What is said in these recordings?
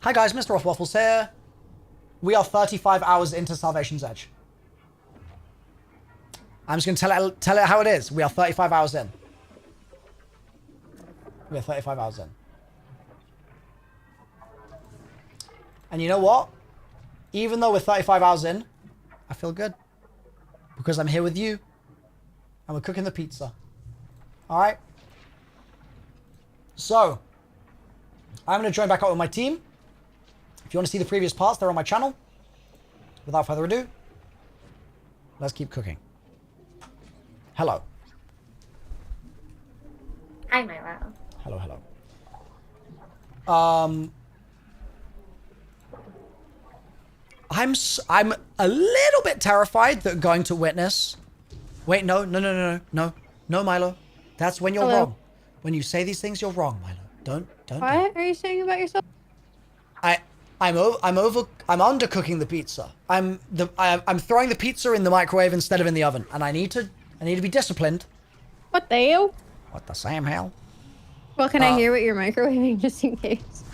Hi guys, MrRoflWaffles here. We are 35 hours into Salvation's Edge. I'm just going to tell it how it is. We are 35 hours in. We are 35 hours in. And you know what? Even though we're 35 hours in, I feel good. Because I'm here with you. And we're cooking the pizza. Alright? So, I'm going to join back up with my team. If you want to see the previous parts, they're on my channel. Without further ado, let's keep cooking. Hello. Hi, Milo. Hello, hello. I'm a little bit terrified that going to witness. Wait, no, Milo. That's when you're wrong. When you say these things, you're wrong, Milo. Don't. What are you saying about yourself? I'm undercooking the pizza. I'm throwing the pizza in the microwave instead of in the oven, and I need to be disciplined. What the hell? What the Sam hell? Well, can I hear what you're microwaving just in case?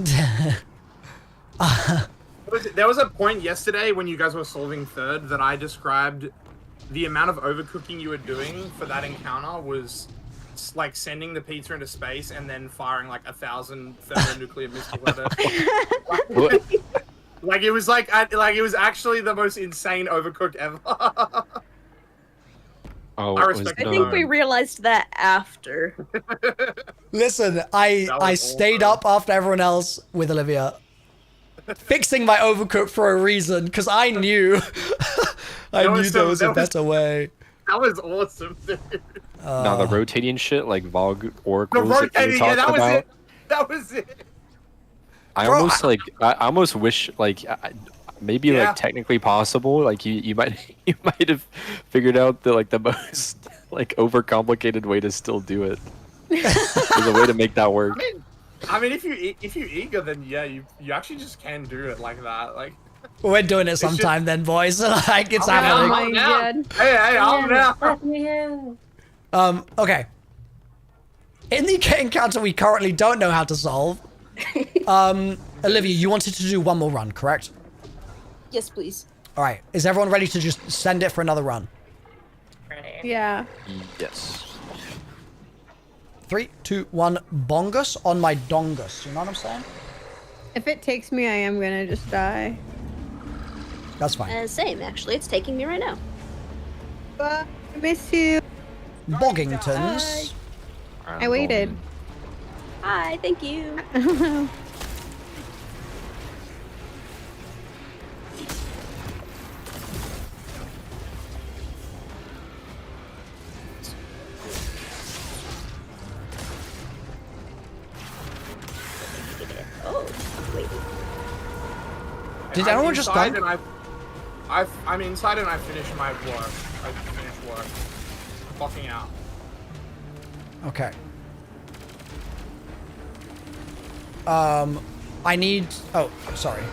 There was a point yesterday when you guys were solving third that I described the amount of overcooking you were doing for that encounter was like sending the pizza into space and then firing like 1,000 thermonuclear missiles at it. Like it was like it was actually the most insane overcook ever. Oh, I respect. I think we realized that after. Listen, I stayed up after everyone else with Olivia, fixing my overcook for a reason, because I knew there was a better way. That was awesome, dude. No, the rotating shit like Vogue oracles. The rotating, yeah, that was it. That was it. I almost wish like maybe like technically possible. Like you might have figured out the most like overcomplicated way to still do it. There's a way to make that work. I mean, if you're eager, then yeah, you actually just can do it like that. Like we're doing it sometime then, boys. Like it's happening. Oh my god. Hey, I'm down. Okay. In the encounter we currently don't know how to solve, Olivia, you wanted to do one more run, correct? Yes, please. All right. Is everyone ready to just send it for another run? Ready. Yeah. Yes. 3, 2, 1, bongus on my dongus. You know what I'm saying? If it takes me, I am gonna just die. That's fine. Same, actually. It's taking me right now. But I miss you. Boggingtons. I waited. Hi, thank you. Oh, wait. Did everyone just die? I'm inside and I finished my work. I finished work. Clocking out. Okay. I need... Oh, sorry.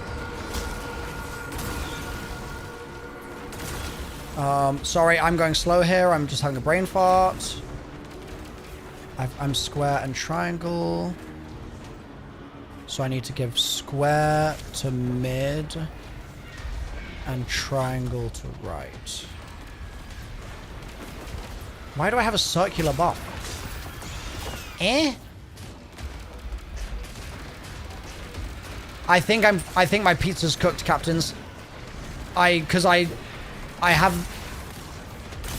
Sorry, I'm going slow here. I'm just having a brain fart. I'm square and triangle. So I need to give square to mid and triangle to right. Why do I have a circular buff? I think my pizza's cooked, captains. Because I have.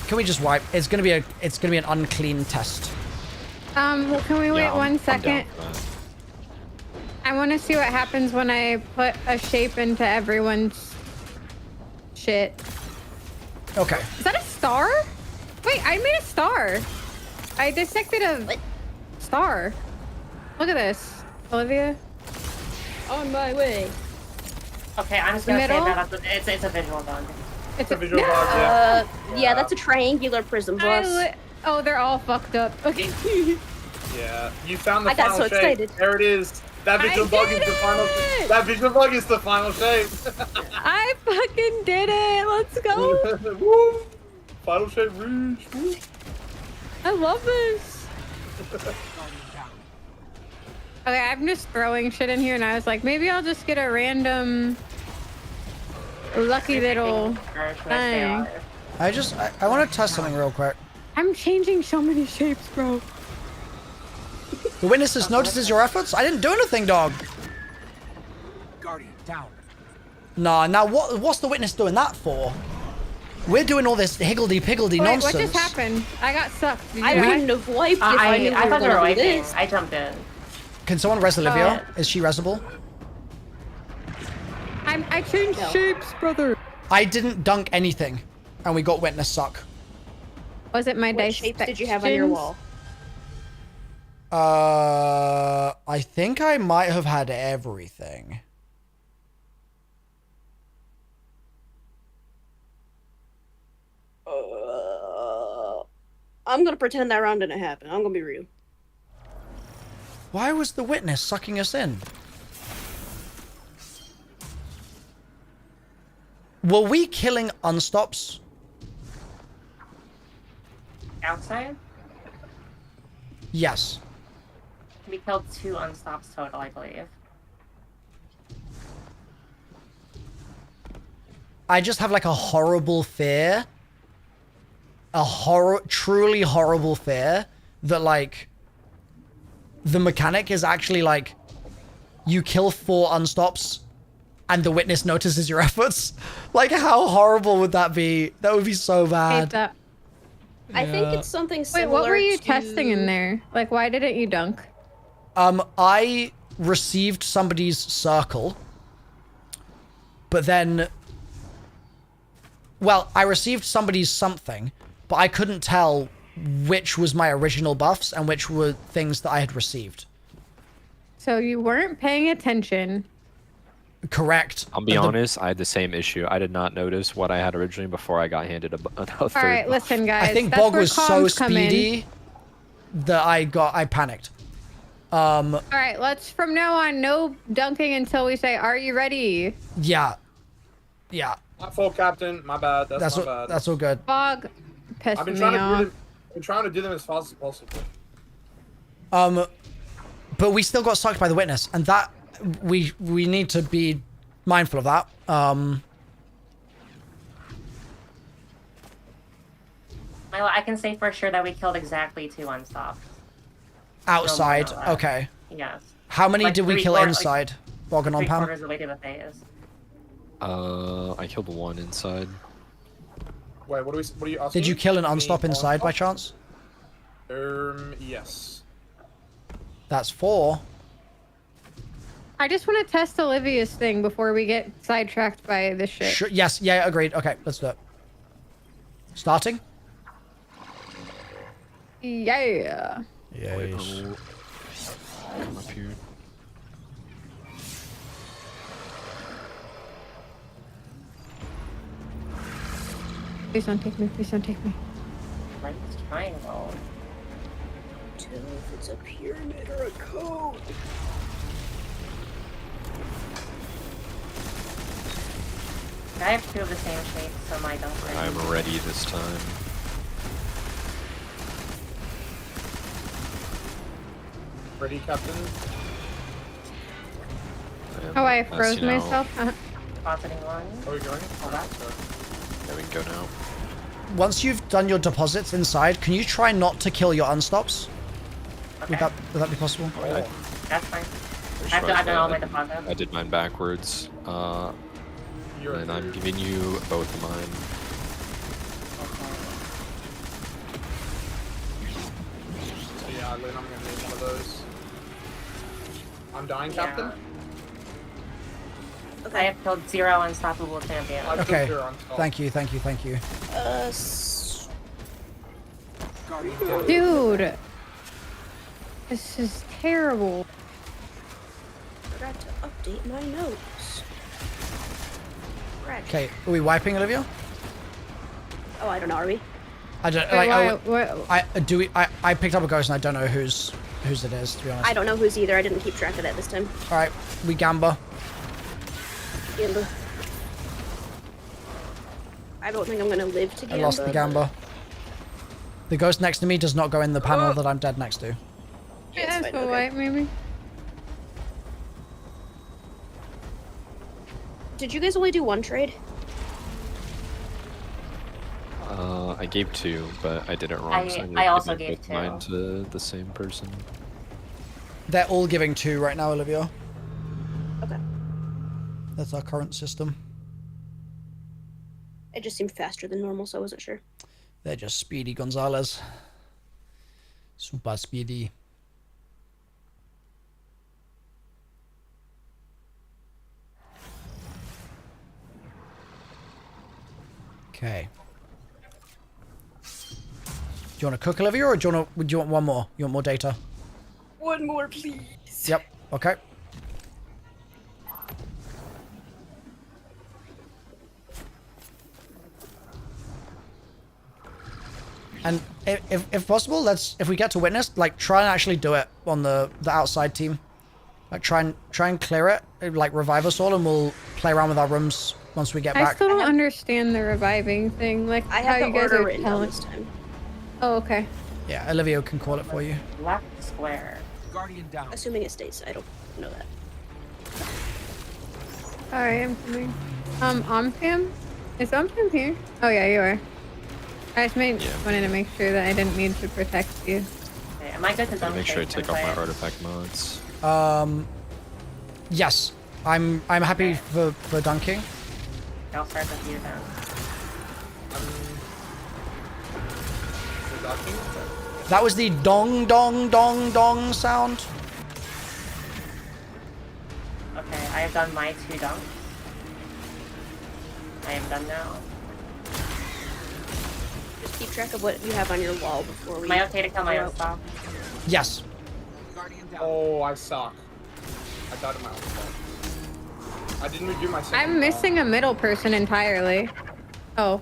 Can we just wipe? It's gonna be an unclean test. Well, can we wait 1 second? I want to see what happens when I put a shape into everyone's shit. Okay. Is that a star? Wait, I made a star. I dissected a star. Look at this, Olivia. On my way. Okay, I'm just gonna say Middle? that it's a visual bug. It's a visual bug, yeah. Yeah, that's a triangular prism plus. Oh, they're all fucked up. Okay. Yeah, you found the I got final so shape. excited. There it is. That visual bug is the final. That visual bug is the final shape. I fucking did it. Let's go. Woo! Final shape reach. Woo. I love this. Okay, I'm just throwing shit in here, and I was like, maybe I'll just get a random lucky little thing. I want to test something real quick. I'm changing so many shapes, bro. The witness notices your efforts? I didn't do anything, dog. Guardian, down. Nah, now what's the witness doing that for? We're doing all this higgledy-piggledy nonsense. What just happened? I got sucked. Did you I die? wouldn't have wiped if I knew I thought you were wiping. wiping. I jumped in. Can someone res Olivia? Is she resable? I changed shapes, brother. I didn't dunk anything, and we got witness suck. Was it my What dice? shapes did you have on your wall? I think I might have had everything. I'm gonna pretend that round didn't happen. I'm gonna be real. Why was the witness sucking us in? Were we killing unstops? Outside? Yes. We killed 2 unstops total, I believe. I just have like a horrible fear. Truly horrible fear that like the mechanic is actually like you kill 4 unstops and the witness notices your efforts. Like how horrible would that be? That would be so bad. Hate that. I think it's something similar. Wait, what were you to... testing in there? Like, why didn't you dunk? I received somebody's circle, but then, well, I received somebody's something, but I couldn't tell which was my original buffs and which were things that I had received. So you weren't paying attention. Correct. I'll be honest, I had the same issue. I did not notice what I had originally before I got handed a third All right, buff. listen, guys. I think that's Bog where was so comms come in. speedy that I panicked. All right, let's from now on no dunking until we say, "Are you ready?" Yeah. Not full, Captain. My bad. That's my bad. That's all good. Bog pissed I've been me trying to off. do them. I've been trying to do them as fast as possible. But we still got sucked by the witness, and that we need to be mindful of that. Well, I can say for sure that we killed exactly 2 unstops. Outside, No more than that. okay. Yes. How many Like did we kill 3/4 inside? Bog and Like on Pam? 3/4 of the way to the phase. I killed 1 inside. Wait, what are you asking? Did you kill an unstop inside by chance? Yes. That's 4. I just want to test Olivia's thing before we get sidetracked by this shit. Sure, yes, yeah, agreed. Okay, let's do it. Starting? Yeah. Wait, Yes. come up here. Please don't take me. Please don't take me. Right triangle. Tell if it's a pyramid or a code. I have 2 of the same shape, so my don't worry. I'm ready this time. Ready, Captain? Oh, I That's, froze you know, myself. Depositing 1. Are we going? Hold on. Yeah, we can go now. Once you've done your deposits inside, can you try not to kill your unstops? Okay. Would that be possible? That's fine. Just I've done all my I deposits. did mine backwards. And I'm giving you both of mine. So yeah, Lynn, I'm gonna need one of those. I'm dying, Captain? I have killed 0 unstoppable champions. I've Okay. killed your unstoppable. Thank you. Dude. This is terrible. Forgot to update my notes. Ratchet. Okay, are we wiping, Olivia? Oh, I don't know. Are we? I don't Wait, like. I picked up a ghost and I don't know whose it is, to be honest. I don't know who's either. I didn't keep track of that this time. All right, we gamba. Gamba. I don't think I'm gonna live to I Gamba. lost the gamba. The ghost next to me does not go in the panel that I'm dead next to. Yeah, fine, so okay. white maybe. Did you guys only do one trade? I gave 2, but I did it wrong. So I also give gave 2. mine to the same person. They're all giving 2 right now, Olivia. Okay. That's our current system. It just seemed faster than normal, so I wasn't sure. They're just Speedy Gonzalez. Super speedy. Okay. Do you want to cook, Olivia, or do you want one more? You want more data? One more, please. Yep. Okay. And if possible, if we get to witness, like, try and actually do it on the outside team. Like, try and clear it, like, revive us all, and we'll play around with our rooms once we get back. I still don't understand the reviving thing. Like, I how have the you guys order are written down telling. this time. Oh, okay. Yeah, Olivia can call it for you. Left square. Guardian down. Assuming it stays, I don't know that. Alright, I'm coming. Ompam? Is Ompam here? Oh yeah, you are. I just wanted to make sure that I didn't need to protect you. Okay, am I good to Gotta double make sure I check take off my template? artifact mods. Yes. I'm happy for dunking. I'll start with you then. That was the dong dong dong dong sound. Okay, I have done my 2 dunks. I am done now. Just keep track of what you have on your wall before we... Am I okay to kill my own stop? Yes. Guardian down. Oh, I suck. I died in my own fault. I didn't do my second I'm missing a middle person entirely. Oh.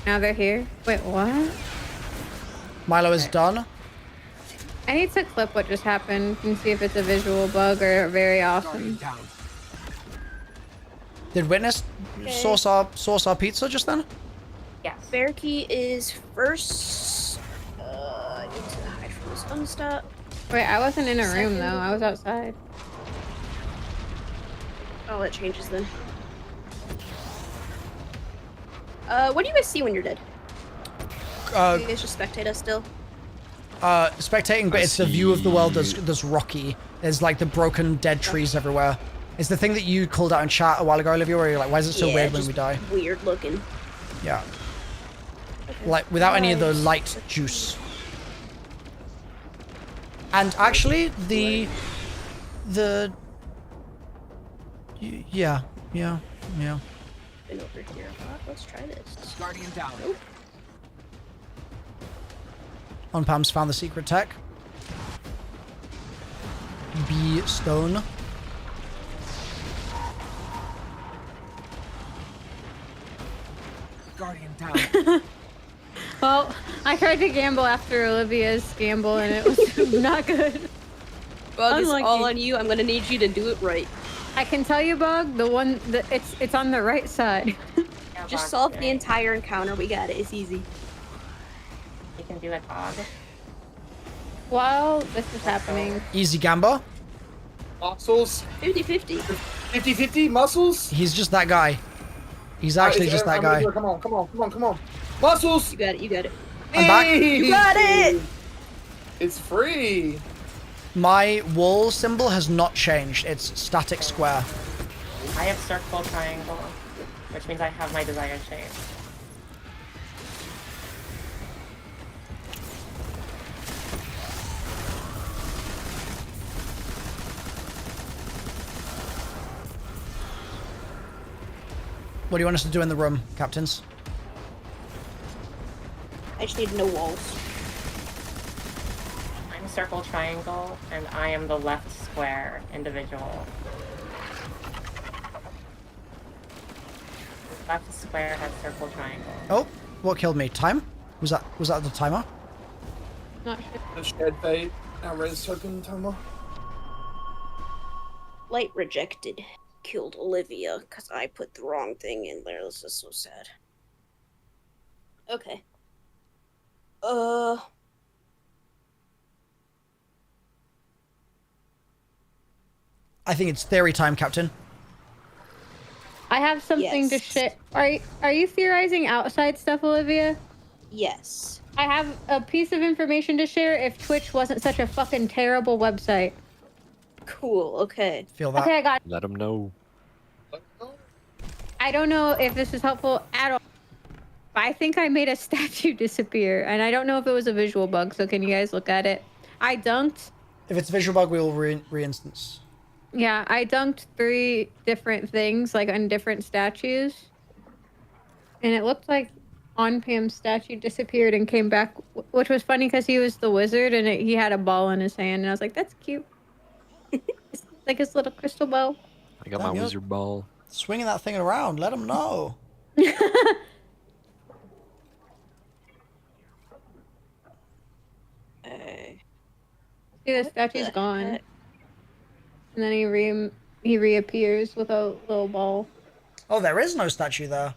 Now they're here? Wait, what? Milo is done. I need to clip what just happened and see if it's a visual bug or very Guardian awesome. down. Did witness source our pizza just then? Yes. Bear key is first. I need to hide from this unstop. Wait, I wasn't in a room though. I was outside. Oh, that changes then. What do you guys see when you're dead? Do you guys just spectate us still? Spectating, but it's the view of the world that's rocky. There's like the broken dead trees everywhere. It's the thing that you called out in chat a while ago, Olivia, where you're like, why is it so weird when just we die? Weird looking. Yeah. Like, without any of the light juice. And actually, yeah. Been over here a lot. Let's try this. Guardian down. Nope. On Pam's found the secret tech. B stone. Guardian down. Well, I tried to gamble after Olivia's gamble and it was not good. Bug is Unlucky. all on you. I'm gonna need you to do it right. I can tell you, Bug, it's on the right side. Yeah, Just Bog, solve the yeah. entire encounter. We got it. It's easy. You can do it, Bog. While this is happening, Easy Gamba. Muscles. 50-50. 50-50 muscles. He's just that guy. He's actually just that guy. Come on. Muscles. You got it. You got it. I'm back. You got it. It's free. My wall symbol has not changed. It's static square. I have circle triangle, which means I have my desired shape. What do you want us to do in the room, captains? I just need no walls. I'm circle triangle, and I am the left square individual. Left square has circle triangle. Oh, what killed me? Time? Was that the timer? not sure. The shed fate. Now res token timer. Light rejected. Killed Olivia because I put the wrong thing in there. This is so sad. Okay. I think it's theory time, Captain. I have something to Yes. share. Are you theorizing outside stuff, Olivia? Yes. I have a piece of information to share if Twitch wasn't such a fucking terrible website. Cool. Okay. Feel that? Okay, I got it. Let them know. I don't know if this is helpful at all. But I think I made a statue disappear, and I don't know if it was a visual bug, so can you guys look at it? I dunked. If it's a visual bug, we will re-instance. Yeah, I dunked 3 different things, like on different statues. And it looked like on Pam's statue disappeared and came back, which was funny because he was the wizard and he had a ball in his hand, and I was like, that's cute. It's like his little crystal ball. I got Damn, my you're wizard ball. Swinging that thing around. Let them know. See, the statue's the gone. heck? And then he reappears with a little ball. Oh, there is no statue there.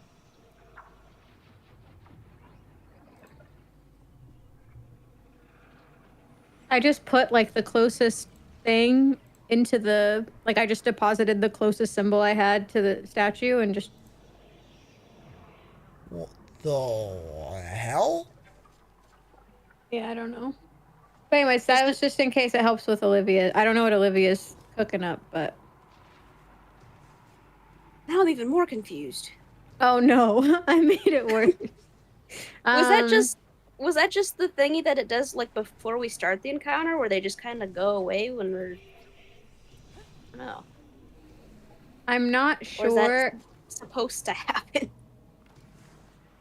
I just put like the closest thing into the, like I just deposited the closest symbol I had to the statue and just. What the hell? Yeah, I don't know. But anyways, that was just in case it helps with Olivia. I don't know what Olivia's cooking up, but. Now I'm even more confused. Oh no, I made it worse. Was that just the thingy that it does like before we start the encounter, where they just kind of go away when we're? I don't know. I'm not Or is sure. that supposed to happen?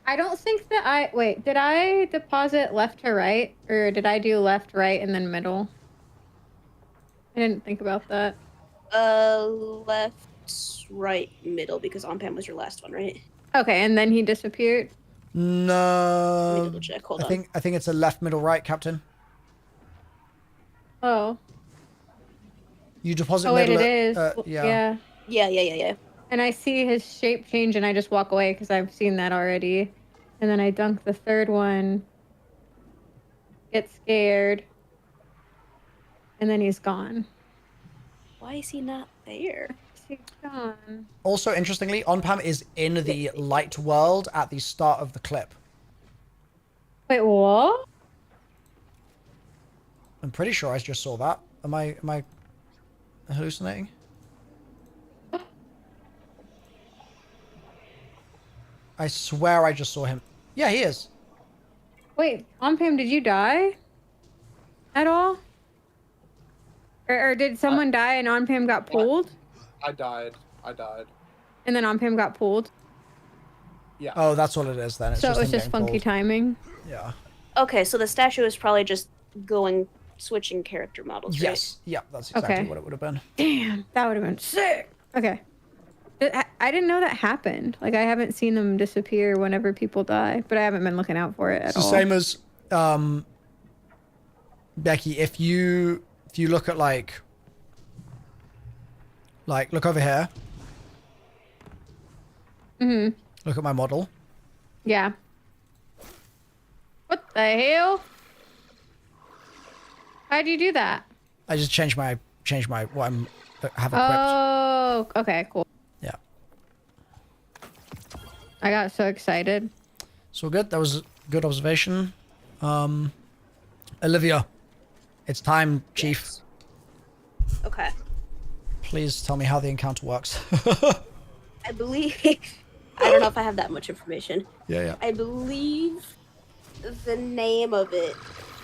I don't think that wait, did I deposit left to right? Or did I do left, right, and then middle? I didn't think about that. Left, right, middle, because Onpam was your last one, right? Okay, and then he disappeared? Let me No. double check. Hold I on. think it's a left, middle, right, Captain. Oh. You deposit Oh wait, middle. it is. Yeah. Yeah. And I see his shape change and I just walk away because I've seen that already. And then I dunk the third one. Get scared. And then he's gone. Why is he not there? He's gone. Also, interestingly, Onpam is in the light world at the start of the clip. Wait, what? I'm pretty sure I just saw that. Am I hallucinating? I swear I just saw him. Yeah, he is. Wait, Onpam, did you die? At all? Or did someone die and Onpam got pulled? I died. And then Onpam got pulled? Yeah. Oh, that's what it is then. It's So just it was him just getting funky pulled. timing? Yeah. Okay, so the statue is probably just switching character models, right? Yes. Yeah, that's exactly Okay. what it would have been. Damn, that would have been sick. Okay. I didn't know that happened. Like, I haven't seen them disappear whenever people die, but I haven't been looking out for it at It's all. the same as Becky. If you look at like look over here. Mm-hmm. Look at my model. Yeah. What the hell? How'd you do that? I just changed my what I'm have equipped. Oh, okay, cool. Yeah. I got so excited. So good. That was a good observation. Olivia, it's time, Chief. Yes. Okay. Please tell me how the encounter works. I believe. I don't know if I have that much information. Yeah. I believe the name of it,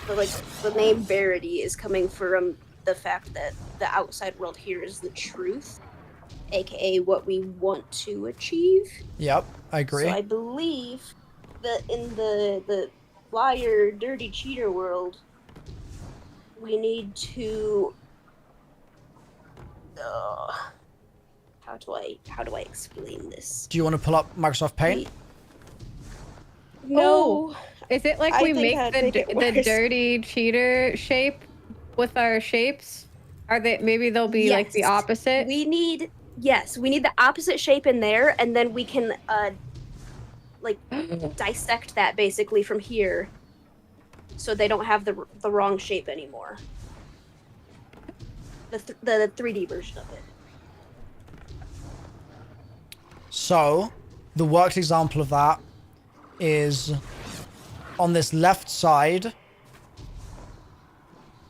the name Verity, is coming from the fact that the outside world here is the truth, aka what we want to achieve. Yep, I agree. So I believe that in the liar, dirty cheater world, we need to. How do I explain this? Do you want to pull up Microsoft Paint? No. Is it like I we think make that'd make it the worse. dirty cheater shape with our shapes? Are they, maybe they'll be like the Yes. opposite? We need the opposite shape in there, and then we can dissect that basically from here, so they don't have the wrong shape anymore. The 3D version of it. So, the worked example of that is on this left side,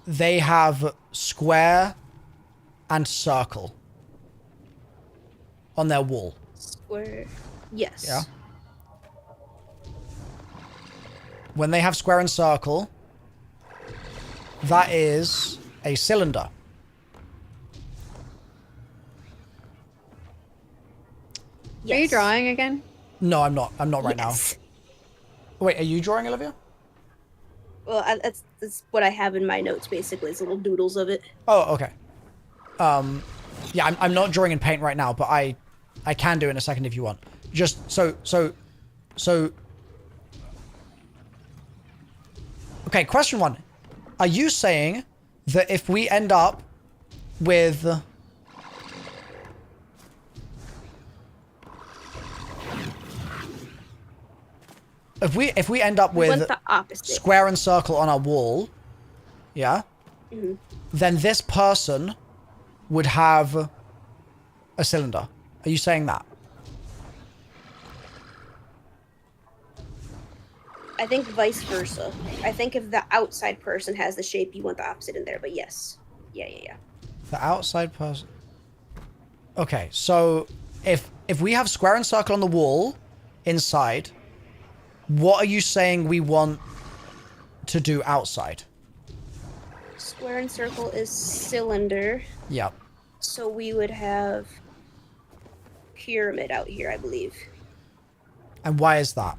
they have square and circle on their wall. Square. Yes. Yeah. When they have square and circle, that is a cylinder. Yes. Are you drawing again? No, I'm not. I'm not right Yes. now. Wait, are you drawing, Olivia? Well, that's what I have in my notes, basically. It's little doodles of it. Oh, okay. Yeah, I'm not drawing in paint right now, but I can do in a second if you want. Just so. Okay, question 1. Are you saying that if we end up with if we end up We with want the opposite. square and circle on our wall, yeah, then this person would have a cylinder. Are you saying that? I think vice versa. I think if the outside person has the shape, you want the opposite in there. But yes, yeah. The outside person. Okay, so if we have square and circle on the wall inside, what are you saying we want to do outside? Square and circle is cylinder, Yep. so we would have pyramid out here, I believe, And why is that?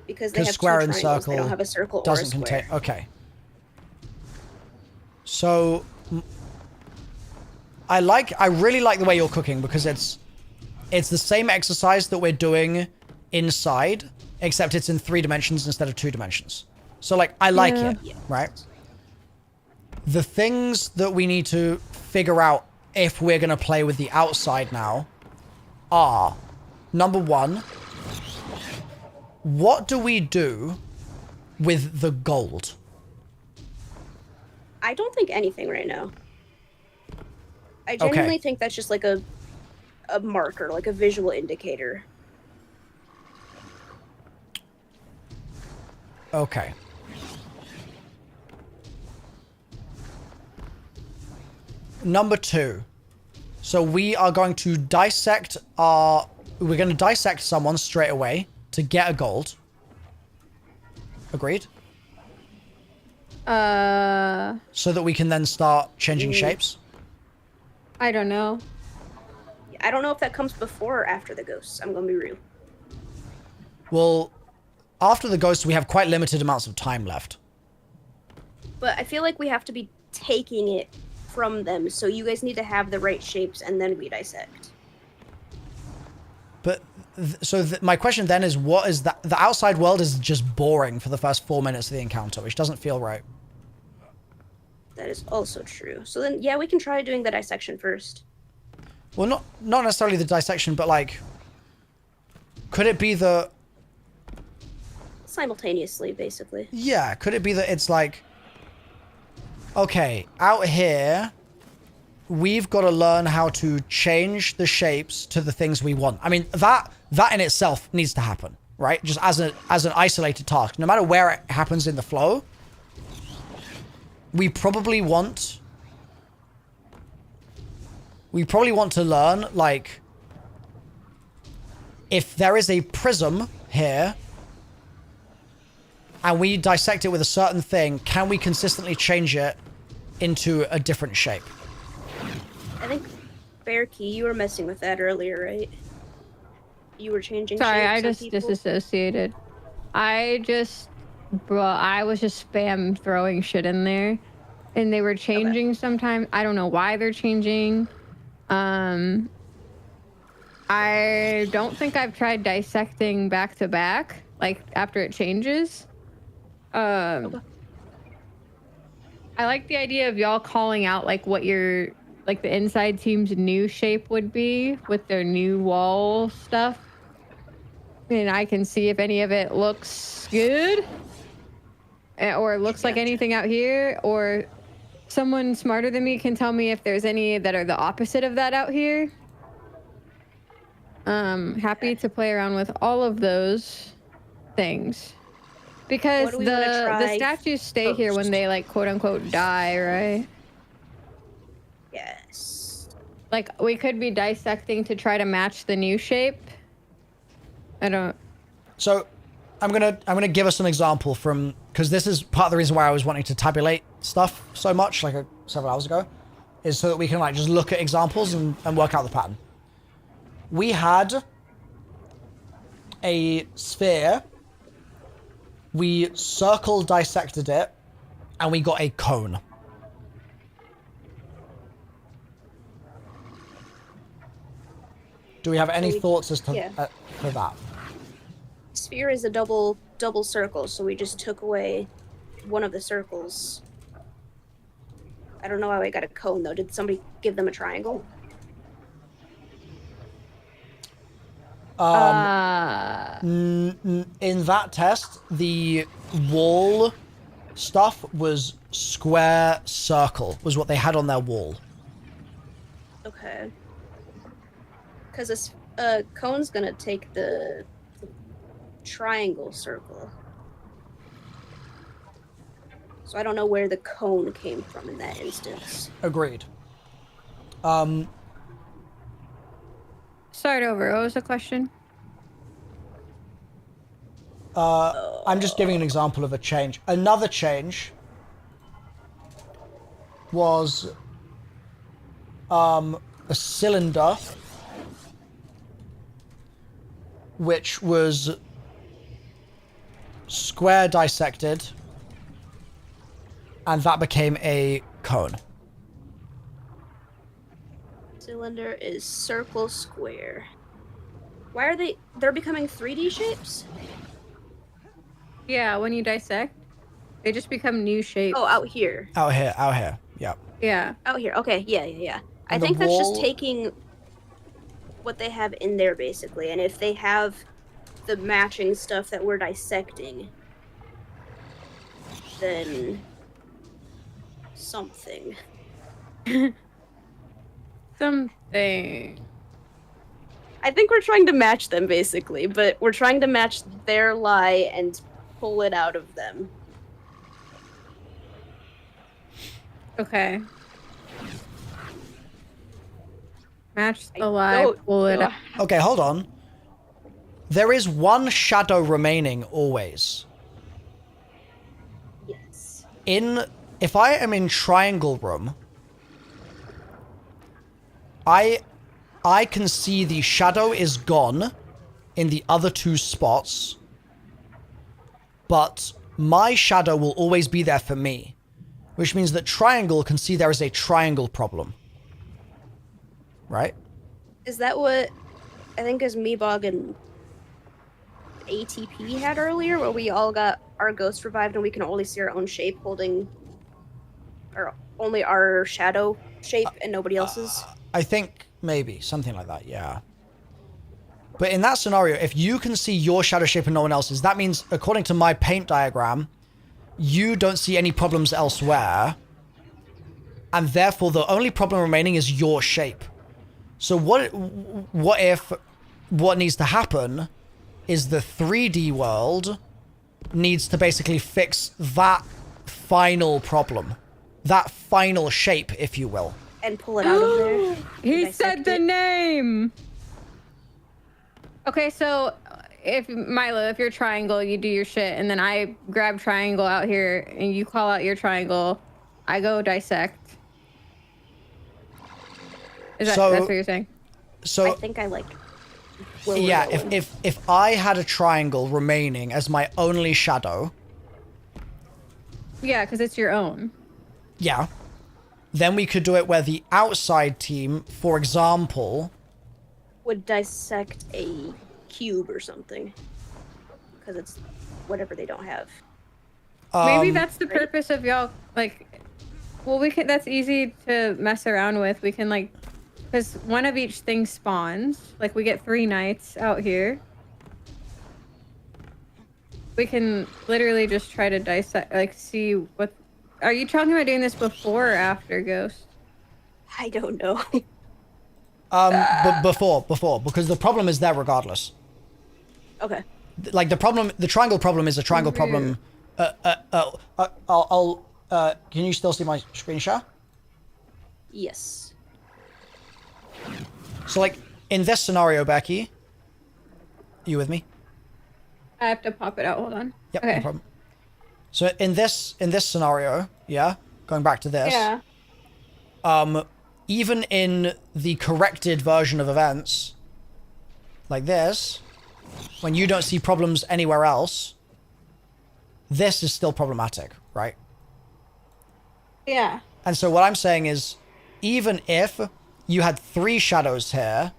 because they Because have square two and triangles. They circle don't have a circle doesn't or a square. contain. Okay. So I really like the way you're cooking because it's the same exercise that we're doing inside, except it's in 3 dimensions instead of 2 dimensions. So like I like it, Yeah. right? The things that we need to figure out if we're gonna play with the outside now are, number 1, what do we do with the gold? I don't think anything right now. I genuinely think that's just like a marker, like a visual indicator. Okay. Number 2. So we are going to dissect we're going to dissect someone straight away to get a gold. Agreed? So that we can then start changing shapes. I don't know. I don't know if that comes before or after the ghosts. I'm gonna be real. Well, after the ghost, we have quite limited amounts of time left. But I feel like we have to be taking it from them, so you guys need to have the right shapes, and then we dissect. But my question then is, what is that? The outside world is just boring for the first 4 minutes of the encounter, which doesn't feel right. That is also true. So then, yeah, we can try doing the dissection first. Well, not necessarily the dissection, but like, could it be the? Simultaneously, basically. Yeah, could it be that it's like, okay, out here, we've got to learn how to change the shapes to the things we want. I mean, that in itself needs to happen, right? Just as an isolated task. No matter where it happens in the flow, we probably want to learn, like, if there is a prism here, and we dissect it with a certain thing, can we consistently change it into a different shape? I think, Bear Key, you were messing with that earlier, right? You were changing Sorry, shapes I on just people? disassociated. I was just spam throwing shit in there. And they were changing sometimes. I don't know why they're changing. I don't think I've tried dissecting back to back, like after it changes. I like the idea of y'all calling out like what your like the inside team's new shape would be with their new wall stuff. And I can see if any of it looks good or looks like anything out here, or someone smarter than me can tell me if there's any that are the opposite of that out here. happy to play around with all of those things. Because What do we wanna the try statues stay here when first? they like quote unquote die, right? Yes. Like we could be dissecting to try to match the new shape. I don't. So, I'm gonna give us an example from, because this is part of the reason why I was wanting to tabulate stuff so much, like several hours ago, is so that we can like just look at examples and work out the pattern. We had a sphere. We circle dissected it, and we got a cone. Do we have any thoughts as to for that? Sphere is a double circle, so we just took away one of the circles. I don't know how I got a cone though. Did somebody give them a triangle? In that test, the wall stuff was square circle, was what they had on their wall. Okay. Because a cone's gonna take the triangle circle. So I don't know where the cone came from in that instance. Agreed. Start over. What was the question? I'm just giving an example of a change. Another change was a cylinder which was square dissected, and that became a cone. Cylinder is circle square. Why are they're becoming 3D shapes? Yeah, when you dissect, they just become new shapes. Oh, out here. Out here, yeah. Yeah. Out here. Okay, yeah. I And the think that's just wall- taking what they have in there basically, and if they have the matching stuff that we're dissecting, then something. Something. I think we're trying to match them basically, but we're trying to match their lie and pull it out of them. Okay. Match the I lie, don't pull it know. up. Okay, hold on. There is one shadow remaining always. Yes. If I am in triangle room, I can see the shadow is gone in the other two spots, but my shadow will always be there for me, which means that triangle can see there is a triangle problem. Right? Is that what I think is Meebog and ATP had earlier, where we all got our ghost revived and we can only see our own shape holding, or only our shadow shape and nobody else's? I think maybe something like that, yeah. But in that scenario, if you can see your shadow shape and no one else's, that means, according to my paint diagram, you don't see any problems elsewhere, and therefore the only problem remaining is your shape. So what if what needs to happen is the 3D world needs to basically fix that final problem, that final shape, if you will. And pull it out of there? He Dissect said the it? name. Okay, so if Milo, if you're triangle, you do your shit, and then I grab triangle out here, and you call out your triangle, I go dissect. That's what you're saying? So I think I like. where we're yeah, going. if I had a triangle remaining as my only shadow, Yeah, because it's your own. yeah, then we could do it where the outside team, for example, would dissect a cube or something, because it's whatever they don't have. Maybe that's the right? purpose of y'all, like, well, we can, that's easy to mess around with. We can, like, because one of each thing spawns. Like, we get 3 nights out here. We can literally just try to dissect, like, see what... Are you talking about doing this before or after Ghost? I don't know. But before, because the problem is there regardless. Okay. Like the triangle problem is a triangle problem. Can you still see my screen share? Yes. So like in this scenario, Becky, you with me? I have to pop it out. Hold on. Yep, Okay. no problem. So in this scenario, yeah, going back to this. Yeah. Even in the corrected version of events, like this, when you don't see problems anywhere else, this is still problematic, right? Yeah. And so what I'm saying is, even if you had 3 shadows here,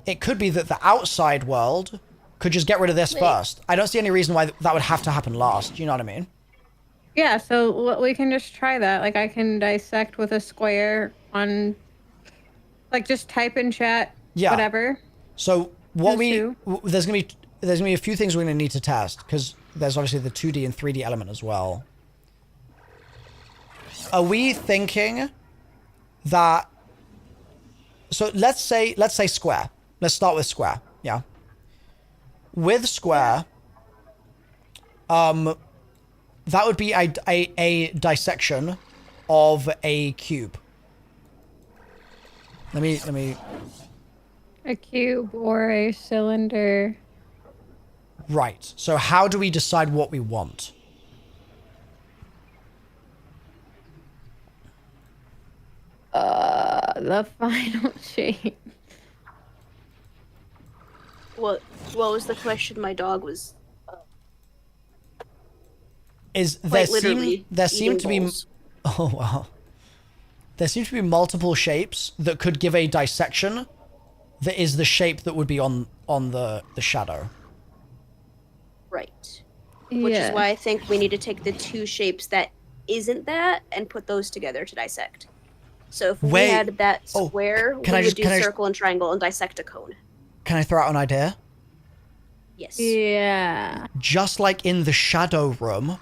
it could be that the outside world could just get rid of this first. I don't see any reason why that would have to happen last. You know what I mean? Yeah, so we can just try that. Like, I can dissect with a square on, like, just type in chat, Yeah. whatever. So what Two. there's gonna be a few things we're gonna need to test, because there's obviously the 2D and 3D element as well. Are we thinking that? So let's say square. Let's start with square. Yeah. With square, that would be a dissection of a cube. Let me. A cube or a cylinder. Right. So how do we decide what we want? The final shape. What was the question? My dog was Is quite literally there seem to be balls. oh wow. There seem to be multiple shapes that could give a dissection that is the shape that would be on the shadow. Right. Which Yeah. is why I think we need to take the 2 shapes that isn't that and put those together to dissect. So if we Wait. had that Oh, square, can we I would just- do can I just- circle and triangle and dissect a cone. Can I throw out an idea? Yes. Yeah. Just like in the shadow room,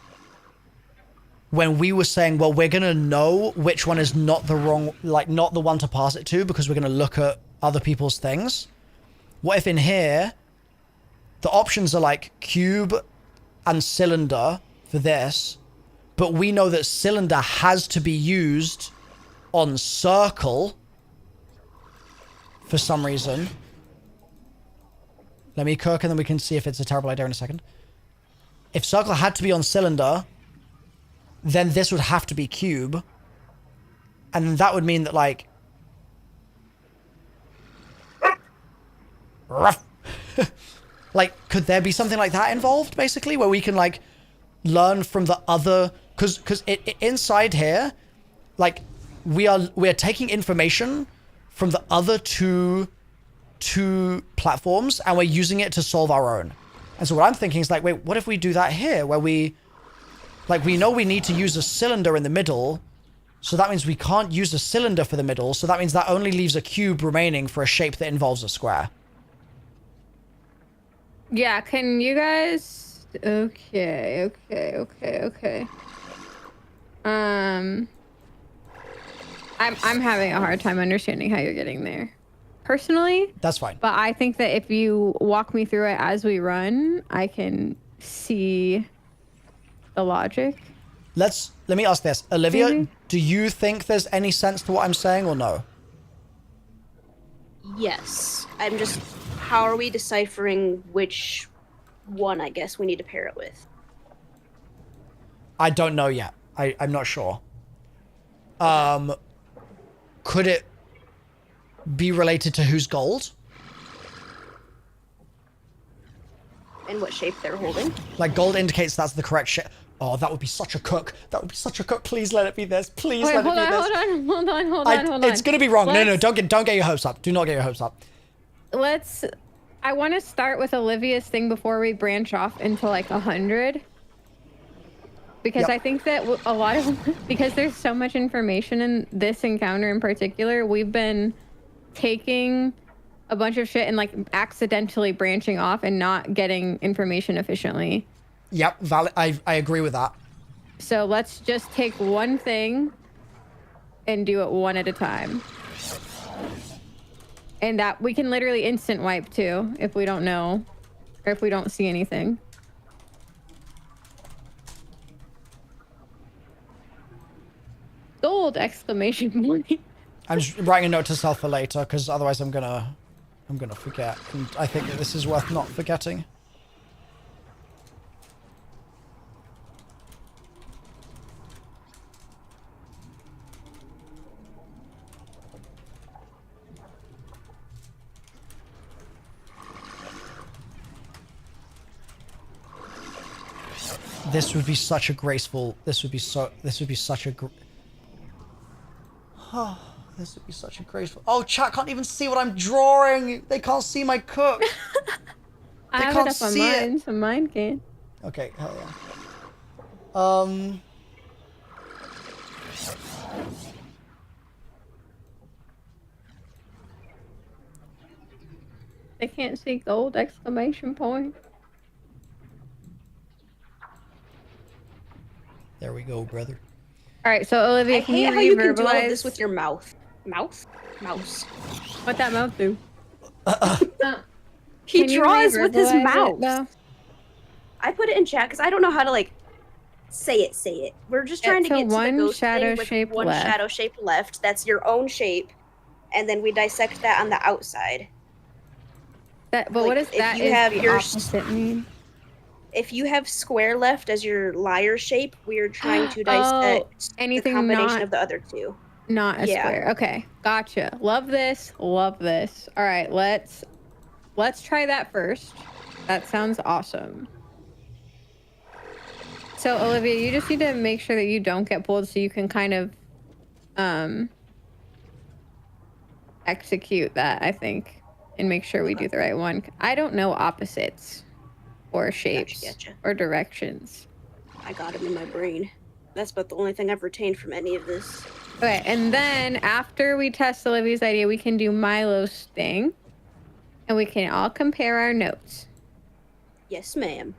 when we were saying, well, we're gonna know which one is not the one to pass it to, because we're gonna look at other people's things. What if in here, the options are like cube and cylinder for this, but we know that cylinder has to be used on circle for some reason. Let me cook and then we can see if it's a terrible idea in a second. If circle had to be on cylinder, then this would have to be cube. And that would mean that, like... Ruff. Like, could there be something like that involved, basically? Where we can, like, learn from the other... Because inside here, like, we're taking information from the other two platforms, and we're using it to solve our own. And so what I'm thinking is, like, wait, what if we do that here, where we... Like, we know we need to use a cylinder in the middle, so that means we can't use a cylinder for the middle, so that means that only leaves a cube remaining for a shape that involves a square. Yeah, can you guys... Okay. I'm having a hard time understanding how you're getting there. Personally, That's fine. but I think that if you walk me through it as we run, I can see the logic. Let me ask this. Olivia, Maybe. do you think there's any sense to what I'm saying or no? Yes. I'm just... How are we deciphering which one, I guess, we need to pair it with? I don't know yet. I'm not sure. Could it be related to who's gold? And what shape they're holding? Like, gold indicates that's the correct shape. Oh, that would be such a cook. That would be such a cook. Please let it be this. Please Wait, let hold it be on, this. hold on. It's gonna be wrong. No, Let's- don't get your hopes up. Do not get your hopes up. I want to start with Olivia's thing before we branch off into like 100. Because Yep. I think that a lot of, because there's so much information in this encounter in particular, we've been taking a bunch of shit and like accidentally branching off and not getting information efficiently. Yep, valid. I agree with that. So let's just take one thing and do it one at a time. And that we can literally instant wipe too if we don't know or if we don't see anything. Gold exclamation point. I'm just writing a note to self for later because otherwise I'm gonna forget. And I think that this is worth not forgetting. This would be such a graceful. This would be such a. This would be such a graceful. Oh, chat can't even see what I'm drawing. They can't see my cook. I have can't it up on see it. mine, so mine can. Okay, hell yeah. They can't see gold exclamation point. There we go, brother. All right, so Olivia, I can hate you how you can do all of re-verbalize this with your mouth. Mouth? Mouse. what that mouth do? He Can you draws with his re-verbalize mouth. it, though? I put it in chat because I don't know how to like say it. We're just trying to So get to the one ghost shadow thing with shape one left. shadow shape left. That's your own shape, and then we dissect that on the outside. But what Like, does if that you is have the your opposite mean? If you have square left as your liar shape, we are trying to dissect the anything combination not- of the other two. Not a Yeah. square. Okay, gotcha. Love this. Love this. All right, let's try that first. That sounds awesome. So Olivia, you just need to make sure that you don't get pulled, so you can kind of execute that, I think, and make sure we do the right one. I don't know opposites or shapes Gotcha. or directions. I got him in my brain. That's about the only thing I've retained from any of this. Okay, and then after we test Olivia's idea, we can do Milo's thing, and we can all compare our notes. Yes, ma'am.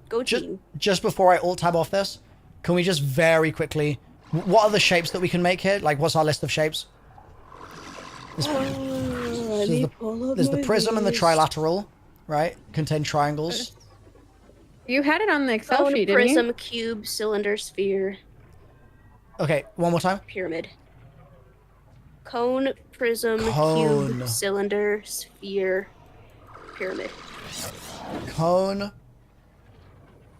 Go Just, team. just before I alt tab off this, can we just very quickly... What are the shapes that we can make here? Like, what's our list of shapes? There's the prism and the trilateral, right? Contain triangles. You had it on the Excel Cone, sheet, didn't prism, you? cube, cylinder, sphere, Okay, one more time. pyramid. Cone, prism, Cone. cube, cylinder, sphere, pyramid. Cone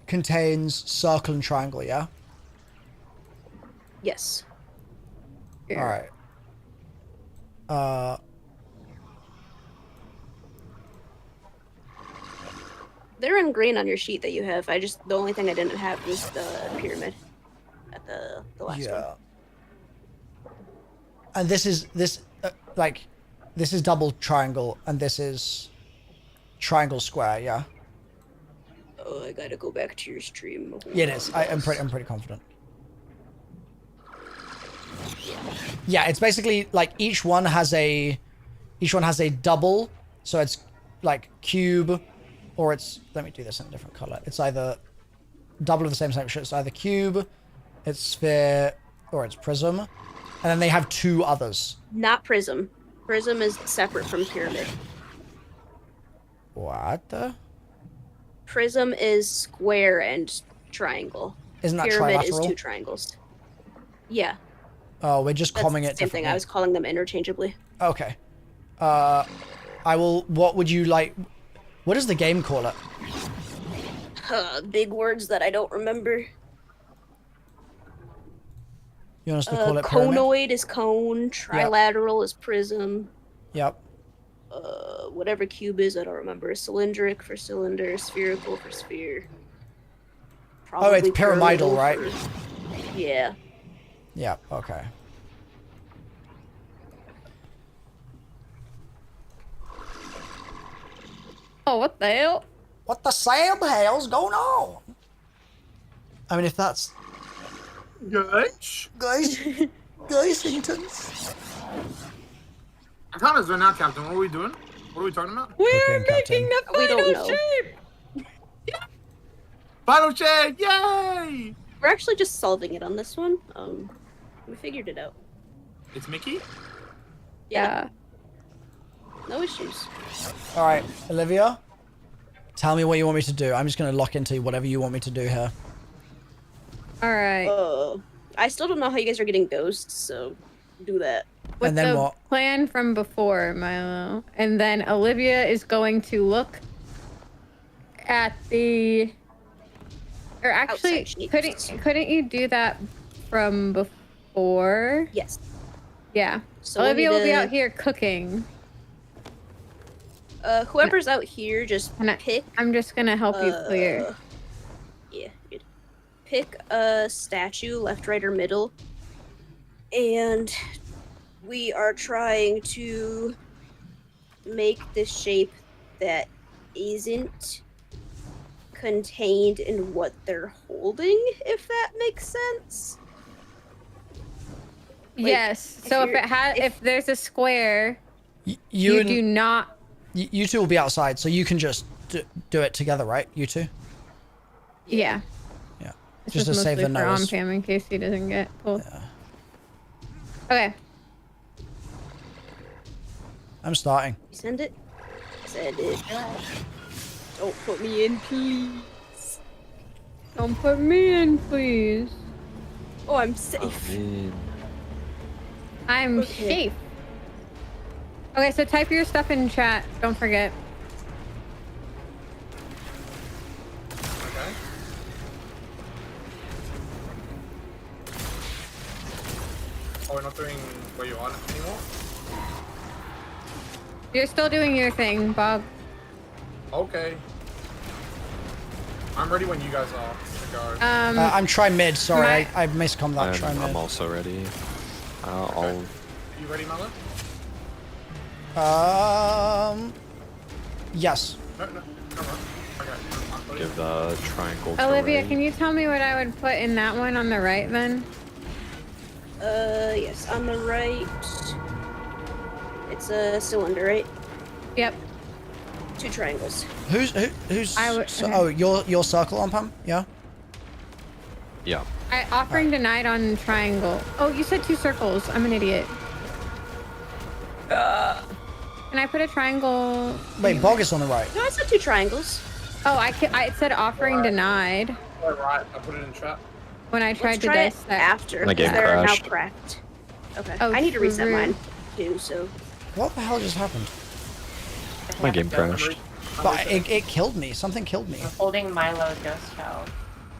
contains circle and triangle, yeah? Yes. Alright. They're in green on your sheet that you have. The only thing I didn't have was the pyramid at the last one. Yeah. And this is this is double triangle and this is triangle square, yeah? Oh, I gotta go back to your stream. Yeah, it is. I'm pretty confident. Yeah, it's basically like each one has a double, so it's like cube, or it's, let me do this in a different color. It's either double of the same shape. It's either cube, it's sphere, or it's prism, and then they have two others. Not prism. Prism is separate from pyramid. What the? Prism is square and triangle. Isn't that Pyramid trilateral? is two triangles. Yeah. Oh, we're just That's calling the it same thing. differently. I was calling them interchangeably. Okay. I will. What would you like? What does the game call it? Big words that I don't remember. You want us to call it pyramid? Conoid is cone. Trilateral is prism. Yep. Whatever cube is, I don't remember. Cylindric for cylinder. Spherical for sphere. Oh, it's Probably pyramidal, right? Yeah. Yeah. Okay. Oh, what the hell? What the Sam hell's going on? I mean, if that's Good. guys, Singtons. I kind of zoned out, Captain. What are we doing? What are we talking about? We're Okay, making the We don't final know. shape! Final check! Yay! We're actually just solving it on this one. We figured it out. It's Mickey? Yeah. No issues. All right, Olivia, tell me what you want me to do. I'm just gonna lock into whatever you want me to do here. All right. I still don't know how you guys are getting ghosts, so do that. With and then the what? plan from before, Milo. And then Olivia is going to look at the... Or actually, Outside shapes. couldn't you do that from before? Yes. Yeah. So we'll Olivia need will be to- out here cooking. Whoever's out here, just And pick. I'm just gonna help you clear. Yeah, good. Pick a statue, left, right, or middle. And we are trying to make this shape that isn't contained in what they're holding, if that makes sense. Like, Yes. So if you're- it has, if there's a square, You you and do not. you two will be outside, so you can just do it together, right? You two. Yeah. Yeah. This Just is to save mostly the for nose. on-pam in case he doesn't get pulled. Okay. I'm starting. Send it. Send it. Don't put me in, please. Don't put me in, please. Oh, I'm Oh, safe. man. I'm Okay. safe. Okay, so type your stuff in chat. Don't forget. Okay. Oh, we're not doing where you are anymore? You're still doing your thing, Bob. Okay. I'm ready when you guys are to go. I'm try mid. Sorry, my- I miscommed that. Try mid. I'm also ready. I'll You ready, Mala? Yes. No, come on. Okay, I'm ready. give the triangle to Olivia, Ray. can you tell me what I would put in that one on the right then? Yes, on the right. It's a cylinder, right? Yep. 2 triangles. Who's? I would- so, okay. Oh, your circle on Pam? Yeah. Yeah. Offering denied on triangle. Oh, you said 2 circles. I'm an idiot. Can I put a triangle? Wait, Bog is on the right. No, I said 2 triangles. Oh, I said offering denied Oh, right, I put it in chat. when I tried Let's to try it dissect. after. My game because they're now crashed. cracked. Okay. Oh, I need to reset true. mine too. So What the hell just happened? My game I'm crashed. re- I'm But resetting. it killed me. Something killed me. I'm holding Milo's ghost shell.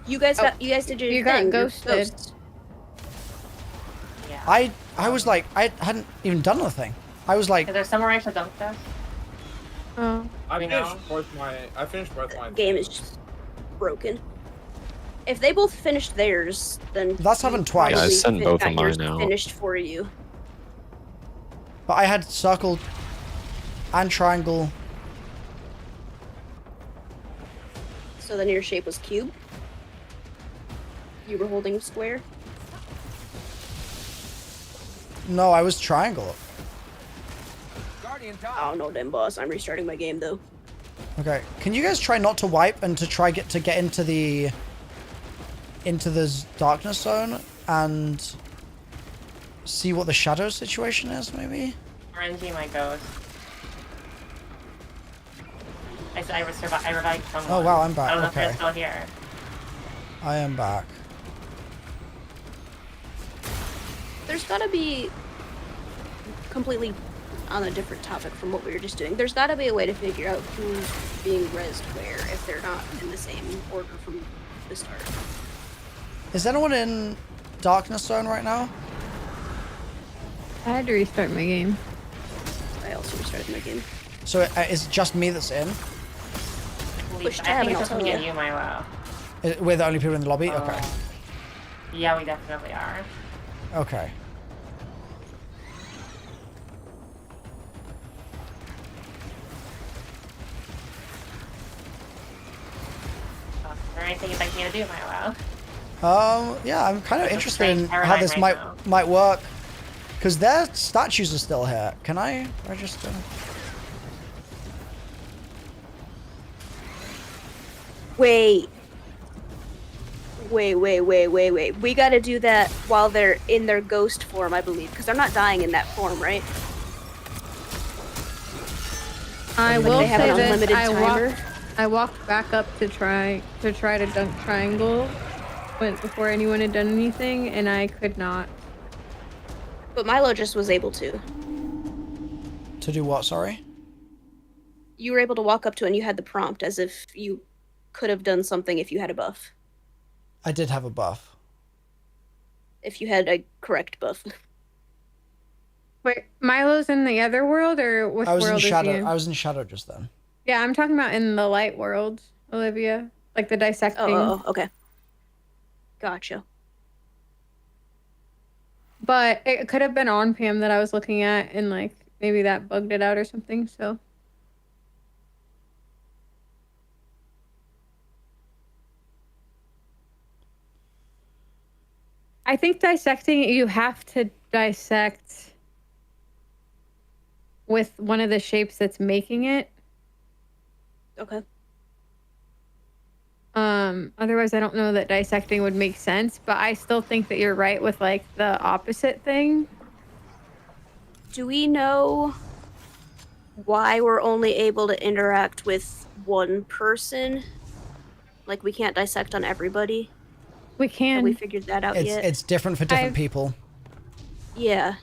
you guys did your You got thing. You're ghosted. ghosts. Yeah. I was like, I hadn't even done anything. I was like, Is there somewhere I should dunk this? Oh. I we finished know? both my. I finished both my. Game is just broken. If they both finished theirs, then That's you happened twice. Yeah, I probably sent fin- both got of yours mine out. finished for you. but I had circle and triangle. So then your shape was cube. You were holding square. No, I was triangle. Guardian down. Oh no, then boss. I'm restarting my game though. Okay, can you guys try not to wipe and to try get into the darkness zone and see what the shadow situation is, maybe? RNG my ghost. I revived someone. Oh, wow, I'm back, I don't know okay. if they're still here. I am back. There's gotta be completely on a different topic from what we were just doing. There's gotta be a way to figure out who's being rezzed where if they're not in the same order from the start. Is anyone in darkness zone right now? I had to restart my game. I also restarted my game. So it's just me that's in? Police. tab I think and it's I'll just me tell and you, Milo. We're the only people in the lobby? Okay. Yeah, we definitely are. Okay. Is there anything you'd like me to do, Milo? Yeah, I'm kind of It's interested in saying how paradigm this right now. might work. Because their statues are still here. Can I register? Wait. Wait. We gotta do that while they're in their ghost form, I believe, because they're not dying in that form, right? I Like will they have say an this: unlimited timer? I walked back up to try to dunk triangle, before anyone had done anything, and I could not. But Milo just was able to. To do what, sorry? You were able to walk up to it and you had the prompt as if you could have done something if you had a buff. I did have a buff. If you had a correct buff. Wait, Milo's in the other world, or which I was in world is he shadow. in? I was in shadow just then. Yeah, I'm talking about in the light world, Olivia. Like the dissecting. Oh, okay. Gotcha. But it could have been on Pam that I was looking at, and like maybe that bugged it out or something. So I think dissecting, you have to dissect with one of the shapes that's making it. Okay. Otherwise I don't know that dissecting would make sense, but I still think that you're right with like the opposite thing. Do we know why we're only able to interact with one person? Like, we can't dissect on everybody? We can. Have we figured that out yet? It's different for different I've- people. Yeah.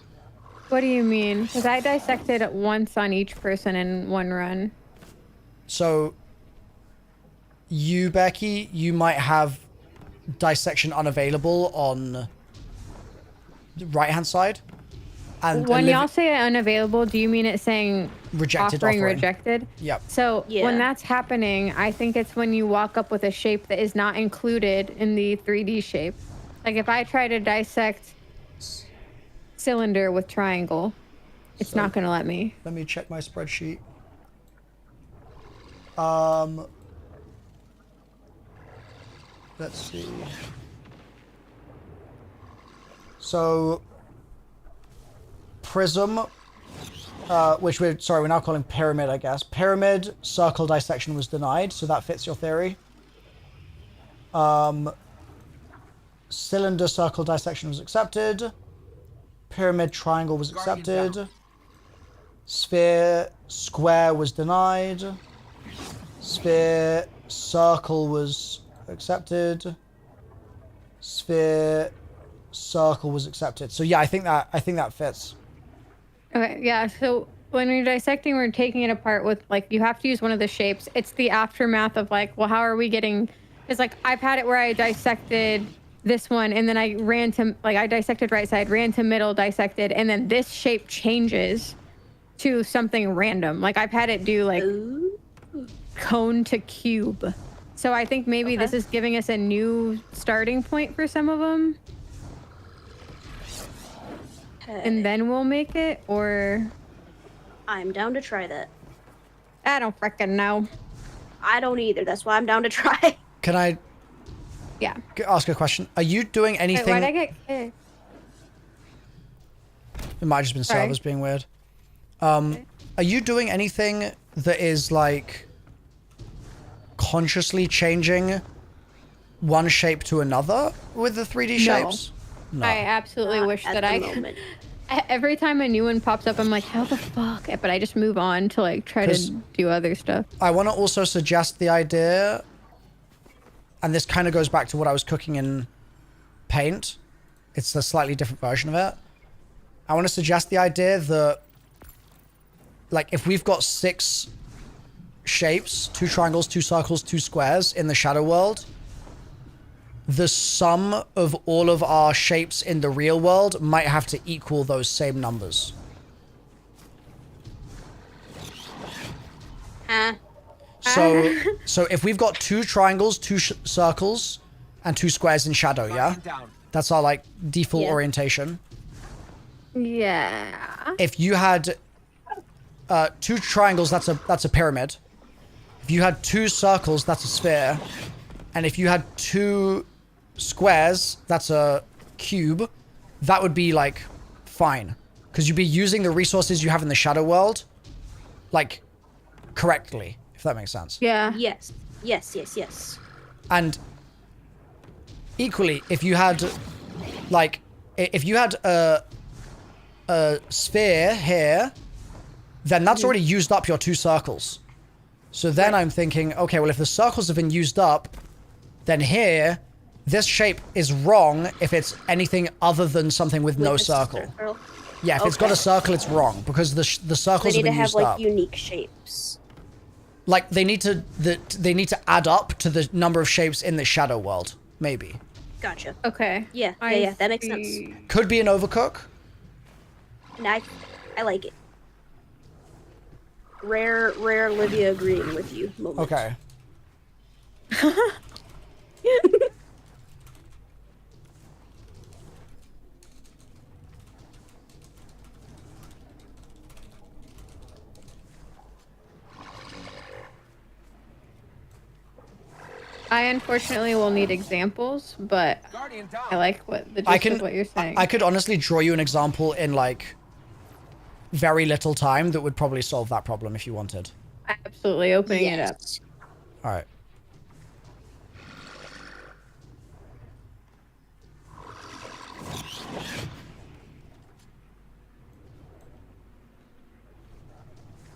What do you mean? Because I dissected once on each person in one run. So, you, Becky, you might have dissection unavailable on the right-hand side. And When y'all say unavailable, do you mean it saying Rejected offering offering. rejected? Yep. So Yeah. when that's happening, I think it's when you walk up with a shape that is not included in the 3D shape. Like if I try to dissect cylinder with triangle, it's not going to let me. Let me check my spreadsheet. Let's see. So, prism, which we're now calling pyramid, I guess. Pyramid, circle dissection was denied, so that fits your theory. Cylinder, circle dissection was accepted. Pyramid, triangle was accepted. Sphere, square was denied. Sphere, circle was accepted. Sphere, circle was accepted. So yeah, I think that fits. Okay, yeah. So when we're dissecting, we're taking it apart with like, you have to use one of the shapes. It's the aftermath of like, well, how are we getting, it's like, I've had it where I dissected this one and then I ran to, like I dissected right side, ran to middle, dissected, and then this shape changes to something random. Like I've had it do like Ooh. cone to cube. So I think maybe this is giving us a new starting point for some of them. And then we'll make it, or I'm down to try that. I don't frickin' know. I don't either. That's why I'm down to try. Can I Yeah. ask a question? Are you doing Wait, anything? why'd I get kicked? It might have just been Sorry. servers being weird. Are you doing anything that is like consciously changing one shape to another with the 3D shapes? No. I absolutely Not wish at that the I moment. every time a new one pops up, I'm like, how the fuck? But I just move on to like try to 'Cause- do other stuff. I want to also suggest the idea, and this kind of goes back to what I was cooking in Paint. It's a slightly different version of it. I want to suggest the idea that, like, if we've got 6 shapes, 2 triangles, 2 circles, 2 squares in the shadow world, the sum of all of our shapes in the real world might have to equal those same numbers. So if we've got 2 triangles, 2 circles, and 2 squares in shadow, yeah? Guardian down. That's our, like, default Yeah. orientation. Yeah. If you had 2 triangles, that's a pyramid. If you had 2 circles, that's a sphere. And if you had 2 squares, that's a cube. That would be, like, fine. Because you'd be using the resources you have in the shadow world, like, correctly, if that makes sense. Yeah. Yes. Yes. And equally, if you had, like, if you had a sphere here, then that's already used up your 2 circles. So then I'm thinking, okay, well, if the circles have been used up, then here, this shape is wrong if it's anything other than something with no a circle. circle. Yeah, if it's got a circle, it's wrong because the circles They have need to been have used like up. unique shapes. Like they need to add up to the number of shapes in the shadow world. Maybe Gotcha. Okay. Yeah, I yeah, that makes see. sense. could be an overcook. Nah, I like it. Rare Livia agreeing with you moment. Okay. I unfortunately will need examples, but Guardian Tom. I like what the gist of what you're saying. I could honestly draw you an example in like very little time that would probably solve that problem if you wanted. Absolutely opening it up. Yes. All right.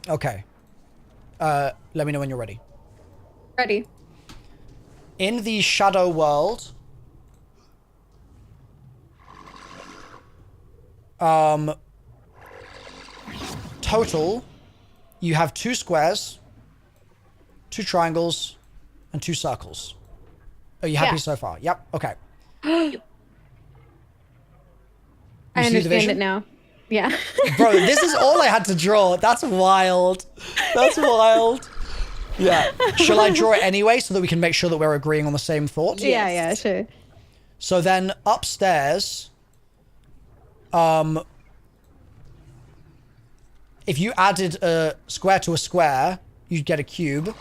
Okay. Let me know when you're ready. Ready. In the shadow world, total, you have 2 squares, 2 triangles, and 2 circles. Are you happy Yeah. so far? Yep. Okay. I see the understand vision? it now. Yeah. Bro, this is all I had to draw. That's wild. That's wild. Yeah. Shall I draw it anyway so that we can make sure that we're agreeing on the same thought? Yeah, sure. So then upstairs, if you added a square to a square, you'd get a cube.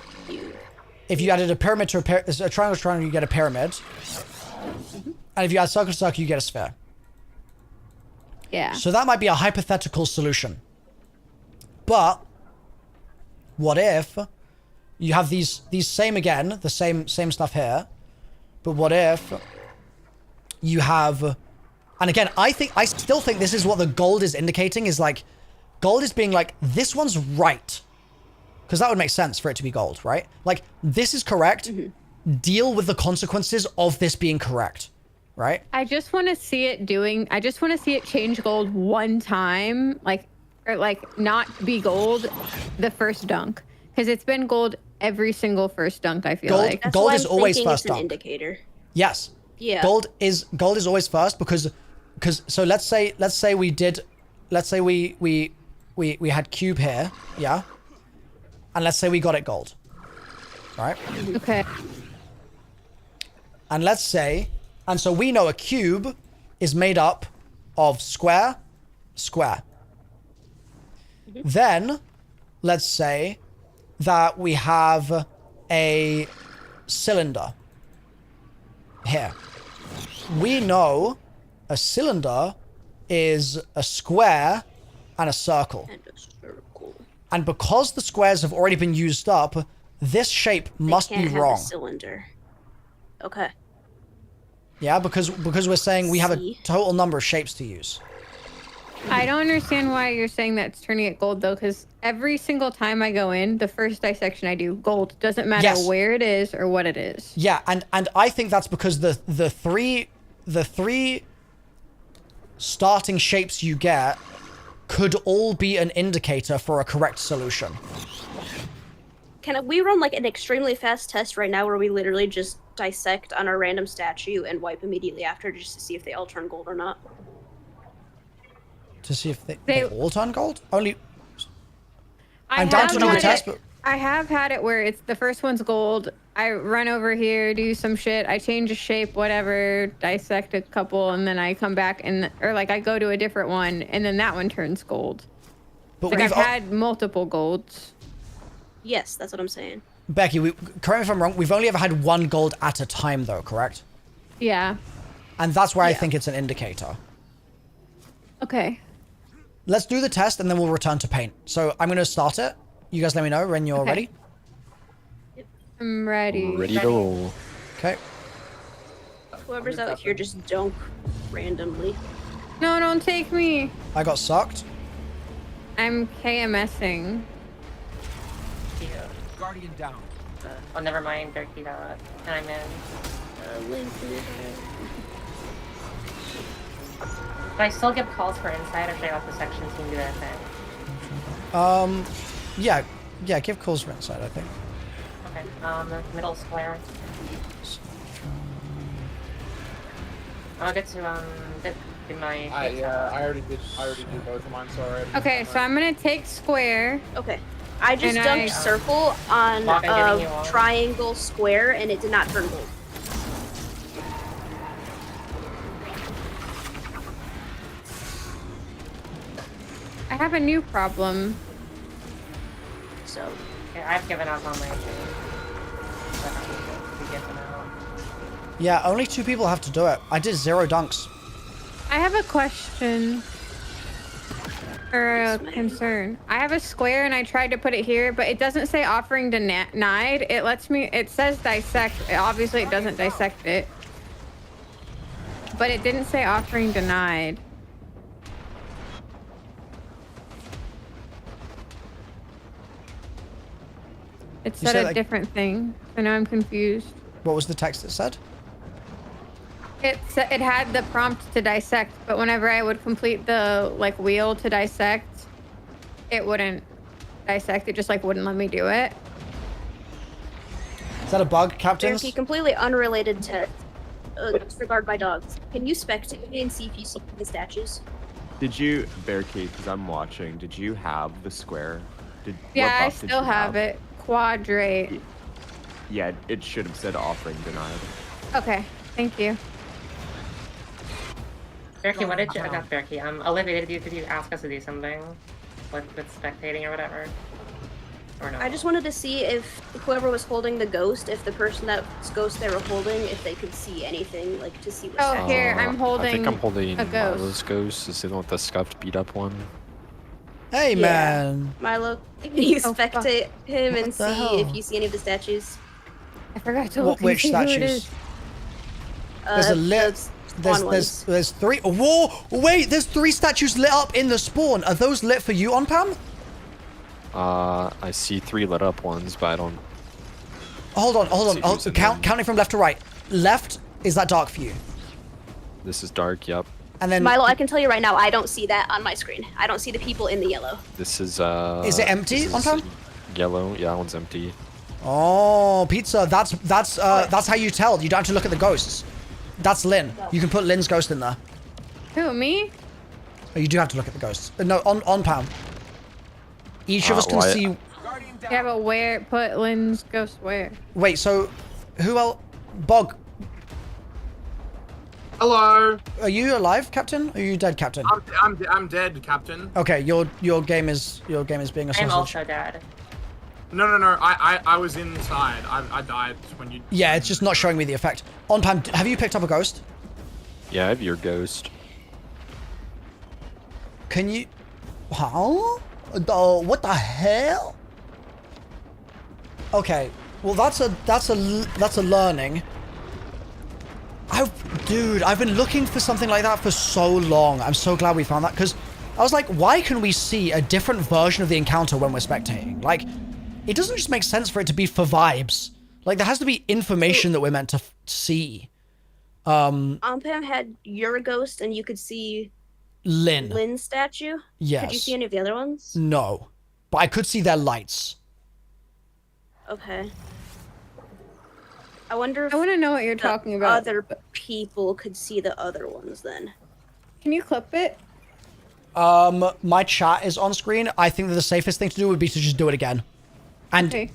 If you added a pyramid to a triangle to triangle, you get a pyramid. And if you add circle to circle, you get a sphere. Yeah. So that might be a hypothetical solution. But what if you have these same again, the same stuff here, but what if you have, and again, I still think this is what the gold is indicating, is like gold is being like, this one's right. Because that would make sense for it to be gold, right? Like, this is correct. Deal with the consequences of this being correct, right? I just want to see it change gold one time, or not be gold the first dunk. Because it's been gold every single first dunk, I feel Gold- like. That's Gold why is I'm always thinking first it's an dunk. indicator. Yes. Yeah. Gold is always first because so let's say we had cube here, yeah? And let's say we got it gold. Right? Okay. And let's say, and so we know a cube is made up of square, square. Then, let's say that we have a cylinder here. We know a cylinder is a square and a circle. And a circle. And because the squares have already been used up, this shape must Can't be have wrong. A cylinder. Okay. Yeah, because we're saying we have a See. total number of shapes to use. I don't understand why you're saying that's turning it gold though, because every single time I go in, the first dissection I do, gold. Doesn't matter Yes. where it is or what it is. Yeah, and I think that's because the three starting shapes you get could all be an indicator for a correct solution. Can we run like an extremely fast test right now where we literally just dissect on a random statue and wipe immediately after just to see if they all turn gold or not? To see if they all turn gold? Only I I'm down to have do the had test, it- but I have had it where it's the first one's gold. I run over here, do some shit. I change a shape, whatever, dissect a couple, and then I come back I go to a different one, and then that one turns gold. but Like we've I've had multiple golds. Yes, that's what I'm saying. Becky, correct me if I'm wrong, we've only ever had one gold at a time though, correct? Yeah. And that's where I Yeah. think it's an indicator. Okay. Let's do the test and then we'll return to paint. So I'm going to start it. You guys let me know when you're Okay. ready. I'm ready. Ready to roll. Okay. Whoever's out here just dunk randomly. No, don't take me. I got sucked. I'm KMSing. Yeah. Guardian down. Oh, never mind. They're keyed out. And I'm in. Do I still give calls for inside, or should I let the section team do their thing? Yeah, give calls for inside, I think. Okay. Middle square. I'll get to do my. I already did both of mine. Sorry. Okay, so I'm gonna take square. Okay. I just And dunked circle on Lock, I'm giving you one. triangle square, and it did not turn gold. I have a new problem. So Okay, I've given up on my team. So I need to get them out. Yeah, only 2 people have to do it. I did 0 dunks. I have a question. Or a concern. I have a square and I tried to put it here, but it doesn't say offering denied. It lets me, it says dissect. Obviously it doesn't dissect it. But it didn't say offering denied. It You said said a like- different thing. So now I'm confused. What was the text that said? It had the prompt to dissect, but whenever I would complete the like wheel to dissect, it wouldn't dissect. It just like wouldn't let me do it. Is that a bug, captains? Therapy completely unrelated to disregard by dogs. Can you spectate me and see if you see the statues? Did you, Barricade, because I'm watching, did you have the square? What Yeah, I buff did still you have it. Quadrate. Yeah, it should have said offering denied. Okay, thank you. Berkey, what did you? Not Berkey. Olivia, did you ask us to do something with spectating or whatever? Or no? I just wanted to see if whoever was holding the ghost, if the person that's ghost they were holding, if they could see anything, like to see what Oh, statue. here, I'm holding I think I'm holding a ghost. Milo's ghost. Is it the one with the scuffed, beat up one? Hey, Yeah. man. Milo, can you Oh, fuck. spectate him and What the see hell? if you see any of the statues? I forgot to What, look and which see who it statues? is. There's a lit. spawn ones. There's 3. Whoa! Wait, there's 3 statues lit up in the spawn. Are those lit for you on Pam? I see 3 lit up ones, but I don't. Hold on. See who's in them. Counting from left to right. Left, is that dark for you? This is dark. Yep. And then Milo, I can tell you right now, I don't see that on my screen. I don't see the people in the yellow. This is Is it empty this on is Pam? Yellow. Yeah, that one's empty. Oh, pizza. That's how you tell. You don't have to look at the ghosts. That's Lynn. You can put Lynn's ghost in there. Who, me? Oh, you do have to look at the ghosts. No, on Pam. Each of us can well, see. Guardian down. Yeah, but where? Put Lynn's ghost where? Wait, so who else? Bog, Hello. are you alive, Captain? Or are you dead, Captain? I'm dead, Captain. Okay, your game is being a I'm sausage. also dead. No. I was inside. I died when you. Yeah, it's just not showing me the effect. On Pam, have you picked up a ghost? Yeah, I have your ghost. Can you? Huh? What the hell? Okay, well that's a learning. Dude, I've been looking for something like that for so long. I'm so glad we found that, because I was like, why can we see a different version of the encounter when we're spectating? Like, it doesn't just make sense for it to be for vibes. Like, there has to be information that we're meant to see. Pam had your ghost, and you could see Lynn. Lynn's statue. Yes. Could you see any of the other ones? No. But I could see their lights. Okay. I wonder if I want to know what you're the talking about. other people could see the other ones then. Can you clip it? My chat is on screen. I think that the safest thing to do would be to just do it again. And, Okay.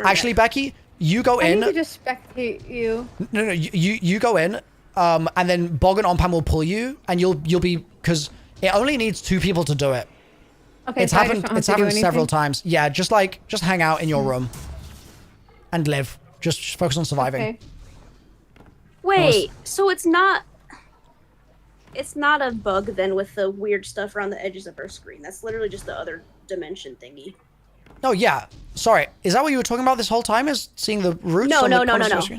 actually, Becky, you go I in. need to just spectate you. No, you go in, and then Bog and Onpam will pull you, and you'll be, because it only needs 2 people to do it. Okay, It's so I just happened. don't have It's to do happened several anything? times. Yeah, just hang out in your room, and live. Just focus on surviving. Okay. Wait, so it's not a bug then with the weird stuff around the edges of our screen. That's literally just the other dimension thingy. Oh yeah. Sorry. Is that what you were talking about this whole time? Is seeing the roots? No, on no, the no, corner no, of your no. screen?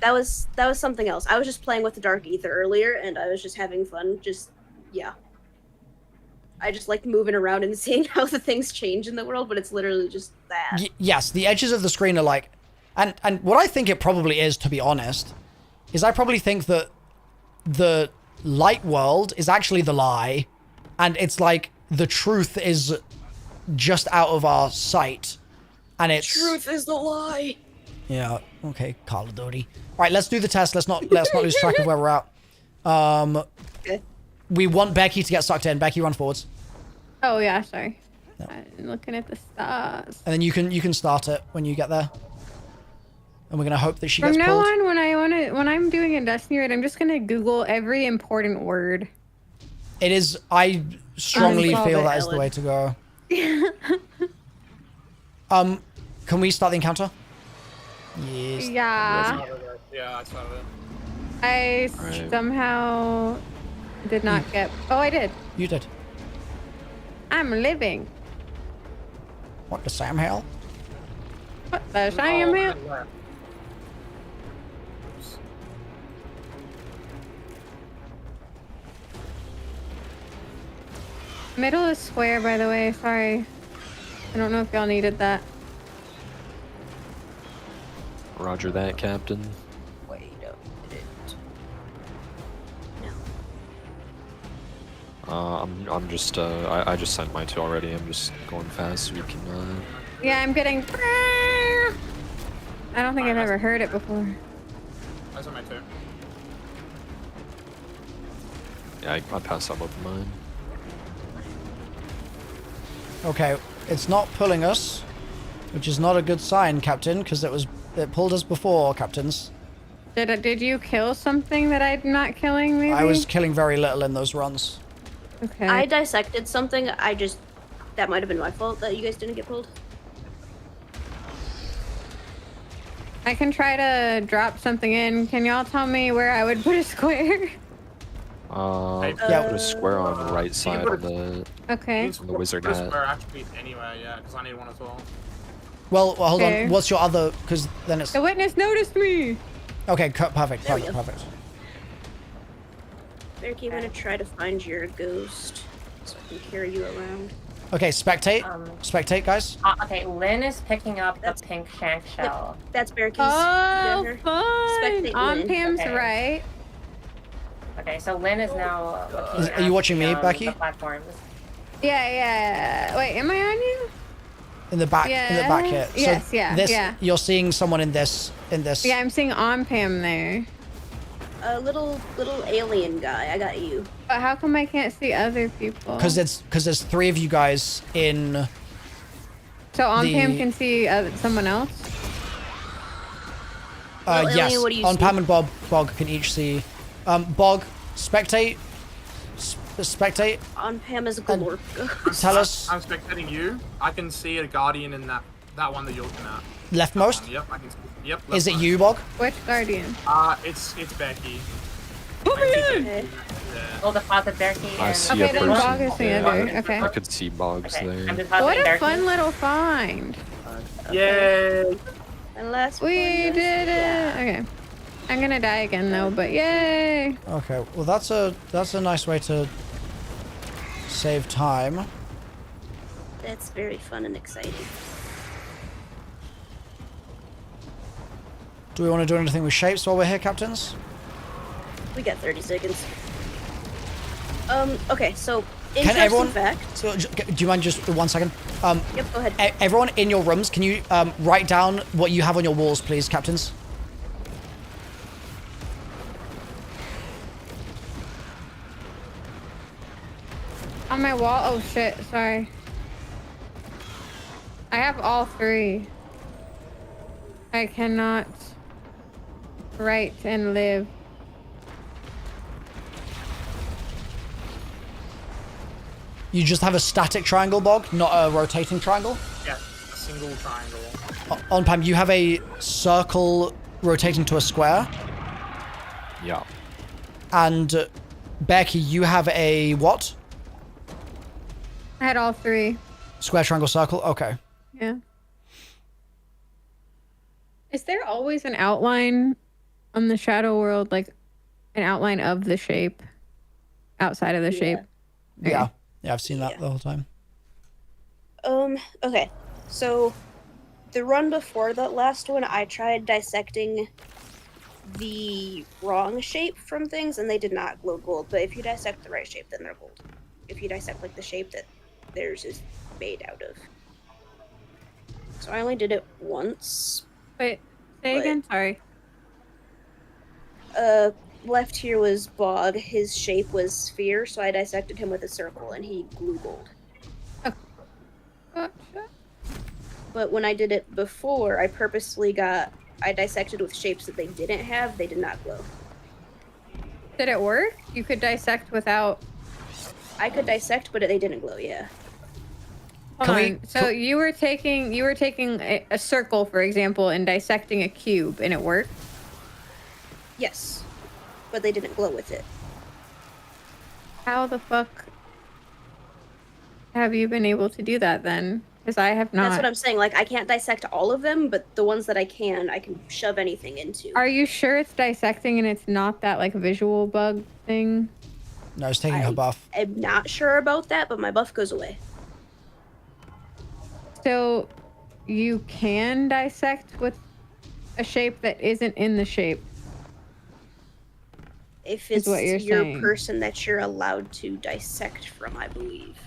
That was something else. I was just playing with the dark ether earlier, and I was just having fun. Just yeah. I just like moving around and seeing how the things change in the world, but it's literally just that. Yes, the edges of the screen are like, and what I think it probably is, to be honest, is I probably think that the light world is actually the lie, and it's like the truth is just out of our sight, and it's Truth is the lie. Yeah. Okay, Call of Duty. All right, let's do the test. Let's not lose track of where we're at. Okay. We want Becky to get sucked in. Becky, run forwards, Oh yeah, sorry. I'm looking at the stars. and then you can start it when you get there. And we're gonna hope that she From gets now pulled. on, when I'm doing a Destiny raid, I'm just gonna Google every important word. It is. I strongly Unsolve feel it, that is the Ellen. way to go. Can we start the encounter? Yes. Yeah, Yeah, I saw it. I Right. somehow did not get. Oh, I did. You did. I'm living. What the Sam hell? What the Sam Oh, hell? I left. Middle is square, by the way. Sorry. I don't know if y'all needed that. Roger that, Captain. Wait a minute. I'm just I just sent mine to already. I'm just going fast so we can Yeah, I'm getting. I don't think I've ever heard it before. I saw mine too. yeah, I passed out both of mine. Okay, it's not pulling us, which is not a good sign, Captain, because it pulled us before, Captains. Did you kill something that I'm not killing? Maybe I was killing very little in those runs. Okay. I dissected something. That might have been my fault that you guys didn't get pulled. I can try to drop something in. Can y'all tell me where I would put a square? Yeah. Put a square on the right side put of the. Okay. On the wizard Put a hat. square actually anywhere, yeah, because I need one as well. Well, hold Okay. on. What's your other? Because then it's The witness noticed me. okay. Perfect. There we Perfect. go. Perfect. Bearkey, I'm gonna try to find your ghost so I can carry you around. Okay, spectate. Um, Spectate, guys. Okay, Lynn is picking up the That's- pink shank shell. That's Bearkey's. Oh, Gunner. fun. Spectate On Lynn. Pam's Okay. right. Okay, so Lynn is now looking Are you at watching me, the, Becky? The platforms. Yeah. Wait, am I on you? In the back. In the back here. Yes, yeah, This, yeah. You're seeing someone in this. Yeah, I'm seeing on Pam there. A little alien guy. I got you. But how come I can't see other people? Because there's 3 of you guys in. So on the- Pam can see someone else. Well, Yes. Alien, what do you On see? Pam and Bog can each see. Bog, spectate. Spectate. On Pam is a galore ghost. Tell us I'm spectating you. I can see a guardian in that one that you're looking at. leftmost. Yep, I can see. Yep. Is it leftmost. you, Bog? Which guardian? It's Becky. Okay. Oh, deposit Bearkey I and... see Okay, a then person. Bog is the Yeah, other. Okay. I could see Boggs Okay, I'm there. depositing What a Bearkey. fun little find. Yay! And last We one, did it. yeah. Okay. I'm gonna die again though, but yay. Okay. Well, that's a nice way to save time. That's very fun and exciting. Do we want to do anything with shapes while we're here, captains? We got 30 seconds. Okay, so Can interesting everyone? fact. So, do you mind just 1 second? Yep, go ahead. Everyone in your rooms, can you write down what you have on your walls, please, captains? On my wall. Oh shit. Sorry. I have all 3. I cannot write and live. You just have a static triangle, Bog, not a rotating triangle. Yeah, a single triangle. On Pam, you have a circle rotating to a square, Yeah. and Becky, you have a what? I had all 3. Square, triangle, circle. Okay. Yeah. Is there always an outline on the shadow world, like an outline of the shape outside of the shape? Okay. Yeah. Yeah, I've seen that the whole time. Okay. So, the run before that last one, I tried dissecting the wrong shape from things, and they did not glow gold. But if you dissect the right shape, then they're gold. If you dissect, like, the shape that theirs is made out of. So I only did it once. Wait, say again? Sorry. Left here was Bog. His shape was sphere, so I dissected him with a circle, and he glue gold. Gotcha. But when I did it before, I dissected with shapes that they didn't have. They did not glow. Did it work? You could dissect without... I could dissect, but they didn't glow, yeah. Hold on. So you were taking a circle, for example, and dissecting a cube, and it worked? Yes. But they didn't glow with it. How the fuck have you been able to do that then? Because I have not. That's what I'm saying. Like, I can't dissect all of them, but the ones that I can shove anything into. Are you sure it's dissecting and it's not that, like, visual bug thing? No, it's taking her buff. I'm not sure about that, but my buff goes away. So, you can dissect with a shape that isn't in the shape? If it's what you're your saying. person that you're allowed to dissect from, I believe.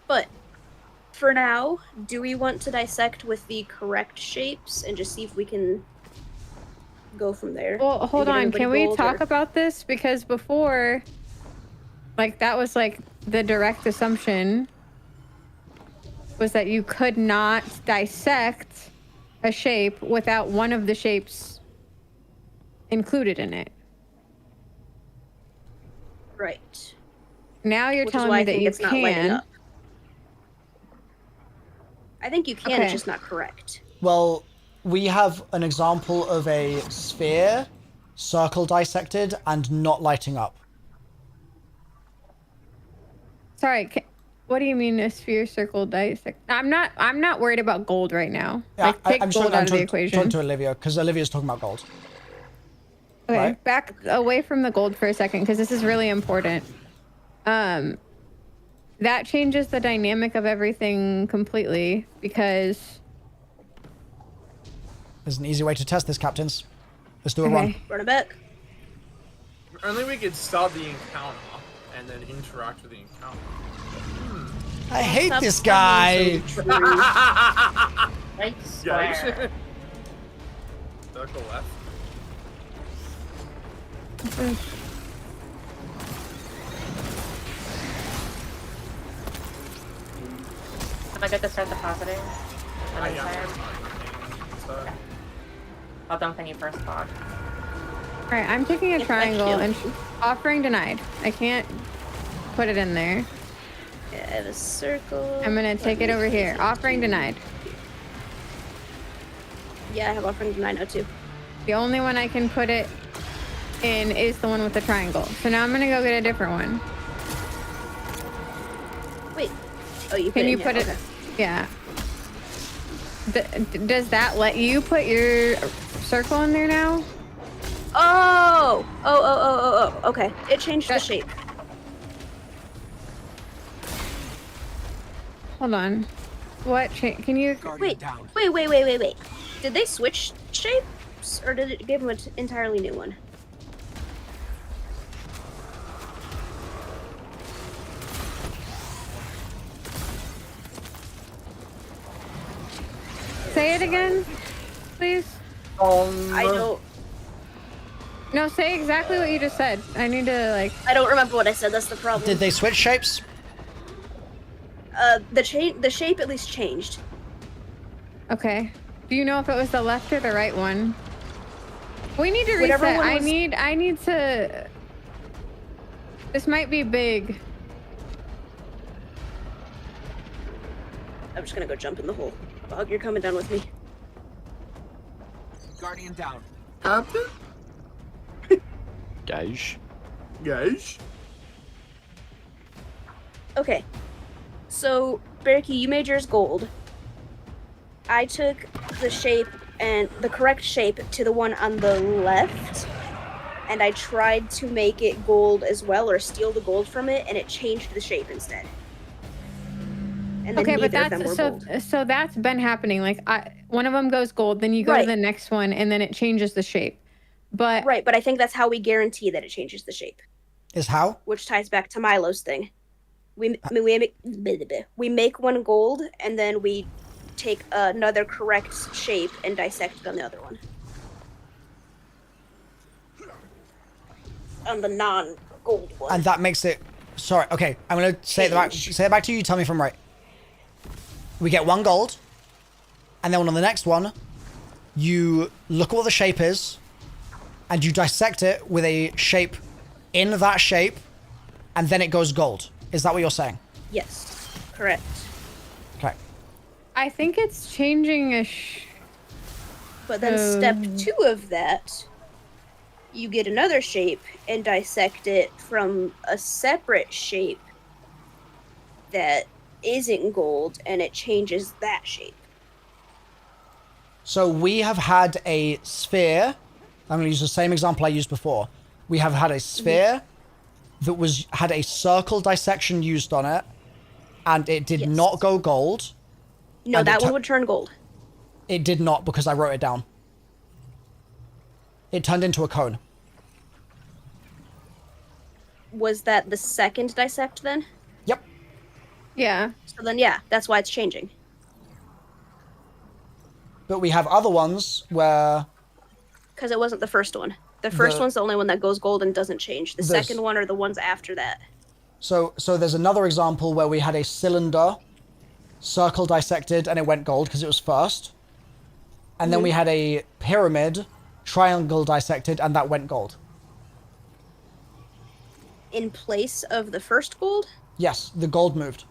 But for now, do we want to dissect with the correct shapes and just see if we can go from there? Well, hold and get on. everybody Can we gold, talk or- about this? Because before, like, that was like the direct assumption was that you could not dissect a shape without one of the shapes included in it. Right. Now you're Which is telling why me I that think you it's not lighting can. up. I think you can, Okay. it's just not correct. Well, we have an example of a sphere, circle dissected, and not lighting up. Sorry, what do you mean a sphere, circle, dissect? I'm not worried about gold right now. Yeah, Like, take I'm gold out of the equation. talking to Olivia, because Olivia's talking about gold. Okay, right? back away from the gold for a second, because this is really important. That changes the dynamic of everything completely, because... There's an easy way to test this, captains. Let's do a run. Run it back. If only we could start the encounter and then interact with the encounter. I hate Stop this guy. sounding so true. Right Yeah. square. Circle left. Am I good to start depositing? On I this side? so. I'll dump any first log. Alright, I'm taking a If I triangle kill and you. offering denied. I can't put it in there. Yeah, I have a circle. I'm gonna take it over here. Offering denied. Yeah, I have offering denied now too. The only one I can put it in is the one with the triangle. So now I'm gonna go get a different one. Wait. Oh, you Can put it you in put here. it? Okay. Yeah. Does that let you put your circle in there now? Oh. Okay. It changed the That- shape. Hold on. What? Can you? Wait. Wait. Did they switch shapes, or did it give them an entirely new one? Say it again, please. I don't. No, say exactly what you just said. I need to like. I don't remember what I said. That's the problem. Did they switch shapes? The shape at least changed. Okay. Do you know if it was the left or the right one? We need to Whatever reset. one I was- need to. This might be big. I'm just gonna go jump in the hole. Bog, you're coming down with me. Guardian down. Captain? Gage. Guys. Okay. So, Berkey, you made yours gold. I took the shape and the correct shape to the one on the left, and I tried to make it gold as well, or steal the gold from it, and it changed the shape instead. And then Okay, but neither of them that's were gold. so that's been happening. Like one of them goes gold, then you go to Right. the next one, and then it changes the shape. But Right, but I think that's how we guarantee that it changes the shape, Is how? which ties back to Milo's thing. We make one gold, and then we take another correct shape and dissect it on the other one. On the non-gold one. And that makes it... Sorry, okay. I'm going to say it back to you. You tell me if I'm right. We get one gold. And then on the next one, you look at what the shape is. And you dissect it with a shape in that shape. And then it goes gold. Is that what you're saying? Yes, correct. Okay. I think it's changing But then step 2 of that, you get another shape and dissect it from a separate shape that isn't gold, and it changes that shape. So we have had a sphere. I'm going to use the same example I used before. We have had a sphere that had a circle dissection used on it, and it did not go gold. No, And that one would turn gold. It did not, because I wrote it down. It turned into a cone. Was that the second dissect then? Yep. Yeah. So then, yeah, that's why it's changing. But we have other ones where... Because it wasn't the first one. The first one's the only one that goes gold and doesn't change. The second one are the ones after that. So there's another example where we had a cylinder, circle dissected, and it went gold because it was first. And then we had a pyramid, triangle dissected, and that went gold. In place of the first gold? Yes, the gold moved.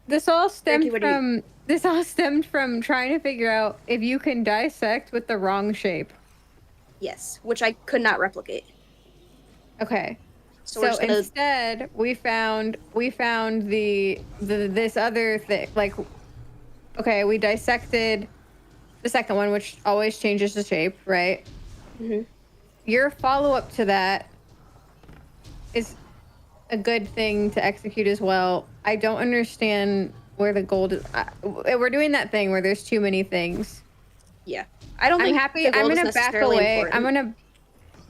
This all stemmed Ricky, from trying to figure out if you can dissect with the wrong shape. Yes, which I could not replicate. Okay. So we're So just gonna- instead, we found the this other thing. Like, okay, we dissected the second one, which always changes the shape, right? Mhm. Your follow-up to that is a good thing to execute as well. I don't understand where the gold is. We're doing that thing where there's too many things. Yeah. I don't I'm think happy. the gold I'm is gonna back necessarily away. important.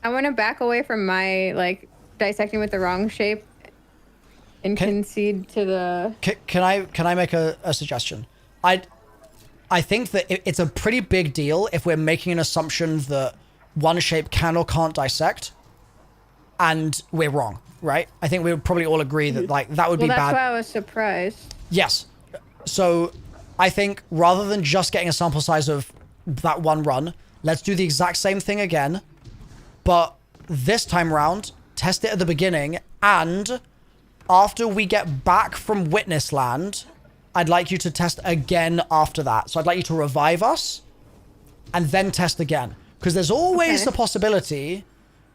I'm gonna back away from my like dissecting with the wrong shape and concede to the. Can I make a suggestion? I think that it's a pretty big deal if we're making an assumption that one shape can or can't dissect, and we're wrong, right? I think we would probably all agree that like that would be Well, bad. that's why I was surprised. Yes. So I think rather than just getting a sample size of that one run, let's do the exact same thing again, but this time round, test it at the beginning, and after we get back from Witness Land, I'd like you to test again after that. So I'd like you to revive us and then test again. Because there's always the possibility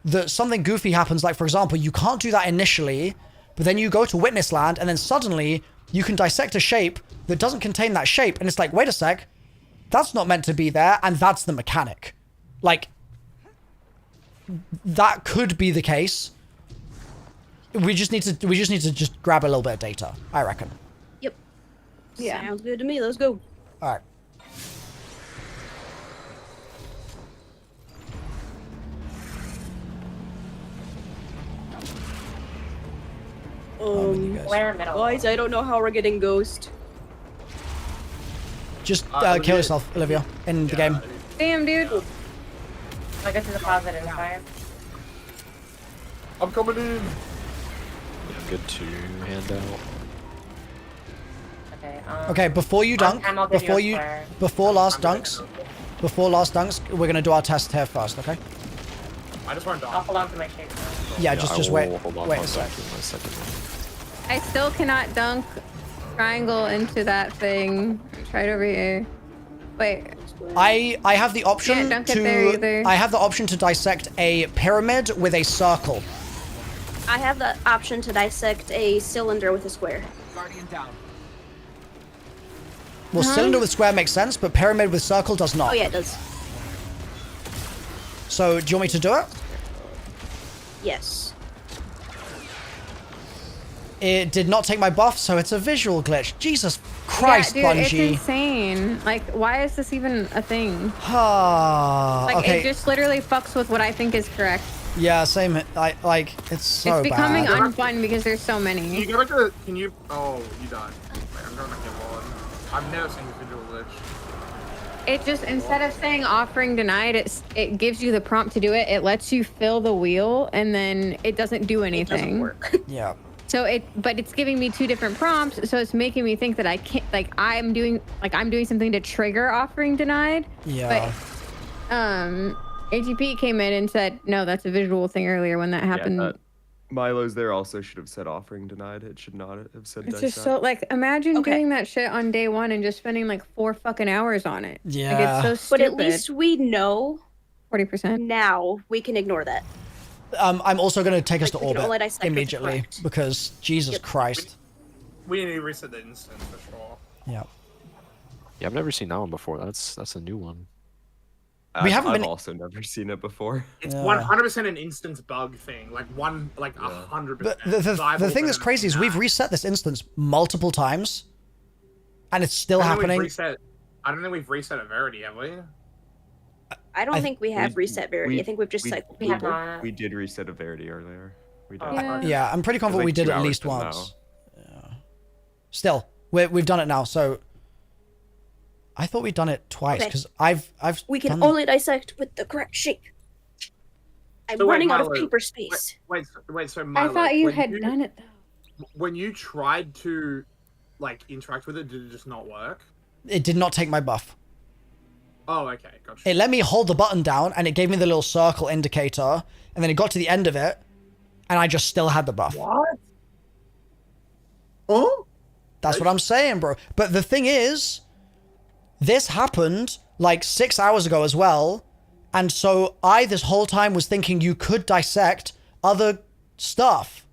that something goofy happens. Like, for example, you can't do that initially, but then you go to Witness Land, and then suddenly you can dissect a shape that doesn't contain that shape. And it's like, wait a sec, that's not meant to be there, and that's the mechanic. Like, that could be the case. We just need to just grab a little bit of data, I reckon. Yep. Yeah. Sounds good to me. Let's go. All right. Where middle? Guys, I don't know how we're getting ghost. Just Olivia- kill yourself, Olivia, in the game. Damn, dude. I guess there's a closet inside. I'm coming in. Good to hand out. Okay. Okay, before you dunk, I'll give you a square. before last dunks, we're gonna do our test here first, okay? I just weren't I'll done. hold on to my shape. Yeah, I just will wait. hold on Wait to a sec. my second one. I still cannot dunk triangle into that thing. Try it over here. Wait. I have the option Yeah, don't get there either. I have the option to dissect a pyramid with a circle. I have the option to dissect a cylinder with a square. Guardian down. Well, cylinder with square makes sense, but pyramid with circle does not. Oh yeah, it does. So, do you want me to do it? Yes. It did not take my buff, so it's a visual glitch. Jesus Christ, yeah, dude, Bungie. it's insane. Like, why is this even a thing? Like, Okay. it just literally fucks with what I think is correct. Yeah, same. Like, it's so It's becoming bad. unfun because there's so Can many. you go back to can you oh you died. Wait, I'm going back to Lord. I've never seen this visual glitch. It just, instead of saying offering denied, it gives you the prompt to do it. It lets you fill the wheel, and then it doesn't do It doesn't anything. work. Yeah. So but it's giving me 2 different prompts, so it's making me think that I can't, like, I'm doing something to trigger offering denied. Yeah. But ATP came in and said, no, that's a visual thing earlier when that happened. Yeah, Milo's there also should have said offering denied. It should not have said It's dissect. just so, like, imagine Okay. doing that shit on day 1 and just spending like 4 fucking hours on it. Yeah. Like, it's so But stupid. at least we know 40%. now we can ignore that. I'm also going to take us to Like, we can only orbit dissect what's immediately correct. because Jesus Yep. Christ. We need to reset the instance for sure. Yeah. Yeah, I've never seen that one before. That's a new one. We haven't I've been- also never seen it before. It's Yeah. 100% an instance bug thing. Like 100%. But the thing that's crazy is we've reset this instance multiple times, and it's still happening. I don't think we've reset it Verity, have we? I don't think we have we- reset Verity. I think we've just cycled We have people. not. We did reset a Verity earlier. We did. Yeah. Yeah, I'm pretty confident like we did 2 at hours least from now. once. Yeah. Still, we've done it now, so I thought we'd done it twice Okay. because I've We can done- only dissect with the correct shape. I'm So wait, running out of Milo, paper space. Wait, so I Milo, thought you when had done it, though. When you tried to, like, interact with it, did it just not work? It did not take my buff. Oh, okay, gotcha. It let me hold the button down, and it gave me the little circle indicator, and then it got to the end of it, and I just still had the buff. What? Oh? That's what I'm saying, bro. But the thing is, this happened like 6 hours ago as well. And so I, this whole time, was thinking you could dissect other stuff.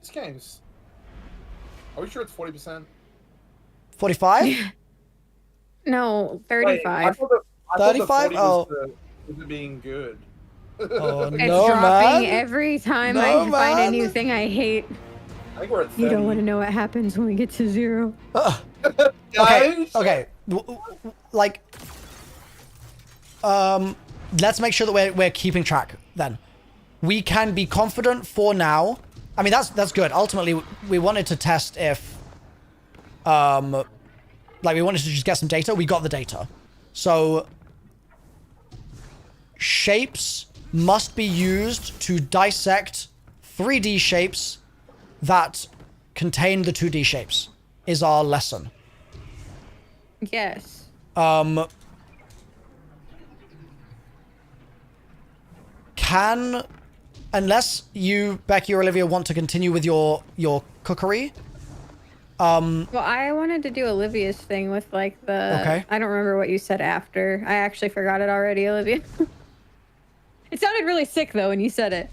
This game's... Are we sure it's 40%? 45? No, Wait, 35. I thought the 35? 40 Oh. was the being good. Oh, It's no, dropping man. every time No, I find a man. new thing I hate. I think we're at 30. You don't want to know what happens when we get to 0. Okay, Guys? okay. Like, let's make sure that we're keeping track then. We can be confident for now. I mean, that's good. Ultimately, we wanted to test if, like, we wanted to just get some data. We got the data. So, shapes must be used to dissect 3D shapes that contain the 2D shapes, is our lesson. Yes. Unless you, Becky or Olivia, want to continue with your cookery. Well, I wanted to do Olivia's thing with, like, the... Okay. I don't remember what you said after. I actually forgot it already, Olivia. It sounded really sick, though, when you said it.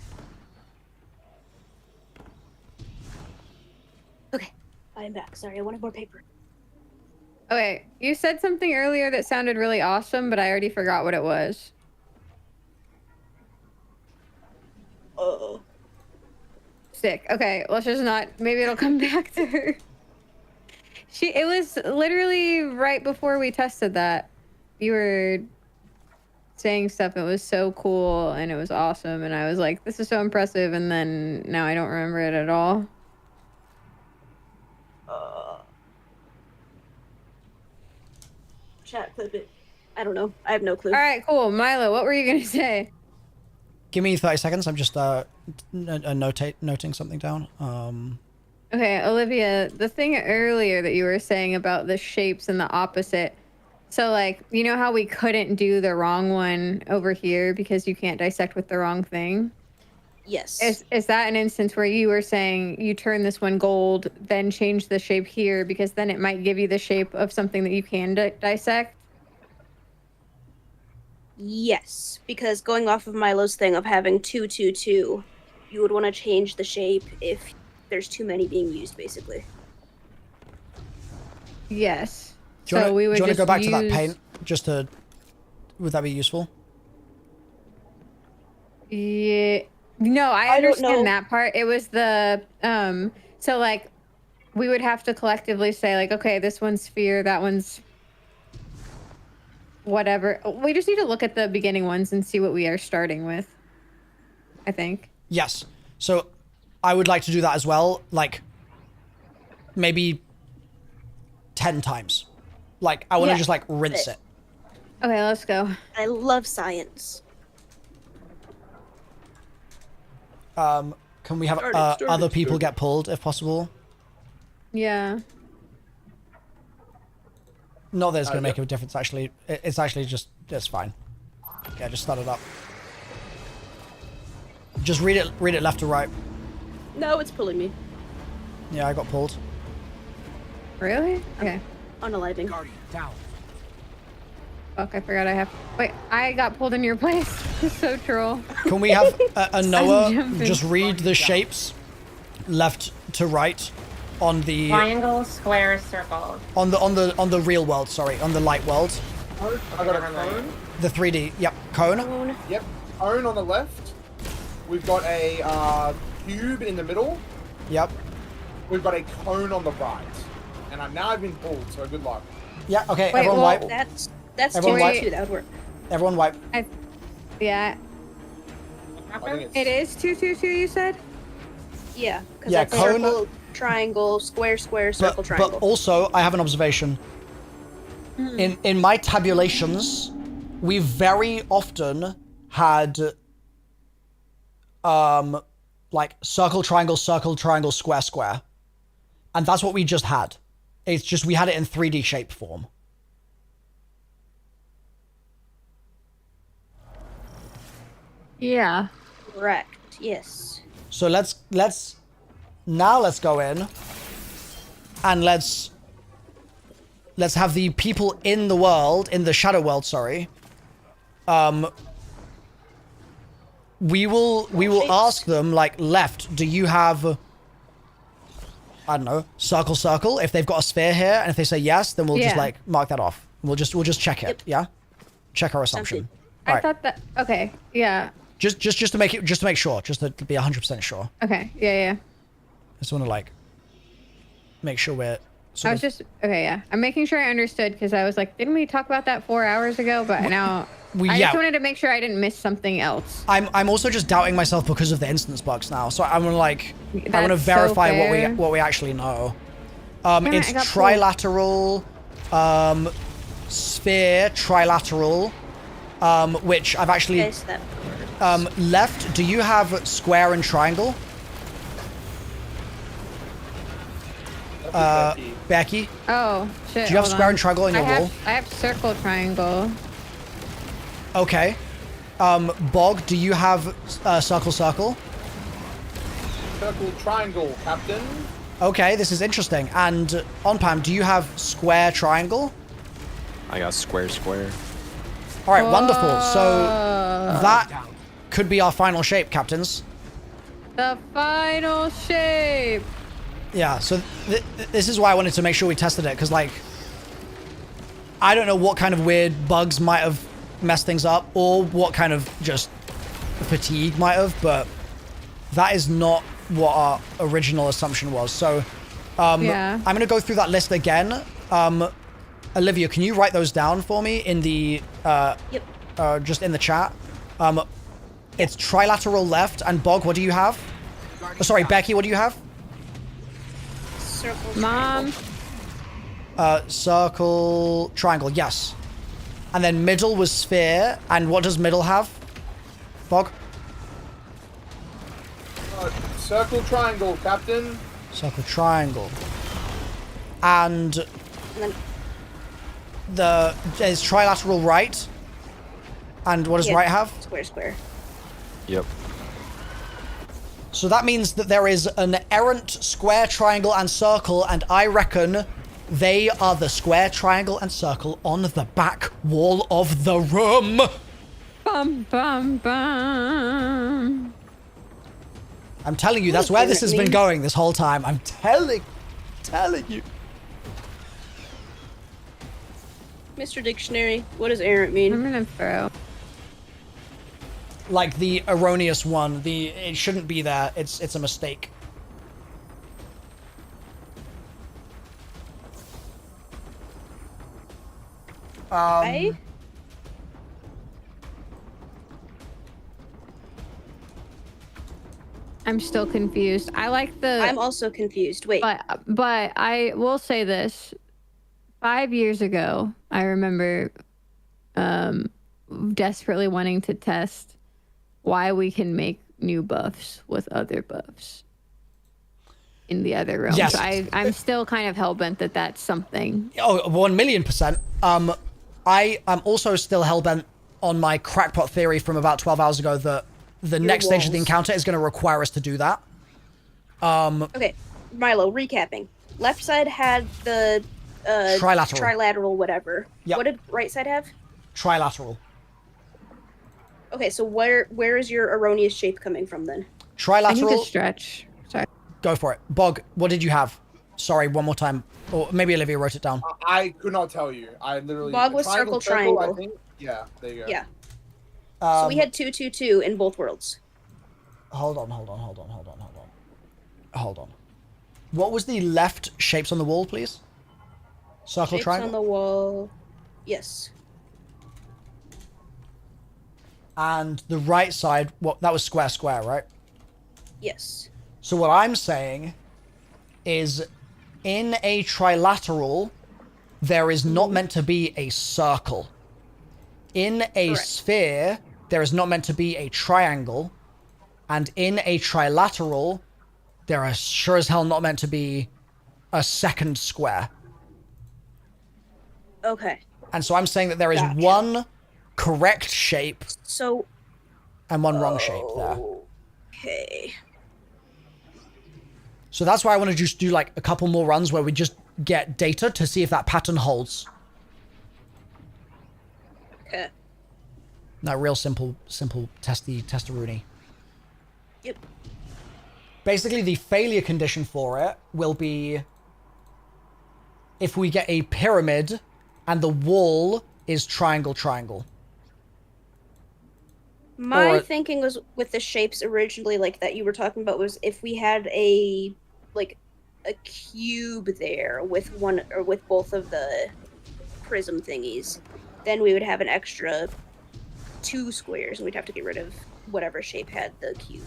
Okay, I'm back. Sorry, I wanted more paper. Okay, you said something earlier that sounded really awesome, but I already forgot what it was. Oh. Sick. Okay, let's just not... Maybe it'll come back to her. It was literally right before we tested that. You were saying stuff. It was so cool, and it was awesome, and I was like, this is so impressive, and then now I don't remember it at all. Chat, clip it. I have no clue. All right, cool. Milo, what were you going to say? Give me 30 seconds. I'm just noting something down. Okay, Olivia, the thing earlier that you were saying about the shapes and the opposite. So, like, you know how we couldn't do the wrong one over here because you can't dissect with the wrong thing? Yes. Is that an instance where you were saying you turn this one gold, then change the shape here because then it might give you the shape of something that you can dissect? Yes, because going off of Milo's thing of having 222, you would want to change the shape if there's too many being used, basically. Yes. Do you So we would want to just go back to that use- paint? Just to... Would that be useful? Yeah. No, I I don't understand know. that part. It was the so like we would have to collectively say like, okay, this one's sphere, that one's whatever. We just need to look at the beginning ones and see what we are starting with. I think. Yes. So I would like to do that as well. Like, maybe 10 times. Like, I want to Yeah. just, like, rinse it. Okay, let's go. I love science. Can we have Started, other people started. get pulled, if possible? Yeah. Not that it's going to yeah. make a difference, actually. It's actually just... It's fine. Yeah, just start it up. Just read it left to right. No, it's pulling me. Yeah, I got pulled. Really? Okay. Unaliving. Guardian down. Fuck, I forgot I have. Wait, I got pulled in your place. So troll. Can we have a Noah jumping. just read the shapes left to right on the Triangle, square, circle. on the real world, sorry, on the light world. I got a Never mind. cone. The 3D. Yep, cone. Cone. Yep, cone on the left. We've got a cube in the middle. Yep. We've got a cone on the right. And I've been pulled, so good luck. Yeah, okay, Wait, everyone well, wipe. That's Everyone 2 wipe. 2. That would work. Everyone wipe. Yeah. I think it's... It is 222. You said. Yeah, because Yeah, that's cone- circle, triangle, square, square, circle, But triangle. also, I have an observation. In my tabulations, we very often had like circle, triangle, square, square. And that's what we just had. It's just we had it in 3D shape form. Yeah. Correct. Yes. So let's go in and let's have the people in the world, in the shadow world, sorry. We will ask them, like, left, do you have, I don't know, circle, circle? If they've got a sphere here, and if they say yes, then we'll just, Yeah. like, mark that off. We'll just check it, Yep. yeah? Check our assumption. I Alright. thought that. Okay. Yeah. Just to make sure, just to be 100% sure. Okay. Yeah. I just want to, like, make sure we're I sort was of... just okay. Yeah. I'm making sure I understood because I was like, didn't we talk about that 4 hours ago? But now I yeah. just wanted to make sure I didn't miss something else. I'm also just doubting myself because of the instance bugs now. So I'm gonna like I want to That's so verify fair. what we actually know. Damn it, It's I got pulled. trilateral, sphere, trilateral, which I've actually Okay, so that left. Do you have square and triangle, Becky? Oh shit. Do you have hold square on. and triangle on your wall? I have circle, triangle. Okay. Bog, do you have circle, circle? Circle, triangle, Captain. Okay, this is interesting. And on Pam, do you have square, triangle? I got square, square. All right, wonderful. So that could be our final shape, captains. The final shape. Yeah, so this is why I wanted to make sure we tested it, because, like, I don't know what kind of weird bugs might have messed things up, or what kind of just fatigue might have, but that is not what our original assumption was. So Yeah. I'm going to go through that list again. Olivia, can you write those down for me in the Yep. just in the chat? It's trilateral left, and Bog, what do you have? Oh, sorry, Becky, what do you have? Circle. Mom. Circle, triangle, yes. And then middle was sphere, and what does middle have? Bog? Circle, triangle, Captain. Circle, triangle. And And then is trilateral right? And what does Yeah. right have? square, square. Yep. So that means that there is an errant square, triangle, and circle, and I reckon they are the square, triangle, and circle on the back wall of the room. Bum, bum, bum. I'm telling you, that's where this has been going this whole time. I'm telling you. Mr. Dictionary, what does errant mean? I'm gonna throw. Like the erroneous one, it shouldn't be there. It's a mistake. I'm still confused. I like the. I'm also confused. Wait. But I will say this. 5 years ago, I remember desperately wanting to test why we can make new buffs with other buffs in the other realms. Yes. I'm still kind of hell-bent that that's something. Oh, 1,000,000%. I am also still hell-bent on my crackpot theory from about 12 hours ago that the next stage of the encounter is going to require us to do that. Okay, Milo, recapping. Left side had the trilateral whatever. Yep. What did right side have? Trilateral. Okay, so where is your erroneous shape coming from then? Trilateral. I need to stretch. Sorry. Go for it. Bog, what did you have? Sorry, one more time. Or maybe Olivia wrote it down. I could not tell you. I literally. Bog was triangle. I think. Yeah, there you go. Yeah. So we had 2, 2, 2 in both worlds. Hold on. What was the left shapes on the wall, please? Circle, Shapes triangle? on the wall. Yes. And the right side, that was square, right? Yes. So what I'm saying is in a trilateral, there is not meant to be a circle. In a sphere, there is not meant to be a triangle. And in a trilateral, there are sure as hell not meant to be a second square. Okay. And so I'm saying that there is one correct shape and one wrong shape there. Okay. So that's why I want to just do like a couple more runs where we just get data to see if that pattern holds. Okay. No, real simple testy-Rooney. Yep. Basically, the failure condition for it will be if we get a pyramid and the wall is triangle. My thinking was with the shapes originally, like that you were talking about, was if we had a cube there with one or with both of the prism thingies, then we would have an extra 2 squares, and we'd have to get rid of whatever shape had the cube.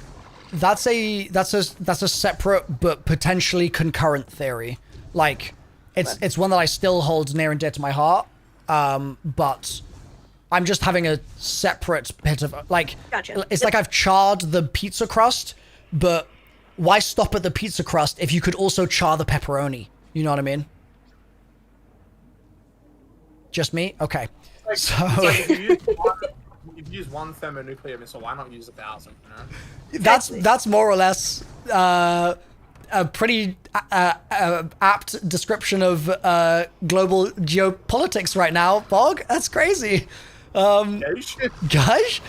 That's a separate but potentially concurrent theory. Like, it's one that I still hold near and dear to my heart. But I'm just having a separate bit of like. Gotcha. It's like I've charred the pizza crust, but why stop at the pizza crust if you could also char the pepperoni? You know what I mean? Just me? Okay. So You've used one thermonuclear missile. Why not use 1,000? You know? That's more or less a pretty apt description of global geopolitics right now, Bog. That's crazy. Guys,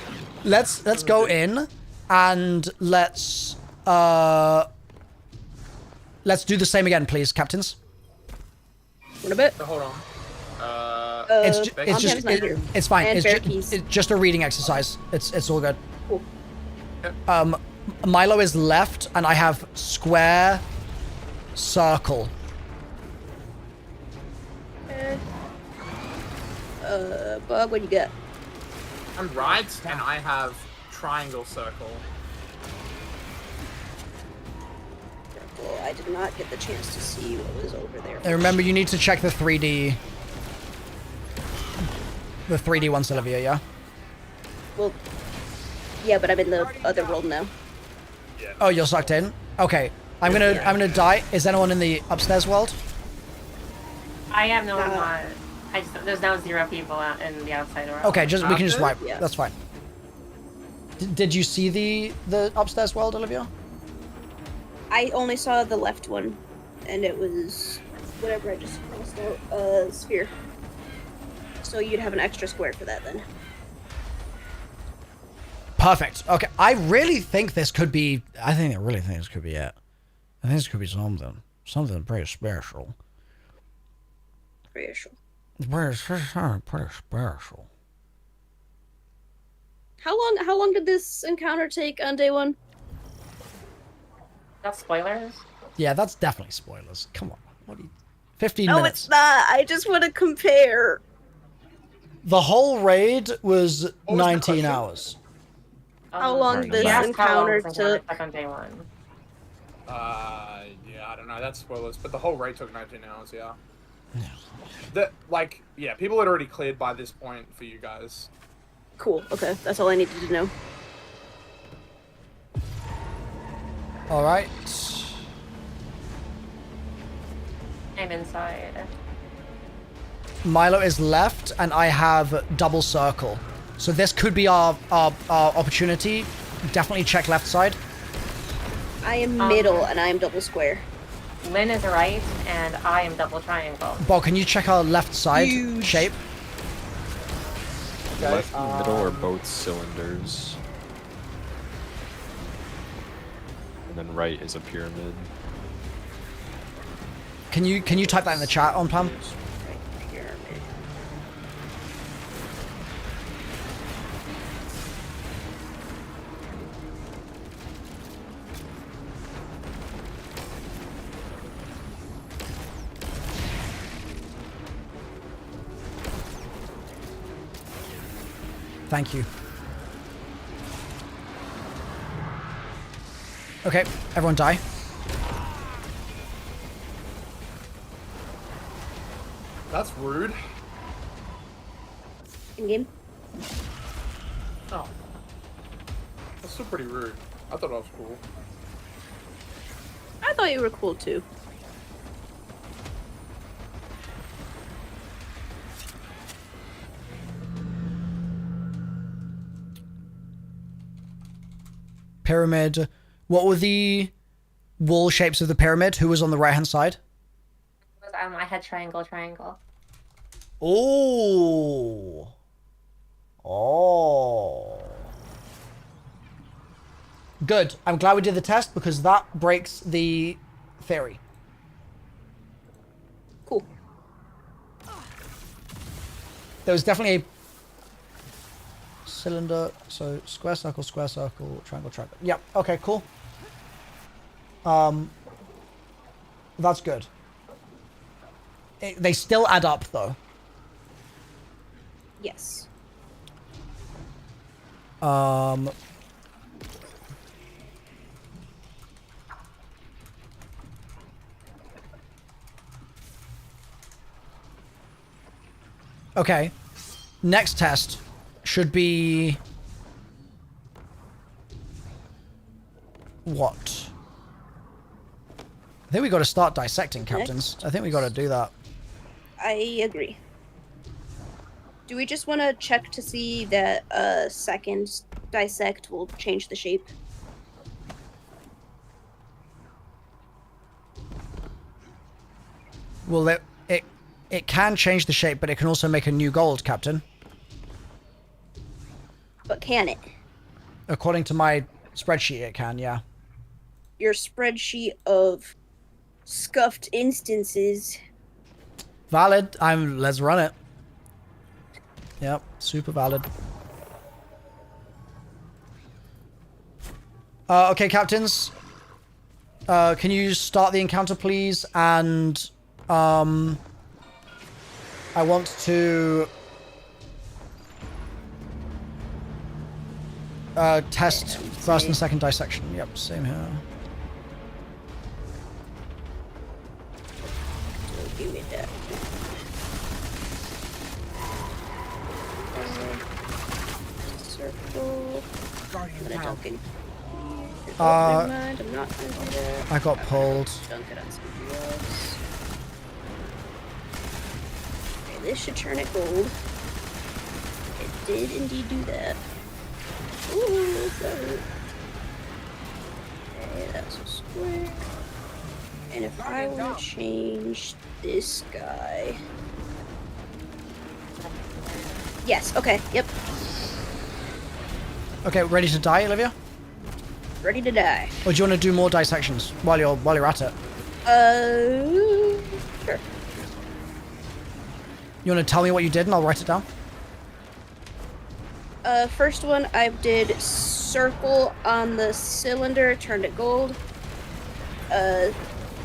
let's go in and let's do the same again, please, captains. What a bit. Hold on. It's fine. It's just a reading exercise. It's all good. Cool. Milo is left, and I have square, circle. Bug, what do you got? I'm right, and I have triangle, circle. Well, I did not get the chance to see what was over there. And remember, you need to check the 3D. The 3D one, Sylvia, yeah? Well, yeah, but I'm in the other world now. Yeah. Oh, you're sucked in? Okay. I'm gonna die. Is anyone in the upstairs world? I am no, I'm not. There's now 0 people out in the outside world. Okay, we can just wipe. Yeah. That's fine. Did you see the upstairs world, Olivia? I only saw the left one, and it was whatever I just crossed out, sphere. So you'd have an extra square for that then. Perfect. Okay, I really think this could be... I really think this could be it. I think this could be something. Something pretty special. Pretty sure. Pretty special. How long did this encounter take on day 1? That's spoilers. Yeah, that's definitely spoilers. Come on. What are you... 15 No, minutes. it's not. I just want to compare. The whole raid was What was the 19 question? hours. How long Right, this yeah, how long encounter this encounter took? took on day 1. Yeah, I don't know. That's spoilers, but the whole raid took 19 hours. Yeah. Yeah. People had already cleared by this point for you guys. Cool. Okay, that's all I needed to know. All right. I'm inside. Milo is left, and I have double circle. So this could be our opportunity. Definitely check left side. I am middle, and I am double square. Lynn is right, and I am double triangle. Bo, can you check our left side shape? Left and middle are both cylinders. And then right is a pyramid. Can you type that in the chat on Pam? Right, pyramid. Thank you. Okay, everyone die. That's rude. In game. Oh. That's still pretty rude. I thought that was cool. I thought you were cool too. Pyramid. What were the wall shapes of the pyramid? Who was on the right hand side? I had triangle. Oh. Oh. Good. I'm glad we did the test because that breaks the theory. Cool. There was definitely a cylinder, so square, circle, triangle, triangle. Yep. Okay, cool. That's good. They still add up, though. Yes. Okay. Next test should be... what? I think we got to start dissecting, captains. I think we got to do that. I agree. Do we just want to check to see that a second dissect will change the shape? Well, it can change the shape, but it can also make a new gold, Captain. But can it? According to my spreadsheet, it can, yeah. Your spreadsheet of scuffed instances. Valid. Let's run it. Yep, super valid. Okay, captains. Can you start the encounter, please? And I want to test first and second dissection. Yep, same here. Give me that. Circle. Guardian I'm gonna down. dunk in. Never mind, I'm not gonna do that. I got pulled. Dunk it on somebody else. Okay, this should turn it gold. It did indeed do that. Ooh, that hurt. Okay, that's a square. And if I want to change this guy... Yes, okay, yep. Okay, ready to die, Olivia? Ready to die. Or do you want to do more dissections while you're at it? Sure. You want to tell me what you did and I'll write it down? First one I did circle on the cylinder, turned it gold.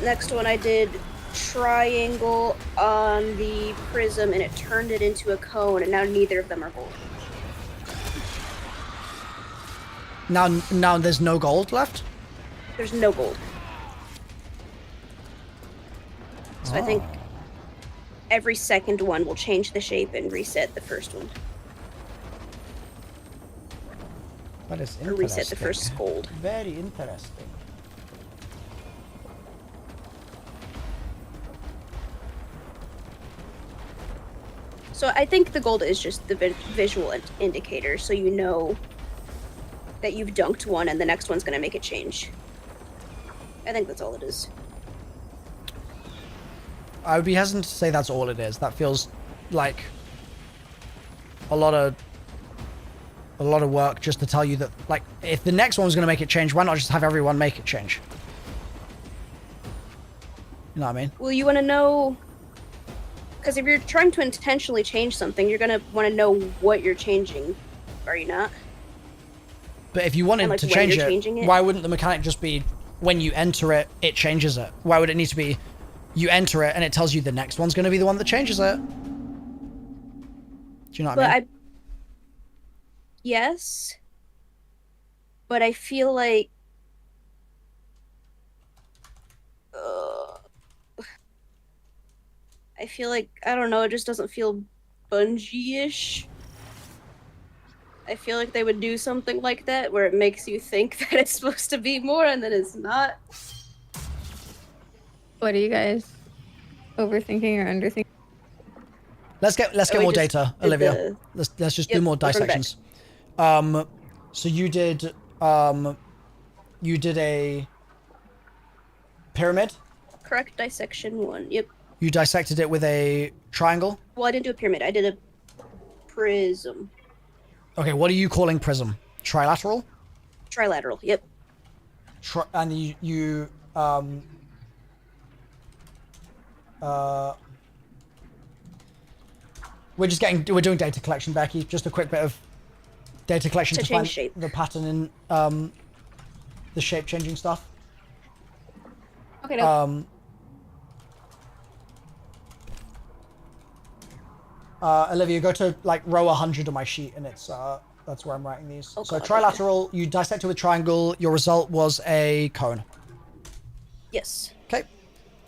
Next one I did triangle on the prism and it turned it into a cone, and now neither of them are gold. Now there's no gold left? There's no gold. So I think every second one will change the shape and reset the first one. That is Or reset the first gold. Very interesting. So I think the gold is just the visual indicator, so you know that you've dunked one and the next one's gonna make it change. I think that's all it is. I would be hesitant to say that's all it is. That feels like a lot of work just to tell you that, like, if the next one's going to make it change, why not just have everyone make it change? You know what I mean? Well, you want to know... Because if you're trying to intentionally change something, you're going to want to know what you're changing, are you not? But if you wanted like, to when change you're it, changing it? why wouldn't the mechanic just be, when you enter it, it changes it? Why would it need to be, you enter it and it tells you the next one's going to be the one that changes it? Do you know what I mean? Yes. But I feel like... I feel like, I don't know, it just doesn't feel Bungie-ish. I feel like they would do something like that where it makes you think that it's supposed to be more and then it's not. What are you guys overthinking or underthinking? Let's get more data, Olivia. Let's just do more dissections. So you did a pyramid? Correct dissection 1. Yep. You dissected it with a triangle? Well, I didn't do a pyramid. I did a prism. Okay, what are you calling prism? Trilateral? Trilateral. Yep. And we're doing data collection, Becky. Just a quick bit of data collection to find shape. the pattern in the shape changing stuff. Okay. No. Olivia, go to like row 100 on my sheet, and it's that's where I'm writing these. Oh, so God, trilateral, you dissected with triangle. Your result was a cone. Yes. Okay,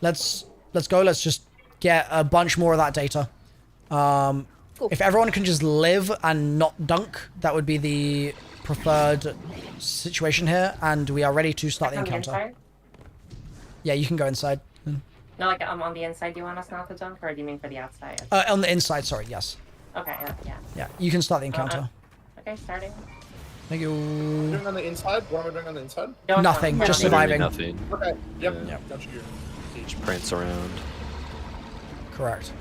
let's go. Let's just get a bunch more of that data. Cool. If everyone can just live and not dunk, that would be the preferred situation here, and we are ready to start the encounter. Inside? Yeah, you can go inside. No, like on the inside, do you want us not to dunk, or do you mean for the outside? On the inside, sorry, yes. Okay, yeah. Yeah, you can start the encounter. Okay, starting. Thank you. Doing on the inside? What am I doing on the inside? Nothing, just surviving. Nothing. Okay. Yep. Yeah. Got you. Just prance around. Correct.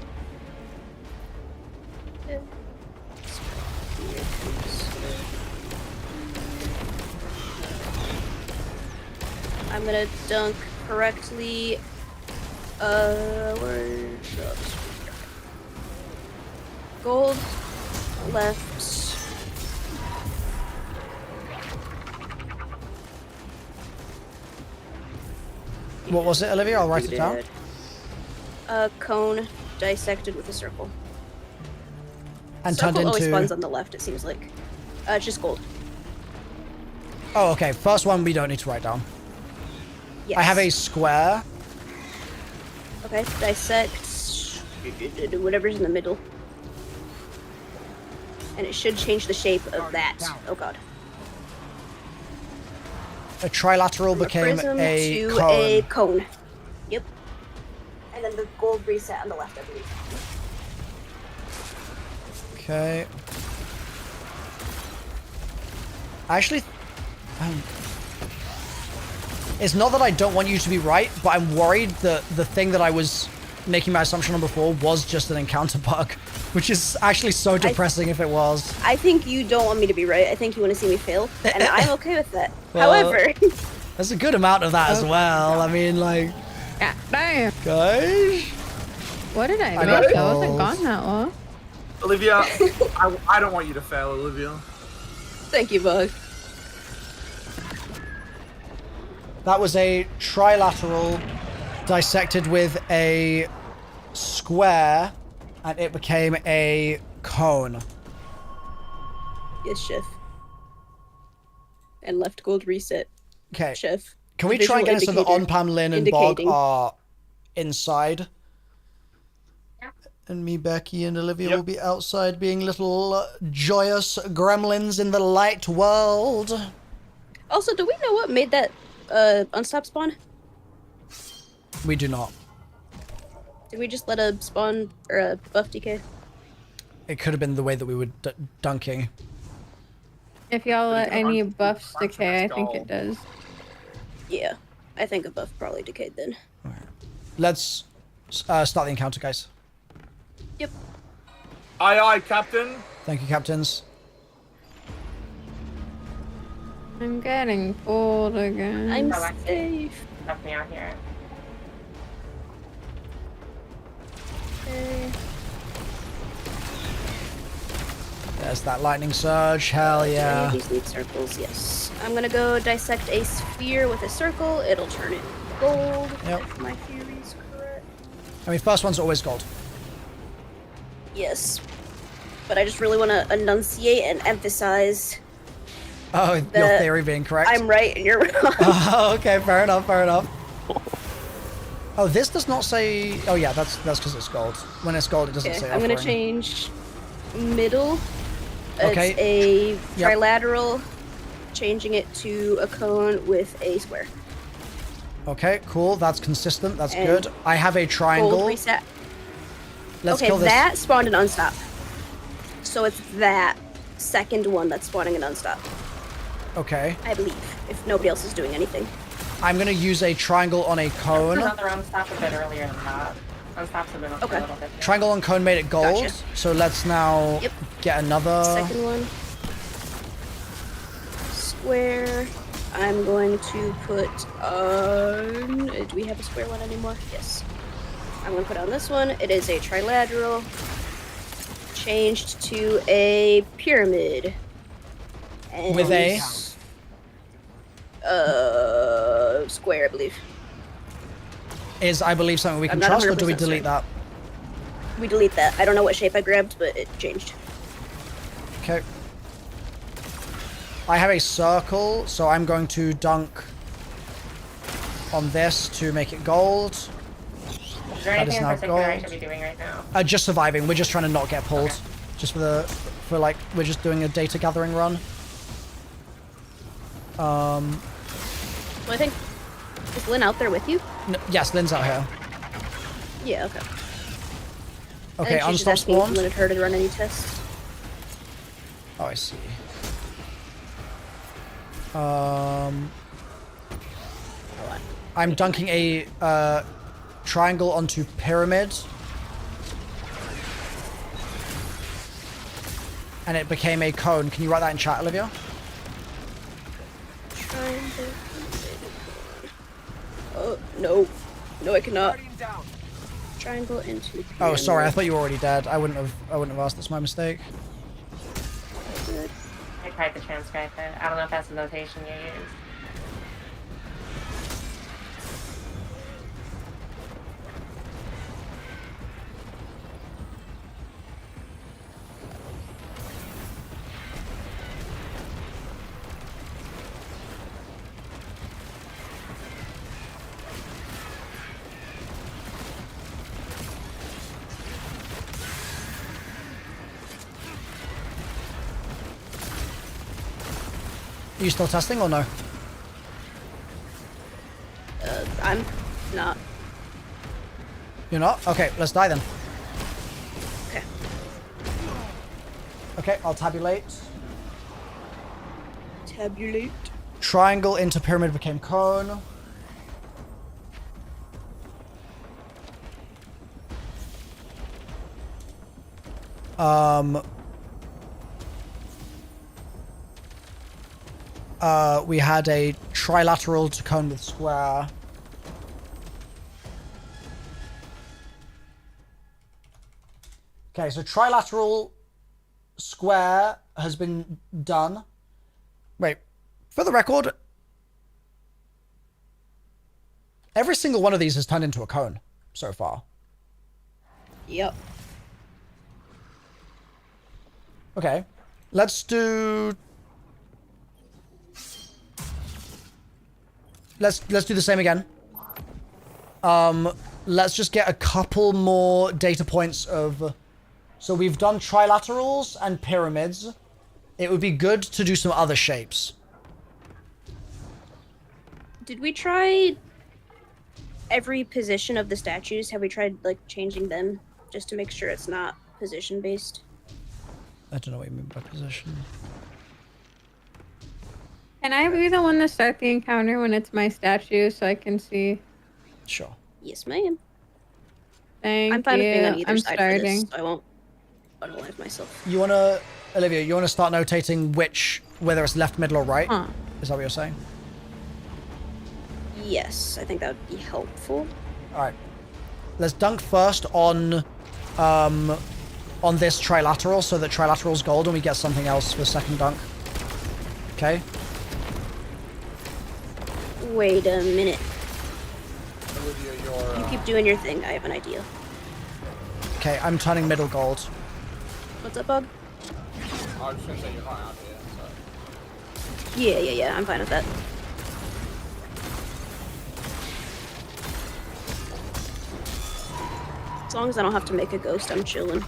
I'm gonna dunk correctly. Gold, left. What was it, Olivia? I'll write it down. Cone dissected with a circle. And Circle turned always into... spawns on the left, it seems like. Just gold. Oh, okay. First one we don't need to write down. Yes. I have a square. Okay, dissect whatever's in the middle. And it should change the shape of that. Oh god. A trilateral became Prism a to cone. a cone. Yep. And then the gold reset on the left, I believe. Okay. Actually, It's not that I don't want you to be right, but I'm worried that the thing that I was making my assumption on before was just an encounter bug, which is actually so depressing if it was. I think you don't want me to be right. I think you want to see me fail, and I'm okay with that. Well, However, there's a good amount of that as well. I mean, like, Yeah, damn. guys. What did I I miss? got I wasn't balls. gone that long. Olivia, I don't want you to fail, Olivia. thank you, Bug. That was a trilateral dissected with a square, and it became a cone. Yes, Chef. And left gold reset, Okay. Chef. Can we try and get it so that Visual Onpam, Lynn, and Bog indicating. are inside? Yeah. And me, Becky, and Olivia will be outside being little joyous gremlins in the light world. Also, do we know what made that unstop spawn? We do not. Did we just let a spawn or a buff decay? It could have been the way that we were dunking. If y'all let But you can any run- buffs run from decay, I the think skull. it does. Yeah, I think a buff probably decayed then. Let's start the encounter, guys. Yep. Aye, aye, Captain. Thank you, captains. I'm getting pulled again. I'm Alexei. safe. Help me out here. Okay. There's that lightning surge. Hell Any of yeah. these need circles? Yes. I'm gonna go dissect a sphere with a circle. It'll turn it gold. Yep. If my theory is correct. I mean, first one's always gold. Yes. But I just really want to enunciate and emphasize Oh, your That theory being correct. I'm right and you're wrong. Oh, okay, fair enough, fair enough. Oh, this does not say... Oh, yeah, that's because it's gold. When it's gold, it doesn't Okay, say I'm gonna offering. change middle. Okay. It's a Yep. trilateral, changing it to a cone with a square. Okay, cool. That's consistent. That's And good. I have a triangle. Gold reset. Let's Okay, kill this. that spawned an unstop. So it's that second one that's spawning an unstop, Okay. I believe, if nobody else is doing anything. I'm going to use a triangle on a cone. Another unstop a bit earlier than that. Unstops have been up Okay. a little bit. Triangle on cone made it gold. Gotcha. So let's now Yep. get another... Second one. Square. I'm going to put on... Do we have a square one anymore? Yes. I'm going to put on this one. It is a trilateral. Changed to a pyramid. And With a? Square, I believe. Is, I believe, something we can I'm not trust, or do we 100% delete that? We delete that. I don't know what shape I grabbed, but it changed. Okay. I have a circle, so I'm going to dunk on this to make it gold. Is there That is anything in now particular I gold. should be doing right now? Just surviving. We're just trying to not get pulled. Okay. Just for like, we're just doing a data gathering run. So I think... Is Lynn out there with you? Yes, Lynn's out here. Yeah, okay. Okay, I think she's just unstop asking if you spawned. wanted her to run any tests. Oh, I see. Hold on. I'm dunking a triangle onto pyramid. And it became a cone. Can you write that in chat, Olivia? Triangle. Oh, no. No, I cannot. Guardian down. Triangle into pyramid. Oh, sorry. I thought you were already dead. I wouldn't have asked. That's my mistake. Good. I tried to transcribe it. I don't know if that's the notation you use. Are you still testing or no? I'm not. You're not? Okay, let's die then. Okay. Okay, I'll tabulate. Tabulate. Triangle into pyramid became cone. We had a trilateral to cone with square. Okay, so trilateral square has been done. Wait, for the record, every single one of these has turned into a cone so far. Yep. Okay, let's do... Let's do the same again. Let's just get a couple more data points of... So we've done trilaterals and pyramids. It would be good to do some other shapes. Did we try every position of the statues? Have we tried, like, changing them just to make sure it's not position-based? I don't know what you mean by position. Can I be the one to start the encounter when it's my statue so I can see? Sure. Yes, ma'am. Thank I'm fine you. with being on either I'm side starting. for this, so I won't unalive myself. You wanna... Olivia, you wanna start notating whether it's left, middle, or right? Huh. Is that what you're saying? Yes, I think that would be helpful. Alright. Let's dunk first on this trilateral, so that trilateral's gold and we get something else for second dunk. Okay? Wait a minute. Olivia, you're... You keep doing your thing. I have an idea. Okay, I'm turning middle gold. What's up, Bug? I was just gonna say you're not out here, so... Yeah. I'm fine with that. As long as I don't have to make a ghost, I'm chilling.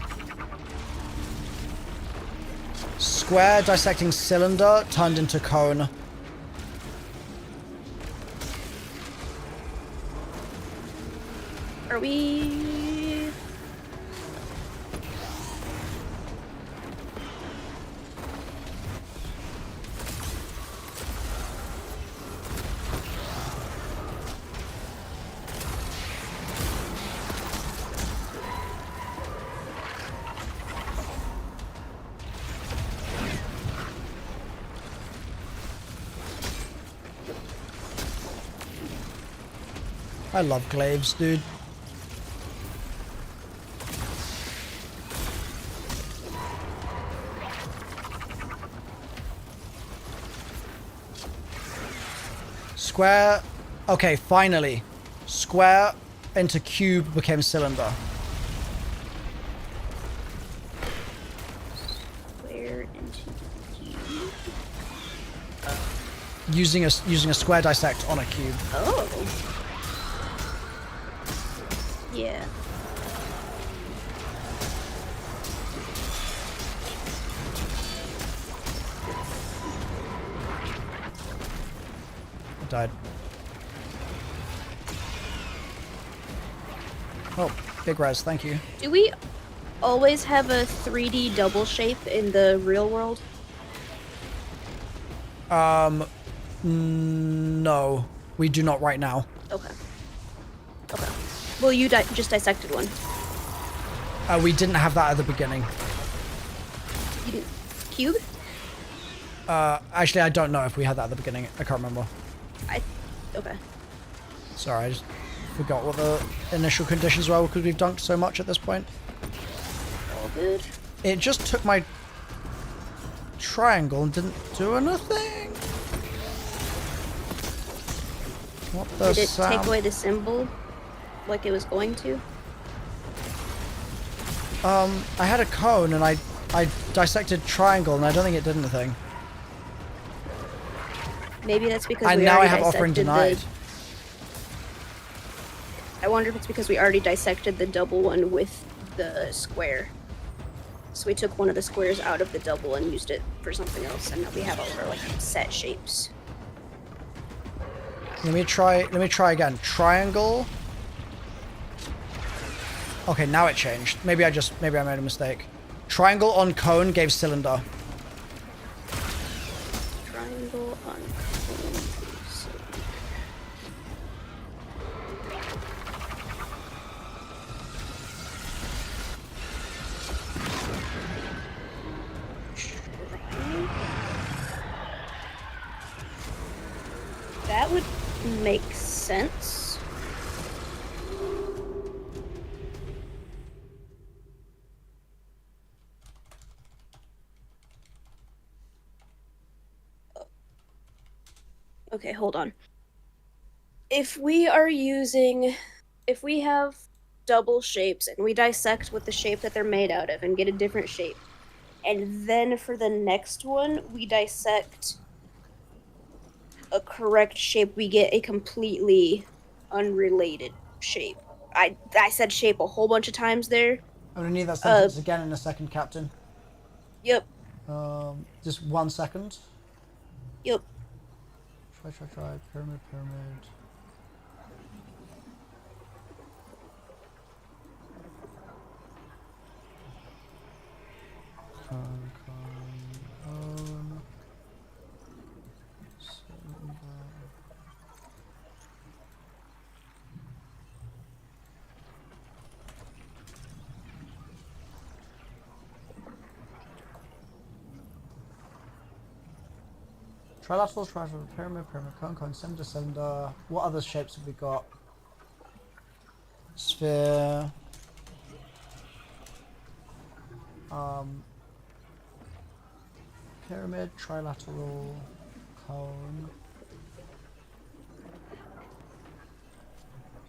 Square dissecting cylinder turned into cone. Are we... I love glaives, dude. Square. Okay, finally. Square into cube became cylinder. Square into cube. Using a square dissect on a cube. Oh. Yeah. I died. Oh, big res, thank you. Do we always have a 3D double shape in the real world? No, we do not right now. Okay. Okay. Well, you just dissected one. We didn't have that at the beginning. You didn't... Cube? Actually, I don't know if we had that at the beginning. I can't remember. Okay. Sorry, I just forgot what the initial conditions were because we've dunked so much at this point. All good. It just took my triangle and didn't do anything. What the Did it sound? take away the symbol like it was going to? I had a cone and I dissected triangle and I don't think it did anything. Maybe that's because And we now I already have offering dissected denied. I wonder if it's because we already dissected the double one with the square. So we took one of the squares out of the double and used it for something else, and now we have all of our like set shapes. Let me try again. Triangle. Okay, now it changed. Maybe I made a mistake. Triangle on cone gave cylinder. Triangle on cone. makes sense. Okay, hold on. If we have double shapes and we dissect what the shape that they're made out of and get a different shape, and then for the next one we dissect a correct shape, we get a completely unrelated shape. I said shape a whole bunch of times there. I'm gonna need that sentence again in a second, Captain. Yep. Just 1 second. Yep. Try. Pyramid. Cone. Trilateral, pyramid, cone, cylinder. What other shapes have we got? Sphere. Pyramid, trilateral, cone.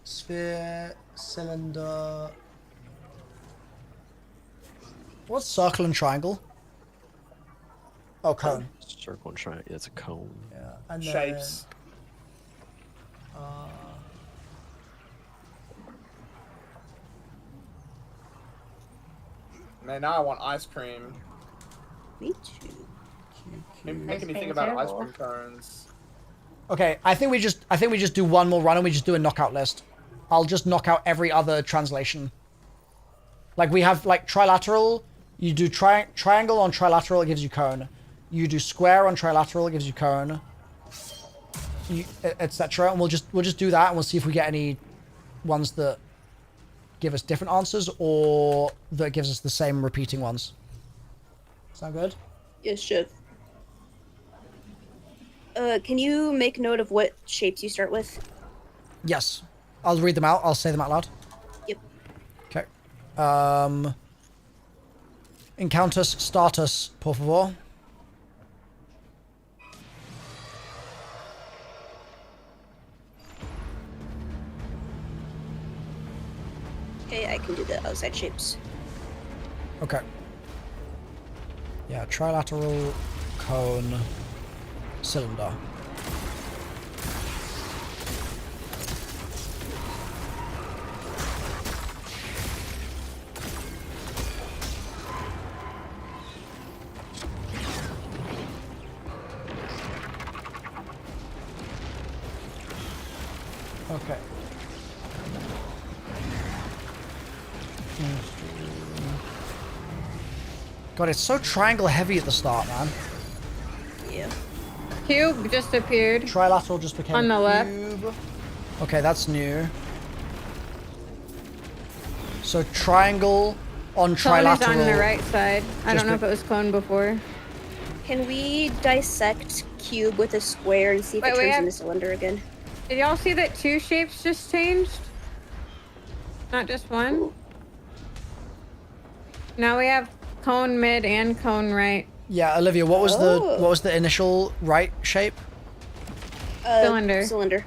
Sphere, cylinder. What's circle and triangle? Oh, cone. Circle and triangle. Yeah, it's a cone. Yeah, and Shapes. Then, Man, now I want ice cream. Me too. Making me think about ice cream cones. okay, I think we just do one more run and we just do a knockout list. I'll just knock out every other translation. Like we have like trilateral. You do triangle on trilateral, it gives you cone. You do square on trilateral, it gives you cone. Etc. And we'll just do that, and we'll see if we get any ones that give us different answers or that gives us the same repeating ones. Sound good? Yes, Chef. Can you make note of what shapes you start with? Yes. I'll read them out. I'll say them out loud. Yep. Okay. Encounters status, por favor. Okay, I can do the outside shapes. Okay. Yeah, trilateral, cone, cylinder. Okay. God, it's so triangle heavy at the start, man. Yeah. Cube just appeared. Trilateral just became On the left. cube. Okay, that's new. So triangle on Cone is trilateral. on the right side. I Just don't know if it was cone before. Can we dissect cube with a square and see if Wait, it we turns have- into cylinder again? Did y'all see that 2 shapes just changed? Not just one? Now we have cone mid and cone right. Yeah, Olivia, what was the initial right shape? Cylinder. Cylinder.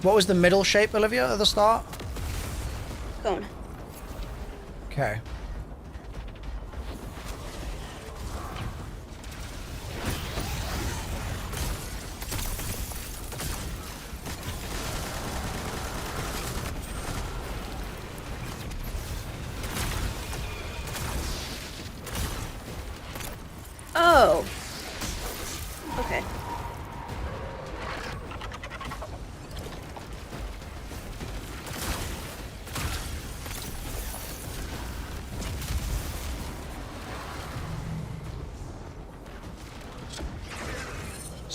What was the middle shape, Olivia, at the start? Cone. Okay. Oh. Okay.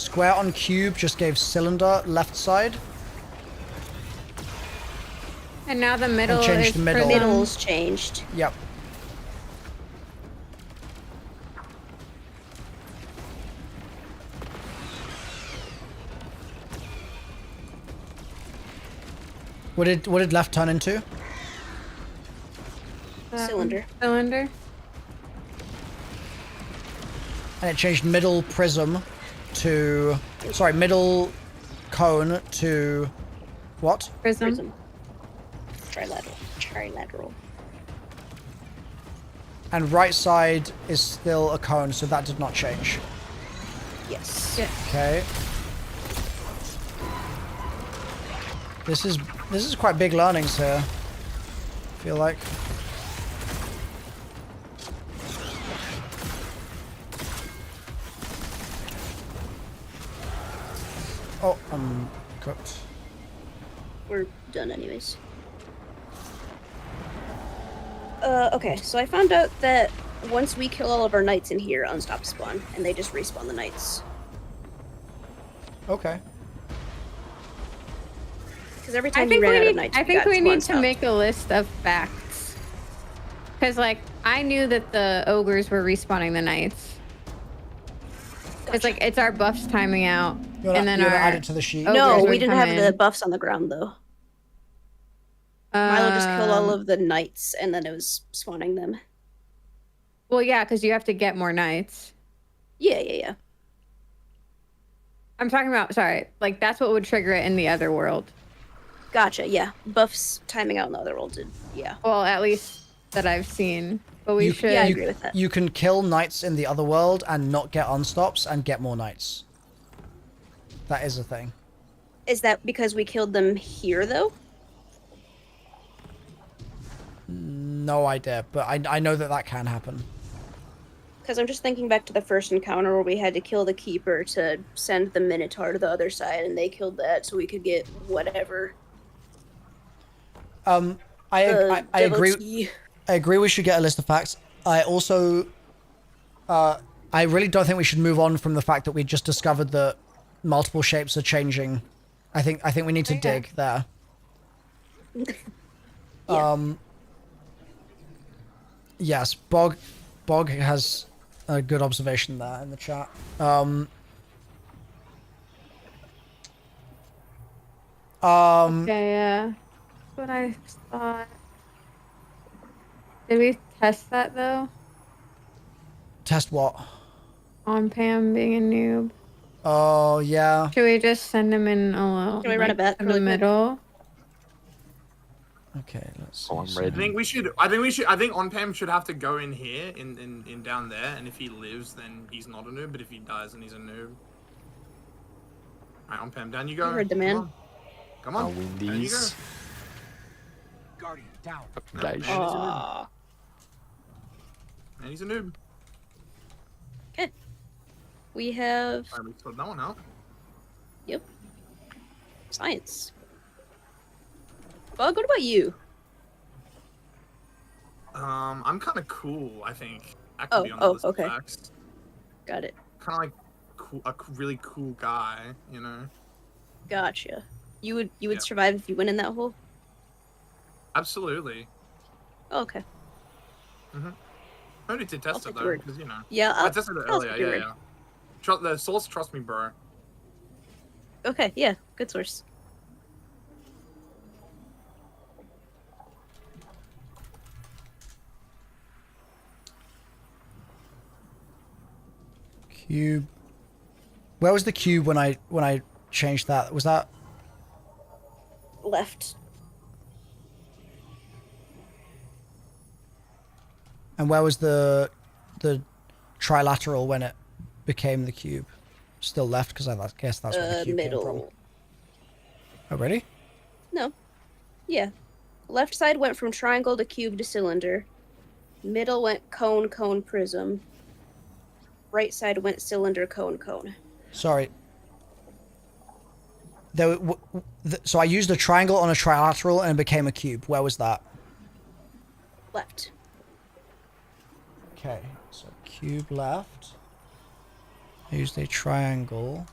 Square on cube just gave cylinder left side. And now the middle changed is the middle. prism. Middle's changed. Yep. What did left turn into? Cylinder. Cylinder. And it changed middle prism to... Sorry, middle cone to... What? Prism. Trilateral. And right side is still a cone, so that did not change. Yes. Yeah. Okay. This is quite big learnings here. I feel like. Oh, I'm cooked. We're done anyways. Okay, so I found out that once we kill all of our knights in here, unstop spawn, and they just respawn the knights. Okay. Because every time we ran out of knights, I think we got need to unstopped. make a list of facts. Because, like, I knew that the ogres were respawning the knights. It's like, it's our buffs timing out. And then you our... wanna add it to the sheet? ogres No, would we didn't come have the in. buffs on the ground though. Milo just killed all of the knights, and then it was spawning them. Well, yeah, because you have to get more knights. Yeah. I'm talking about, sorry, like, that's what would trigger it in the other world. Gotcha, yeah. Buffs timing out in the other world did, yeah. Well, at least that I've seen. But we should... Yeah, I agree with that. You can kill knights in the other world and not get unstops and get more knights. That is a thing. Is that because we killed them here, though? No idea, but I know that can happen. Because I'm just thinking back to the first encounter where we had to kill the keeper to send the minotaur to the other side, and they killed that so we could get whatever. I agree. I agree we should get a list of facts. I also, I really don't think we should move on from the fact that we just discovered that multiple shapes are changing. I think we need to dig there. Yeah. Yes, Bog has a good observation there in the chat. Okay, yeah. That's what I thought. Did we test that, though? Test what? On Pam being a noob. Oh, yeah. Should we just send him in alone? Can we run a bet in really the quick? middle? Okay, let's see. Oh, I'm I ready. think we should. I think On-Pam should have to go in here, in down there, and if he lives, then he's not a noob. But if he dies, then he's a noob. Alright, On-Pam, down you go. You heard the man. Come on. Win There you go. these. Guardian down. Guys. Aw. And he's a noob. Okay. We have Alright, we sorted that one out. science. Bug, what about you? I'm kind of cool, I think. That could be on the oh, list of okay. facts. Got it. Kind of like really cool guy, you know. Gotcha. You would Yeah. survive if you went in that hole? Absolutely. Oh, okay. I need to test take it your though, word. because you know. Yeah, I tested it I'll earlier. take your Yeah, word. yeah. The source, trust me, bro. Okay, yeah, good source. Cube. Where was the cube when I changed that? Was that... Left. And where was the trilateral when it became the cube? Still left, because I guess that's where the cube came from. Middle. Oh, really? No. Yeah. Left side went from triangle to cube to cylinder. Middle went cone, cone, prism. Right side went cylinder, cone, cone. Sorry. So I used a triangle on a trilateral and it became a cube. Where was that? Left. Okay, so cube left. I used a triangle.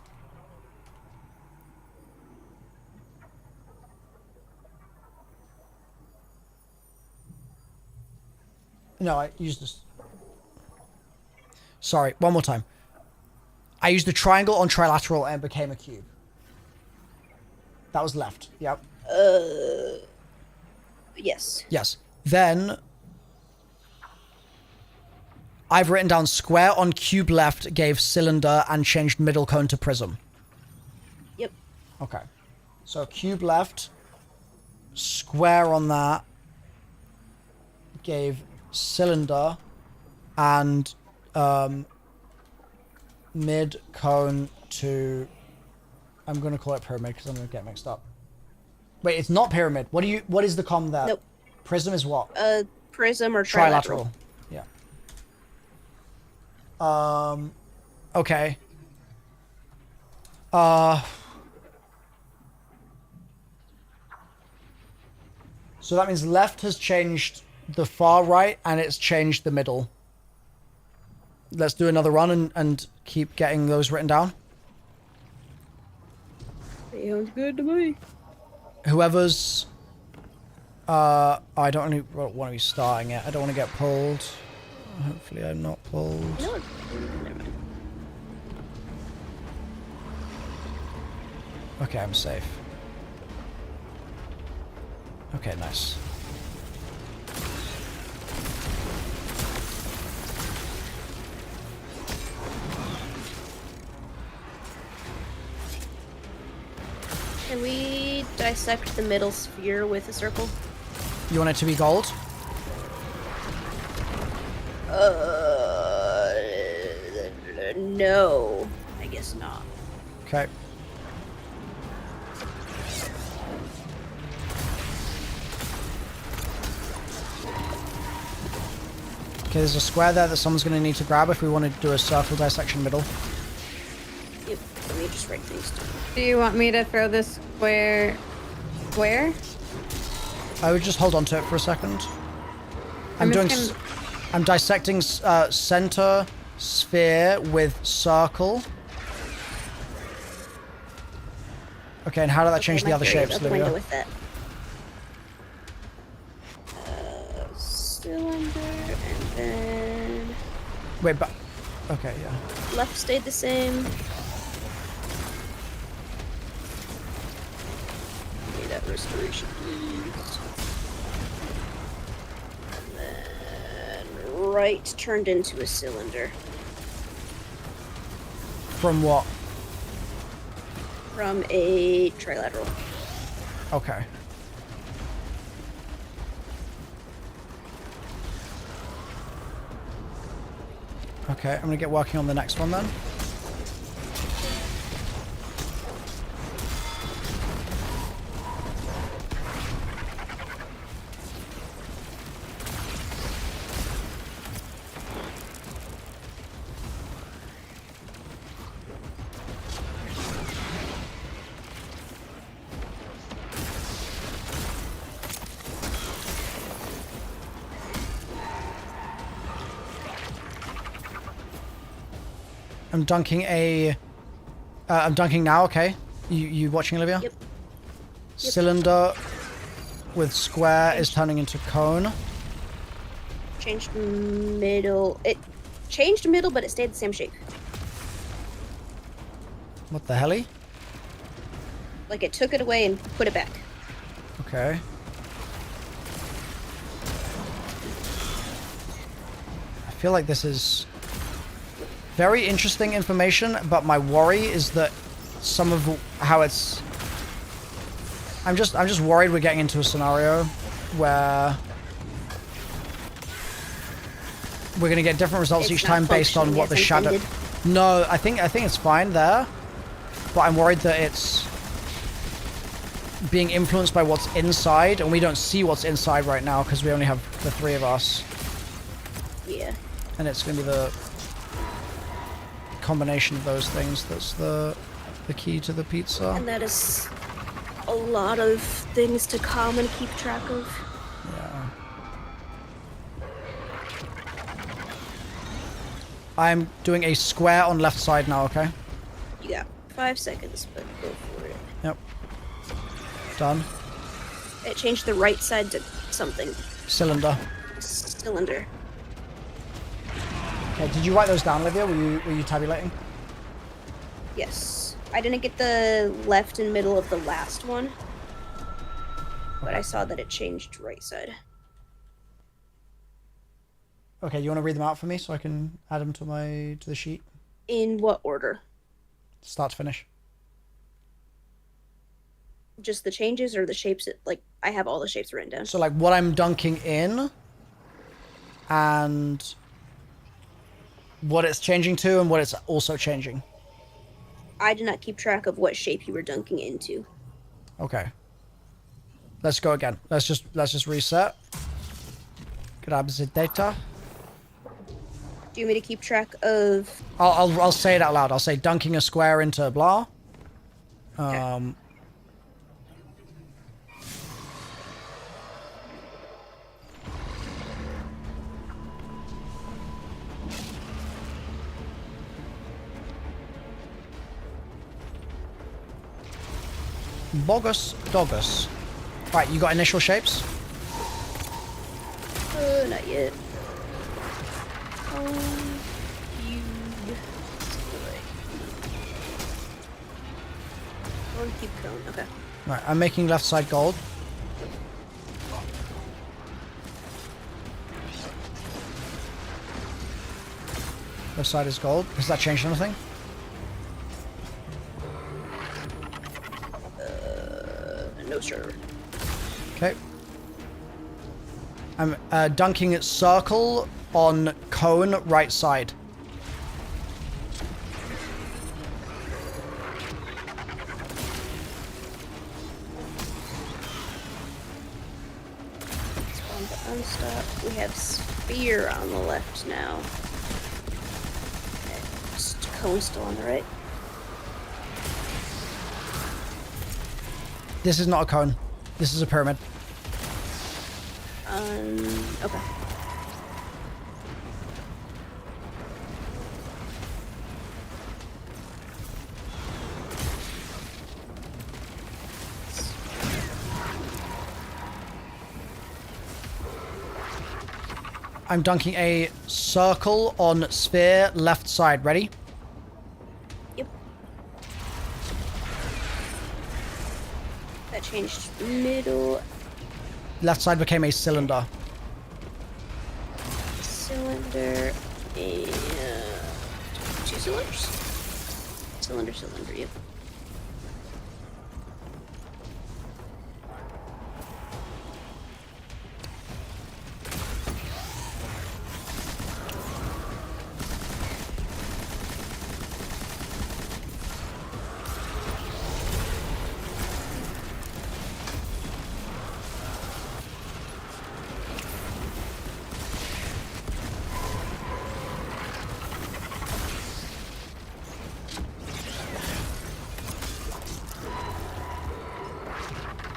No, I used this. Sorry, one more time. I used the triangle on trilateral and it became a cube. That was left. Yep. Yes. Yes. Then I've written down square on cube left gave cylinder and changed middle cone to prism. Yep. Okay. So cube left, square on that gave cylinder and mid cone to, I'm going to call it pyramid because I'm going to get mixed up. Wait, it's not pyramid. What is the com there? Nope. Prism is what? Prism or trilateral. Yeah. Okay. So that means left has changed the far right and it's changed the middle. Let's do another run and keep getting those written down. Sounds good to me. Whoever's... I don't really want to be starting it. I don't want to get pulled. Hopefully I'm not pulled. No, never mind. Okay, I'm safe. Okay, nice. Can we dissect the middle sphere with a circle? You want it to be gold? No. I guess not. Okay. Okay, there's a square there that someone's going to need to grab if we want to do a circle dissection middle. Yep. Let me just write things down. Do you want me to throw this square where? I would just hold on to it for a second. I'm dissecting center sphere with circle. Okay, and how did that change the other shapes, Olivia? With that. Cylinder and then Wait, but okay, yeah. left stayed the same. Okay, that restoration please. And then right turned into a cylinder. From what? From a trilateral. Okay. Okay, I'm gonna get working on the next one then. I'm dunking I'm dunking now, okay. You watching, Olivia? Yep. Cylinder with square is turning into cone. Changed middle. It changed middle, but it stayed the same shape. What the helly? Like it took it away and put it back. Okay. I feel like this is very interesting information, but my worry is that some of how it's... I'm just worried we're getting into a scenario where we're gonna get different results It's each not time based on what the shadow... intended. No, I think it's fine there, but I'm worried that it's being influenced by what's inside, and we don't see what's inside right now because we only have the three of us. Yeah. And it's gonna be the combination of those things that's the key to the pizza. And that is a lot of things to calm and keep track of. Yeah. I'm doing a square on left side now, okay? You got 5 seconds, but go for it. Yep. Done. It changed the right side to something. Cylinder. Cylinder. Okay, did you write those down, Olivia? Were you tabulating? Yes. I didn't get the left and middle of the last one, but I saw that it changed right side. Okay, you want to read them out for me so I can add them to the sheet? In what order? Start to finish. Just the changes or the shapes? Like, I have all the shapes written down. So like what I'm dunking in and what it's changing to and what it's also changing. I did not keep track of what shape you were dunking into. Okay. Let's go again. Let's just reset. Grab the data. Do you want me to keep track of... I'll say it out loud. I'll say dunking a square into blah. Okay. Bogus Dogus. Right, you got initial shapes? Not yet. Cube cone, okay. Right, I'm making left side gold. Left side is gold. Has that changed anything? No, sir. Okay. I'm dunking at circle on cone right side. Spawn to unstop. We have sphere on the left now. Okay, just cone still on the right. This is not a cone. This is a pyramid. Okay. I'm dunking a circle on sphere left side. Ready? Yep. That changed middle. Left side became a cylinder. Cylinder and 2 cylinders. Cylinder, yep.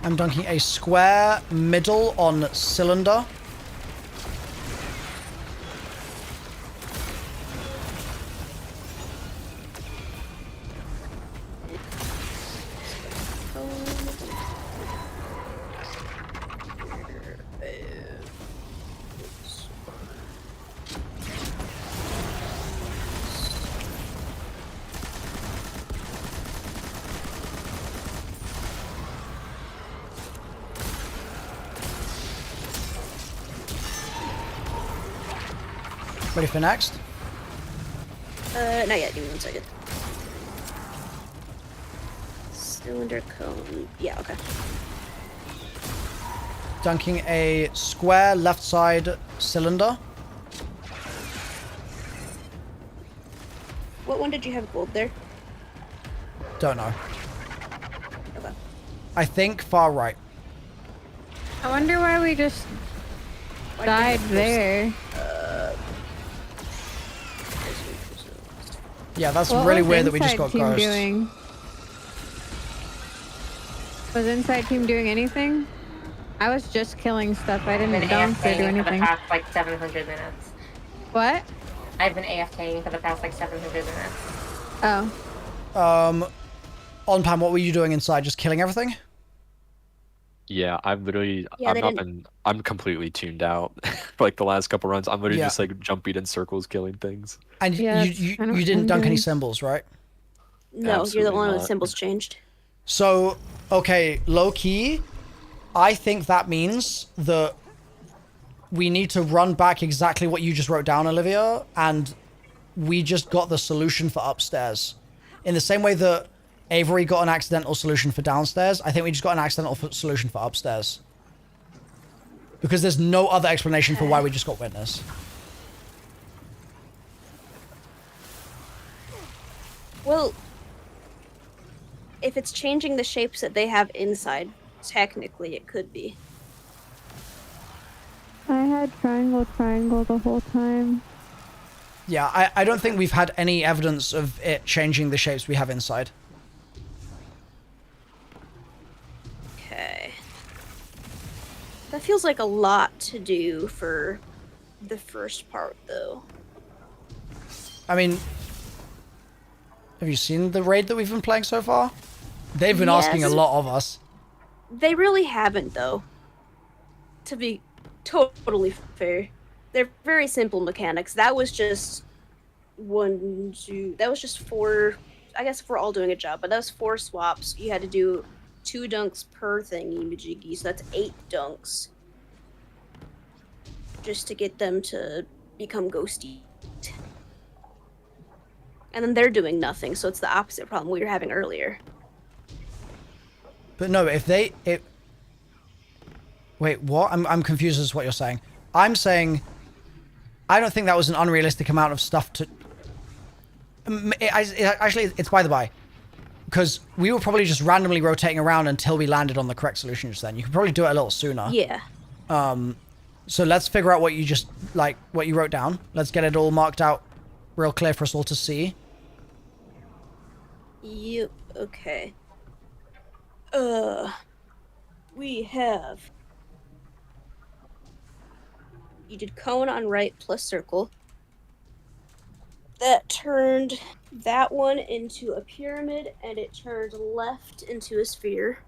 I'm dunking a square middle on cylinder. Ready for next? Not yet. Give me 1 second. Cylinder cone. Yeah, okay. Dunking a square left side cylinder. What one did you have gold there? Don't know. Okay. I think far right. I wonder why we just died there. Yeah, that's What really was weird that we just Inside got Team ghosts. doing? Was Inside Team doing anything? I was just killing stuff. I didn't Been dunk or do AFKing for the anything. past like 700 minutes. What? I've been AFKing for the past like 700 minutes. Oh. On Pam, what were you doing inside? Just killing everything? Yeah, I've literally, Yeah, they didn't. I'm completely tuned out. For like the last couple runs, I'm literally Yeah. just like jumping in circles, killing things. And Yeah, that's kind of you what didn't I'm dunk any doing. symbols, right? No, you're the Absolutely one with not. symbols changed. So, okay, low key, I think that means that we need to run back exactly what you just wrote down, Olivia, and we just got the solution for upstairs. In the same way that Avery got an accidental solution for downstairs, I think we just got an accidental solution for upstairs. Because there's no other explanation for why we just got witness. Well, if it's changing the shapes that they have inside, technically it could be. I had triangle the whole time. Yeah, I don't think we've had any evidence of it changing the shapes we have inside. Okay. That feels like a lot to do for the first part, though. I mean, have you seen the raid that we've been playing so far? They've been asking a Yes. lot of us. They really haven't, though. To be totally fair. They're very simple mechanics. That was just that was just 4, I guess if we're all doing a job, but that was 4 swaps. You had to do 2 dunks per thingy-majiggy, so that's 8 dunks. Just to get them to become ghosty. And then they're doing nothing, so it's the opposite problem we were having earlier. But no, wait, what? I'm confused as to what you're saying. I'm saying I don't think that was an unrealistic amount of stuff to... Actually, it's by the by. Because we were probably just randomly rotating around until we landed on the correct solution just then. You could probably do it a little sooner. Yeah. So let's figure out what you just, like, what you wrote down. Let's get it all marked out real clear for us all to see. Yep, okay. We have... You did cone on right plus circle. That turned that one into a pyramid, and it turned left into a sphere.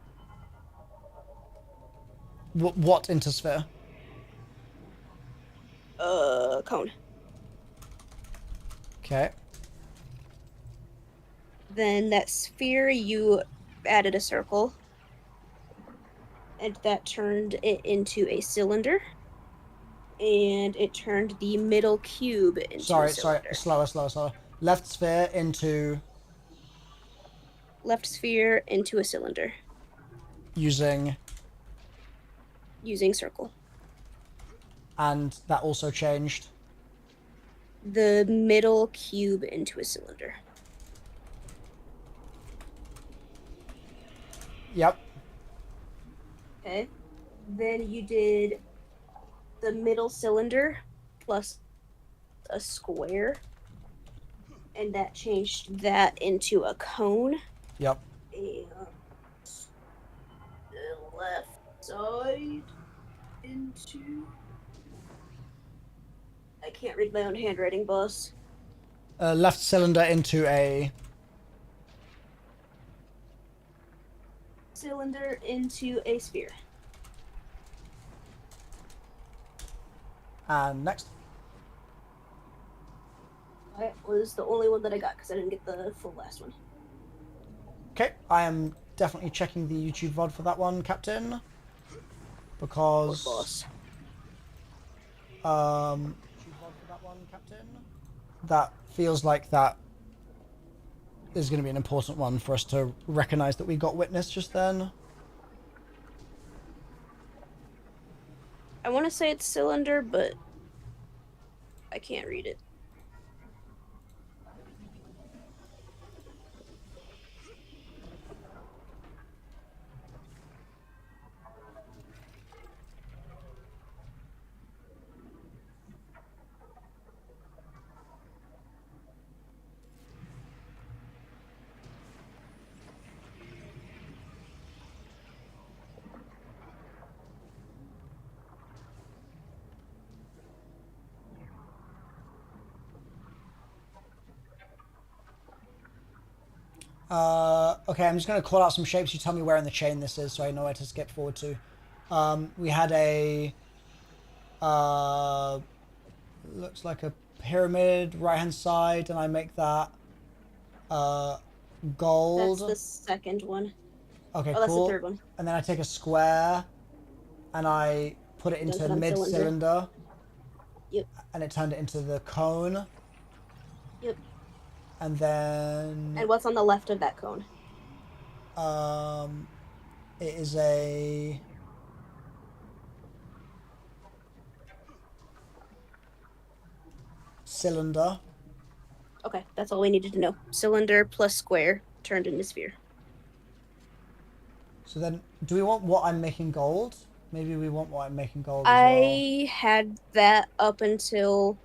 What into sphere? Cone. Okay. Then that sphere, you added a circle. And that turned it into a cylinder. And it turned the middle cube into a cylinder. Slower. Left sphere into... Left sphere into a cylinder. Using... Using circle. And that also changed. The middle cube into a cylinder. Yep. Okay. Then you did the middle cylinder plus a square. And that changed that into a cone. Yep. And the left side into... I can't read my own handwriting, boss. Left cylinder into a... Cylinder into a sphere. And next. That was the only one that I got because I didn't get the full last one. Okay, I am definitely checking the YouTube VOD for that one, Captain. Because... Poor boss. YouTube VOD for that one, Captain. That feels like that is going to be an important one for us to recognize that we got witness just then. I want to say it's cylinder, but I can't read it. Okay, I'm just going to call out some shapes. You tell me where in the chain this is so I know where to skip forward to. We had a... looks like a pyramid right-hand side, and I make that gold. That's the second one. Okay, Oh, that's cool. the third one. And then I take a square, and I put it into Dunk it on mid-cylinder. Yep. And it turned it into the cone. Yep. And then... And what's on the left of that cone? It is a... cylinder. Okay, that's all we needed to know. Cylinder plus square turned into sphere. So then, do we want what I'm making gold? Maybe we want what I'm making gold as well. I had that up until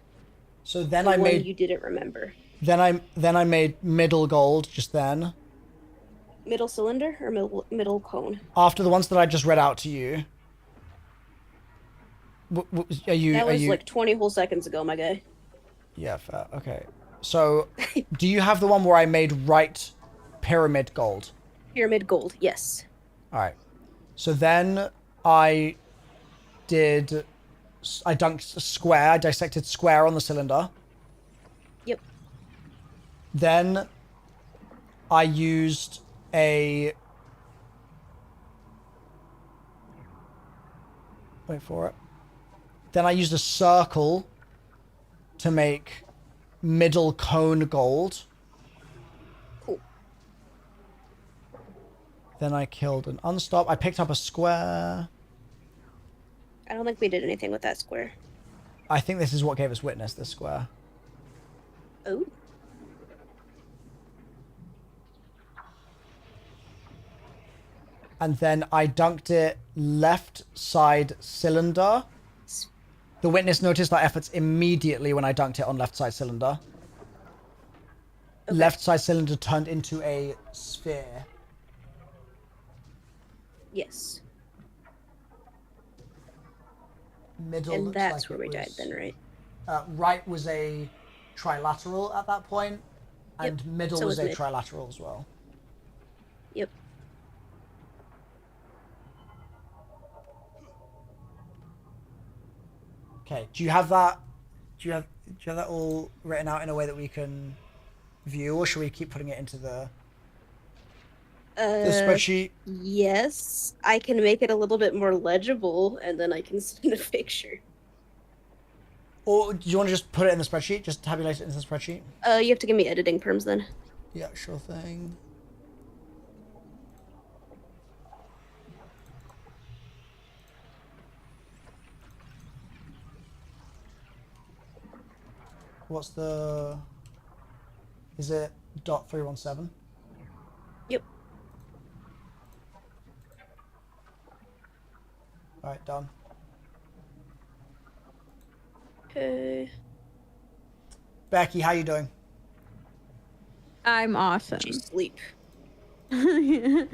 So then the I one made... you didn't remember. Then I made middle gold just then. Middle cylinder or middle cone? After the ones that I just read out to you. Are you... That was are you... like 20 whole seconds ago, my guy. Yeah, fair. Okay. So, do you have the one where I made right pyramid gold? Pyramid gold, yes. Alright. So then I dunked a square, I dissected square on the cylinder. Yep. Then I used a... Wait for it. Then I used a circle to make middle cone gold. Cool. Then I killed an unstop. I picked up a square. I don't think we did anything with that square. I think this is what gave us witness, this square. Oh. And then I dunked it left side cylinder. The witness noticed our efforts immediately when I dunked it on left side cylinder. Okay. Left side cylinder turned into a sphere. Yes. Middle And looks that's like where it we died was- then, right? Right was a trilateral at that point, and Yep, middle so was was a mid. trilateral as well. Yep. Okay, do you have that? Do you have that all written out in a way that we can view, or should we keep putting it into the spreadsheet? Yes. I can make it a little bit more legible, and then I can send a picture. Or do you want to just put it in the spreadsheet? Just tabulate it into the spreadsheet? You have to give me editing perms then. Yeah, sure thing. What's the... Is it .317? Yep. Alright, done. Okay. Becky, how you doing? I'm awesome. She sleep. Almost.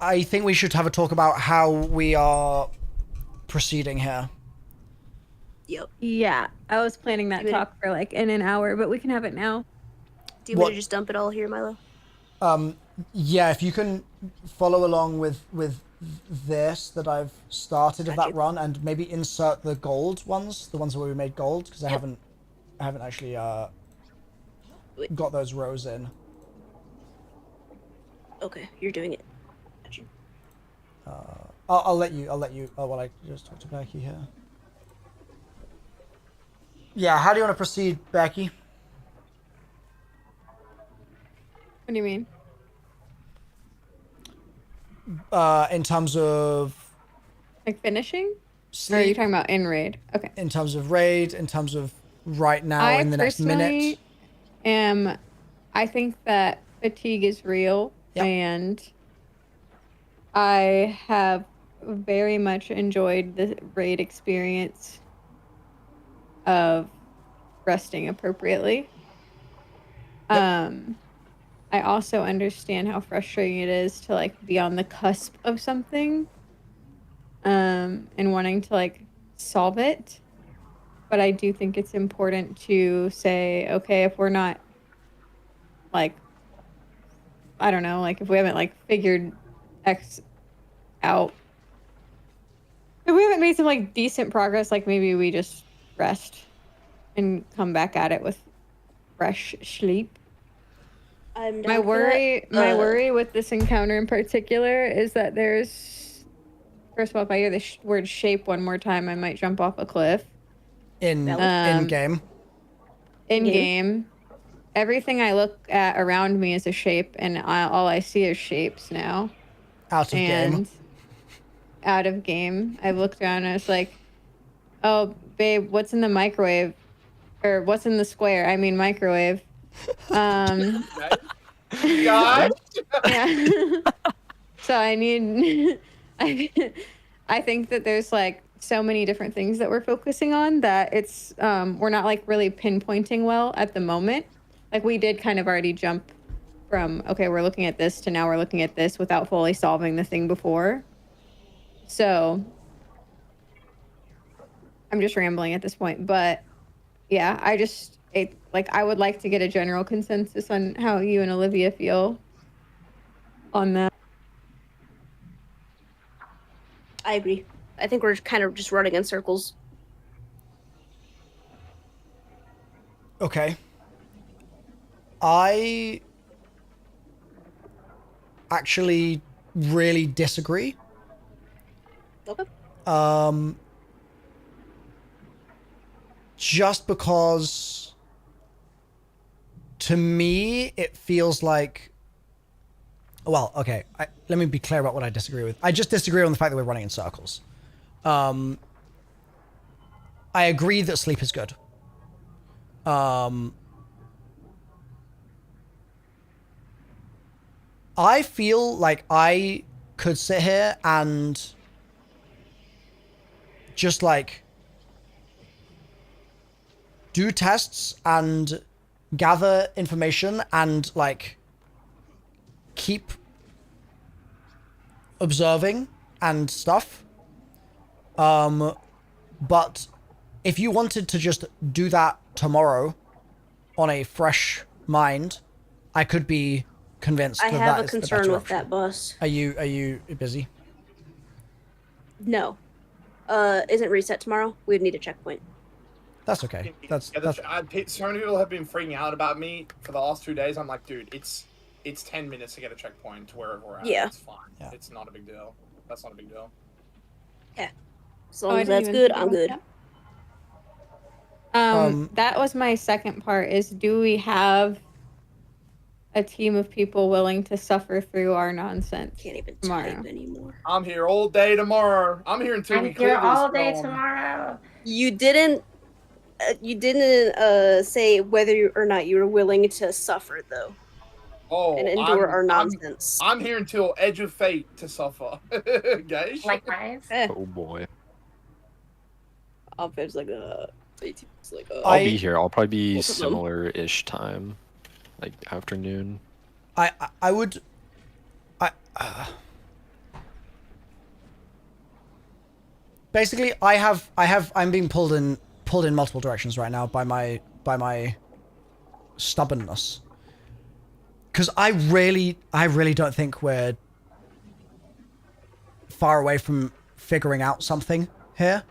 I think we should have a talk about how we are proceeding here. Yep. Yeah, I was planning that You would- talk for like in an hour, but we can have it now. Do you want What- to just dump it all here, Milo? Yeah, if you can follow along with this that I've started of Got that you. run, and maybe insert the gold ones, the ones where we made gold, because I Yep. haven't actually Wait. got those rows in. Okay, you're doing it. Got you. I'll let you. Oh, well, I just talked to Becky here. Yeah, how do you want to proceed, Becky? What do you mean? In terms of Like finishing? Or are you sleep, talking about in raid? Okay. in terms of raid, in terms of right now, I in the next minute. personally I think that fatigue is real, Yep. and I have very much enjoyed the raid experience of resting appropriately. I also understand how frustrating it is to like be on the cusp of something and wanting to like solve it. But I do think it's important to say, okay, if we're not like, I don't know, like if we haven't like figured X out. If we haven't made some like decent progress, like maybe we just rest and come back at it with fresh sleep. I'm My down for worry, that. my worry with this encounter in particular is that there's, first of all, if I hear the word shape one more time, I might jump off a cliff. In Um, game. In game, everything I look at around me is a shape, and all I see is shapes now. Out of game. And out of game, I looked around and I was like, "Oh, babe, what's in the microwave? Or what's in the square? I mean microwave." Guys? Yeah. So I need. I think that there's like so many different things that we're focusing on that it's we're not like really pinpointing well at the moment. Like we did kind of already jump from okay, we're looking at this to now we're looking at this without fully solving the thing before. So I'm just rambling at this point, but yeah, I would like to get a general consensus on how you and Olivia feel on that. I agree. I think we're kind of just running in circles. Okay. I actually really disagree. Okay. Just because to me it feels like, well, okay, let me be clear about what I disagree with. I just disagree on the fact that we're running in circles. I agree that sleep is good. I feel like I could sit here and just like do tests and gather information and like keep observing and stuff. But if you wanted to just do that tomorrow on a fresh mind, I could be convinced I that have that a is the concern better with option. that, boss. Are you busy? No. Isn't reset tomorrow? We'd need a checkpoint. That's okay. That's So many people have been freaking out about me for the last 2 days. I'm like, dude, it's 10 minutes to get a checkpoint to wherever we're at. Yeah. It's fine. Yeah. It's not a big deal. That's not a big deal. Yeah. As long I as didn't that's even good, think I'm about good. that. That was my second part is do we have a team of people willing to suffer through our nonsense Can't even tomorrow? type anymore. I'm here all day tomorrow. I'm here until we I'm clear here this all day film. tomorrow. You didn't say whether or not you were willing to suffer though Oh, and endure our nonsense. I'm here until Edge of Fate to suffer. Guys. Likewise. Oh boy. It's like it's like I'll be here. I'll probably be Both of them. similar-ish time, like afternoon. I would basically I'm being pulled in multiple directions right now by my stubbornness. Cuz I really don't think we're far away from figuring out something here.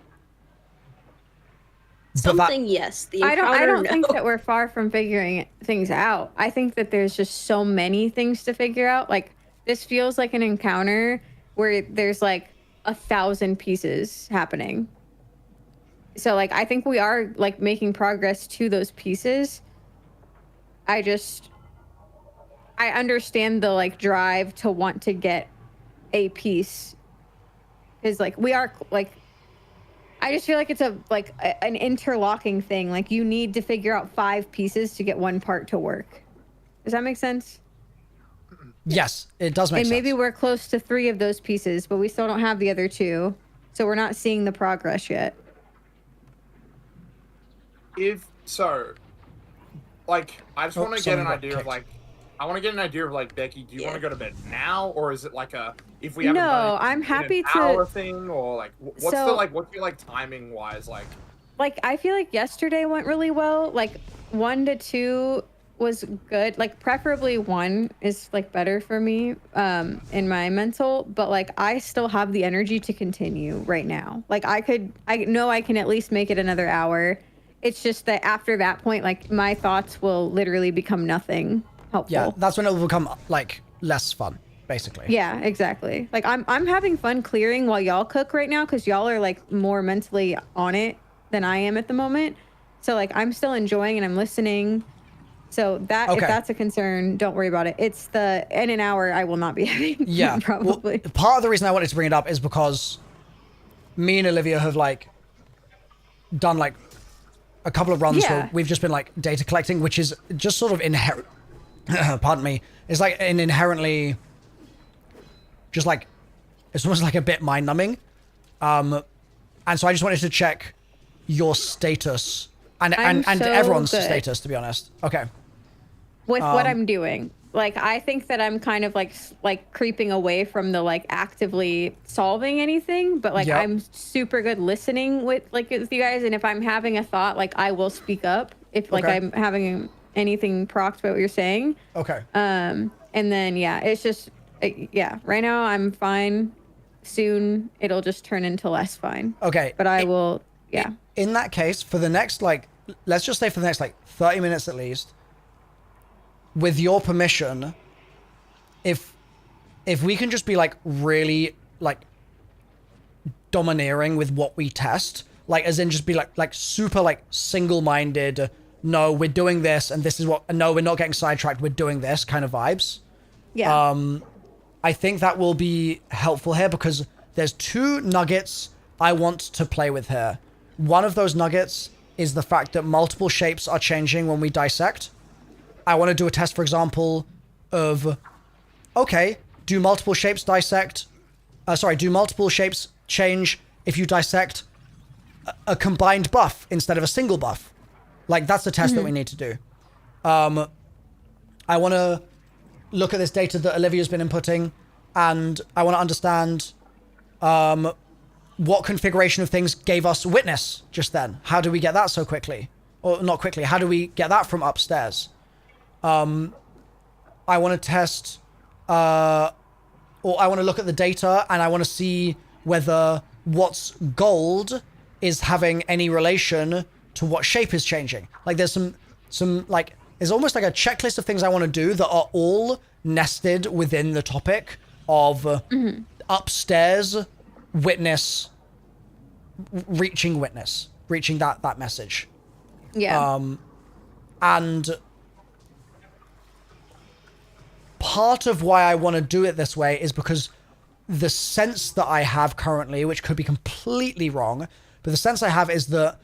Something, yes. The I encounter, don't no. think that we're far from figuring things out. I think that there's just so many things to figure out. Like this feels like an encounter where there's like 1,000 pieces happening. So like I think we are like making progress to those pieces. I understand the like drive to want to get a piece. Because like we are like I just feel like it's an interlocking thing. Like you need to figure out 5 pieces to get one part to work. Does that make sense? Yes, it does make And sense. maybe we're close to 3 of those pieces, but we still don't have the other 2. So we're not seeing the progress yet. If so, like, I just want to get an idea of like, I want to get an idea of like, Becky, do you want to go to bed now, or is it like a if we haven't done it I'm in happy an to hour thing, or like what's So- what's your like timing wise like? Like I feel like yesterday went really well. Like 1 to 2 was good. Like preferably 1 is like better for me in my mental, but like I still have the energy to continue right now. Like I know I can at least make it another hour. It's just that after that point, like my thoughts will literally become nothing helpful. Yeah, that's when it will become like less fun, basically. Yeah, exactly. Like I'm having fun clearing while y'all cook right now because y'all are like more mentally on it than I am at the moment. So like I'm still enjoying and I'm listening. So that if that's a concern, don't worry about it. It's the in an hour I will not be having fun, probably. Well, part of the reason I wanted to bring it up is because me and Olivia have like done like a couple of runs where we've just been like data collecting, which is just sort of inherent. Pardon me. It's like an inherently just like it's almost like a bit mind numbing. And so I just wanted to check your status and so everyone's good. status, to be honest. Okay. With what I'm doing. Like I think that I'm kind of like creeping away from the like actively solving anything, but like I'm super good listening with you guys, and if I'm having a thought, like I will speak up if like I'm having anything procced by what you're saying. Okay. And then it's just right now I'm fine. Soon it'll just turn into less fine. Okay. But I will in that case, for the next like let's just say for the next like 30 minutes at least, with your permission, if we can just be like really like domineering with what we test, like as in just be like super like single-minded, no, we're doing this and this is what, no, we're not getting sidetracked, we're doing this kind of vibes. Yeah. I think that will be helpful here because there's 2 nuggets I want to play with here. One of those nuggets is the fact that multiple shapes are changing when we dissect. I want to do a test, for example, of, okay, do multiple shapes do multiple shapes change if you dissect a combined buff instead of a single buff? Like, that's the test that we need to do. I want to look at this data that Olivia's been inputting, and I want to understand what configuration of things gave us witness just then. How do we get that so quickly? Or not quickly, how do we get that from upstairs? I want to test, or I want to look at the data and I want to see whether what's gold is having any relation to what shape is changing. Like there's some like, there's almost like a checklist of things I want to do that are all nested within the topic of upstairs witness, reaching that message. Yeah. And part of why I want to do it this way is because the sense that I have currently, which could be completely wrong, but the sense I have is that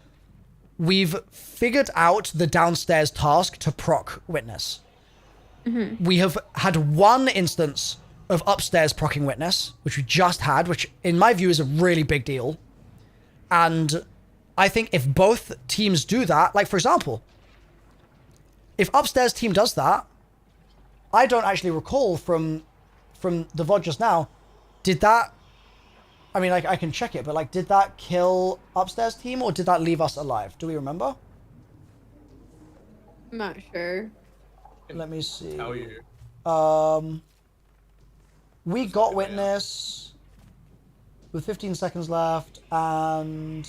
we've figured out the downstairs task to proc witness. We have had 1 instance of upstairs procking witness, which we just had, which in my view is a really big deal. And I think if both teams do that, like for example, if upstairs team does that, I don't actually recall from the VOD just now, did that, I mean, like, I can check it, but like, did that kill upstairs team or did that leave us alive? Do we remember? I'm not sure. Let me see. Tell you. We got witness with 15 seconds left, and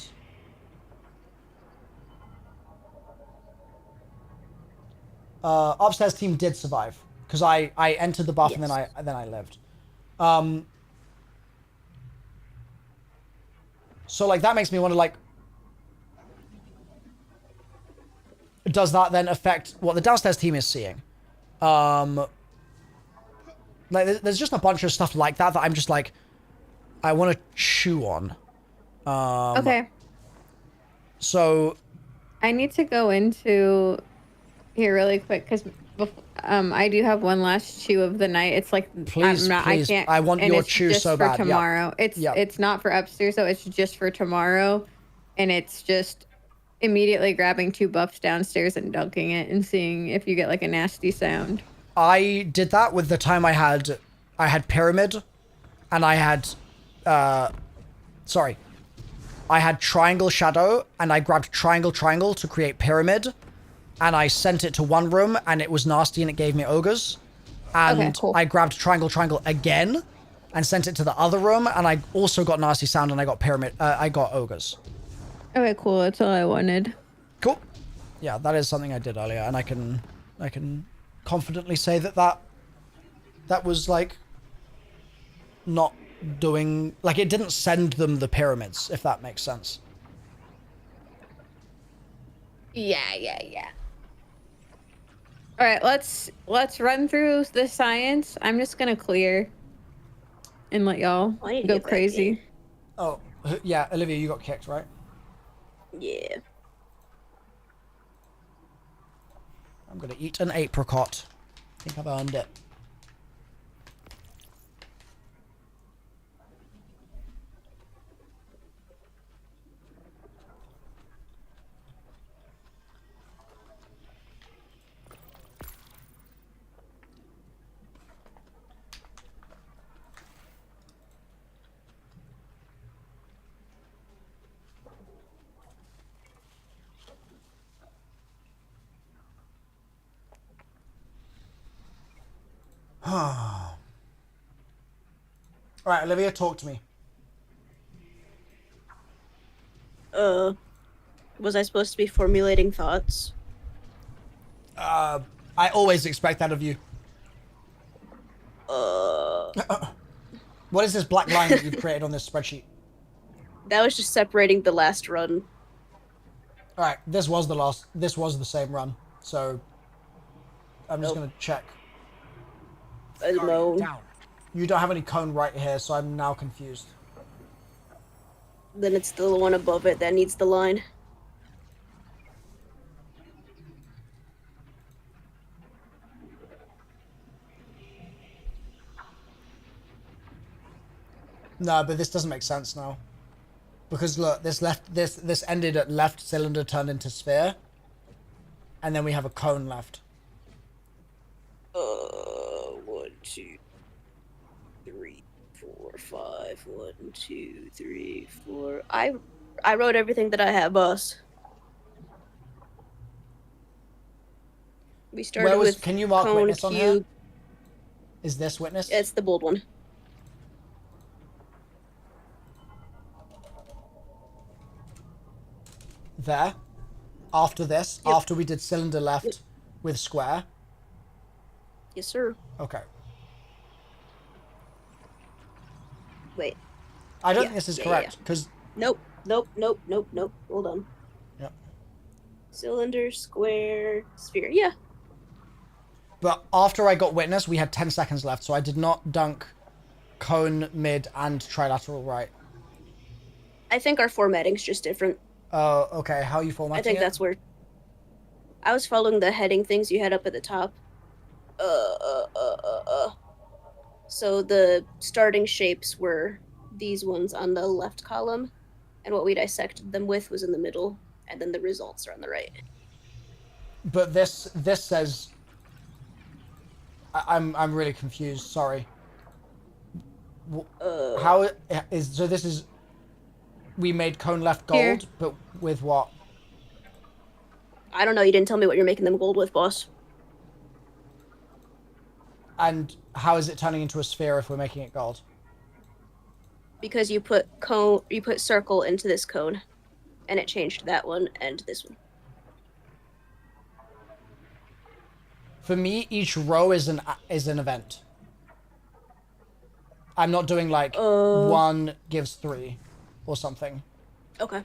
upstairs team did survive because I entered the buff and then I lived. So like that makes me wonder, like, does that then affect what the downstairs team is seeing? Like there's just a bunch of stuff like that I'm just like, I want to chew on. Okay. So I need to go into here really quick because I do have one last chew of the night. It's like please, I can't. I want and your it's chew just so for bad. tomorrow. It's not for upstairs though. It's just for tomorrow, and it's just immediately grabbing 2 buffs downstairs and dunking it and seeing if you get like a nasty sound. I did that with the time I had pyramid, and I had I had triangle shadow, and I grabbed triangle to create pyramid, and I sent it to one room, and it was nasty, and it gave me ogres. And Okay, cool. I grabbed triangle again, and sent it to the other room, and I also got nasty sound, and I got pyramid. I got ogres. Okay, cool. That's all I wanted. Cool. Yeah, that is something I did earlier, and I can confidently say that was like not doing, like, it didn't send them the pyramids, if that makes sense. Yeah. All right, let's run through the science. I'm just gonna clear and let y'all I need to go get back crazy. Oh, yeah, Olivia, you got kicked, right? Yeah. I'm gonna eat an apricot. I think I've earned it. Alright, Olivia, talk to me. Was I supposed to be formulating thoughts? I always expect that of you. What is this black line that you've created on this spreadsheet? That was just separating the last run. Alright, this was the same run, so I'm just gonna check. I don't know. Down. You don't have any cone right here, so I'm now confused. Then it's the one above it that needs the line. No, but this doesn't make sense now. Because look, this ended at left cylinder turned into sphere. And then we have a cone left. 1, 2, 3, 4, 5. 1, 2, 3, 4. I wrote everything that I have, boss. We started with can you mark cone, witness on here? cube. Is this witness? It's the bold one. There. After this, Yep. after we did cylinder left Yep. with square. Yes, sir. Okay. Wait. I don't Yeah, think this is yeah, correct, because... Nope. Hold on. Yep. Cylinder, square, sphere. Yeah. But after I got witness, we had 10 seconds left, so I did not dunk cone, mid, and trilateral right. I think our formatting's just different. Oh, okay. How are you formatting I think it? that's where I was following the heading things you had up at the top. So the starting shapes were these ones on the left column, and what we dissected them with was in the middle, and then the results are on the right. But this says... I'm really confused, sorry. How is... So this is... We made cone left gold, Here. but with what? I don't know, you didn't tell me what you're making them gold with, boss. And how is it turning into a sphere if we're making it gold? Because you put circle into this cone, and it changed that one and this one. For me, each row is an event. I'm not doing like 1 gives 3 or something. Okay.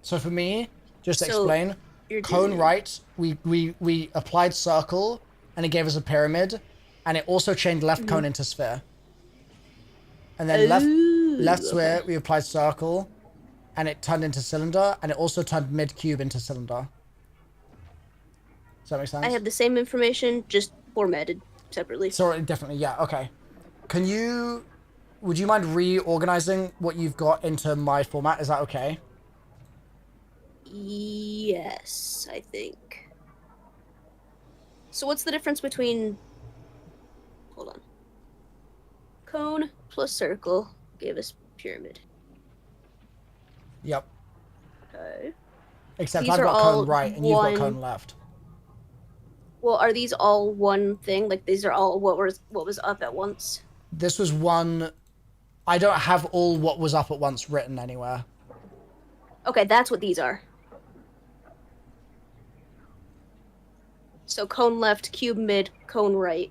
So for me, just to So explain, you're cone doing- right, we applied circle, and it gave us a pyramid, and it also changed left cone into sphere. And then left sphere, we applied circle, and it turned into cylinder, and it also turned mid cube into cylinder. Does that make sense? I have the same information, just formatted separately. Sorry, definitely, yeah, okay. Would you mind reorganizing what you've got into my format? Is that okay? Yes, I think. So what's the difference between... Hold on. Cone plus circle gave us pyramid. Yep. Okay. Except These I've are got all cone right and you've got one- cone left. Well, are these all one thing? Like these are all what was up at once? This was one... I don't have all what was up at once written anywhere. Okay, that's what these are. So cone left, cube mid, cone right.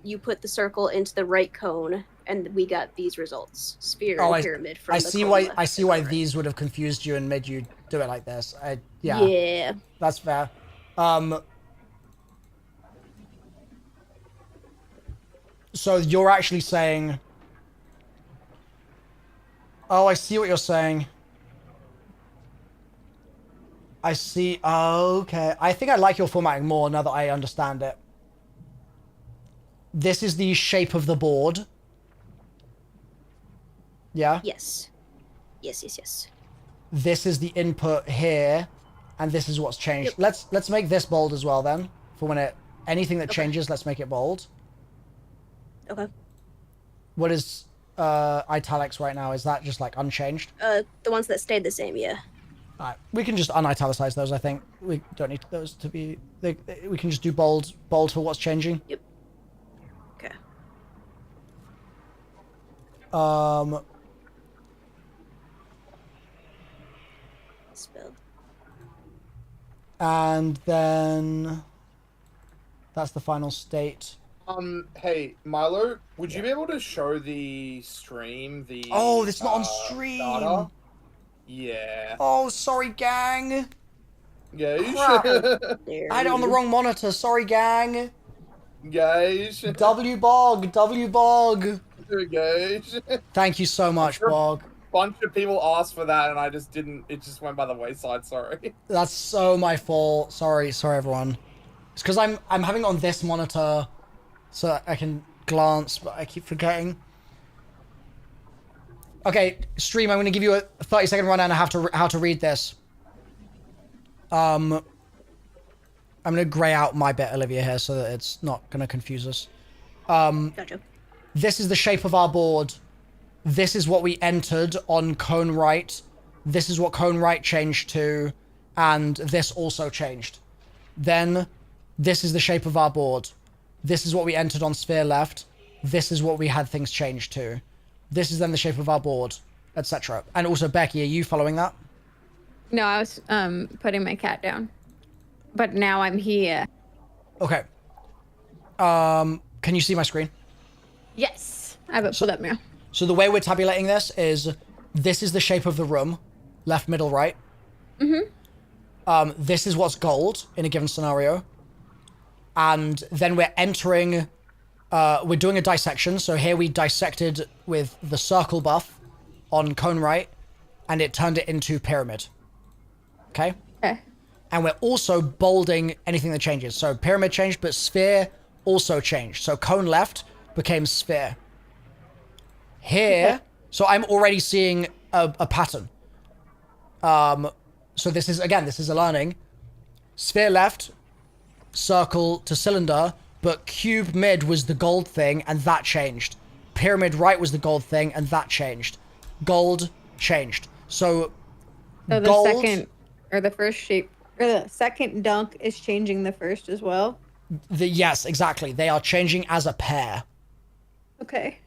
You put the circle into the right cone, and we got these results: sphere and pyramid. From I the see cone why. left I see to why cone right. these would have confused you and made you do it like this. Yeah. That's fair. So you're actually saying... Oh, I see what you're saying. I see. Oh, okay. I think I like your formatting more now that I understand it. This is the shape of the board. Yeah? Yes. Yes. This is the input here, and this is what's changed. Yep. Let's make this bold as well then. For when anything that changes, let's make it bold. Okay. What is italics right now? Is that just like unchanged? The ones that stayed the same, yeah. Alright, we can just unitalicize those, I think. We don't need those to be... we can just do bold for what's changing. Yep. Okay. Spelled. And then... That's the final state. Hey, Milo, would you be able to show the stream the... Oh, it's not on stream! Data? Yeah. Oh, sorry, gang! Gage? There I had it on the wrong monitor, sorry, gang! Gage? W-Bog! Gage? Thank you so much, Bog. Bunch of people asked for that and I just didn't, it just went by the wayside, sorry. That's so my fault. Sorry, everyone. It's because I'm having it on this monitor so I can glance, but I keep forgetting. Okay, stream, I'm going to give you a 30-second rundown on how to read this. I'm going to grey out my bit, Olivia, here, so that it's not going to confuse us. Gotcha. This is the shape of our board. This is what we entered on cone right. This is what cone right changed to, and this also changed. Then, this is the shape of our board. This is what we entered on sphere left. This is what we had things changed to. This is then the shape of our board, etc. And also, Becky, are you following that? No, I was putting my cat down. But now I'm here. Okay. Can you see my screen? Yes. I have it pulled up now. So the way we're tabulating this is the shape of the room, left, middle, right. This is what's gold in a given scenario. And then we're entering, we're doing a dissection. So here we dissected with the circle buff on cone right, and it turned it into pyramid. Okay? Okay. And we're also bolding anything that changes. So pyramid changed, but sphere also changed. So cone left became sphere. Here, so I'm already seeing a pattern. So this is a learning. Sphere left, circle to cylinder, but cube mid was the gold thing, and that changed. Pyramid right was the gold thing, and that changed. Gold changed. So the gold, second, or the first shape, or the second dunk is changing the first as well? Yes, exactly. They are changing as a pair. Okay.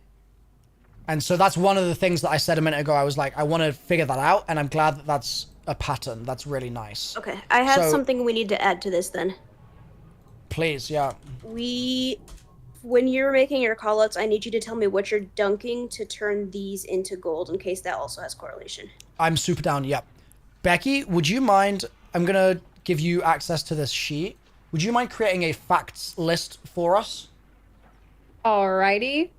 And so that's one of the things that I said a minute ago. I was like, I want to figure that out, and I'm glad that that's a pattern. That's really nice. Okay, I have So- something we need to add to this then. Please, yeah. When you're making your callouts, I need you to tell me what you're dunking to turn these into gold, in case that also has correlation. I'm super down, yep. Becky, would you mind, I'm going to give you access to this sheet. Would you mind creating a facts list for us? Alrighty.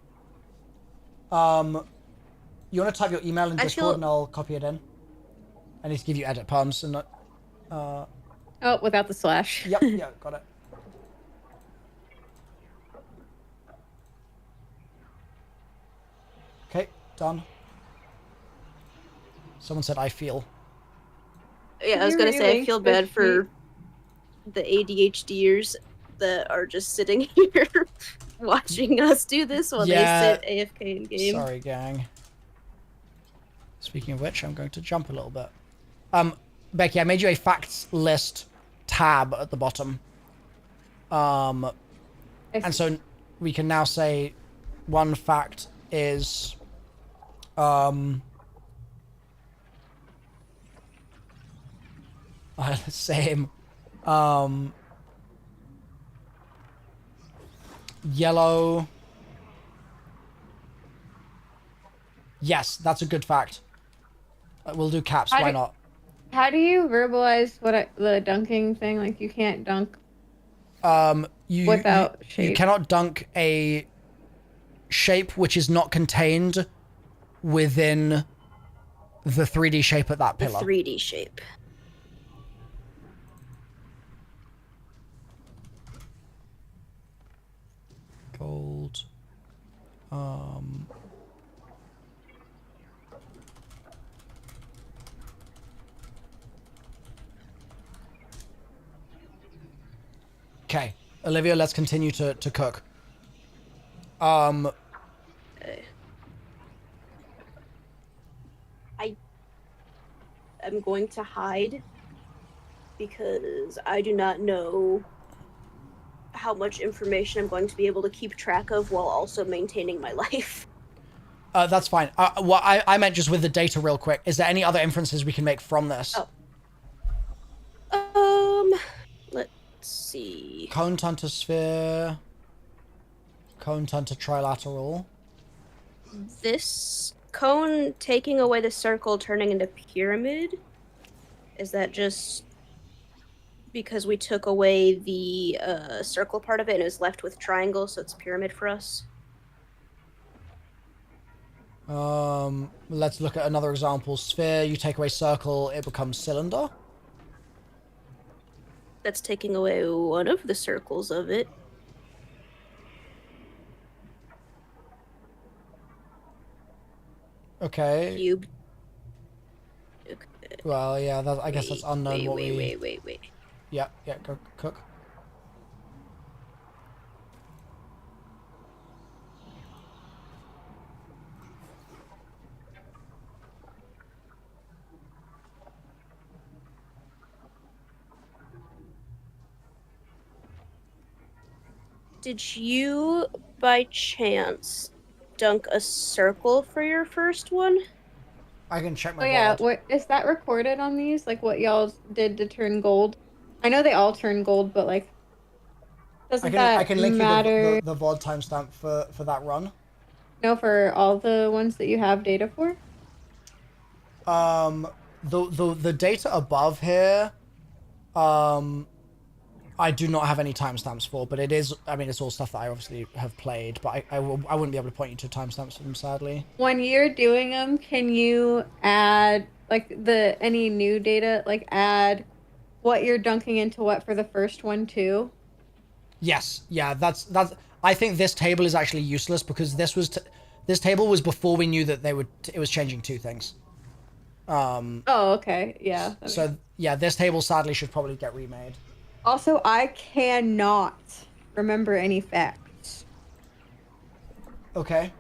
You want to type your email in I Discord feel- and I'll copy it in? I need to give you edit palms and not... Oh, without the slash. Yep, yeah, got it. Okay, done. Someone said, I feel. Yeah, I was You gonna say I really feel push bad for me. the ADHDers that are just sitting here watching us do this while Yeah. they sit AFK in game. Sorry, gang. Speaking of which, I'm going to jump a little bit. Becky, I made you a facts list tab at the bottom. And so we can now say one fact is same. Yellow. Yes, that's a good fact. We'll do caps. Why not? How do you verbalize the dunking thing? Like you can't dunk without shape. You cannot dunk a shape which is not contained within the 3D shape at that pillar. The 3D shape. Gold. Okay, Olivia, let's continue to cook. I'm going to hide because I do not know how much information I'm going to be able to keep track of while also maintaining my life. That's fine. What I meant just with the data real quick. Is there any other inferences we can make from this? Let's see. Cone turn to sphere. Cone turn to trilateral. This cone taking away the circle turning into pyramid, is that just because we took away the circle part of it and it was left with triangle, so it's pyramid for us? Let's look at another example. Sphere, you take away circle, it becomes cylinder. That's taking away one of the circles of it. Okay. Cube. Okay. Well, yeah, I guess that's unknown. Wait. Yeah, go cook. Did you, by chance, dunk a circle for your first one? I can check my Oh board. yeah, is that recorded on these? Like what y'all did to turn gold? I know they all turn gold, but like, doesn't that I can link matter? you the VOD timestamp for that run. No, for all the ones that you have data for? The data above here, I do not have any timestamps for, but it is, I mean, it's all stuff that I obviously have played, but I wouldn't be able to point you to timestamps for them, sadly. When you're doing them, can you add, like, any new data, like, add what you're dunking into what for the first one, too? Yes, yeah, that's, I think this table is actually useless because this table was before we knew that it was changing two things. Oh, okay, yeah. So, yeah, this table sadly should probably get remade. Also, I cannot remember any facts. Okay.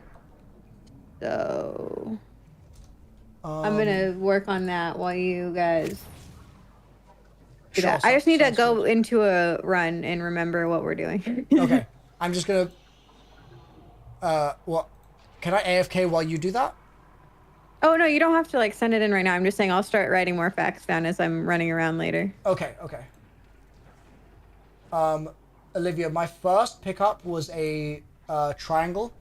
So I'm gonna work on that while you guys do that. I just need to go into a run and remember what we're doing. Okay. I'm just gonna what, can I AFK while you do that? Oh no, you don't have to like send it in right now. I'm just saying I'll start writing more facts down as I'm running around later. Okay. Olivia, my first pickup was a triangle.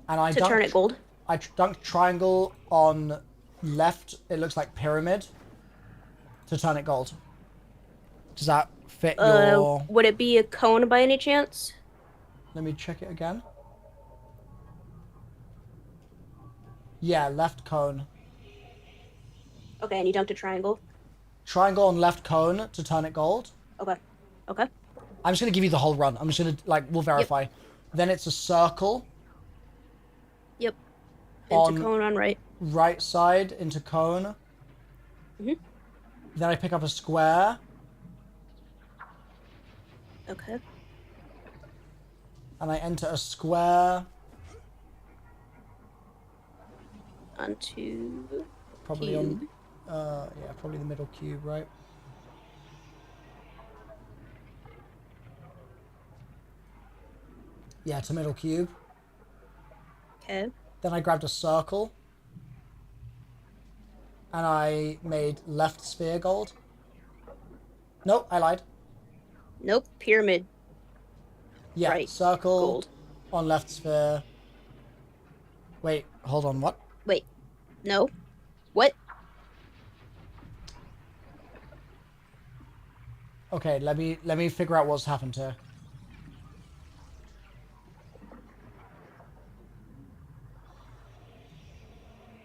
And I turn it gold? I dunked triangle on left, it looks like pyramid, to turn it gold. Does that fit your... Would it be a cone by any chance? Let me check it again. Yeah, left cone. Okay, and you dunked a triangle? Triangle on left cone to turn it gold. Okay. I'm just going to give you the whole run. I'm just going to, like, we'll verify. Yep. Then it's a circle. Yep. Into cone on right. Right side into cone. Mm-hmm. Then I pick up a square. Okay. And I enter a square. Onto Probably cube. Yeah, probably the middle cube, right? Yeah, to middle cube. Okay. Then I grabbed a circle. And I made left sphere gold. Nope, I lied. Nope. Pyramid. Yeah, Right. circle Gold. on left sphere. Wait, hold on, what? Wait. No. What? Okay, let me figure out what's happened here.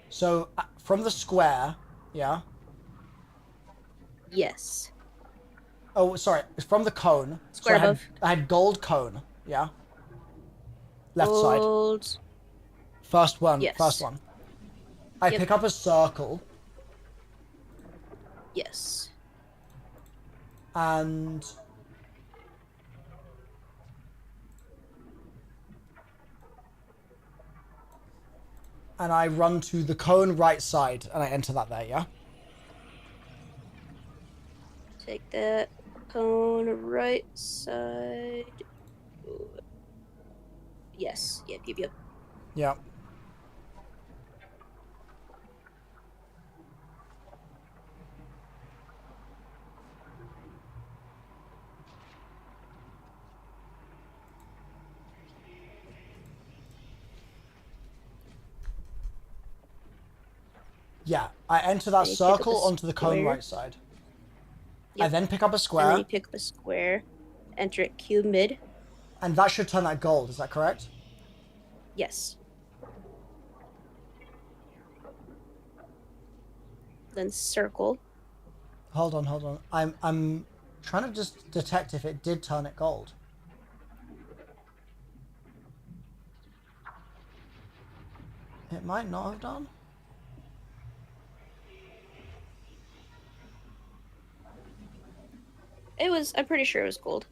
So from the square, yeah. Yes. Oh, sorry, it's from the cone. Square so above. I had gold cone, yeah. Left side. Gold. First one. Yes. First one. I pick up a circle. Yes. And I run to the cone right side and I enter that there, yeah? Take that. Cone right side. Yes. Yep. Yeah. Yeah, I enter that Then you pick up circle a onto the cone square. right side. I Yep. then pick up a And then square, you pick up a square. Enter it cube mid. and that should turn that gold, is that correct? Yes. Then circle. Hold on. I'm trying to just detect if it did turn it gold. It might not have done. It was. I'm pretty sure it was gold.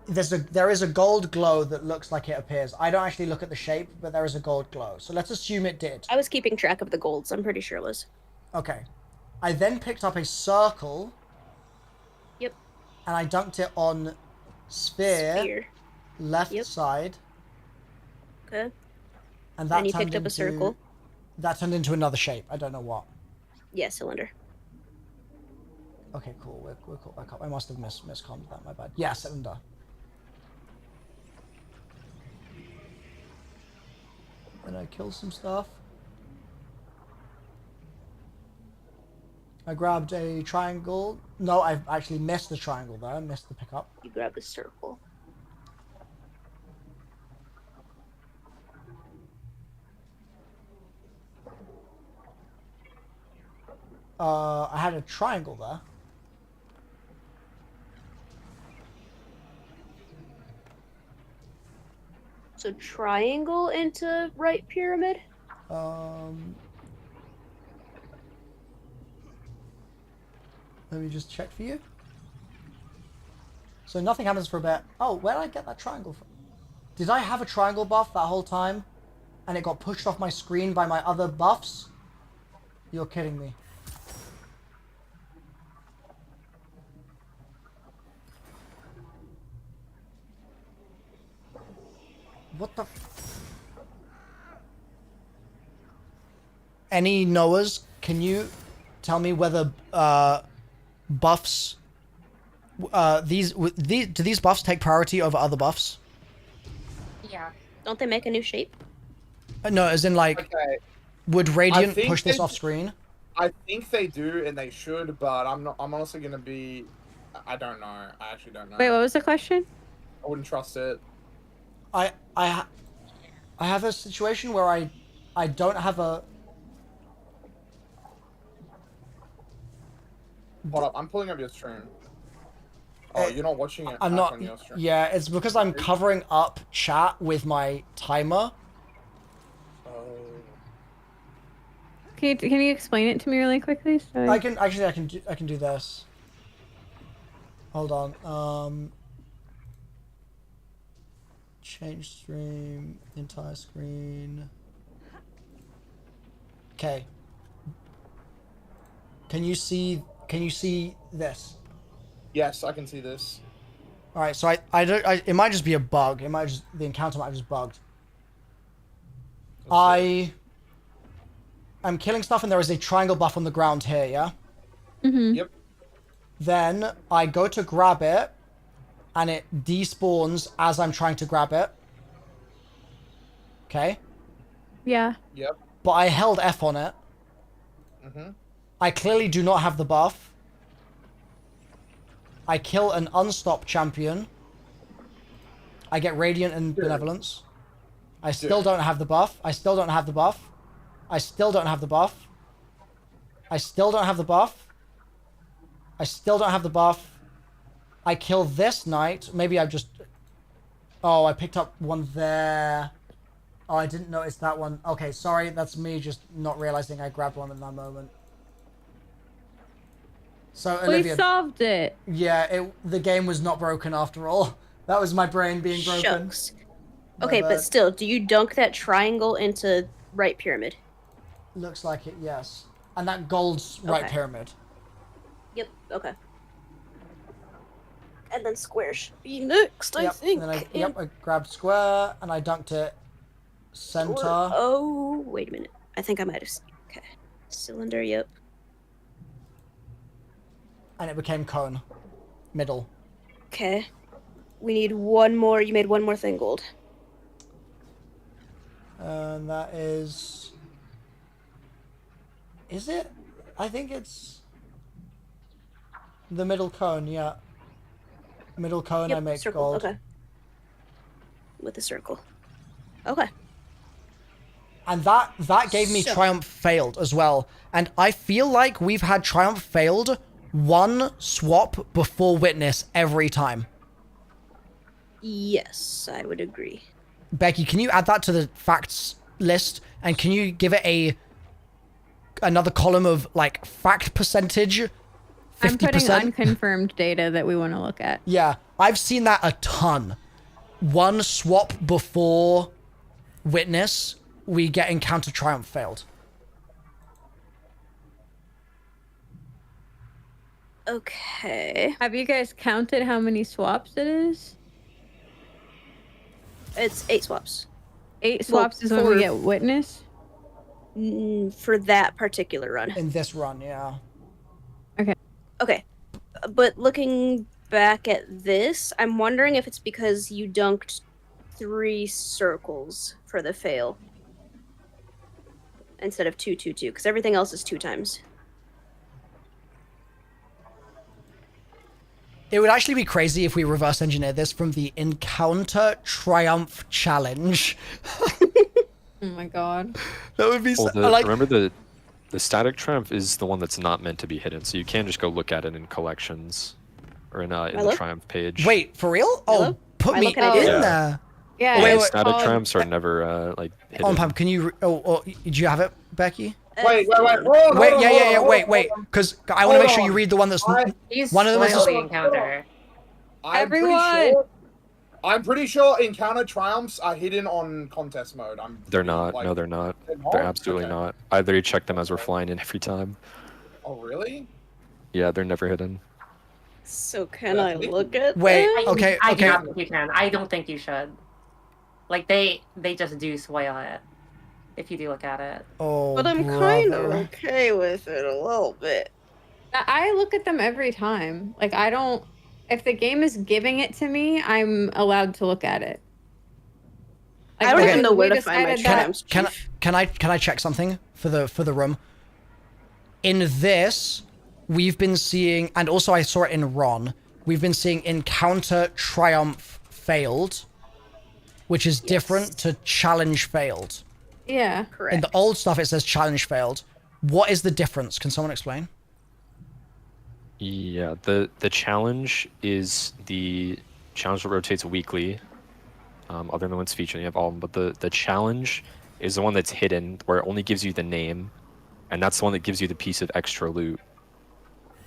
There is a gold glow that looks like it appears. I don't actually look at the shape, but there is a gold glow. So let's assume it did. I was keeping track of the golds. I'm pretty sure it was. Okay. I then picked up a circle. Yep. And I dunked it on sphere. Left Yep. side. Okay. And that Then you turned picked up into, a circle. That turned into another shape. I don't know what. Yeah, cylinder. Okay, cool. We're cool back up. I must have miscommed that. My bad. Yeah, cylinder. Then I killed some stuff. I grabbed a triangle. No, I actually missed the triangle there. I missed the pickup. You grab the circle. I had a triangle there. So triangle into right pyramid. Let me just check for you. So nothing happens for a bit. Oh, where did I get that triangle from? Did I have a triangle buff that whole time? And it got pushed off my screen by my other buffs? You're kidding me. What the... Any knowers, can you tell me whether buffs... do these buffs take priority over other buffs? Yeah. Don't they make a new shape? No, as in like, Okay. would Radiant think push this they- off screen? I think they do, and they should, but I'm not. I'm honestly gonna be. I don't know. I actually don't know. Wait, what was the question? I wouldn't trust it. I have a situation where I don't have a... Hold up, I'm pulling up your stream. Oh, you're not watching it. I'm back not... on your stream. Yeah, it's because I'm covering up chat with my timer. Oh. Can you explain it to me really quickly? Sorry. I can do this. Hold on. Change stream, entire screen. Okay. Can you see this? Yes, I can see this. All right, so it might just be a bug. The encounter might have just bugged. I am killing stuff, and there is a triangle buff on the ground here. Yeah. Mm-hmm. Yep. Then I go to grab it, and it despawns as I'm trying to grab it. Okay. Yeah. Yep. But I held F on it. Mhm. I clearly do not have the buff. I kill an unstopped champion. I get Radiant and Benevolence. I still don't have the buff. I still don't have the buff. I still don't have the buff. I still don't have the buff. I still don't have the buff. I kill this knight. Maybe I've just... Oh, I picked up one there. Oh, I didn't notice that one. Okay, sorry. That's me just not realizing I grabbed one in that moment. So, We Olivia... solved it. Yeah, the game was not broken after all. That was my brain being broken. Shucks. Okay, but still, do you dunk that triangle into right pyramid? Looks like it, yes. And that gold's right Okay. pyramid. Yep, okay. And then square should be next, I Yep, think. and then I grabbed square and I dunked it center. Oh, wait a minute. I think I might have... Okay. Cylinder, yep. And it became cone. Middle. Okay. We need one more. You made one more thing gold. And that is... Is it? I think it's... The middle cone, yeah. Middle cone, Yep, I make circle. gold. Okay. With a circle. Okay. And that gave me Triumph Failed as well. And I feel like we've had Triumph Failed one swap before Witness every time. Yes, I would agree. Becky, can you add that to the facts list? And can you give it another column of, like, fact percentage? 50%? I'm putting unconfirmed data that we want to look at. Yeah, I've seen that a ton. One swap before Witness, we get Encounter Triumph Failed. Okay. Have you guys counted how many swaps it is? It's 8 swaps. 8 swaps is when we get Witness? For that particular run. In this run, yeah. Okay. But looking back at this, I'm wondering if it's because you dunked 3 circles for the fail. Instead of 2, 2, 2. Because everything else is 2 times. It would actually be crazy if we reverse engineer this from the Encounter Triumph Challenge. Oh my god. That would be so, remember the static triumph is the one that's not meant to be hidden, so you can just go look at it in collections or in the triumph page. Wait, for real? Oh, put me in there. Yeah. Wait, static triumphs are never like hidden. On Pump, can you? Do you have it, Becky? Wait. Wait. Because I want to make sure you read the one that's He's one of them is the encounter. I'm pretty sure Encounter Triumphs are hidden on contest mode. They're not. No, they're not. They're absolutely not. I literally check them as we're flying in every time. Oh, really? Yeah, they're never hidden. So can I look at Wait, them? okay. I don't think you can. I don't think you should. Like, they just do spoil it. If you do look at it. Oh, but I'm kind of okay with it a little bit. I look at them every time. Like, I don't... If the game is giving it to me, I'm allowed to look at it. Like, I don't even know where to find my triumphs. Can I check something for the room? In this, we've been seeing, and also I saw it in Ron, we've been seeing Encounter Triumph Failed, which is different to Challenge Failed. Yeah. Correct. In the old stuff, it says Challenge Failed. What is the difference? Can someone explain? Yeah, the challenge is the challenge that rotates weekly. Other than when it's featured, you have all of them. But the challenge is the one that's hidden, where it only gives you the name, and that's the one that gives you the piece of extra loot.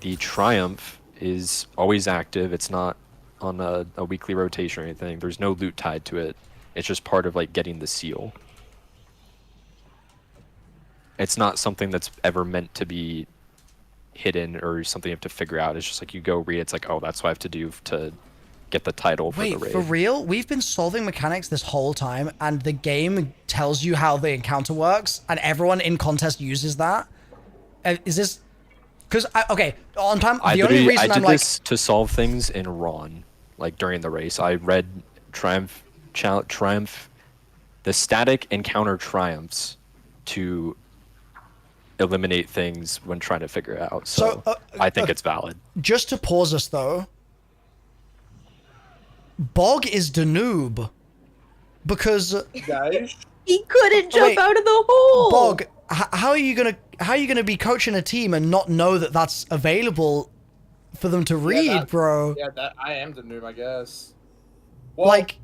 The triumph is always active. It's not on a weekly rotation or anything. There's no loot tied to it. It's just part of like getting the seal. It's not something that's ever meant to be hidden or something you have to figure out. It's just like you go read. It's like, oh, that's what I have to do to get the title for the Wait, raid. for real? We've been solving mechanics this whole time, and the game tells you how the encounter works, and everyone in contest uses that? Is this... Because, okay, on time, the only reason I I'm did like... this to solve things in Ron, like during the race. I read Triumph, the static encounter triumphs to eliminate things when trying to figure it out. So, I think it's valid. Just to pause us, though, Bog is the noob. Because... Guys, He couldn't jump out of the hole. Bog, how are you gonna be coaching a team and not know that that's available for them to read, bro? Yeah, that I am the noob, I guess. Well, Like,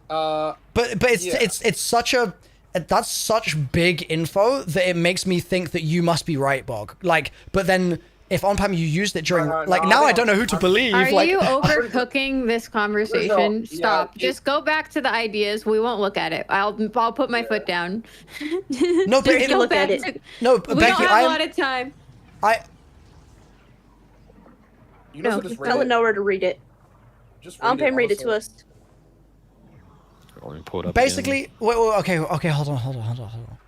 but it's such a... That's such big info that it makes me think that you must be right, Bog. Like, but then if on Pam you used it during... now I don't know who to believe. Are like, you overcooking this conversation? Yeah, Stop. Just go back to the ideas. We won't look at it. I'll put my foot down. No, but Just go look at back it. to- No, we Becky, don't have a lot of time. you know, No, just Tell Noah to read it. Just I'll him read it also. to us. Let me pull it up basically... Wait, okay, hold on.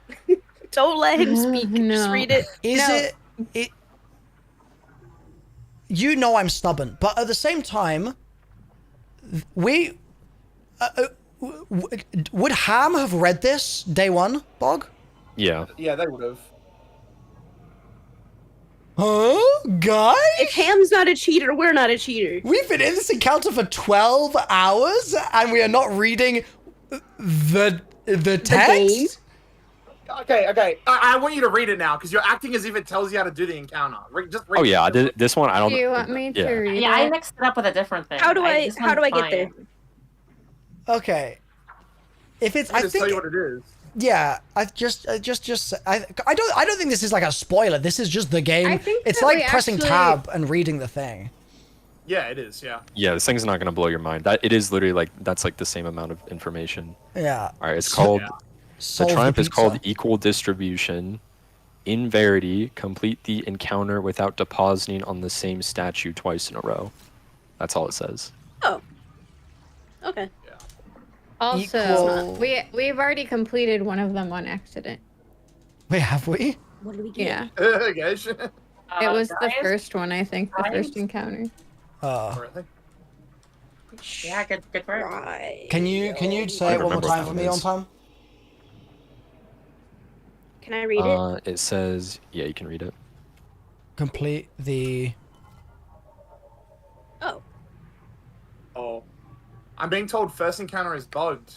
Don't let him speak. Just No. read it. It... You know I'm stubborn, but at the same time, we... would Ham have read this day one, Bog? Yeah. Yeah, they would have. Huh? Guys? If Ham's not a cheater, we're not a cheater. We've been in this encounter for 12 hours, and we are not reading the text? Okay. I want you to read it now because you're acting as if it tells you how to do the encounter. Just read Oh yeah, it. this one I don't. Do you want me to Yeah. read Yeah, I it? mixed it up with a different thing. How do I this get one's there? fine. Okay. If it's... I Just tell you think... what it is. Yeah, I don't think this is like a spoiler. This is just the game. I think It's that like we pressing actually- tab and reading the thing. Yeah, it is. Yeah. Yeah, this thing's not gonna blow your mind. That it is literally like that's like the same amount of information. Yeah. All right, it's called. Solve The triumph is pizza. called equal distribution. In Verity, complete the encounter without depositing on the same statue twice in a row. That's all it says. Oh. Okay. Also, Equal- we've already completed one of them on accident. Wait, have we? What do we get? Yeah. Guys. It was the guys? first one, I think. The Guys? first encounter. Really? Yeah, good work. Right. Can you say it one more remember time what for that me on is. time? Can I read it? It says, yeah, you can read it. Complete the... Oh. Oh. I'm being told first encounter is bugged.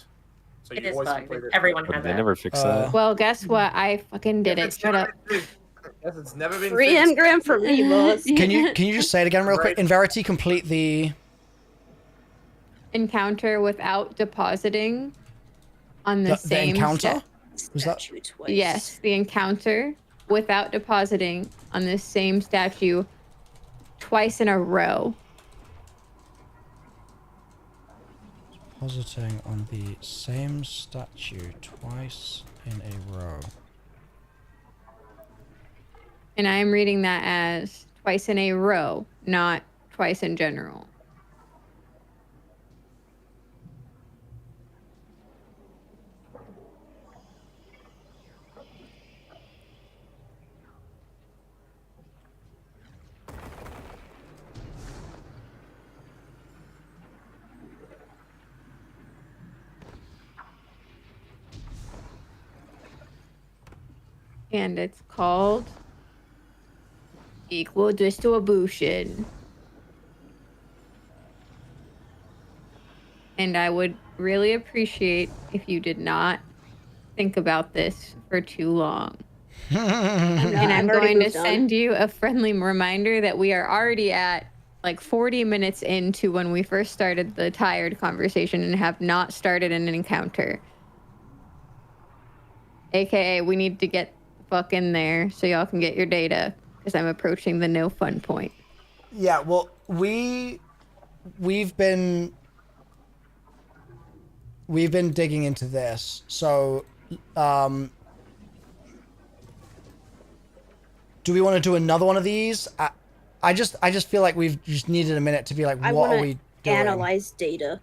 So It you is always bugged. complete it. Everyone But has they it. never fixed Uh, that. Well, guess what? I fucking did it. It's Shut up. Yes, it's never been Free fixed. engram for me, boss. Can you just say it again real quick? Right. In Verity, complete the... Encounter without depositing on the The same encounter? Was that- Statue twice. Yes, the encounter without depositing on the same statue twice in a row. Depositing on the same statue twice in a row. And I am reading that as twice in a row, not twice in general. And it's called equal distribution. And I would really appreciate if you did not think about this for too long. And I'm going to send you a friendly reminder that we are already at like 40 minutes into when we first started the tired conversation and have not started an encounter. AKA, we need to get the fuck in there so y'all can get your data because I'm approaching the no fun point. Yeah, well, we've been digging into this. So, Do we want to do another one of these? I just feel like we've just needed a minute to be like, I what want are we to doing? analyze data.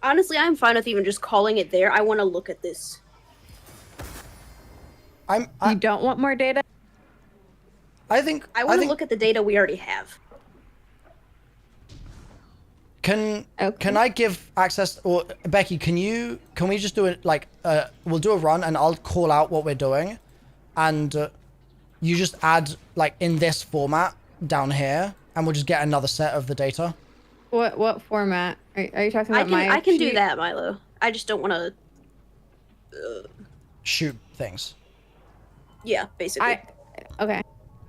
Honestly, I'm fine with even just calling it there. I want to look at this. You don't want more data? I think I want to look at the data we already have. Can Okay. I give access, or Becky, can we just do it like we'll do a run and I'll call out what we're doing, and you just add like in this format down here, and we'll just get another set of the data. What format? Are you talking about my I can do sheet? that, Milo. I just don't want to. Shoot things. Yeah, basically. Okay.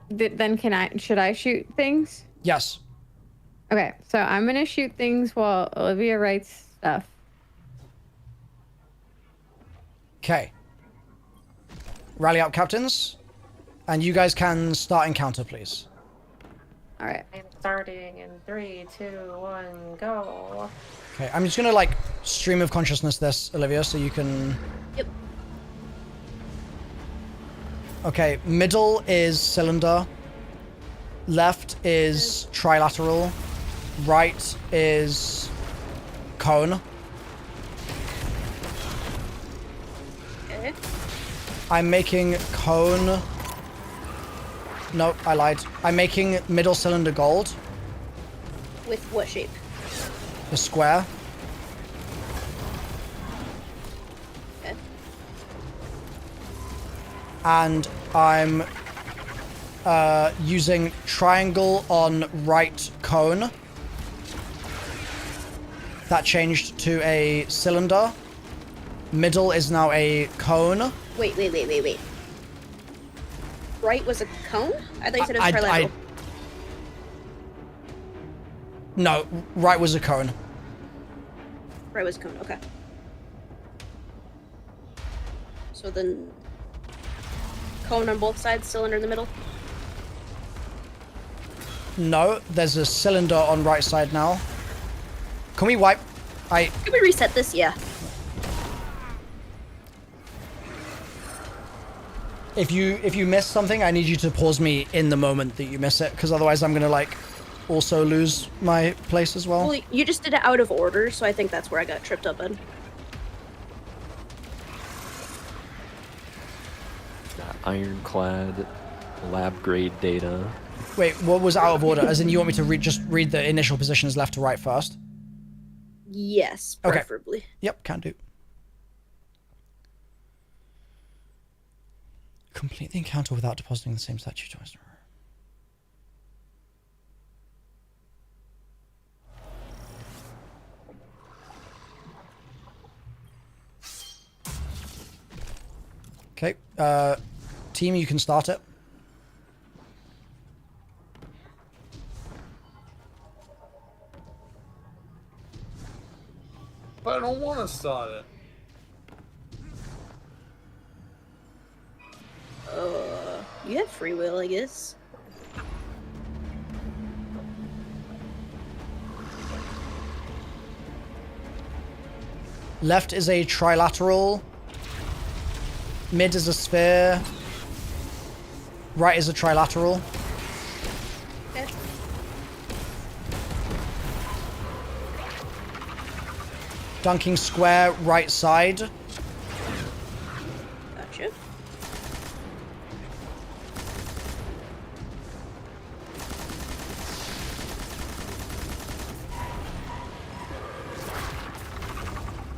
Then should I shoot things? Yes. Okay, so I'm gonna shoot things while Olivia writes stuff. Okay. Rally up, captains, and you guys can start encounter, please. All right. I'm starting in 3, 2, 1, go. Okay, I'm just gonna like stream of consciousness this, Olivia, so you can. Yep. Okay, middle is cylinder. Left is trilateral. Right is cone. Okay. I'm making cone. No, I lied. I'm making middle cylinder gold. With what shape? The square. Okay. And I'm using triangle on right cone. That changed to a cylinder. Middle is now a cone. Wait. Right was a cone? I thought you said it was trilateral. No, right was a cone. Right was a cone, okay. So then... Cone on both sides, cylinder in the middle? No, there's a cylinder on right side now. Can we wipe? Can we reset this? Yeah. If you miss something, I need you to pause me in the moment that you miss it, because otherwise I'm gonna like also lose my place as well. Well, you just did it out of order, so I think that's where I got tripped up in. Ironclad lab grade data. Wait, what was out of order? As in, you want me to just read the initial positions left to right first? Yes, Okay. preferably. Yep, can do. Complete the encounter without depositing the same statue twice. Okay, team, you can start it. But I don't want to start it. You have free will, I guess. Left is a trilateral. Mid is a sphere. Right is a trilateral. Okay. Dunking square, right side. Gotcha.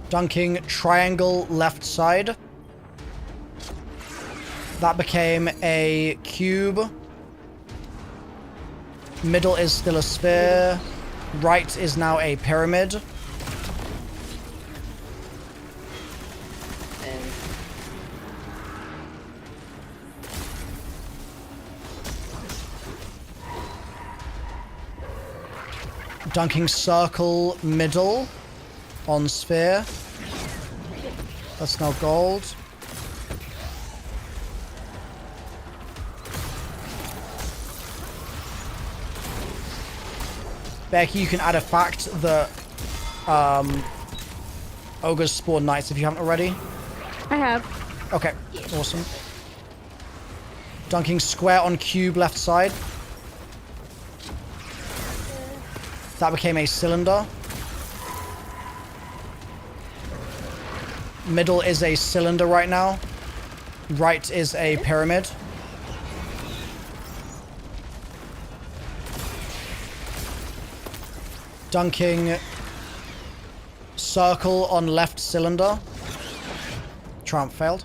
Dunking triangle, left side. That became a cube. Middle is still a sphere. Right is now a pyramid. Dunking circle, middle on sphere. That's now gold. Becky, you can add a fact that ogres spawn knights if you haven't already. I have. Okay, awesome. Dunking square on cube left side. That became a cylinder. Middle is a cylinder right now. Right is a pyramid. Dunking circle on left cylinder. Triumph failed.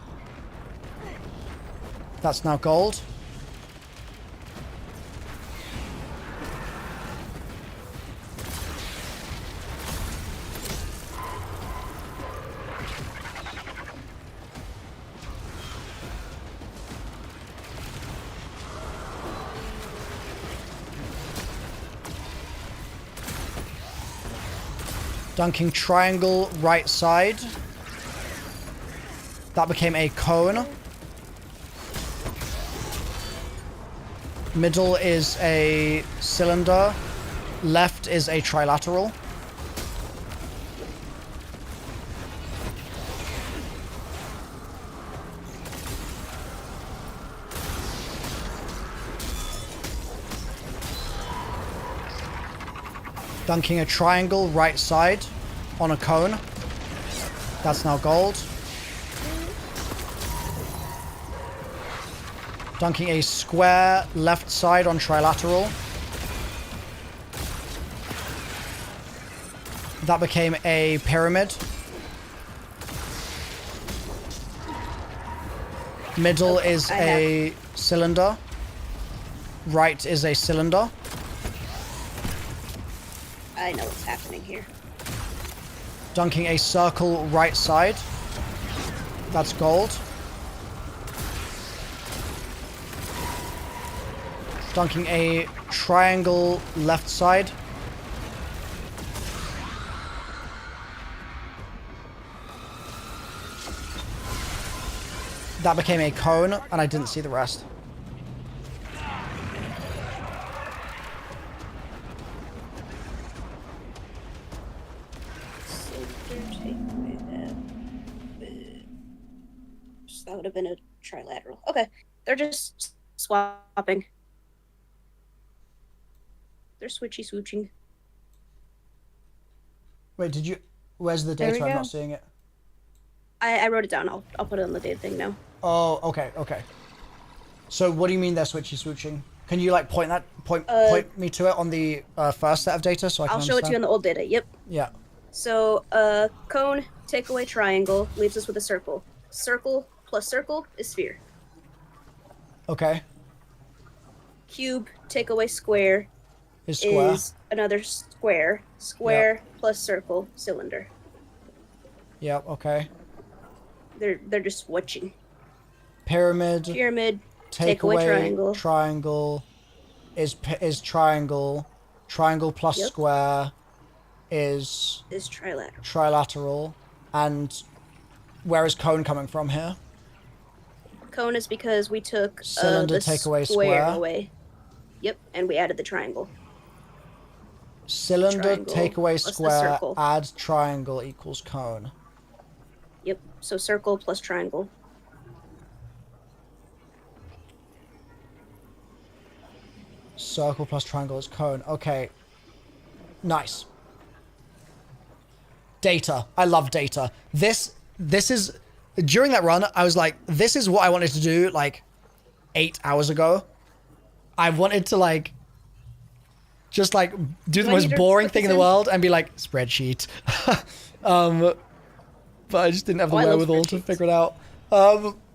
That's now gold. Dunking triangle right side. That became a cone. Middle is a cylinder. Left is a trilateral. Dunking a triangle right side on a cone. That's now gold. Dunking a square left side on trilateral. That became a pyramid. Middle is a cylinder. Right is a cylinder. I know what's happening here. Dunking a circle right side. That's gold. Dunking a triangle left side. That became a cone, and I didn't see the rest. That would have been a trilateral. Okay, they're just swapping. They're swooching. Wait, did you... Where's the There we data? I'm go. not seeing it. I wrote it down. I'll put it on the data thing now. Oh, okay. So what do you mean they're swooching? Can you like point me to it on the first set of data so I can I'll show it to you in the old data. Yep. Yeah. So, cone, take away triangle, leaves us with a circle. Circle plus circle is sphere. Okay. Cube, take away square Is square. is another square. Square plus circle, cylinder. Yeah, okay. They're just switching. Pyramid. Pyramid, Take away away triangle. Triangle is triangle. Triangle plus Yep. square is Is trilateral. trilateral. And where is cone coming from here? Cone is because we took Cylinder, the take away square square. away. Yep, and we added the triangle. Cylinder, Triangle take away plus the square, circle. add triangle equals cone. Yep, so circle plus triangle. Circle plus triangle is cone. Okay. Nice. Data. I love data. This is... During that run, I was like, this is what I wanted to do, like, 8 hours ago. I wanted to, like... Just, like, do the Do I most need to boring put thing in this the in? world and be like, spreadsheet. But I just didn't have the Oh, I love wherewithal to spreadsheets. figure it out.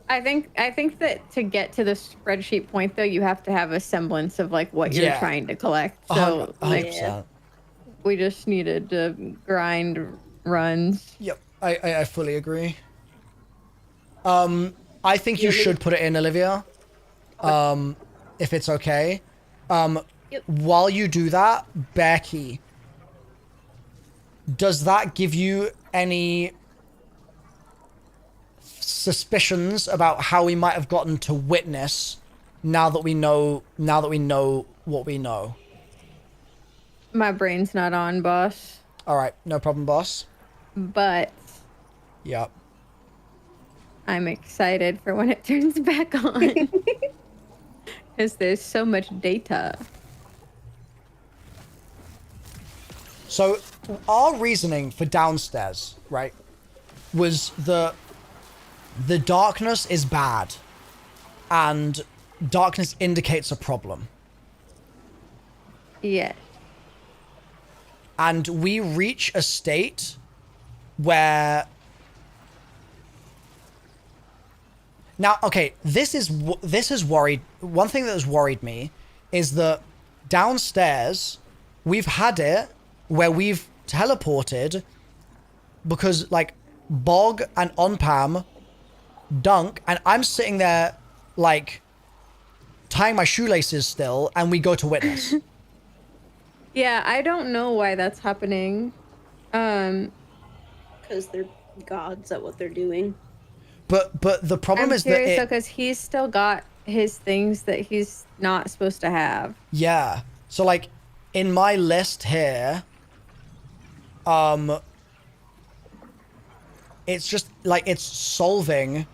I think that to get to the spreadsheet point though, you have to have a semblance of like what you're Yeah. trying to collect. So 100%. like we just needed to grind runs. Yep, I fully agree. I think you should put it in, Olivia. If it's okay. Yep. While you do that, bear key. Does that give you any suspicions about how we might have gotten to witness now that we know what we know? My brain's not on, boss. All right, no problem, boss. But Yep. I'm excited for when it turns back on. because there's so much data. So our reasoning for downstairs, right, was the darkness is bad, and darkness indicates a problem. Yeah. And we reach a state where... Now, okay, this has worried... One thing that has worried me is that downstairs, we've had it where we've teleported because, like, Bog and Onpam dunk, and I'm sitting there, like, tying my shoelaces still, and we go to witness. Yeah, I don't know why that's happening. Because they're gods at what they're doing. But the problem I'm is curious that because he's still got his things that he's not supposed to have. yeah. So like in my list here, it's just like it's solving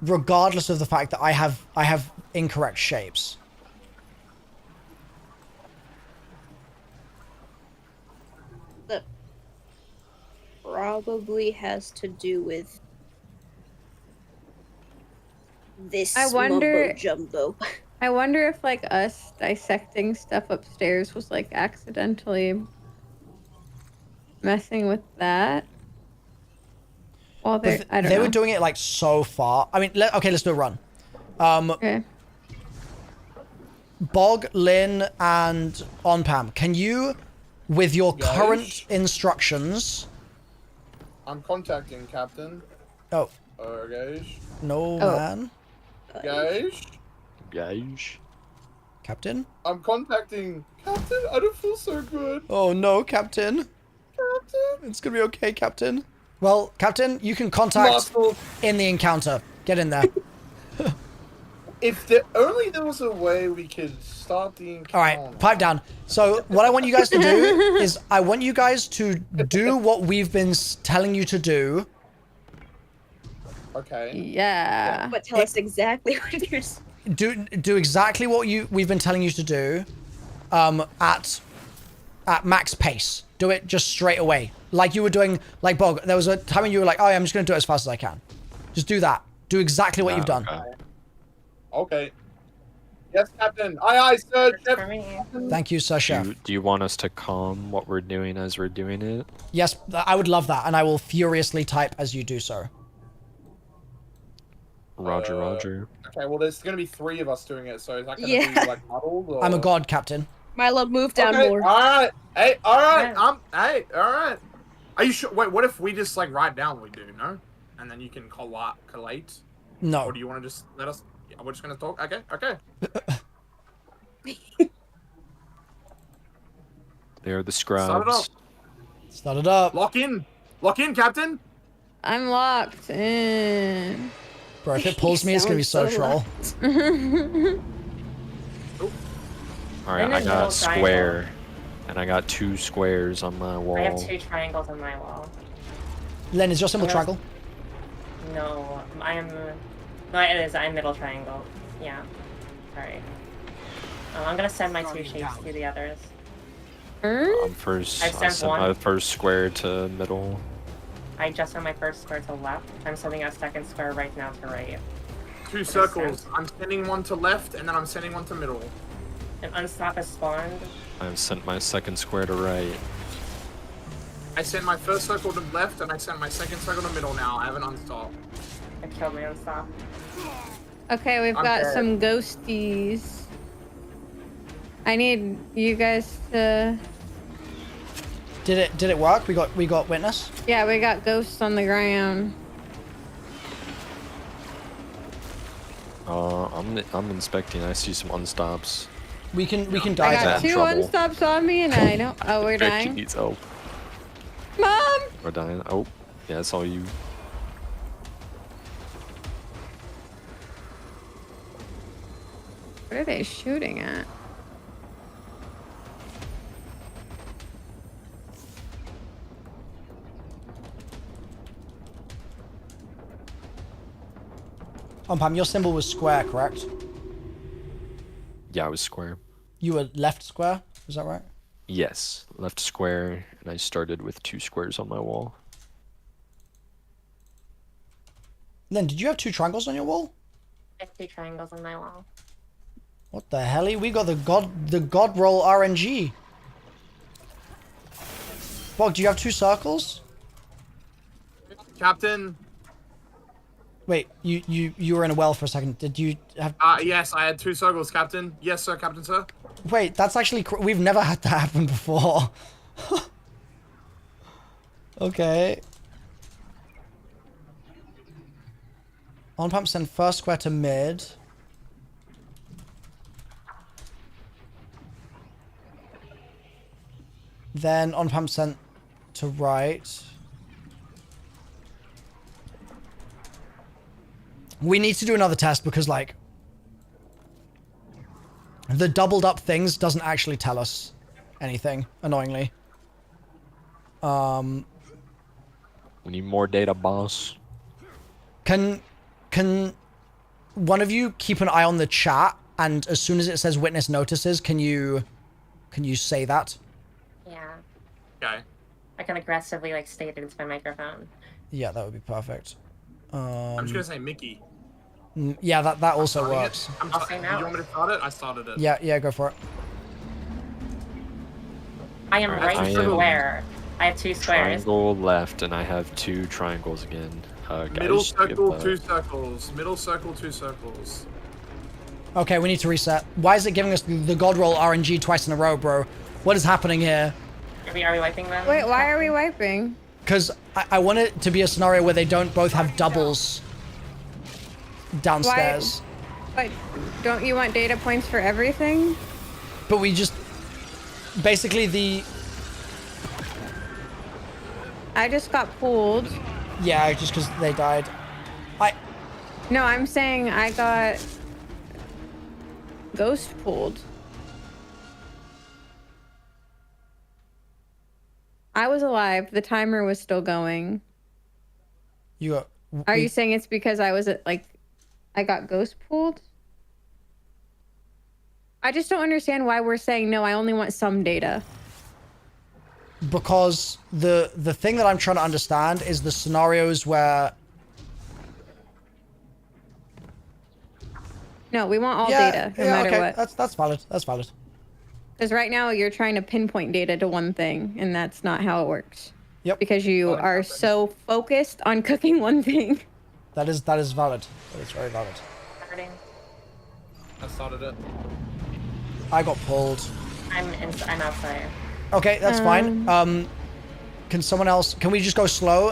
regardless of the fact that I have incorrect shapes. That probably has to do with this I wonder- mumbo jumbo. I wonder if like us dissecting stuff upstairs was like accidentally messing with that. While But I don't they know. were doing it like so far. I mean, okay, let's do a run. Okay. Bog, Lynn, and Onpam, can you, with your Yes. current instructions... I'm contacting Captain. Oh, Guys. no, Oh. man. Guys. Guys. Captain? I'm contacting Captain. I don't feel so good. Oh, no, Captain. Captain. It's gonna be okay, Captain. Well, Captain, you can contact Muscle. in the encounter. Get in there. If only there was a way we could start the encounter. All right, pipe down. So what I want you guys to do is I want you guys to do what we've been telling you to do. Okay. Yeah. But tell us exactly what you're... Do exactly what we've been telling you to do, at max pace. Do it just straight away, like you were doing. Like Bog, there was a time when you were like, "Oh, yeah, I'm just gonna do it as fast as I can." Just do that. Do exactly what you've done. Okay. Okay. Yes, Captain. Aye, sir. Works for me. Thank you, Sir Chef. Do you want us to calm what we're doing as we're doing it? Yes, I would love that, and I will furiously type as you do so. Roger, Roger. Okay, well, there's going to be 3 of us doing it, so is that going to Yeah. be, like, muddled? Or... I'm a god, Captain. Milo, move down Okay, more. alright. Hey, alright. Yeah. Hey, alright. Are you sure? Wait, what if we just, like, write down what we do, no? And then you can collate? No. Or do you want to just let us... Yeah, we're just going to talk? Okay. They're the Start it scrubs. Start it up. Lock in, Captain. I'm locked in. Bro, if it pulls me, it's gonna be so Sounds so troll. Alright, I'm I in got middle square. And I got 2 squares on my wall. I have 2 triangles on my wall. Len, is your symbol Yes. triangle? No, No, it is. I'm middle triangle. Yeah. Sorry. I'm gonna send my 2 shapes to the others. I'm first. I've I sent sent one. my first square to middle. I just sent my first square to left. I'm sending a second square right now to right. 2 circles. I'm sending one to left, and then I'm sending one to middle. And unstop has spawned. I've sent my second square to right. I sent my first circle to left, and I sent my second circle to middle now. I have an unstop. I killed my unstop. Okay, we've I'm got dead. some ghosties. I need you guys to... Did it work? We got witness? Yeah, we got ghosts on the ground. I'm inspecting. I see some unstops. We can I die got that there. in 2 trouble. unstops on me and I know... Oh, we're Becky dying. needs help. Mom! We're dying. Oh, yeah, it's all you. What are they shooting at? Pam, your symbol was square, correct? Yeah, I was square. You were left square, is that right? Yes, left square, and I started with 2 squares on my wall. Then, did you have 2 triangles on your wall? I have 2 triangles on my wall. What the hell? We got the god roll RNG. Bog, do you have 2 circles? Captain. Wait, you were in a well for a second. Did you have? Yes, I had 2 circles, Captain. Yes, sir, Captain, sir. Wait, that's actually we've never had that happen before. Okay. On pump send first square to mid. Then on pump sent to right. We need to do another test because, like, the doubled up things doesn't actually tell us anything, annoyingly. We need more data, boss. Can one of you keep an eye on the chat, and as soon as it says witness notices, can you say that? Yeah. Okay. I can aggressively like state it into my microphone. Yeah, that would be perfect. I'm just gonna say Mickey. Yeah, that also Starting works. it. I'll say Do now. you want me to start it? I started it. Yeah, go for it. I am Alright, right I am square. I have 2 squares. Triangle left, and I have 2 triangles again. Guys, Middle circle, give, 2 circles. Middle circle, 2 circles. Okay, we need to reset. Why is it giving us the god roll RNG twice in a row, bro? What is happening here? Are we wiping them? Wait, why are we wiping? Because I want it to be a scenario where they don't both have doubles downstairs. But don't you want data points for everything? But we just... Basically, I just got pulled. Yeah, just because they died. No, I'm saying I got ghost pulled. I was alive. The timer was still going. Are you saying it's because I was I got ghost pulled? I just don't understand why we're saying no. I only want some data. Because the thing that I'm trying to understand is the scenarios where... No, we want all data, no matter okay. what. That's valid. That's valid. Because right now you're trying to pinpoint data to one thing, and that's not how it works. Yep. Because you are so focused on cooking one thing. That is valid. That is very valid. Starting. I started it. I got pulled. I'm outside. Okay, that's fine. Can someone else? Can we just go slow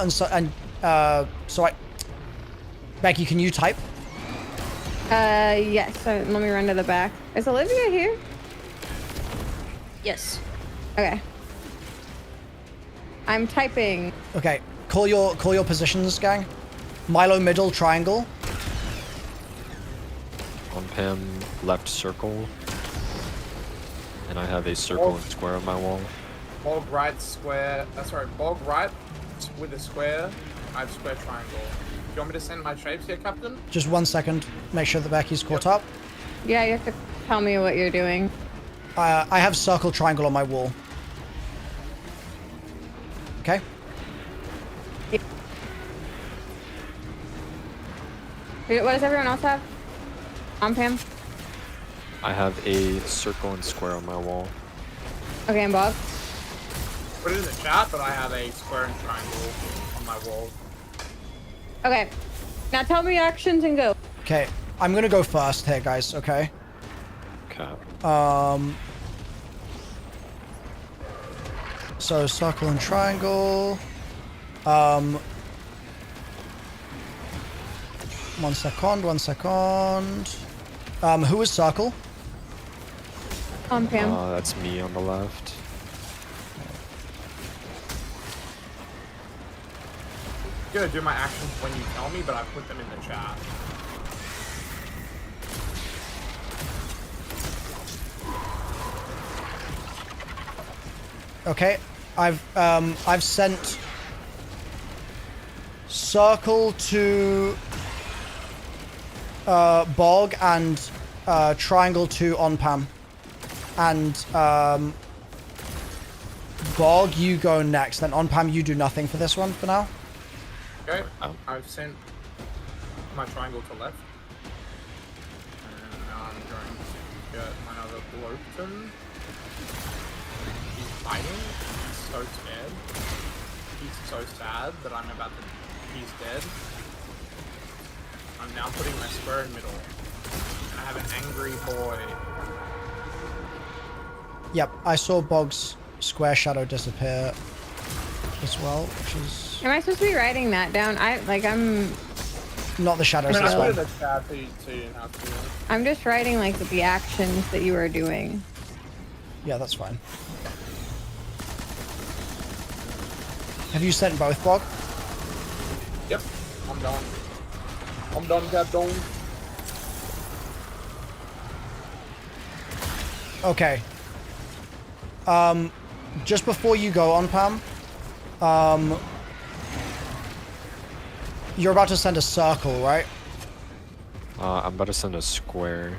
Becky, can you type? Yes. So let me run to the back. Is Olivia here? Yes. Okay. I'm typing. Okay, call your positions, gang. Milo middle triangle. On Pam, left circle. And I have a circle and square on my wall. Bog right square. Sorry, bog right with a square. I have square triangle. Do you want me to send my shapes here, Captain? Just 1 second. Make sure that Becky's caught up. Yeah, you have to tell me what you're doing. I have circle triangle on my wall. Okay. What does everyone else have? On Pam? I have a circle and square on my wall. Okay, and Bob? Put it in the chat, but I have a square and triangle on my wall. Okay. Now tell me actions and go. Okay, I'm gonna go first here, guys. Okay. Okay. So circle and triangle. 1 second. 1 second. Who is circle? On Pam. That's me on the left. I'm gonna do my actions when you tell me, but I put them in the chat. Okay, I've sent circle to Bog and triangle to on Pam. And Bog, you go next. Then on Pam, you do nothing for this one for now. Okay. I've sent my triangle to left. And now I'm going to get my other Bloaton. He's fighting. He's so scared. He's so sad that I'm about to... He's dead. I'm now putting my square in middle. And I have an angry boy. Yep, I saw Bog's square shadow disappear as well, which is... Am I supposed to be writing that down? I'm Not the shadows, I this put it in one. the chat so you didn't have to. I'm just writing like the actions that you are doing. Yeah, that's fine. Have you sent both, Bog? Yep, I'm done. I'm done, Captain. Okay. Just before you go on, Pam, you're about to send a circle, right? I'm about to send a square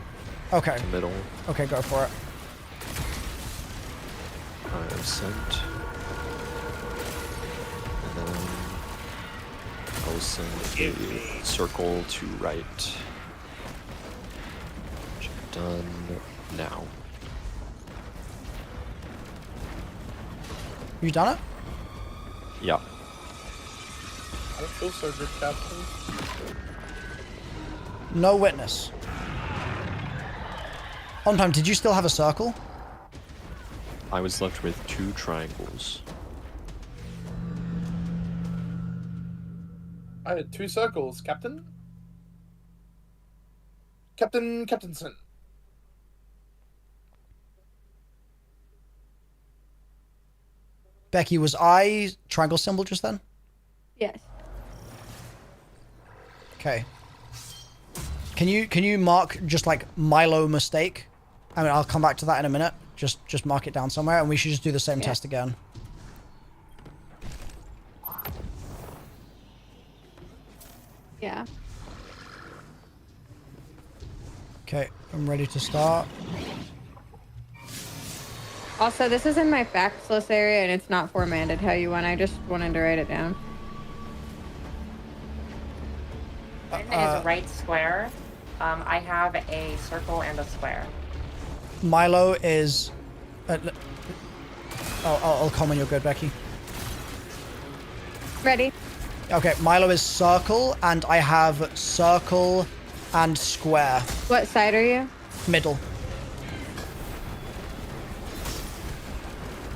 Okay. to middle. Okay, go for it. I have sent. And then I will send a circle to right. Which I've done now. You done it? Yeah. I don't feel so good, Captain. No witness. On time, did you still have a circle? I was left with 2 triangles. I had 2 circles, Captain. Captainson. Becky, was I triangle symbol just then? Yes. Okay. Can you mark just like Milo mistake? I mean, I'll come back to that in a minute. Just mark it down somewhere, and we should just do the same test again. Yeah. Okay, I'm ready to start. Also, this is in my facts list area, and it's not formatted how you want. I just wanted to write it down. Mine is right square. I have a circle and a square. Milo is... I'll come when you're good, Becky. Ready? Okay, Milo is circle, and I have circle and square. What side are you? Middle.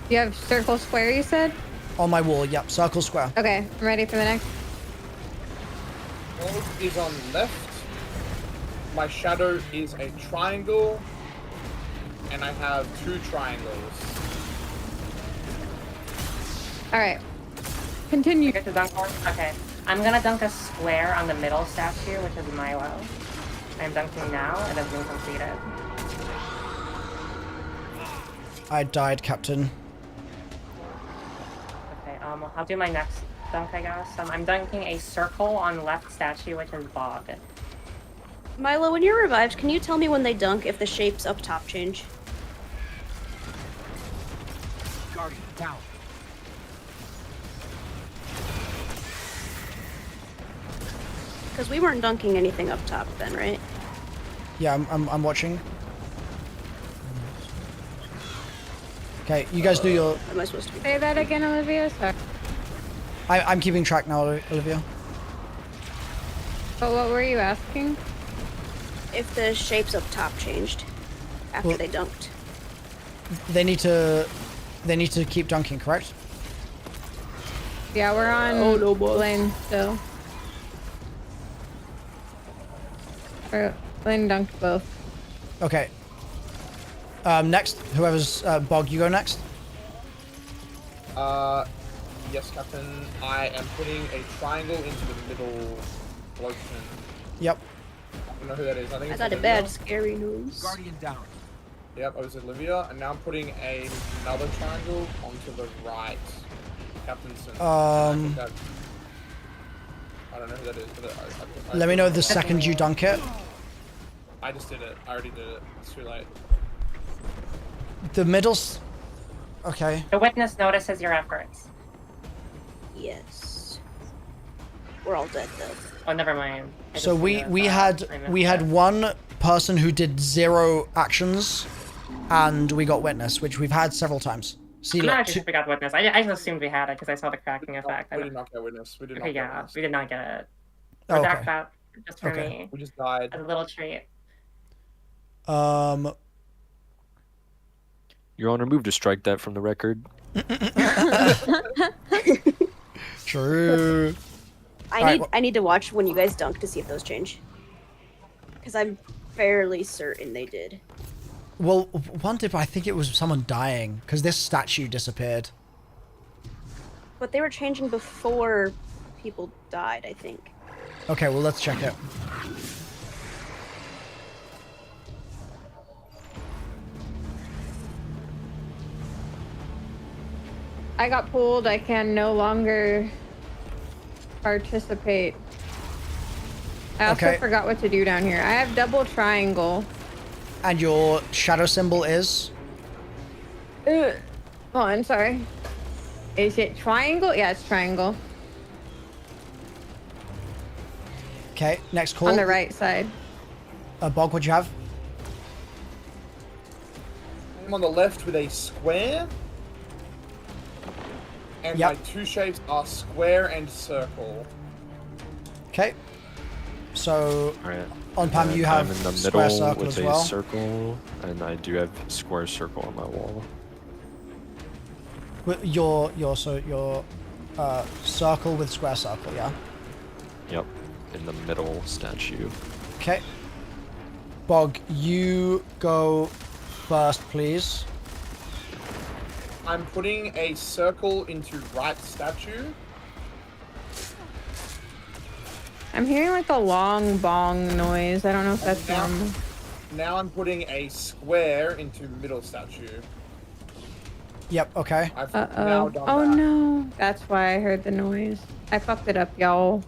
You have circle square, you said? On my wall, yep. Circle, square. Okay, I'm ready for the next. Bog is on left. My shadow is a triangle. And I have 2 triangles. Alright. Continue. You get to dunk one? Okay. I'm gonna dunk a square on the middle statue, which is Milo. I'm dunking now. It has been completed. I died, Captain. Okay, I'll do my next dunk, I guess. I'm dunking a circle on left statue, which is Bog. Milo, when you're revived, can you tell me when they dunk if the shapes up top change? Guardian, down. Because we weren't dunking anything up top then, right? Yeah, I'm watching. Okay, you guys do your... Am I supposed to be? Say that again, Olivia. Sorry. I'm keeping track now, Olivia. But what were you asking? If the shapes up top changed after Well- they dunked. They need to keep dunking, correct? Yeah, we're on lane still. Or lane dunked both. Okay. Next, whoever's Bog, you go next. Yes, Captain. I am putting a triangle into the middle Bloaton. Yep. I don't know who that is. I think I it's got a Olivia. bad scary news. Guardian down. Yep, it was Olivia. And now I'm putting another triangle onto the right. Captainson. I don't know who that is, but Let me know the second you dunk it. I just did it. I already did it. It's too late. The middle. Okay. The witness notices your efforts. Yes. We're all dead though. Oh, never mind. I So just we realized we that. had I missed we had it. one person who did 0 actions, and we got witness, which we've had several times. See, I'm not look, actually sure if we got witness. I just assumed we had it because I saw the cracking effect. We did not get witness. We did not Okay, get yeah, witness. we did not get it. Oh, Redact okay. that just for Okay. me We just died. as a little treat. Your Honor, move to strike that from the record. True. I need to watch when you guys dunk to see if those change. Because I'm fairly certain they did. Well, one did, but I think it was someone dying because this statue disappeared. But they were changing before people died, I think. Okay, well let's check it. I got pulled. I can no longer participate. I also Okay. forgot what to do down here. I have double triangle. And your shadow symbol is? Hold on, sorry. Is it triangle? Yeah, it's triangle. Okay, next call. On the right side. Bog, what'd you have? I'm on the left with a square. And Yep. my 2 shapes are square and circle. Okay. So, Alright. on Pam, you have I'm in the square middle circle with as a well. circle, and I do have square circle on my wall. Your circle with square circle, yeah? Yep, in the middle statue. Okay. Bog, you go first, please. I'm putting a circle into right statue. I'm hearing like a long bong noise. I don't know if that's now, normal. now I'm putting a square into middle statue. Yep, okay. I've now Uh-oh. done Oh that. no. That's why I heard the noise. I fucked it up, y'all.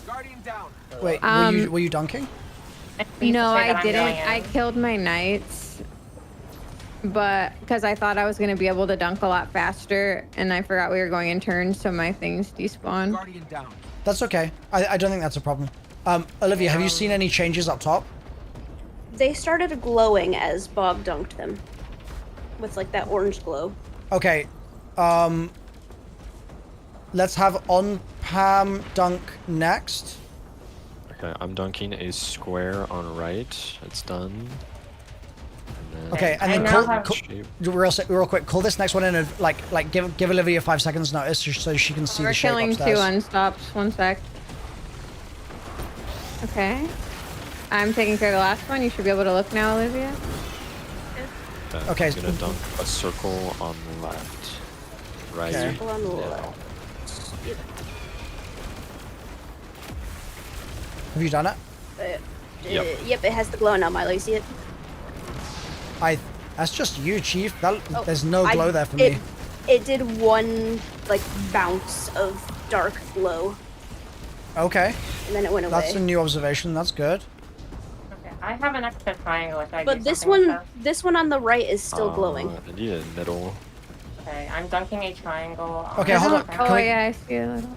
Guardian down. Wait, were you dunking? Please No, say that I I'm didn't. going in. I killed my knights. But because I thought I was going to be able to dunk a lot faster, and I forgot we were going in turns, so my things despawned. Guardian down. That's okay. I don't think that's a problem. Olivia, have you seen any changes up top? They started glowing as Bob dunked them. With like that orange glow. Okay. Let's have on Pam dunk next. Okay, I'm dunking a square on right. It's done. And then Okay, and I then now call, have- shape. real quick, call this next one in and like give Olivia 5 seconds notice so she can see We're the shape killing upstairs. 2 unstops. 1 sec. Okay. I'm taking care of the last one. You should be able to look now, Olivia. Okay, I'm gonna dunk a circle on the left. Right. Okay. Circle on the now. left. Yep. Have you done it? Yep. Yep, it has the glow now, Milo. You see it? That's just you, Chief. Oh, There's no glow there for it, me. It did one like bounce of dark glow, Okay, and then it went away. that's a new observation. That's good. Okay, I have an extra triangle if I do But this something one, with this one on the right is still glowing. I need a middle. this. Okay, I'm dunking a triangle. On Okay, hold on. the Can Oh, we- yeah, I see a little.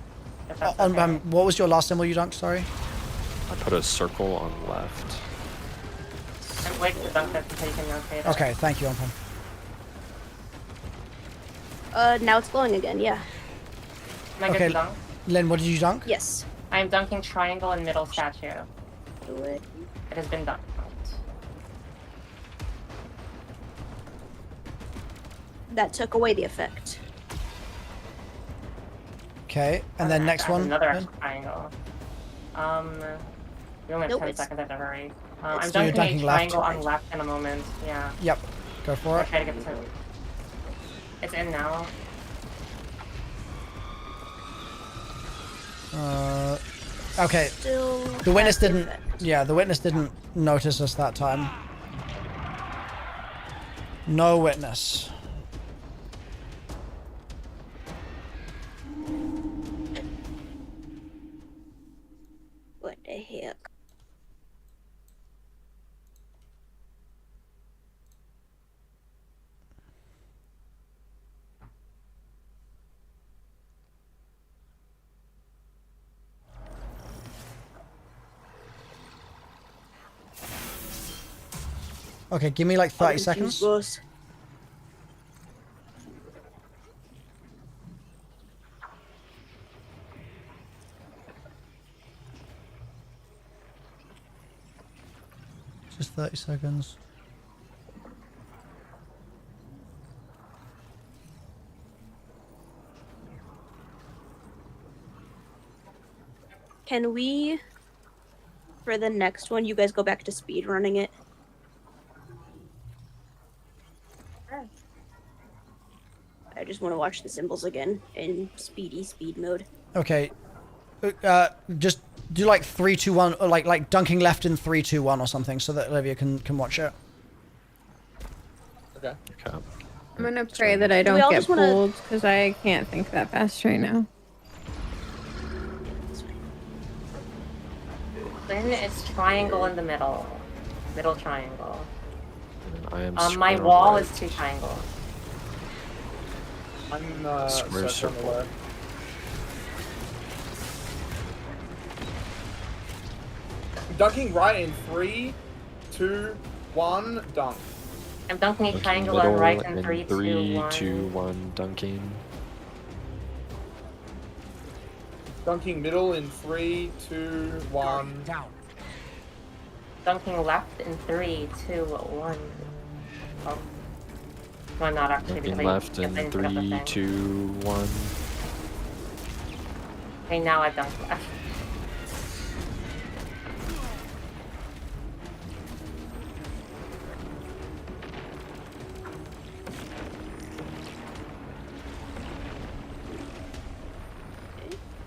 if that's On okay. what was your last symbol you dunked? Sorry. I put a circle on the left. I'm waiting to dunk this until you can rotate it. Okay, thank you, Pam. Now it's glowing again. Yeah. Am I good Okay. to dunk? Lynn, what did you dunk? Yes. I am dunking triangle and middle statue. Do it. It has been dunked. That took away the effect. Okay, and then Okay, next I have one. Another Lynn? extra triangle. We only have Nope, 10 it's- seconds. I have to hurry. it's- I'm So you're dunking dunking a left. triangle on left in a moment. Yeah. Yep, go for I'll it. try to get to. It's in now. Okay, Still. the witness has the didn't. effect. Yeah, the witness didn't notice us that time. No witness. What the heck? Okay, give me like 30 seconds. Jesus. Just 30 seconds. Can we, for the next one, you guys go back to speed running it? Sure. I just want to watch the symbols again in speed mode. Okay. Just do like 3, 2, 1, or like dunking left in 3, 2, 1 or something, so that Olivia can watch it. Okay. Okay. I'm gonna pray that I we don't all get just wanna- pulled because I can't think that fast right now. Then it's triangle in the middle. Middle triangle. I am My square wall right. is 2 triangles. I'm Square circle on the circle. left. Dunking right in 3, 2, 1, dunk. I'm dunking a Dunking triangle middle on right in in 3, 3, 2, 2, 1, dunking. Dunking middle in 3, 2, 1. Down. Dunking left in 3, 2, 1. Oh. No, I'm not actually. Dunking because I- left because I in didn't pick up the 3, thing. 2, 1. Okay, now I've dunked left.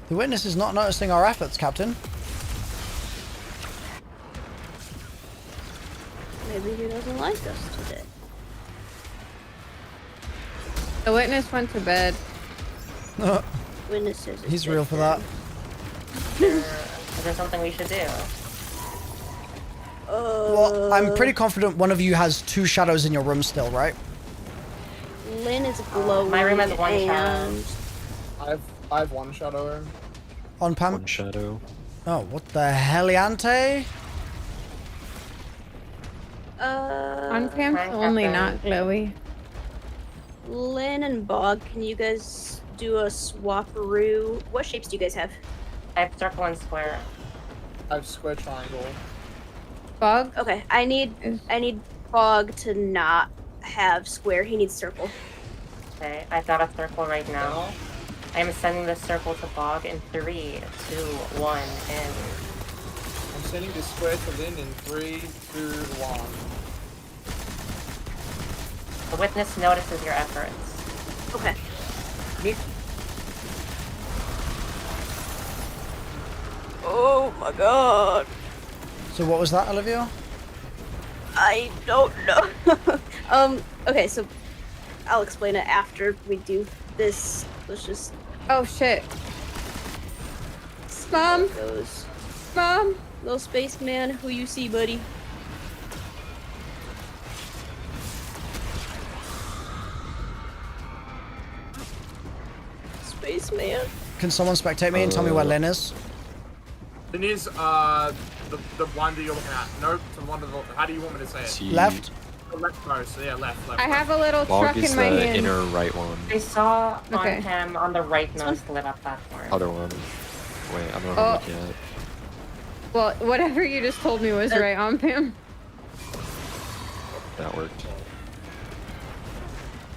The witness is not noticing our efforts, Captain. Maybe he doesn't like us today. The witness went to bed. Witnesses. He's real for that. Is there something we should do? Well, I'm pretty confident one of you has 2 shadows in your room still, right? Lynn is glowing. My room has 1 shadow. and I have 1 shadow. On Pam? One shadow. Oh, what the heliante? On Pam's Fine, only Captain. not glowy. Lynn and Bog, can you guys do a swapperoo? What shapes do you guys have? I have circle and square. I have square triangle. Bug? Okay, I need Bog to not have square. He needs circle. Okay, I've got a circle right now. I am sending the circle to Bog in 3, 2, 1, and I'm sending this square to Lynn in 3, 2, 1. the witness notices your efforts. Okay. Nick, Oh my god. So what was that, Olivia? I don't know. Okay, so I'll explain it after we do this. Let's just Oh shit. Mom! goes. Mom! Little spaceman, who you see, buddy? Spaceman. Can someone spectate me and tell me where Lynn is? Lynn is the one that you're looking at. Nope, the one to the. How do you want me to say it? See, Left? The leftmost. So yeah, left. I have a little Bog truck is in my the hand. inner right one. I saw Okay. on him on the rightmost lit up platform. Other one. Wait, I don't know how to look yet. Well, whatever you just told me was right on Pam. That worked.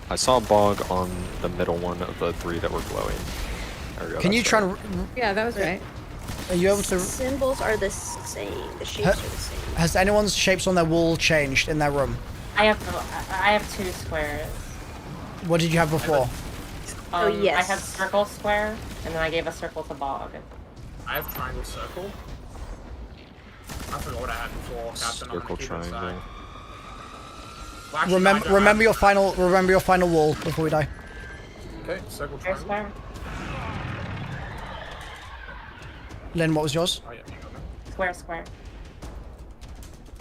I saw Bog on the middle one of the 3 that were glowing. There we go, Can you that's try right. and... Yeah, that was right. Are you able to... Symbols are the same. The shapes are the same. Has anyone's shapes on their wall changed in their room? I have 2 squares. What did you have before? Oh, yes. I have circle square, and then I gave a circle to Bog. I have triangle circle. I forgot what I had before, Captain. I'm Circle gonna keep it triangle. aside. Well, actually, no, I don't Remember have- your final wall before we die. Okay, circle Square triangle. square. Lynn, what was yours? Oh yeah, you got it. Square square.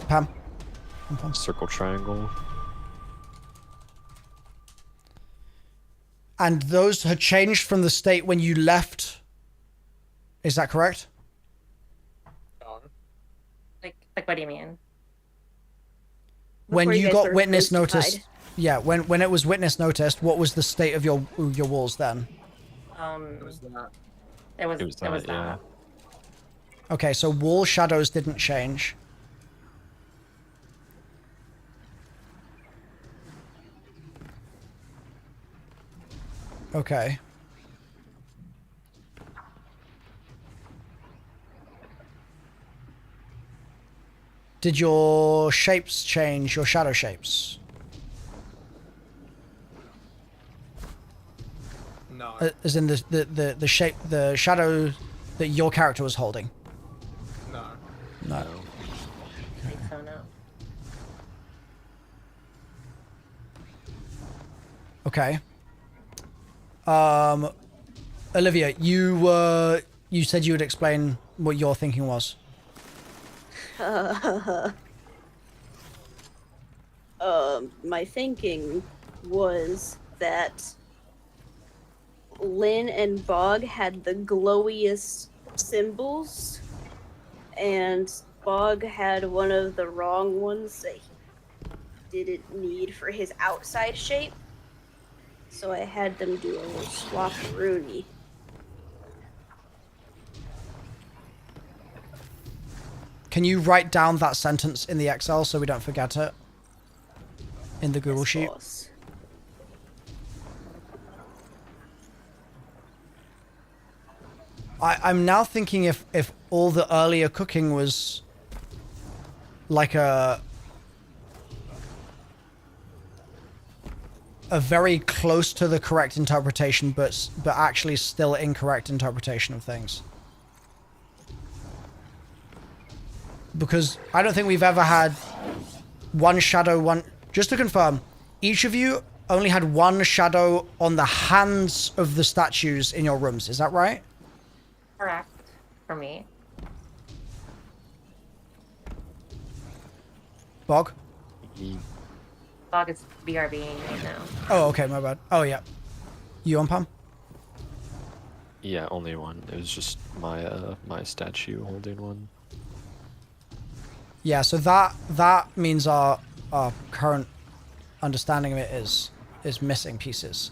Pam? Circle triangle. And those had changed from the state when you left. Is that correct? No. Like what do you mean? when Before you guys got were witness notice, ghoustified. yeah, when it was witness noticed, what was the state of your walls then? It was that. It was that, yeah. that. Okay, so wall shadows didn't change. Okay. Did your shapes change, your shadow shapes? No. As in the shape, the shadow that your character was holding? No. No. I think so, no. Okay. Olivia, you said you would explain what your thinking was. My thinking was that Lynn and Bog had the glowiest symbols, and Bog had one of the wrong ones that he didn't need for his outside shape. So I had them do a little swap-rooney. Can you write down that sentence in the Excel so we don't forget it? In the Google Sheet? Boss. I'm now thinking if all the earlier cooking was like a very close to the correct interpretation, but actually still incorrect interpretation of things. Because I don't think we've ever had one shadow, one... Just to confirm, each of you only had one shadow on the hands of the statues in your rooms. Is that right? Correct. For me. Bog? Bog is BRBing right now. Oh, okay, my bad. Oh, yeah. You on, Pam? Yeah, only one. It was just my my statue holding one. Yeah, so that means our current understanding of it is missing pieces.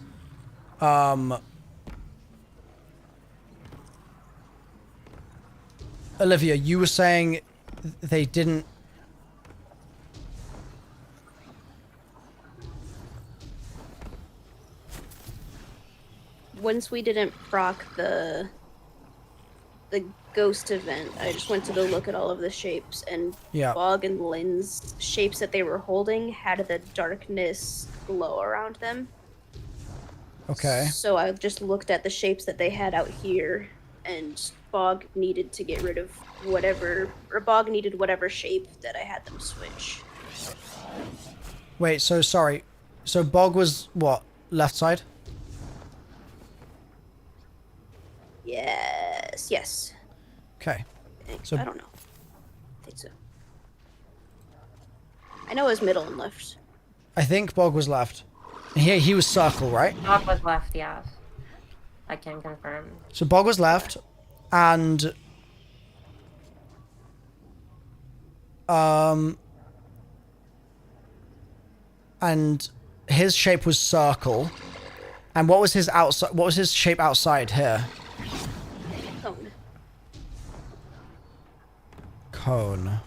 Olivia, you were saying they didn't... Once we didn't proc the ghost event, I just went to go look at all of the shapes, and Yeah. Bog and Lynn's shapes that they were holding had the darkness glow around them. Okay. So I just looked at the shapes that they had out here, and Bog needed to get rid of whatever, or Bog needed whatever shape that I had them switch. Wait, so sorry. So Bog was what? Left side? Yes. Okay. So I don't know. I think so. I know it was middle and left. I think Bog was left. And he was circle, right? Bog was left, yeah. I can confirm. So Bog was left, and his shape was circle. And what was his outside? What was his shape outside here? Cone. Cone.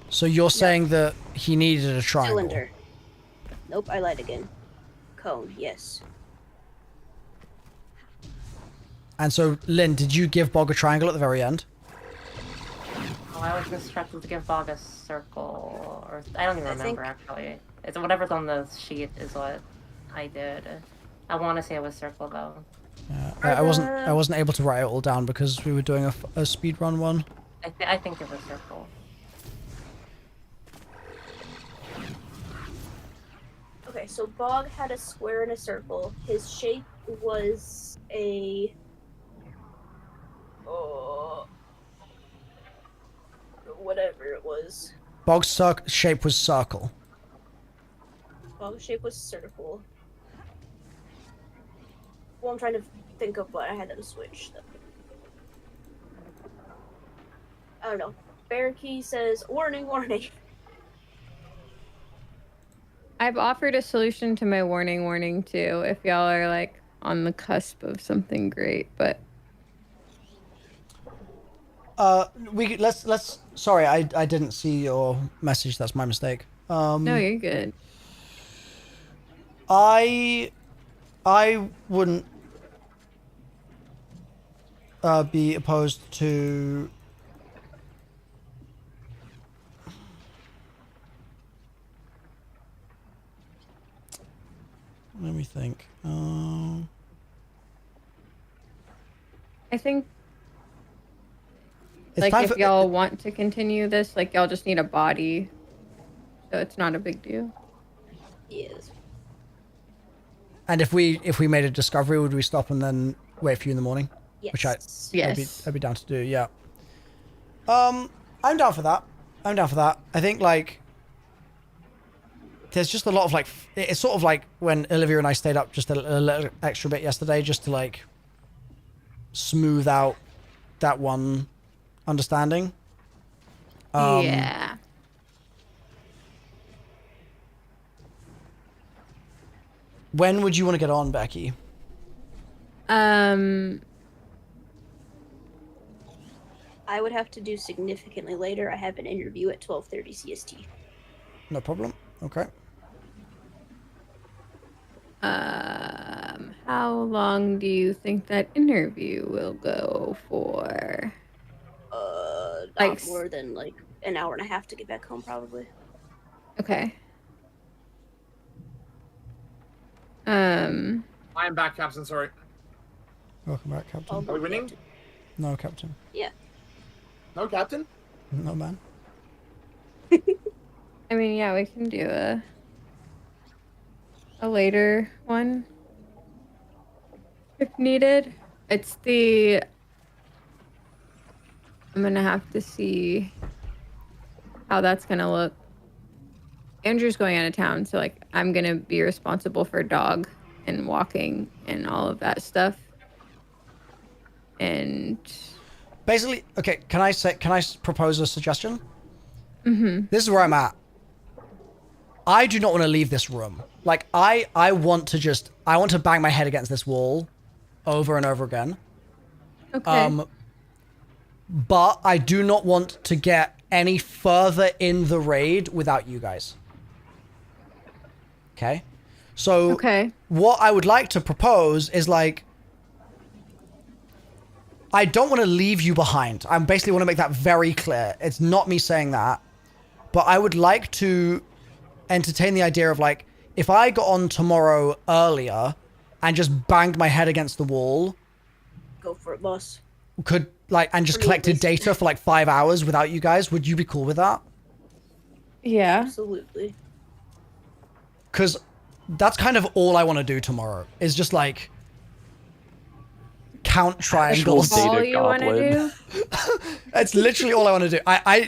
So you're saying that he needed a triangle? Cylinder. Nope, I lied again. Cone, yes. And so, Lynn, did you give Bog a triangle at the very end? Oh, I was instructed to give Bog a circle, or I don't even remember think- actually. It's whatever's on the sheet is what I did. I want to say it was circle though. I wasn't able to write it all down because we were doing a speed run one. I think it was circle. Okay, so Bog had a square and a circle. His shape was a... whatever it was. Bog's shape was circle. Bog's shape was circle. Well, I'm trying to think of what I had them switch. I don't know. Bear Key says, warning, warning. I've offered a solution to my warning too. If y'all are like on the cusp of something great, but let's. Sorry, I didn't see your message. That's my mistake. no, you're good. I wouldn't be opposed to. Let me think. I think It's like time if for- y'all want to continue this, like y'all just need a body, so it's not a big deal. Yes. And if we made a discovery, would we stop and then wait for you in the morning? Yes. Which Yes. I'd be down to do. Yeah. I'm down for that. I think like there's just a lot of like it's sort of like when Olivia and I stayed up just a little extra bit yesterday just to like smooth out that one understanding. Yeah. When would you want to get on, Becky? Um. I would have to do significantly later. I have an interview at 12:30 CST. No problem. Okay. How long do you think that interview will go for? Not Like- more than like an hour and a half to get back home, probably. Okay. I am back, Captain. Sorry. Welcome back, Captain. Are we winning? No, Captain. Yeah. No, Captain. No, man. I mean, yeah, we can do a later one if needed. It's the I'm gonna have to see how that's gonna look. Andrew's going out of town, so like I'm gonna be responsible for dog and walking and all of that stuff. And Basically, okay, can I propose a suggestion? Mm-hmm. This is where I'm at. I do not want to leave this room. Like, I want to bang my head against this wall over and over again. okay. But I do not want to get any further in the raid without you guys. Okay? So, Okay. what I would like to propose is like, I don't want to leave you behind. I basically want to make that very clear. It's not me saying that. But I would like to entertain the idea of like, if I got on tomorrow earlier and just banged my head against the wall, Go for it, boss. and just For me, at collected least. data for like 5 hours without you guys, would you be cool with that? Yeah. Absolutely. Because that's kind of all I want to do tomorrow is just like count triangles. Data All you want to goblin. do? It's literally all I want to do. I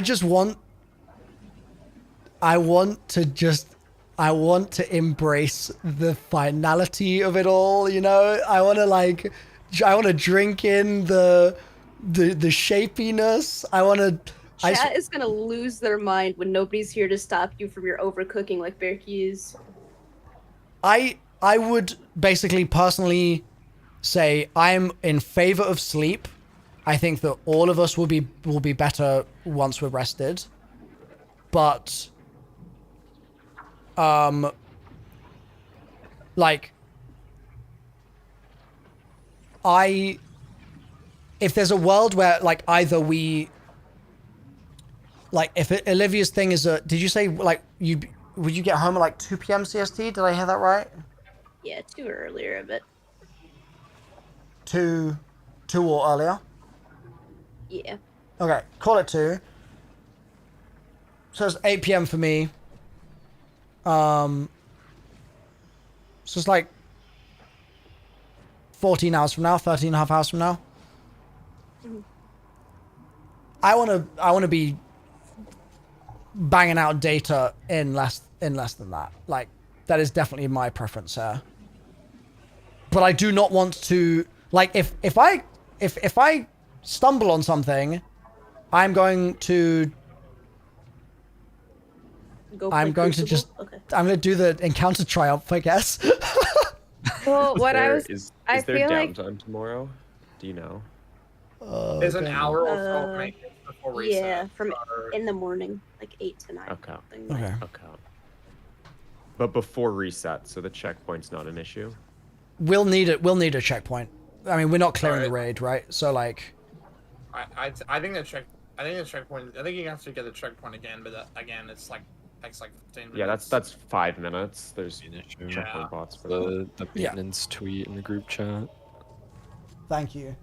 just want. I want to embrace the finality of it all. You know, I want to drink in the shapiness. I want to. Chat is gonna lose their mind when nobody's here to stop you from your overcooking like Berkey is. I would basically personally say I'm in favor of sleep. I think that all of us will be better once we're rested. But if there's a world where like either we like if Olivia's thing is did you say like would you get home at like 2 p.m. CST? Did I hear that right? Yeah, too earlier, but 2 or earlier? yeah. Okay, call it 2. So it's 8 p.m. for me. So it's like 14 hours from now, 13 and a half hours from now. Mhm. I want to be banging out data in less than that. Like that is definitely my preference here. But I do not want to like if I stumble on something, I'm going to Go I'm play going to Crucible? just Okay. I'm gonna do the encounter triumph, I guess. Well, what I was, Is I there feel like downtime tomorrow? Do you know? There's an don't know. hour of maintenance before reset. Yeah, from so- in the morning, like 8 to 9. Okay. something like Okay. Okay. But before reset, so the checkpoint's not an issue. We'll need it. We'll need a checkpoint. I mean, we're not clearing the Alright. raid, right? So like, I think the checkpoint. I think you have to get the checkpoint again, but again, it's like takes like 15 minutes. Yeah, that's 5 minutes. There's An issue. checkpoint bots for that. The Yeah. maintenance tweet in the group chat. thank you.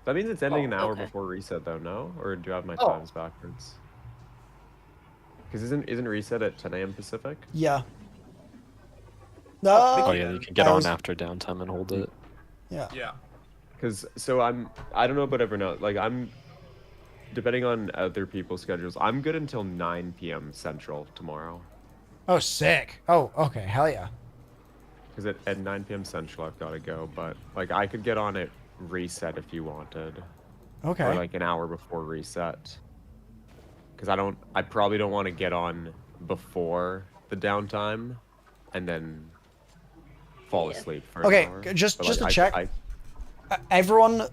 That means it's ending Oh, an hour okay. before reset, though, no? Or do I have my Oh. times backwards? Because isn't reset at 10 a.m. Pacific? Yeah. Oh, Oh yeah. yeah, you can get I on was- after downtime and hold it. Yeah. Yeah. Because I don't know about everyone else. Like depending on other people's schedules, I'm good until 9 p.m. Central tomorrow. Oh, sick. Oh, okay. Hell yeah. Because at 9 p.m. Central, I've got to go. But like, I could get on at reset if you wanted, Okay. or like an hour before reset. Because I probably don't want to get on before the downtime, and then fall Yeah. asleep for Okay, an hour. just But, to like, check. Everyone,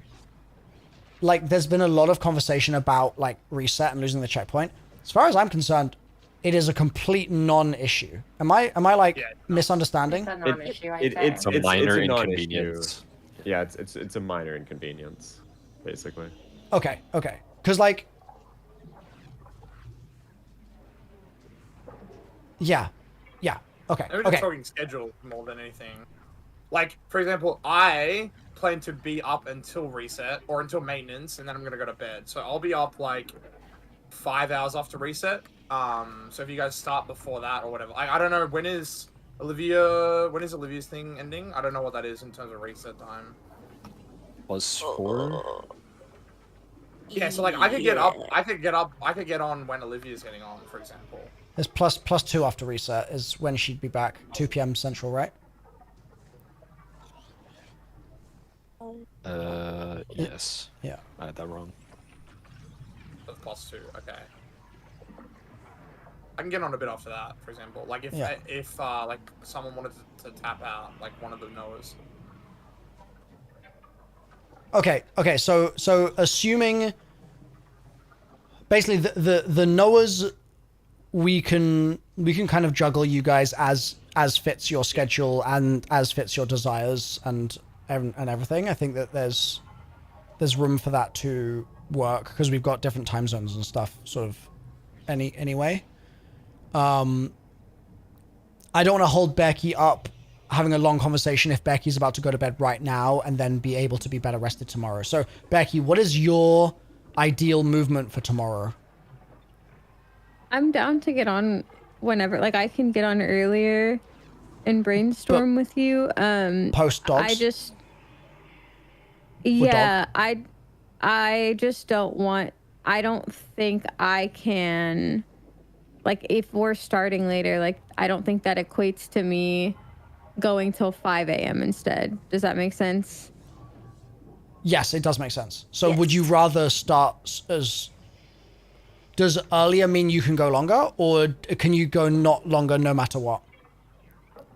like, there's been a lot of conversation about like reset and losing the checkpoint. As far as I'm concerned, it is a complete non-issue. Am I like Yeah, It's misunderstanding? a non-issue, I'd it- say. It's a minor a non-issue. inconvenience. Yeah, it's a minor inconvenience, basically. Okay, okay. Because like, yeah, okay, We're just okay. talking schedule more than anything. Like, for example, I plan to be up until reset or until maintenance, and then I'm gonna go to bed. So I'll be up like 5 hours after reset. So if you guys start before that or whatever, I don't know when is Olivia's thing ending? I don't know what that is in terms of reset time. +4. Yeah, so like I could get up, Yeah. I could get on when Olivia's getting on, for example. It's +2 after reset is when she'd be back. 2 p.m. Central, right? Yes. Yeah. I had that wrong. That's +2. Okay. I can get on a bit after that, for example. Like if Yeah. like someone wanted to tap out, like one of the Noahs. Okay. So assuming basically the Noahs, we can kind of juggle you guys as fits your schedule and as fits your desires and everything. I think that there's room for that to work because we've got different time zones and stuff. Sort of anyway. I don't want to hold Becky up having a long conversation if Becky's about to go to bed right now and then be able to be better rested tomorrow. So, Becky, what is your ideal movement for tomorrow? I'm down to get on whenever. Like, I can get on earlier and brainstorm with you. Post dogs? I just, dog? yeah, I just don't want. I don't think I can. Like, if we're starting later, like, I don't think that equates to me going till 5 a.m. instead. Does that make sense? Yes, it does make sense. So Yes. would you rather start as... Does earlier mean you can go longer, or can you go not longer no matter what?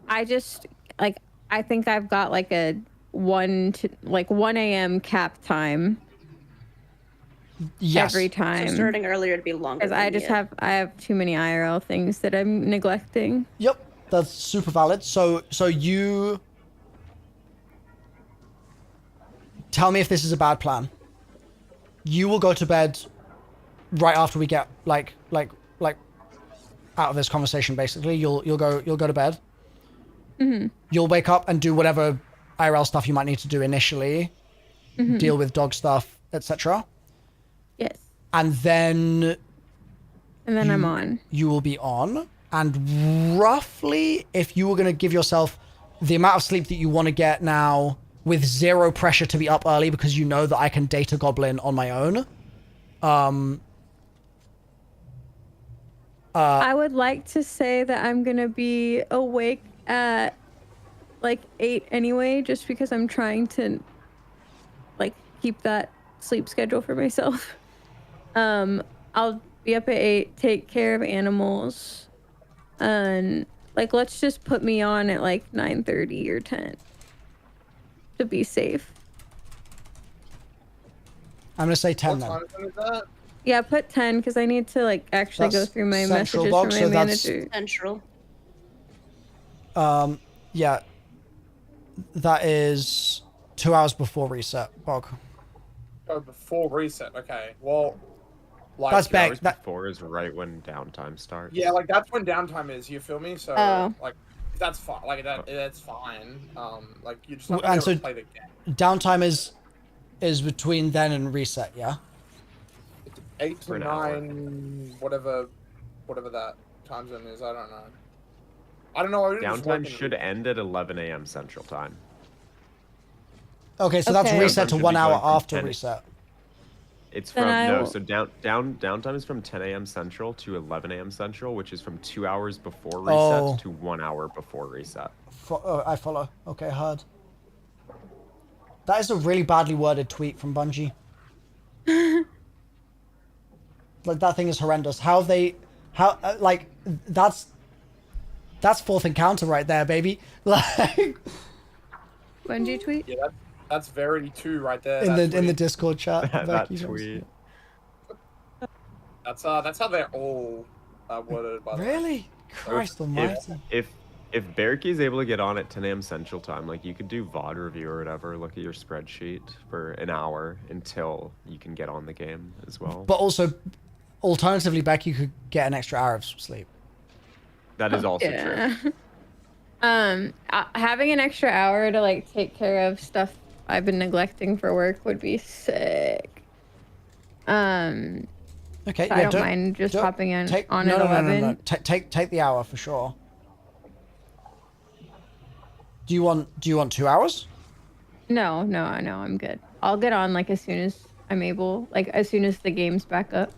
I just, like, I think I've got, like, a 1 a.m. cap time Yes. every So time. starting earlier to be longer. Because I just have too many IRL things that I'm neglecting. Yep, that's super valid. So you... Tell me if this is a bad plan. You will go to bed right after we get like out of this conversation. Basically, you'll go to bed. Mm-hmm. You'll wake up and do whatever IRL stuff you might need to do initially, Mm-hmm. deal with dog stuff, etc. Yes. And then And then I'm on. you will be on. And roughly, if you were going to give yourself the amount of sleep that you want to get now with zero pressure to be up early because you know that I can data goblin on my own. I would like to say that I'm going to be awake at like 8 anyway, just because I'm trying to like keep that sleep schedule for myself. I'll be up at 8, take care of animals, and like let's just put me on at like 9:30 or 10 to be safe. I'm gonna say 10 What then. time zone is that? Yeah, put 10 because I need to like actually go That's through my central messages bog, from my so that's- manager. Central. Yeah. That is 2 hours before reset, Bog. Oh, before reset. Okay. Well, like That's 2 back. hours That, before is right when downtime starts. yeah, like that's when downtime is. You feel me? So Oh. like that's fine. Like that's fine. Like you just W- not gonna and be able so- to play the game. downtime is between then and reset, yeah? 8 For to an hour. 9, whatever that time zone is. I don't know. I don't know. I just Downtime work in should end at 11 a.m. Central Time. Okay, so that's Okay. reset Downtime to should 1 be hour going from after 10 reset. It's Then from I no, will- so downtime is from 10 a.m. Central to 11 a.m. Central, which is from 2 hours before reset Oh. to 1 hour before reset. I follow. Okay, heard. That is a really badly worded tweet from Bungie. Like, that thing is horrendous. Like, that's fourth encounter right there, baby. Like, Bungie tweet. Yeah, that's Verity 2 right there. in that the tweet. Discord chat. That Becky tweet. That's how they're all worded. By the way. Really? Christ almighty. If Berkey is able to get on at 10 a.m. Central Time, like you could do VOD review or whatever, look at your spreadsheet for an hour until you can get on the game as well. But also, alternatively, Becky could get an extra hour of sleep. That is also true. Having an extra hour to like take care of stuff I've been neglecting for work would be sick. Okay, I don't mind just hopping in on at 11. No. Take the hour for sure. Do you want 2 hours? No, I'm good. I'll get on like as soon as I'm able, like as soon as the game's back up.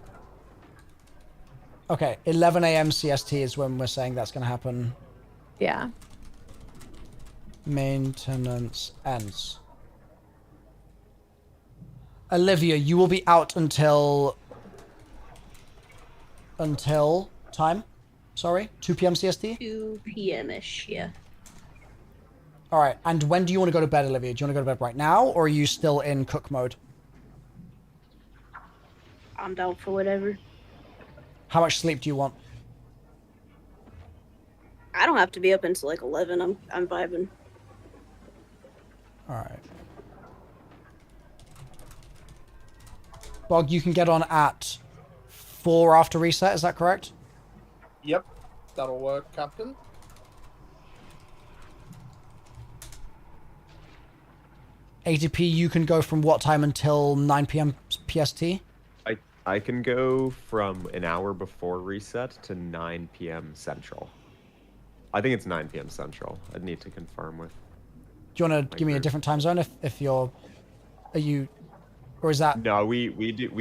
Okay, 11 a.m. CST is when we're saying that's going to happen. Yeah. Maintenance ends. Olivia, you will be out until time? Sorry, 2 p.m. CST? 2 p.m.-ish, yeah. All right, and when do you want to go to bed, Olivia? Do you want to go to bed right now, or are you still in cook mode? I'm down for whatever. How much sleep do you want? I don't have to be up until like 11. I'm vibing. All right. Bog, you can get on at 4 after reset, is that correct? Yep, that'll work, Captain. ATP, you can go from what time until 9 p.m. PST? I can go from an hour before reset to 9 p.m. Central. I think it's 9 p.m. Central. I'd need to confirm with. Do you want to give me a different time zone if you're... Are you... Or is that... No, we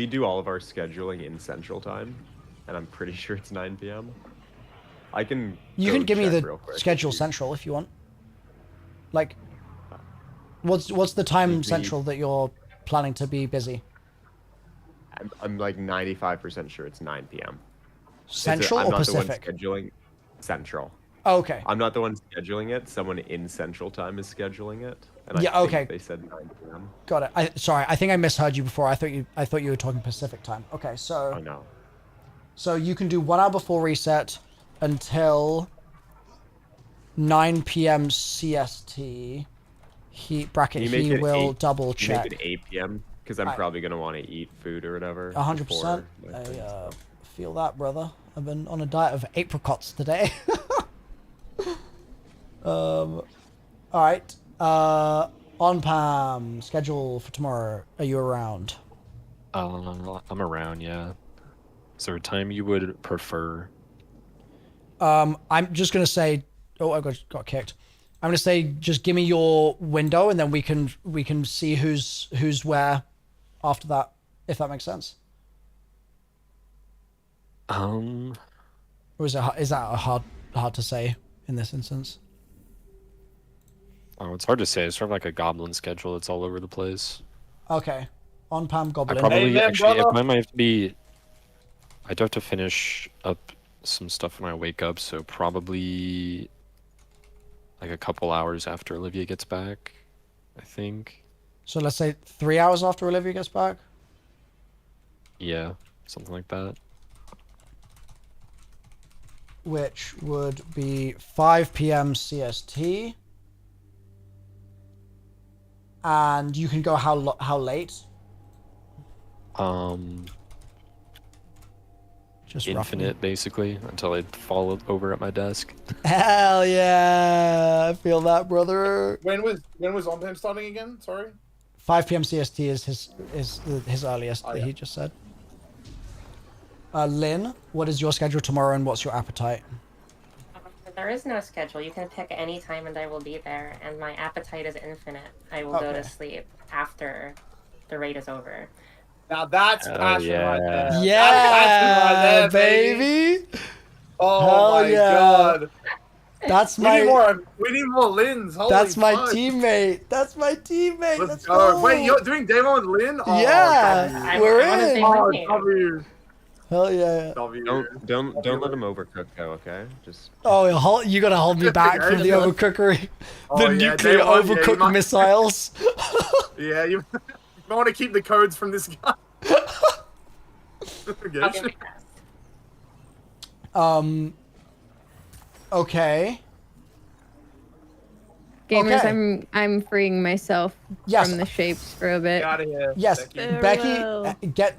do all of our scheduling in Central Time, and I'm pretty sure it's 9 p.m. I can. You go can give me check the real quick. schedule central if you want. Like, what's the time Me- central that you're planning to be busy? I'm like 95% sure it's 9 p.m. Central I'm or not Pacific? the one scheduling Central. Oh, okay. I'm not the one scheduling it. Someone in Central Time is scheduling it. And Yeah, I think okay. they said 9 p.m. Got it. Sorry, I think I misheard you before. I thought you were talking Pacific time. Okay, so Oh no. so you can do 1 hour before reset until 9 p.m. CST. He will 8 double Can you check. make it 8 p.m. Because I'm probably gonna want to eat food or whatever. 100%. before my I thing, so. feel that, brother. I've been on a diet of apricots today. All right. On Pam, schedule for tomorrow. Are you around? I'm around, yeah. Is there a time you would prefer? I'm just gonna say. Oh, I got kicked. I'm gonna say just give me your window, and then we can see who's where after that, if that makes sense. Or is that a hard to say in this instance? Oh, it's hard to say. It's sort of like a goblin schedule. It's all over the place. Okay. On Pam I Goblin. probably Amen, actually brother. it might have to be. I do have to finish up some stuff when I wake up, so probably like a couple hours after Olivia gets back, I think. So let's say 3 hours after Olivia gets back. Yeah, something like that. Which would be 5 p.m. CST. And you can go how late? Just Infinite, roughly. basically, until I fall over at my desk. Hell yeah! I feel that, brother. When was on-time starting again? Sorry. 5 p.m. CST is his earliest Oh, that yeah. he just said. Lynn, what is your schedule tomorrow and what's your appetite? There is no schedule. You can pick any time and I will be there. And my appetite is infinite. I will go Okay. to sleep after the raid is over. Now that's Oh, passion right yeah. there. Yeah, That's passion right there, baby. Oh Hell my yeah. god. That's We need my more Lins. Holy that's my fuck. teammate. That's my teammate. Let's Let's go. go. Wait, you're doing day one with Lin? Oh, Yeah, W. we're I wanna in. say Oh, with you. W. Hell yeah. W. Don't let him overcook though, okay? Just Oh, you gotta hold me back from the overcookery. Oh, The yeah, nuclear day one, yeah, you overcooked might- missiles. Yeah, you want to keep the codes from this guy. I'll do Okay. my best. Okay. Gamers, Okay. I'm freeing myself Yes. from the shapes for a bit. Get out of here. Yes, Becky. Becky, get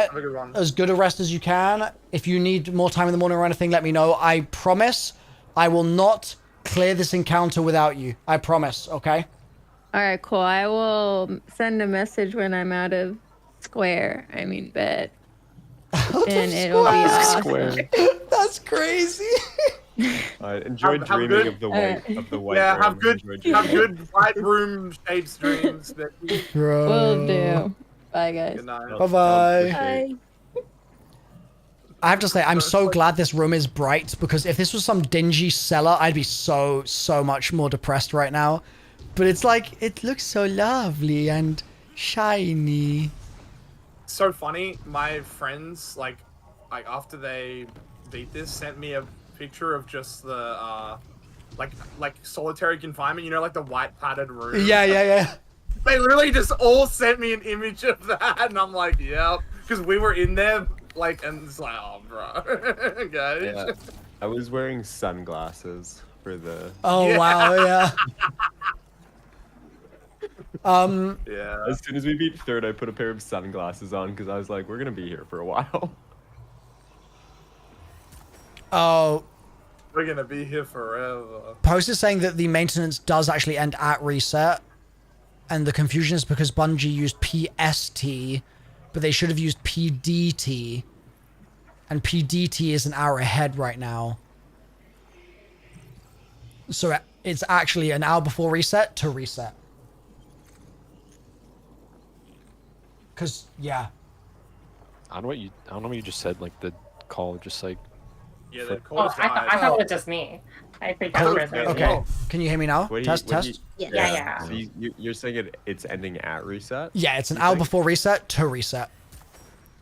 Have a good one. as good a rest as you can. If you need more time in the morning or anything, let me know. I promise I will not clear this encounter without you. I promise, okay? All right, cool. I will send a message when I'm out of bed. And it'll be awesome. Square. That's crazy. enjoy Have dreaming good- of the white Yeah, room. have good Enjoy dreaming. white room shapes dreams. Becky. Bro. Will do. Bye, guys. Good night. Bye-bye. Appreciate- I have to say, I'm so glad this room is bright because if this was some dingy cellar, I'd be so much more depressed right now. But it's like, it looks so lovely and shiny. So funny. My friends, like after they beat this, sent me a picture of just the like solitary confinement. You know, like the white padded room. Yeah. They literally just all sent me an image of that, and I'm like, yep, because we were in there, like, and it's like, oh, bro, guys. Yeah. I was wearing sunglasses for the. Oh, Yeah. wow, yeah. Yeah. As soon as we beat third, I put a pair of sunglasses on because I was like, we're gonna be here for a while. Oh, We're gonna be here forever. Post is saying that the maintenance does actually end at reset. And the confusion is because Bungie used PST, but they should have used PDT. And PDT is an hour ahead right now. So it's actually an hour before reset to reset. Cause yeah. I don't know what you just said. Like the call, just like. Yeah, the Oh, call I thought it was just me. I freaked out for a second. Okay. Can you hear me now? What Test. Yeah. So you're saying it's ending at reset? Yeah, it's an hour before reset to reset.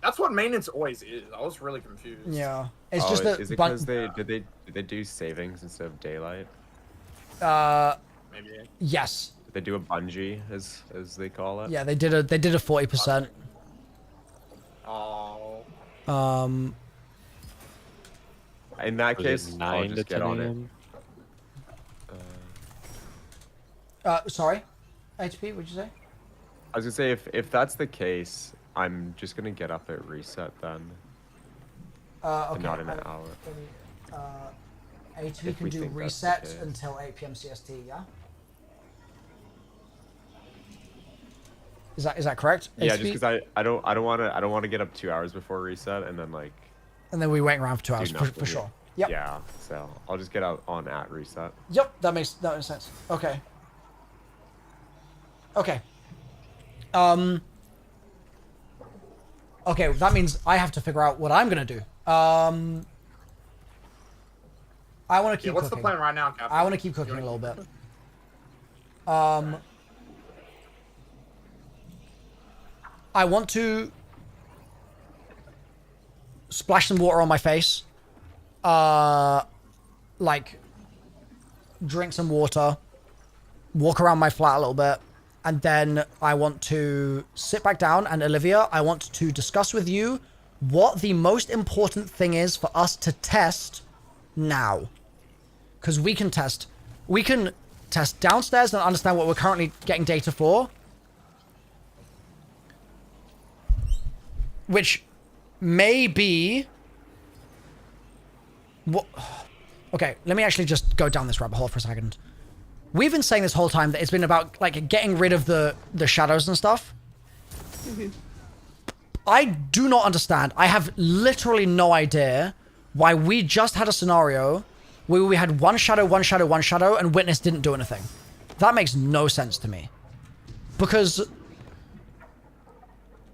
That's what maintenance always is. I was really confused. Yeah. It's just that is it because did they do savings instead of daylight? Maybe. yes. Did they do a bungee as they call it? Yeah, they did a 40%. Oh. In that Was it case, I'll 9 to just get 10 on it. a.m.? Sorry. HP, what'd you say? I was gonna say if that's the case, I'm just gonna get up at reset then, Okay. and not in an hour. HP If can we do think that's the reset case. until 8 p.m. CST, yeah? Is that correct? Yeah, HP? just because I don't want to get up 2 hours before reset and then like And then we wait around for 2 do hours, nothing. for sure. Yep. Yeah, so I'll just get out on at reset. Yep, that makes sense. Okay. Okay. Okay, that means I have to figure out what I'm gonna do. I want to keep Yeah, what's cooking. the plan right now, Captain? I want to keep cooking a little bit. I want to. splash some water on my face. Like, drink some water. Walk around my flat a little bit. And then I want to sit back down, and Olivia, I want to discuss with you what the most important thing is for us to test now. Because we can test downstairs and understand what we're currently getting data for. Which may be... What? Okay, let me actually just go down this rabbit hole for a second. We've been saying this whole time that it's been about, like, getting rid of the shadows and stuff. Mm-hmm. I do not understand. I have literally no idea why we just had a scenario where we had one shadow, and Witness didn't do anything. That makes no sense to me. Because...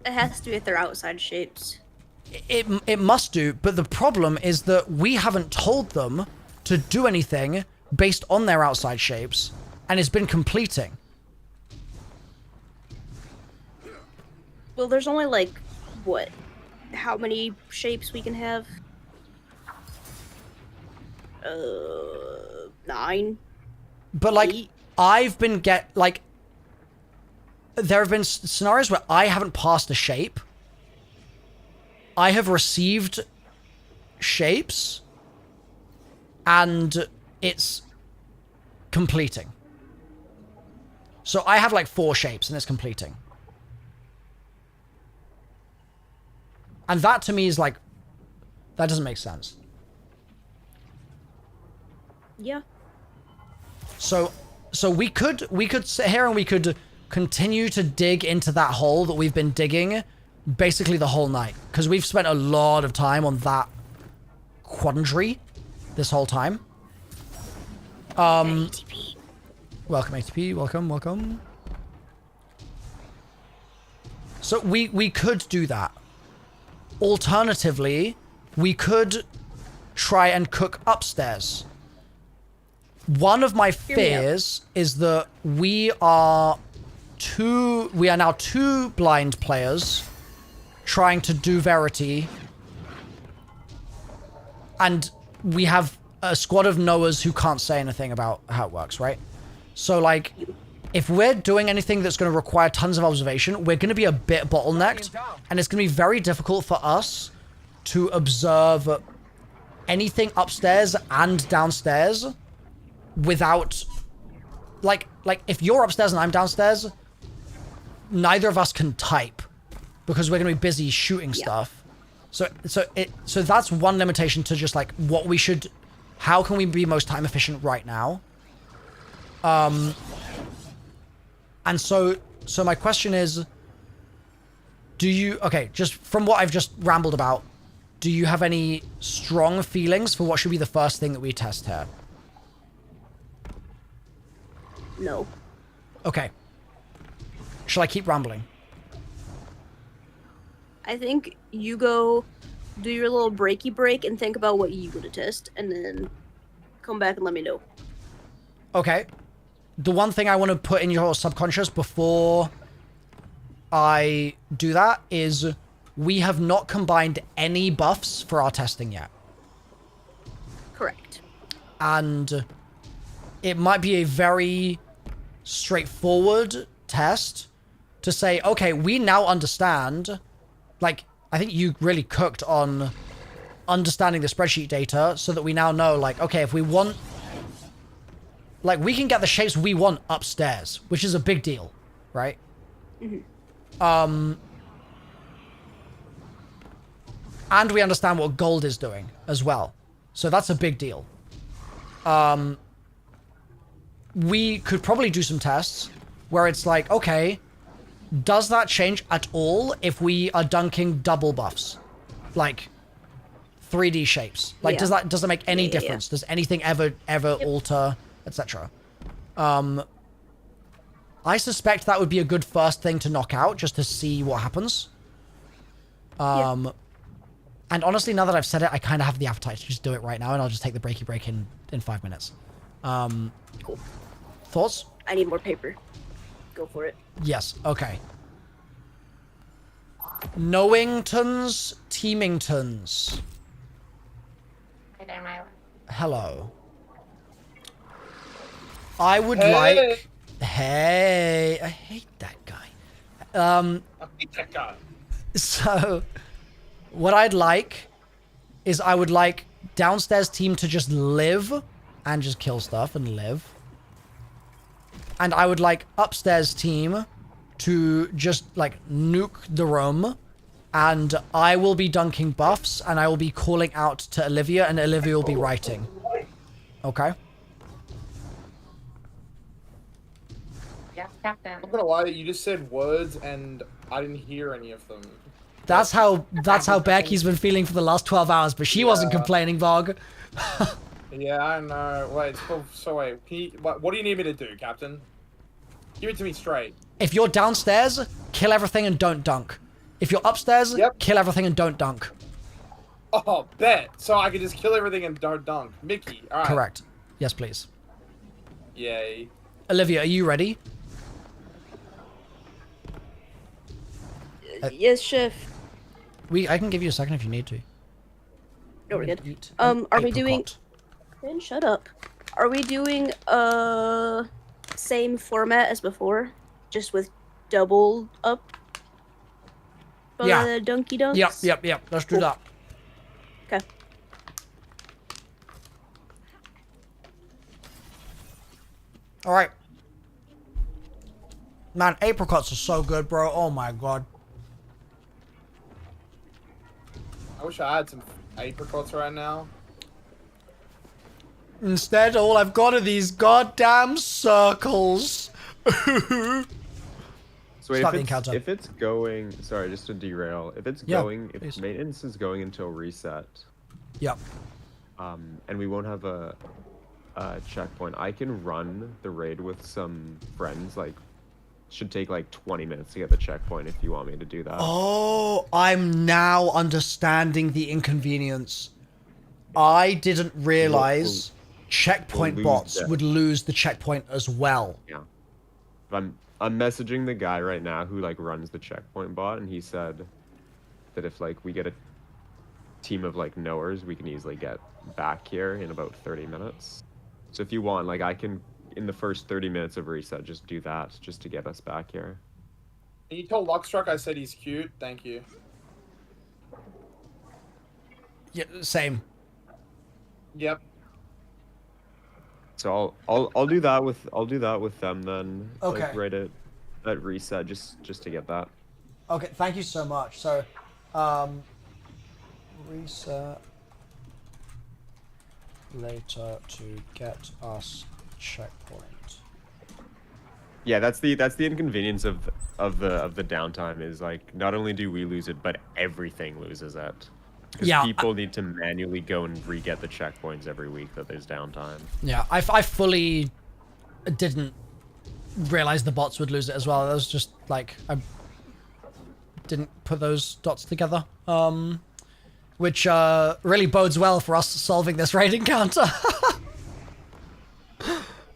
It has to do with their outside shapes. It must do, but the problem is that we haven't told them to do anything based on their outside shapes, and it's been completing. Well, there's only, like, what? How many shapes we can have? 9? But, like, 8? I've been there have been scenarios where I haven't passed a shape. I have received shapes, and it's completing. So I have, like, 4 shapes, and it's completing. And that, to me, is, like, that doesn't make sense. Yeah. So we could sit here and we could continue to dig into that hole that we've been digging basically the whole night, because we've spent a lot of time on that quandary this whole time. ATP. Welcome ATP, welcome. So we could do that. Alternatively, we could try and cook upstairs. One of my fears is that we are now 2 blind players trying to do Verity, and we have a squad of knowers who can't say anything about how it works, right? So, like, if we're doing anything that's going to require tons of observation, we're going to be a bit bottlenecked, and it's going to be very difficult for us to observe anything upstairs and downstairs without, like if you're upstairs and I'm downstairs, neither of us can type because we're going to be busy shooting stuff. So that's one limitation to just, like, what we should, how can we be most time efficient right now? And so my question is, just from what I've just rambled about, do you have any strong feelings for what should be the first thing that we test here? No. Okay. Shall I keep rambling? I think you go do your little breaky break and think about what you want to test, and then come back and let me know. Okay. The one thing I want to put in your subconscious before I do that is we have not combined any buffs for our testing yet. Correct. And it might be a very straightforward test to say, okay, we now understand, like, I think you really cooked on understanding the spreadsheet data so that we now know, like, okay, if we want, like, we can get the shapes we want upstairs, which is a big deal, right? Mm-hmm. And we understand what gold is doing as well. So that's a big deal. We could probably do some tests where it's like, okay, does that change at all if we are dunking double buffs? Like 3D shapes. Like, does that make any difference? Does anything ever alter, etc.? I suspect that would be a good first thing to knock out just to see what happens. And honestly, now that I've said it, I kind of have the appetite to just do it right now, and I'll just take the breaky break in 5 minutes. Cool. Thoughts? I need more paper. Go for it. Yes. Okay. Knowingtons, Teamingtons. Hi there, Milo. Hello. I would Hey. like... Hey, I hate that guy. I hate that guy. So, what I'd like is I would like downstairs team to just live and just kill stuff and live. And I would like upstairs team to just like nuke the room. And I will be dunking buffs and I will be calling out to Olivia and Olivia will be writing. Okay? Yes, Captain. I'm not gonna lie, you just said words and I didn't hear any of them. That's how Becky's been feeling for the last 12 hours, but she wasn't complaining, Bog. Yeah, I know. Wait, so wait, what do you need me to do, Captain? Give it to me straight. If you're downstairs, kill everything and don't dunk. If you're upstairs, kill everything and don't dunk. Oh, bet. So I can just kill everything and don't dunk. Mickey, alright. Correct. Yes, please. Yay. Olivia, are you ready? Yes, Chef. I can give you a second if you need to. No, we're good. Eat Are an we doing... apricot. Ben, shut up. Are we doing, same format as before? Just with double up? Yeah. Dunky dunks? Yep. Let's do that. Okay. Alright. Man, apricots are so good, bro. Oh my god. I wish I had some apricots right now. Instead, all I've got are these goddamn circles. So wait, Start the encounter. if it's going, sorry, just to derail. If it's Yeah, going, if please. maintenance is going until reset, Yep. and we won't have a checkpoint, I can run the raid with some friends. Like, should take like 20 minutes to get the checkpoint if you want me to do that. Oh, I'm now understanding the inconvenience. I didn't realize checkpoint lose bots that. would lose the checkpoint as well. Yeah. I'm messaging the guy right now who like runs the checkpoint bot, and he said that if like we get a team of like knowers, we can easily get back here in about 30 minutes. So if you want, like I can in the first 30 minutes of reset just do that just to get us back here. Can you tell Luckstruck I said he's cute? Thank you. Yeah, same. Yep. So I'll do that with them then. Okay. Like right at reset just to get that. Okay, thank you so much. So, reset later to get us checkpoint. Yeah, that's the inconvenience of the downtime is like not only do we lose it, but everything loses it. Because Yeah, people need to manually go and re-get the checkpoints every week that there's downtime. Yeah, I fully didn't realize the bots would lose it as well. That was just like I didn't put those dots together. Which really bodes well for us solving this raid encounter.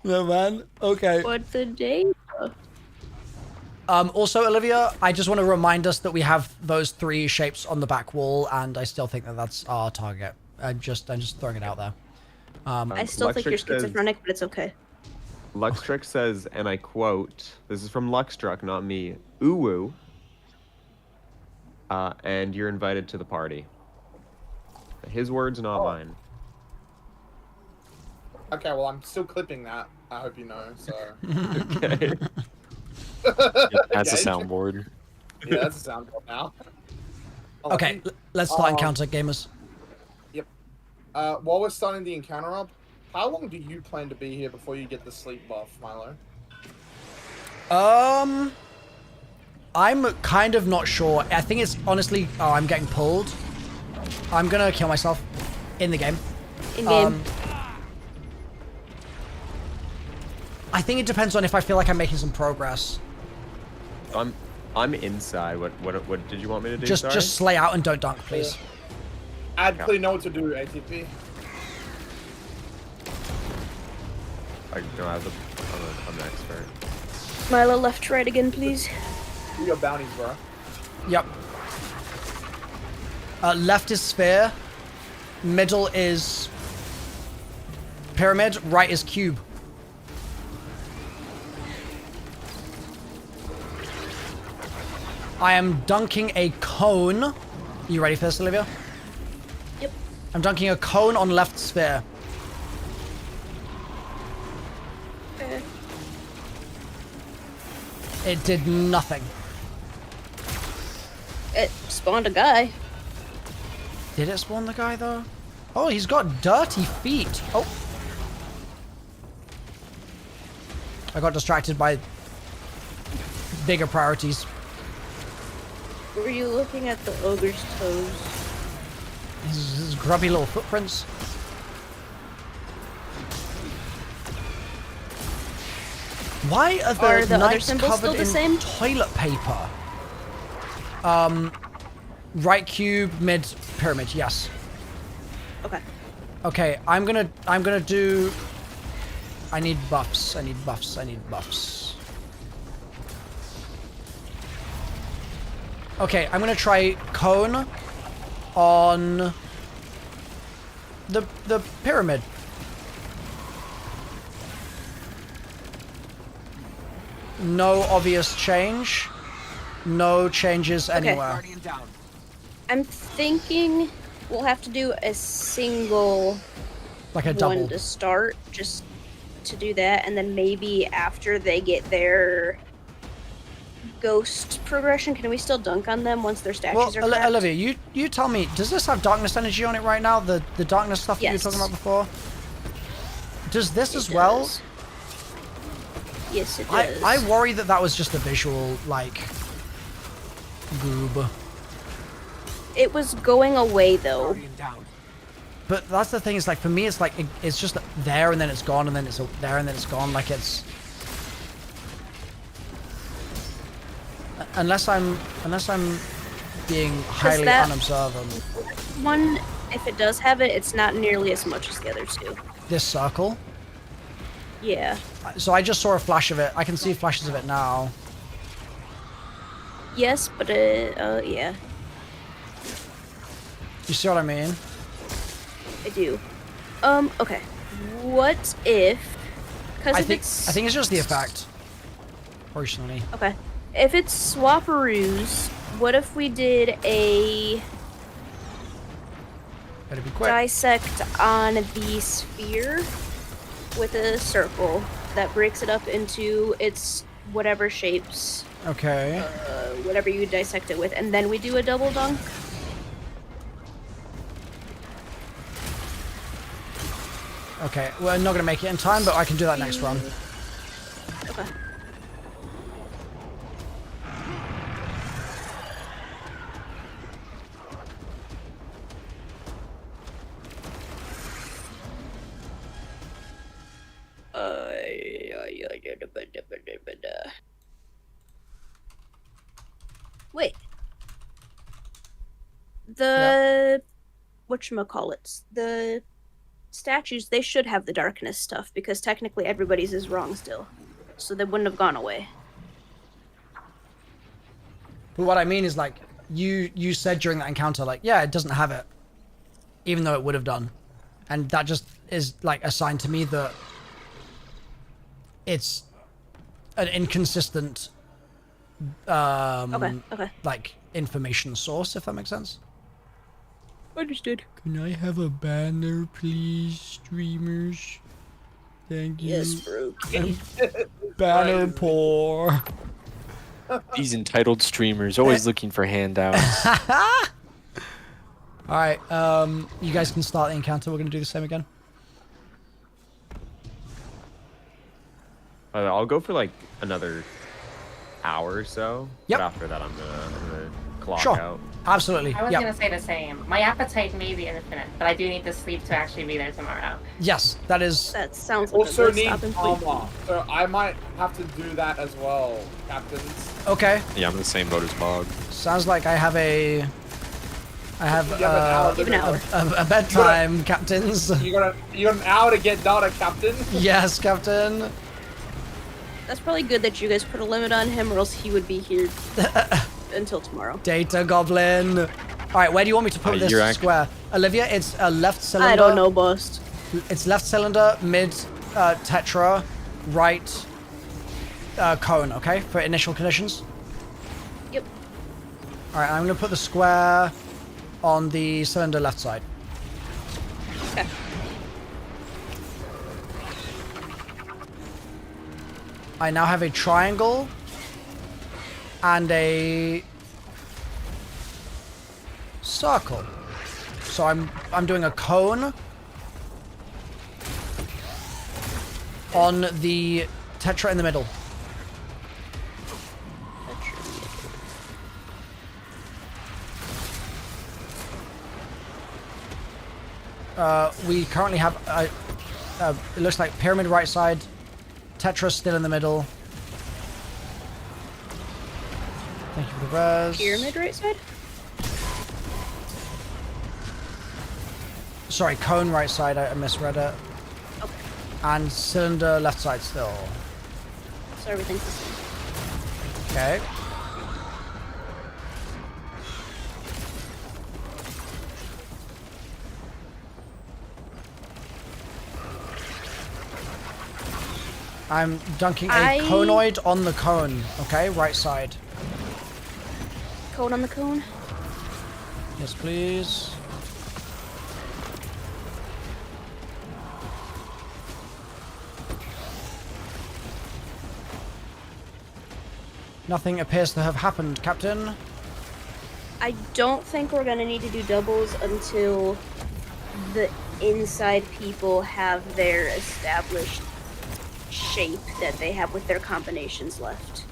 No man. Okay. What's the date? Also, Olivia, I just want to remind us that we have those 3 shapes on the back wall, and I still think that that's our target. I'm just throwing it out there. I still think you're Luxtrick says- schizophrenic, but it's okay. Luxstruck says, and I quote, this is from Luxstruck, not me, "Uwu, and you're invited to the party." His words, not mine. Okay, well I'm still clipping that. I hope you know. So. Okay. That's a Okay. soundboard. Yeah, that's a soundboard now. Okay, let's start encounter, gamers. Yep. While we're starting the encounter up, how long do you plan to be here before you get the sleep buff, Milo? I'm kind of not sure. I think it's honestly... Oh, I'm getting pulled. I'm gonna kill myself in the game. In game. I think it depends on if I feel like I'm making some progress. I'm inside. What did you want me to do? Just slay out and don't dunk, please. Adley know what to do, ATP. I don't have I'm an expert. Milo, left, right again, please. Do your bounties, bro. Yep. Left is sphere. Middle is pyramid. Right is cube. I am dunking a cone. You ready for this, Olivia? Yep. I'm dunking a cone on left sphere. Okay. It did nothing. It spawned a guy. Did it spawn the guy, though? Oh, he's got dirty feet. Oh. I got distracted by bigger priorities. Were you looking at the ogre's toes? His grubby little footprints. Why are Are the other knights symbols still covered the in same? toilet paper? Right cube, mid pyramid. Yes. Okay. Okay, I'm gonna do. I need buffs. I need buffs. I need buffs. Okay, I'm gonna try cone on the pyramid. No obvious change. No changes anywhere. Guardian down. I'm thinking we'll have to do a single Like a double. one to start, just to do that, and then maybe after they get their ghost progression, can we still dunk on them once their statues are cracked? Olivia, you tell me, does this have darkness energy on it right now? The darkness stuff that you were Yes. talking about before? Does this It as well? does. Yes, it does. I worry that was just a visual, like, goob. It was going away though. Guardian down. But that's the thing, is like, for me, it's like, it's just there and then it's gone and then it's there and then it's gone. Like, it's... Unless I'm being highly that- unobservant. One, if it does have it, it's not nearly as much as the other two. This circle. Yeah. So I just saw a flash of it. I can see flashes of it now. Yes, but yeah, You see what I mean? I do. Okay. What if? Because I think it's just the effect. Personally. Okay. If it's swapperoos, what if we did a Better be quick. dissect on the sphere with a circle that breaks it up into its whatever shapes, Okay. whatever you dissect it with, and then we do a double dunk? Okay. We're not gonna make it in time, but I can do that next run. Okay. Wait. The whatchamacallits, the statues, they should have the darkness stuff because technically everybody's is wrong still. So they wouldn't have gone away. But what I mean is, like, you said during that encounter, like, yeah, it doesn't have it, even though it would have done, and that just is like a sign to me that it's an inconsistent, Okay. like, information source, if that makes sense. Understood. Can I have a banner, please, streamers? Thank you. Yes, bro. Banner poor. These entitled streamers always looking for handouts. Alright, you guys can start the encounter. We're gonna do the same again. I'll go for like another hour or so. Yep. But after that, I'm gonna clock Sure. out. Absolutely. I was Yep. gonna say the same. My appetite may be infinite, but I do need to sleep to actually be there tomorrow. Yes, that is... That sounds like Also a good need stopping point. armor, so I might have to do that as well, captains. Okay. Yeah, I'm in the same boat as Bog. Sounds like I have a... I have You have an hour Give an hour. a bedtime, captains. You got an hour to get data, Captain. Yes, captain. That's probably good that you guys put a limit on him, or else he would be here until tomorrow. Data goblin. Alright, where do you want me to put this You're square? Olivia, it's a left cylinder. I don't know, boss. It's left cylinder, mid tetra, right cone, okay? For initial conditions. Yep. Alright, I'm going to put the square on the cylinder left side. Okay. I now have a triangle and a circle. So I'm doing a cone on the tetra in the middle. We currently have it looks like pyramid right side, tetra still in the middle. Thank you for the res. Pyramid right side? Sorry, cone right side, I misread it. Okay. And cylinder left side still. So everything's the same. Okay. I'm dunking a conoid on the cone, okay? Right side. Cone on the cone? Yes, please. Nothing appears to have happened, Captain. I don't think we're gonna need to do doubles until the inside people have their established shape that they have with their combinations left.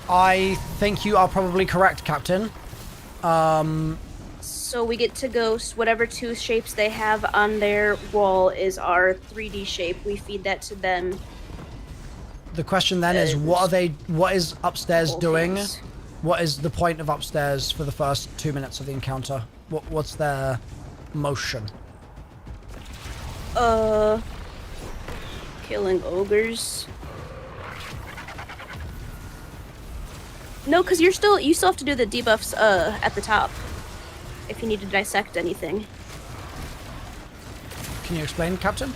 I think you are probably correct, Captain. So we get to ghost whatever two shapes they have on their wall is our 3D shape. We feed that to them. The question then is, what is upstairs doing? Things. What is the point of upstairs for the first 2 minutes of the encounter? What's their motion? Killing ogres. No, because you still have to do the debuffs at the top if you need to dissect anything. Can you explain, Captain?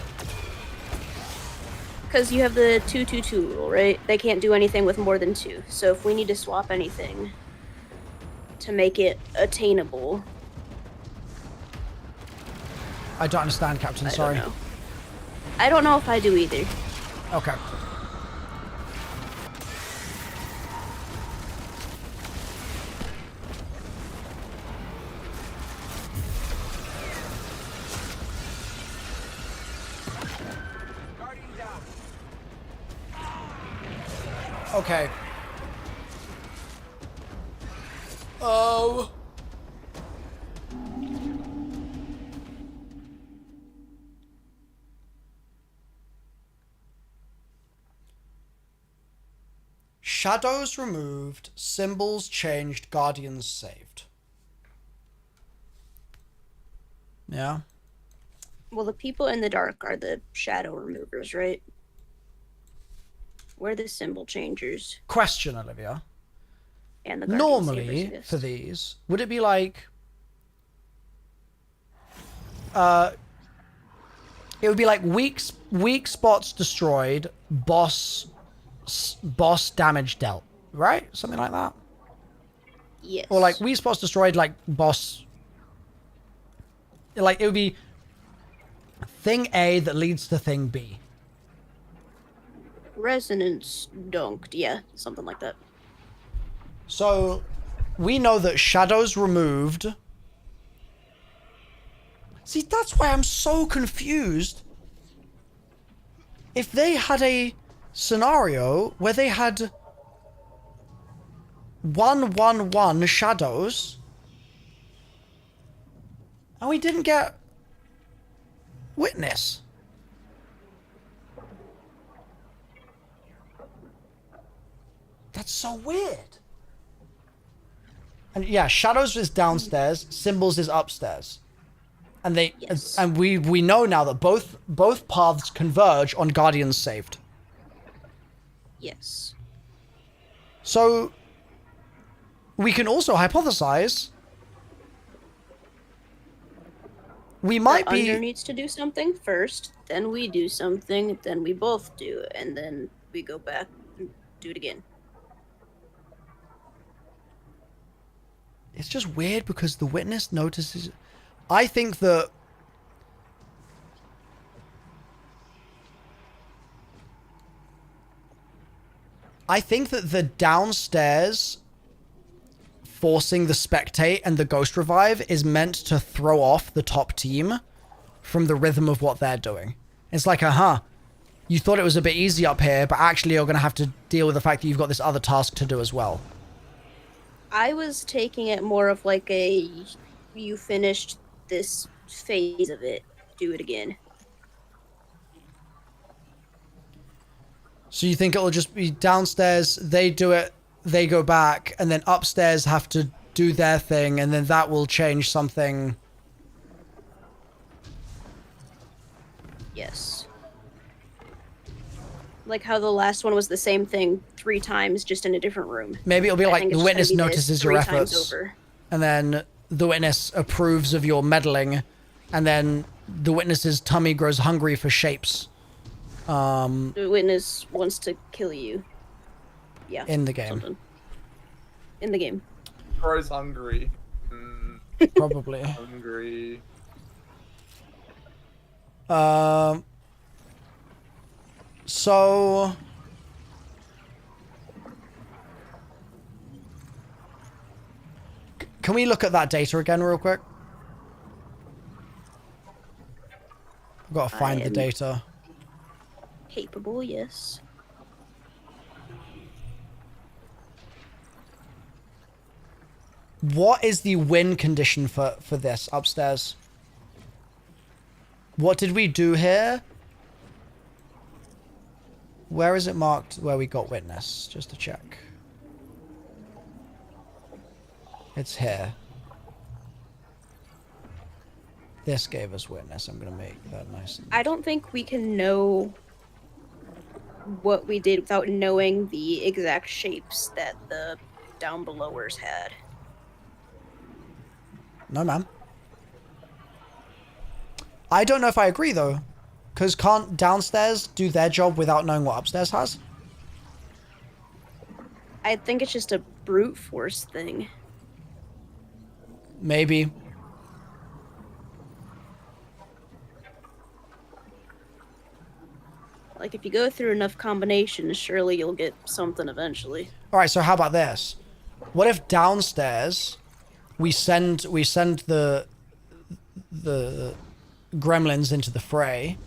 Because you have the 2-2-2 rule, right? They can't do anything with more than 2. So if we need to swap anything to make it attainable, I don't understand, Captain. Sorry. I don't know if I do either. Okay. Guardian down. Okay. Oh. Shadows removed, symbols changed, guardians saved. Yeah. Well, the people in the dark are the shadow removers, right? We're the symbol changers. Question, Olivia. And the guardian Normally, savers, for these, would it be like... it would be like weak spots destroyed, boss damage dealt, right? Something like that? Yes. Or like weak spots destroyed, like boss... Like, it would be thing A that leads to thing B. Resonance dunked, yeah, something like that. So, we know that shadows removed... See, that's why I'm so confused. If they had a scenario where they had 1-1-1 shadows, and we didn't get witness. That's so weird. And yeah, shadows is downstairs, symbols is upstairs. And they and we know now that both paths converge on guardians saved. Yes. So We can also hypothesize. We might The be. Under needs to do something first, then we do something, then we both do it, and then we go back and do it again. It's just weird because the witness notices. I think that. I think that the downstairs forcing the spectate and the ghost revive is meant to throw off the top team from the rhythm of what they're doing. It's like, you thought it was a bit easy up here, but actually you're going to have to deal with the fact that you've got this other task to do as well. I was taking it more of like a, you finished this phase of it, do it again. So you think it'll just be downstairs, they do it, they go back, and then upstairs have to do their thing, and then that will change something. Yes. Like how the last one was the same thing 3 times, just in a different room. Maybe it'll be I like think the it's just witness gonna be this notices your 3 times efforts, over. and then the witness approves of your meddling, and then the witness's tummy grows hungry for shapes. The witness wants to kill you. Yeah. In the game. Something. In the game. Grows hungry. Probably. Hungry. So can we look at that data again real quick? I've got to find the am- data. Capable, yes. What is the win condition for this upstairs? What did we do here? Where is it marked where we got witness? Just to check. It's here. This gave us witness. I'm going to make that nice. I don't think we can know what we did without knowing the exact shapes that the down belowers had. No, ma'am. I don't know if I agree, though. Because can't downstairs do their job without knowing what upstairs has? I think it's just a brute force thing. Maybe. Like, if you go through enough combinations, surely you'll get something eventually. Alright, so how about this? What if downstairs we send the gremlins into the fray,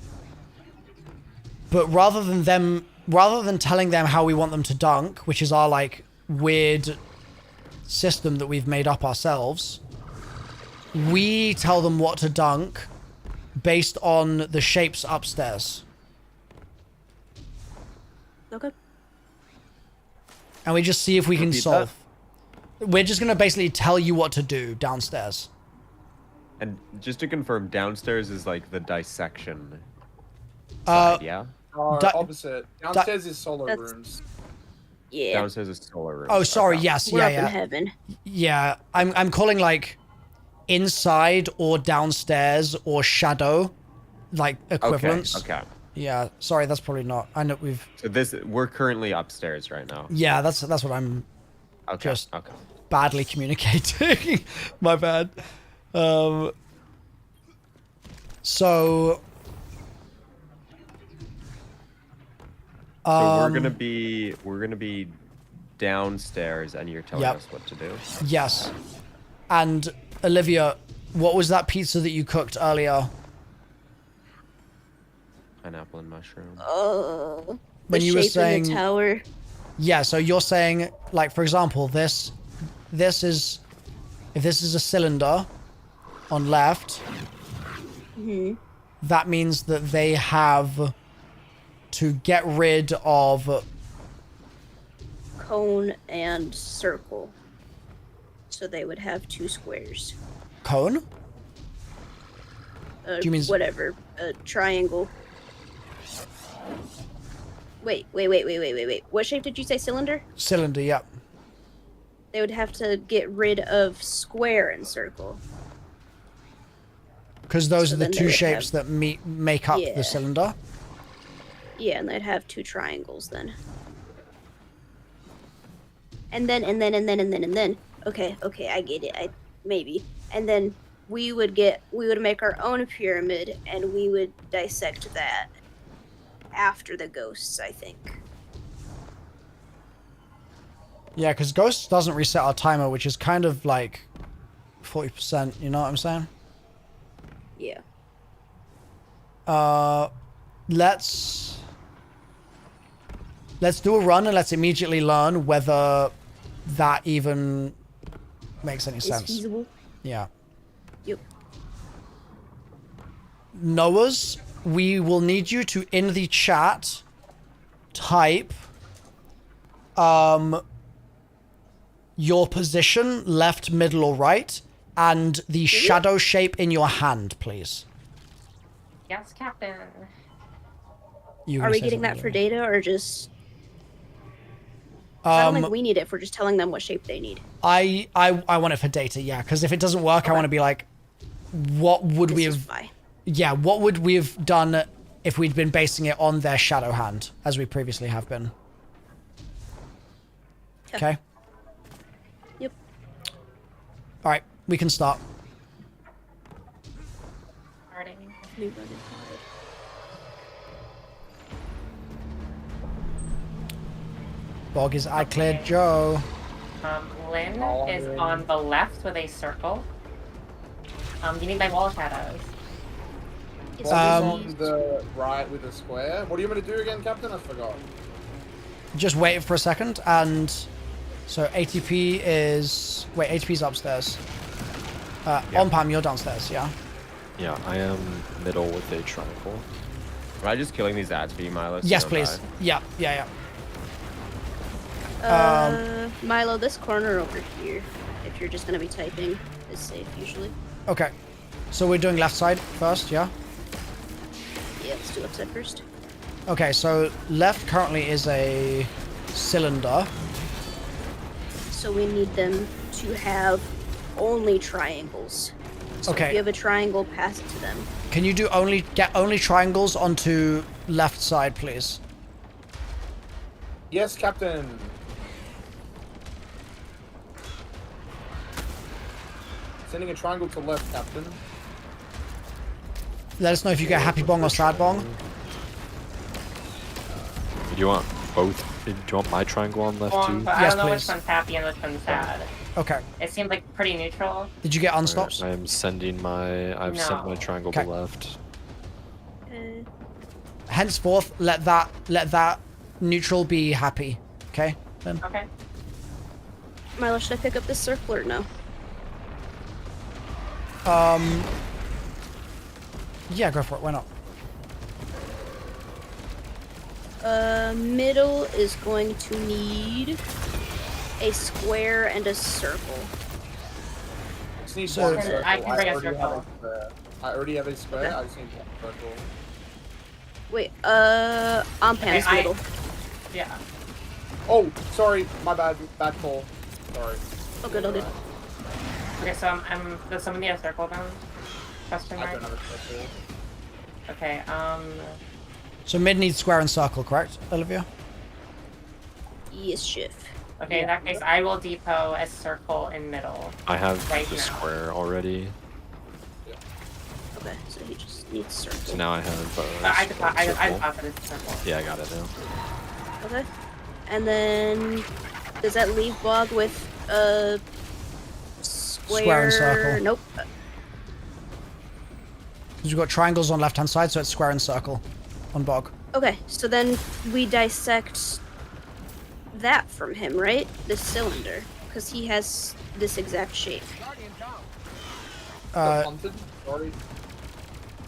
but rather than telling them how we want them to dunk, which is our like weird system that we've made up ourselves, we tell them what to dunk based on the shapes upstairs. Okay. And we just see if we can Repeat solve. We're just going to basically tell you what to do downstairs. And just to confirm, downstairs is like the dissection side, yeah? Opposite. Downstairs is solo That's- rooms. Yeah. Downstairs is solar room. Oh, sorry, Okay. yes, We're yeah, up in yeah. heaven. Yeah, I'm calling like inside or downstairs or shadow, like equivalents. Okay. Yeah, sorry, that's probably not. I know we've. So we're currently upstairs right now. Yeah, that's what I'm Okay. Just- okay. badly communicating. My bad. So. So we're gonna be downstairs, and you're telling Yep. us what to do. Yes, and Olivia, what was that pizza that you cooked earlier? Pineapple and mushroom. When The you were shape in saying- the tower. Yeah, so you're saying, like, for example, this is, if this is a cylinder on left, that means that they have to get rid of, Cone and circle. So they would have 2 squares. cone? Do you mean- whatever? A triangle. Wait. What shape did you say? Cylinder? Cylinder, yep. they would have to get rid of square and circle. Because those So are the then they two would shapes have- that make up Yeah. the cylinder. Yeah, and they'd have 2 triangles then. And then. Okay, I get it. Maybe. And then we would make our own pyramid, and we would dissect that after the ghosts, I think. Yeah, because Ghost doesn't reset our timer, which is kind of like 40%, you know what I'm saying? Yeah. Let's do a run and let's immediately learn whether that even makes any Is sense. feasible. Yeah. Yep. Noah's, we will need you to, in the chat, type your position, left, middle, or right, and the shadow shape in your hand, please. Yes, Captain. You Are gonna we say getting that something, for Olivia? data or just? 'Cause I don't think we need it if we're just telling them what shape they need. I want it for data, yeah, because if it doesn't work, I want to be like, what would we This is have? why. Yeah, what would we have done if we'd been basing it on their shadow hand, as we previously have been? Okay. Yep. All right, we can start. Starting. We run it hard. Bog is I cleared Joe. Lynn is on the left with a circle. You need my wall shadows. It's On the right with a square. What do you want me to do again, Captain? I forgot. Just wait for a second, and so ATP is ATP's upstairs. On Pam, you're downstairs, yeah. Yeah, I am middle with a triangle. Am I just killing these ads for you, Milo? so Yes, you don't please. die? Yeah. Milo, this corner over here, if you're just gonna be typing, is safe usually. Okay. So we're doing left side first, yeah. Yeah, let's do left side first. Okay, so left currently is a cylinder. So we need them to have only triangles. So Okay. if you have a triangle, pass it to them. Can you get only triangles onto left side, please? Yes, Captain. Sending a triangle to left, Captain. Let us know if you get happy bong or sad bong. Do you want both? Do you want my triangle on left too? But Yes, I don't know please. which one's happy and which one's sad. Okay. It seems like pretty neutral. Did you get unstops? I am sending my. I've sent my No. triangle Okay. to left. Henceforth, let that neutral be happy. Okay. Then. Okay. Milo, should I pick up this circle or no? Yeah, go for it. Why not? Middle is going to need a square and a circle. Just need So- one circle. I can bring a already have circle. square. I already have a square. Okay. I just need one circle. Wait, on Pam's Okay, middle. Yeah. Oh, sorry. My bad. Bad call. Sorry. Oh, good, oh, good. Okay, so does someone need a circle then? Question I mark? don't have a circle. Okay, So mid needs square and circle, correct, Olivia? Yes, chef. okay, in that case, I will depot a circle in middle. I have Right the now. square already, Okay, so he just needs circle. so now I have. I circle. deposited the circle. Yeah, I got it now. Okay. And then, does that leave Bog with a square? Square and circle. Nope. Because we've got triangles on left hand side, so it's square and circle on Bog. Okay, so then we dissect that from him, right? This cylinder, because he has this exact shape. Guardian down. Punted. Sorry.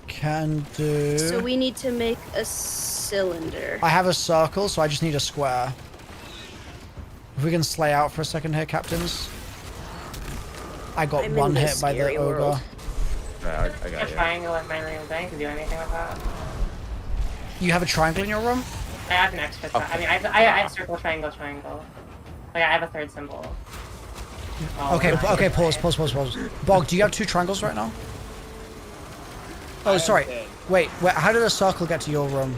Can do. So we need to make a cylinder. I have a circle, so I just need a square. If we can slay out for a second here, captains. I got I'm in one the hit by the scary ogre. world. Yeah, I A got you. triangle in my room, do I need to do anything with that? You have a triangle in your room? I have an extra Oh. I mean, I have circle, triangle, triangle. Like, I have a third symbol. Okay, nice. okay, pause. Bog, do you have 2 triangles right now? Oh, sorry. Wait, how did a circle get to your room?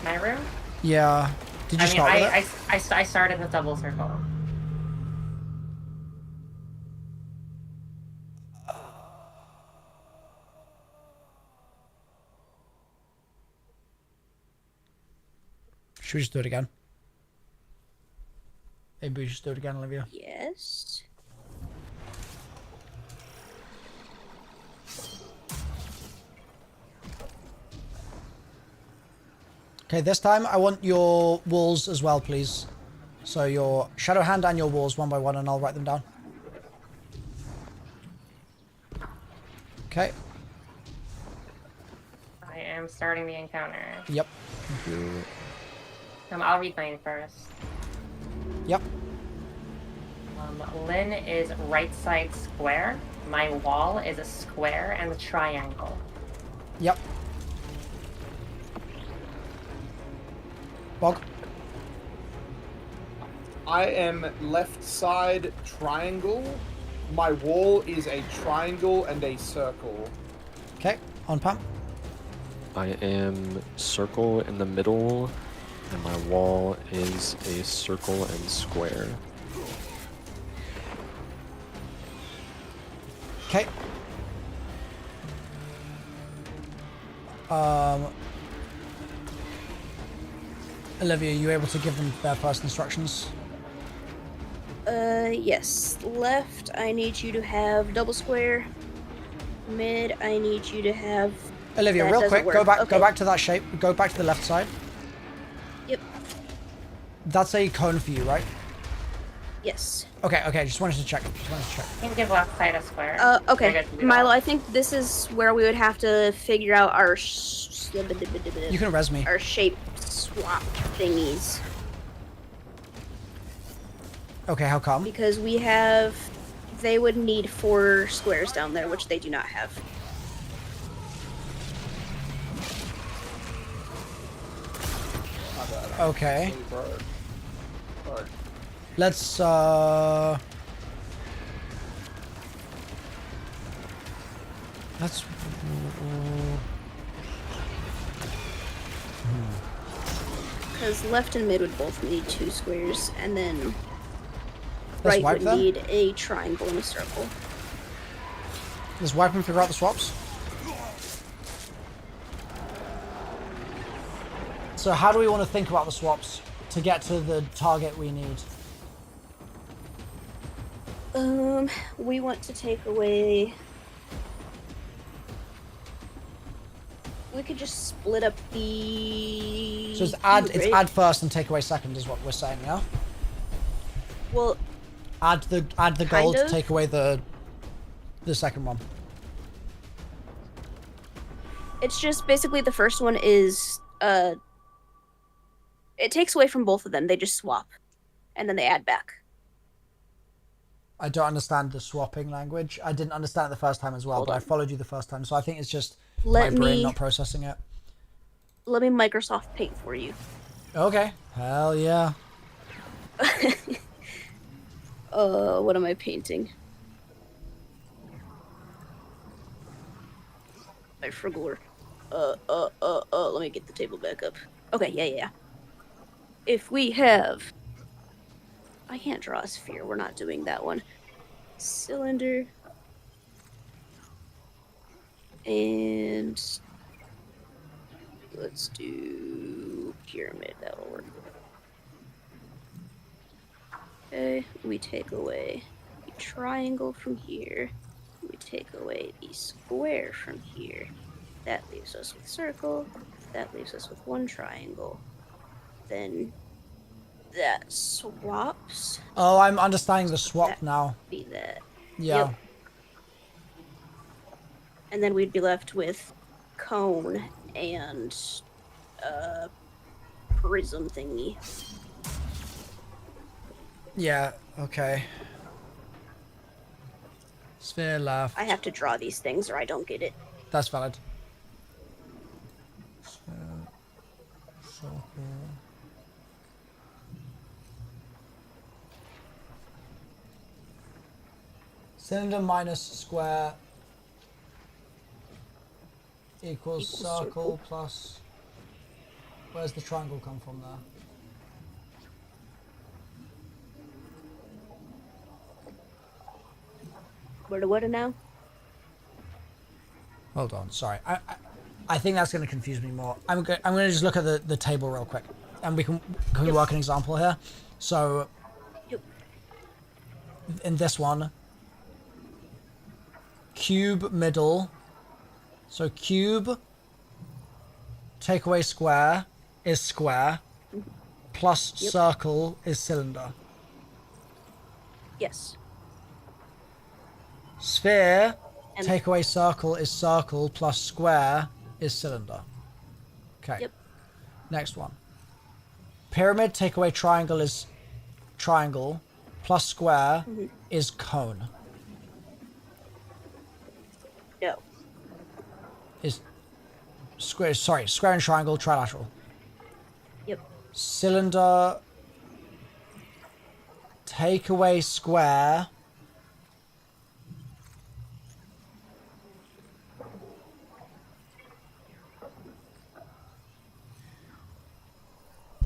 My room? Yeah. Did you I mean, start with it? I started with double circle. Should we just do it again? Maybe we should do it again, Olivia. Yes. Okay, this time I want your walls as well, please. So your shadow hand and your walls one by one, and I'll write them down. Okay. I am starting the encounter. Yep. I'll read mine first. Yep. Lynn is right side square. My wall is a square and a triangle. Yep. Bog. I am left side triangle. My wall is a triangle and a circle. Okay, on Pam. I am circle in the middle, and my wall is a circle and square. Okay. Olivia, are you able to give them their first instructions? Yes. Left, I need you to have double square. Mid, I need you to have... Olivia, That real doesn't quick, go work. back Okay. to that shape. Go back to the left side. Yep. That's a cone for you, right? Yes. Okay, just wanted to check. You can give left side a square. Okay. You're good to do Milo, that. I think this is where we would have to figure out our You can res me. our shape swap thingies. Okay, how come? Because we have... They would need 4 squares down there, which they do not have. Okay. Let's Because left and mid would both need 2 squares, and then Let's right wipe would them. need a triangle and a circle. Let's wipe and figure out the swaps. So how do we want to think about the swaps to get to the target we need? We want to take away... We could just split up the... So it's cube, right? add first and take away second is what we're saying, yeah? Well, Add the Kind gold, of. take away the second one. it's just basically the first one is... It takes away from both of them. They just swap. And then they add back. I don't understand the swapping language. I didn't understand it the first time as well, Hold but I on. followed you the first time, so I think it's just Let my brain me- not processing it. Let me Microsoft Paint for you. Okay. Hell yeah. What am I painting? I forgot. Let me get the table back up. Okay, yeah. If we have... I can't draw a sphere, we're not doing that one. Cylinder. And... let's do pyramid, that'll work. Okay, we take away the triangle from here. We take away the square from here. That leaves us with circle. That leaves us with 1 triangle. Then that swaps. Oh, I'm understanding the swap That- now. Be that. Yeah. Yep. And then we'd be left with cone and prism thingy. Yeah, okay. Sphere left. I have to draw these things or I don't get it. That's valid. Circle. Cylinder minus square equals circle plus... Where's the triangle come from there? Where to what now? Hold on, sorry. I think that's going to confuse me more. I'm going to just look at the table real quick, and can we work an example here? So, in this one, cube middle. So cube, take away square is square, plus circle is cylinder. Yes. Sphere, And take away circle is circle, plus square is cylinder. Okay. Yep. Next one. Pyramid, take away triangle is triangle, plus square is cone. No. Is square, sorry, square and triangle, trilateral. Yep. Cylinder, take away square.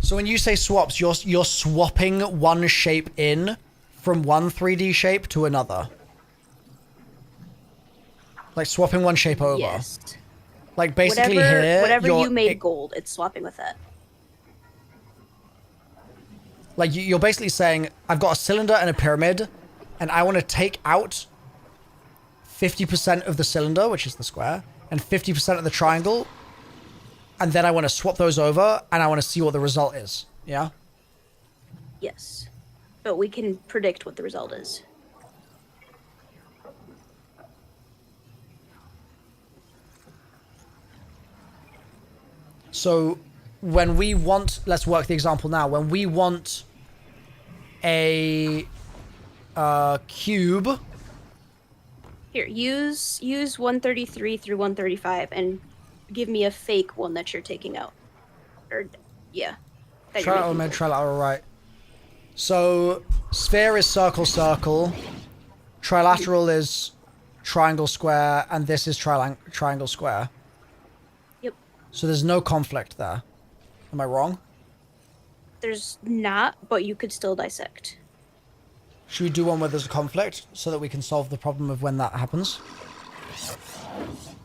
So when you say swaps, you're swapping one shape in from one 3D shape to another. Like swapping one shape over. Yes. Like basically here, whatever you made gold, it's swapping with that. Like you're basically saying, I've got a cylinder and a pyramid, and I want to take out 50% of the cylinder, which is the square, and 50% of the triangle, and then I want to swap those over, and I want to see what the result is. Yeah? Yes. But we can predict what the result is. So when we want, let's work the example now. When we want a cube. Here, use 133 through 135 and give me a fake one that you're taking out. Or, yeah. Trilateral mid, trilateral right. So sphere is circle, circle. Trilateral is triangle, square, and this is triangle, square. Yep. So there's no conflict there. Am I wrong? There's not, but you could still dissect. Should we do one where there's a conflict so that we can solve the problem of when that happens?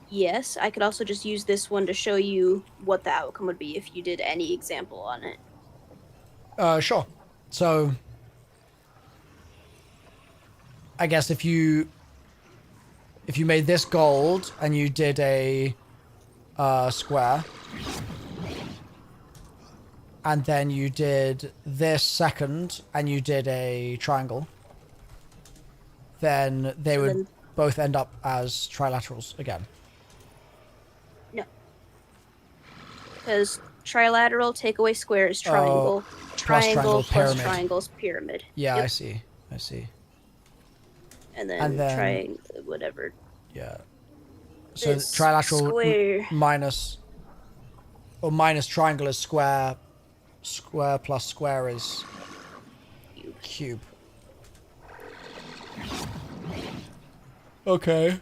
Yes, I could also just use this one to show you what the outcome would be if you did any example on it. Sure. So, I guess if you made this gold and you did a square, and then you did this second and you did a triangle, then they would both end up as trilaterals again. No. Because trilateral, take away square is triangle. Triangle plus pyramid. triangle is pyramid. Yeah, Yep. I see. And then, triangle, whatever. Yeah. So This trilateral square. minus triangle is square. Square plus square is cube. Okay.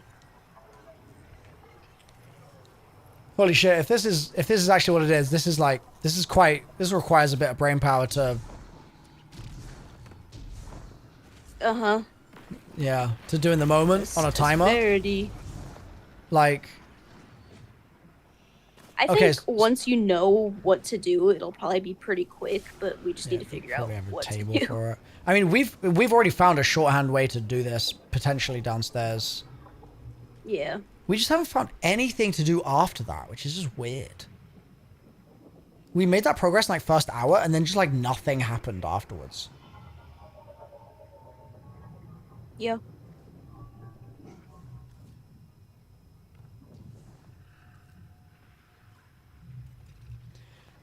Holy shit! If this is actually what it is, this requires a bit of brain power to. Yeah, to do in the moment on a timer. Disparity. Like. I think once you know what to do, it'll probably be pretty quick, but we just need to figure out what to do. For it. I mean, we've already found a shorthand way to do this, potentially downstairs. Yeah. We just haven't found anything to do after that, which is just weird. We made that progress in like first hour, and then just like nothing happened afterwards. Yeah.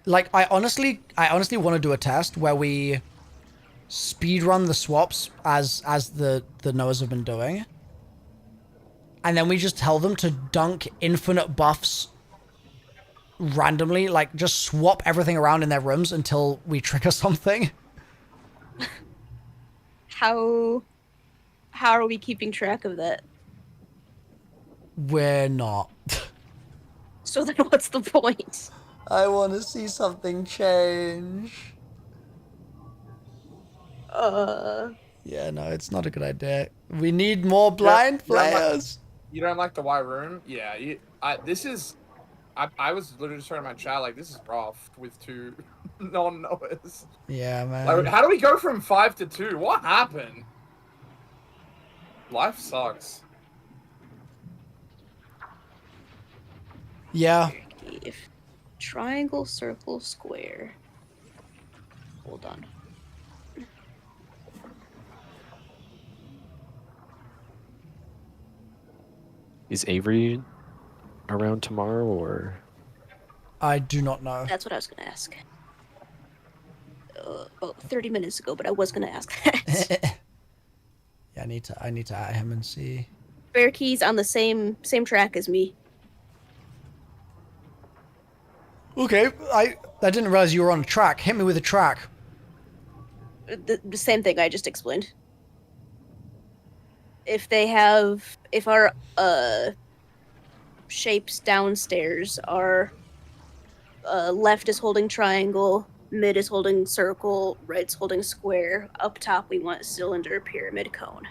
Like, I honestly want to do a test where we speedrun the swaps as the Noahs have been doing. And then we just tell them to dunk infinite buffs randomly, like just swap everything around in their rooms until we trigger something. How How are we keeping track of that? We're not. So then what's the point? I want to see something change. Yeah, no, it's not a good idea. We need more blind You don't like, players. you don't like the white room? Yeah. This is. I was literally just showing my chat like this is rough with 2 non-knowers. Yeah, man. Like, how do we go from 5 to 2? What happened? Life sucks. Yeah. If triangle, circle, square. Hold on. Is Avery around tomorrow or? I do not know. That's what I was gonna ask. About 30 minutes ago, but I was gonna ask that. Yeah, I need to at him and see. Bear Key's on the same track as me. Okay, I didn't realize you were on a track. Hit me with a track. The same thing I just explained. If our shapes downstairs are left is holding triangle, mid is holding circle, right's holding square, up top we want cylinder, pyramid, cone.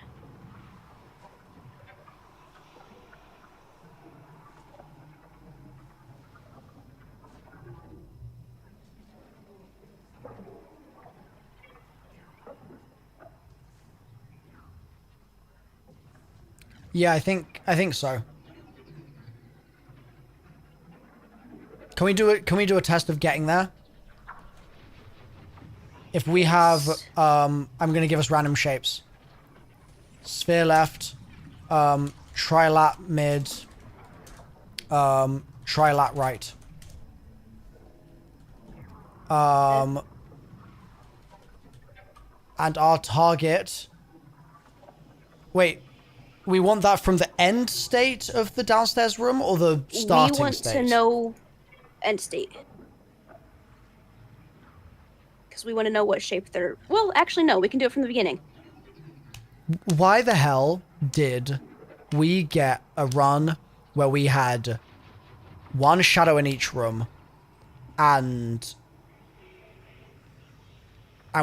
Yeah, I think so. Can we do it? Can we do a test of getting there? If we have, I'm gonna give us random shapes. Sphere left, trilat mid, trilat right. And our target. Wait, we want that from the end state of the downstairs room or the starting We want state? to know end state. Because we want to know what shape they're... Well, actually, no. We can do it from the beginning. Why the hell did we get a run where we had one shadow in each room and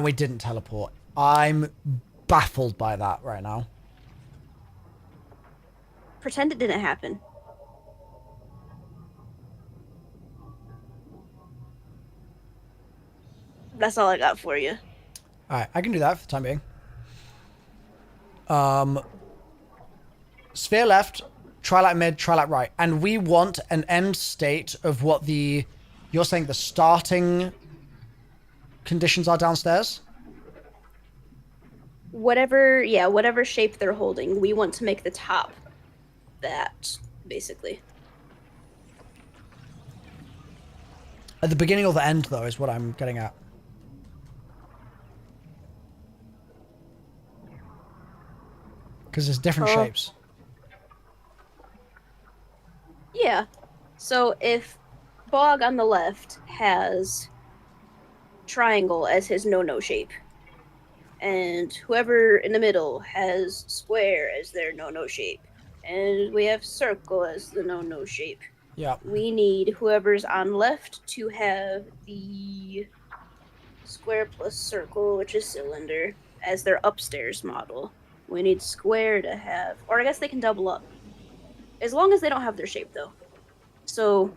we didn't teleport? I'm baffled by that right now. Pretend it didn't happen. That's all I got for you. Alright, I can do that for the time being. Sphere left, trilat mid, trilat right. And we want an end state of what the... You're saying the starting conditions are downstairs? Whatever shape they're holding, we want to make the top that, basically. At the beginning or the end, though, is what I'm getting at. Because there's different shapes. Yeah. So if Bog on the left has triangle as his no-no shape, and whoever in the middle has square as their no-no shape, and we have circle as the no-no shape, Yeah. we need whoever's on left to have the square plus circle, which is cylinder, as their upstairs model. We need square to have, or I guess they can double up. As long as they don't have their shape, though. So,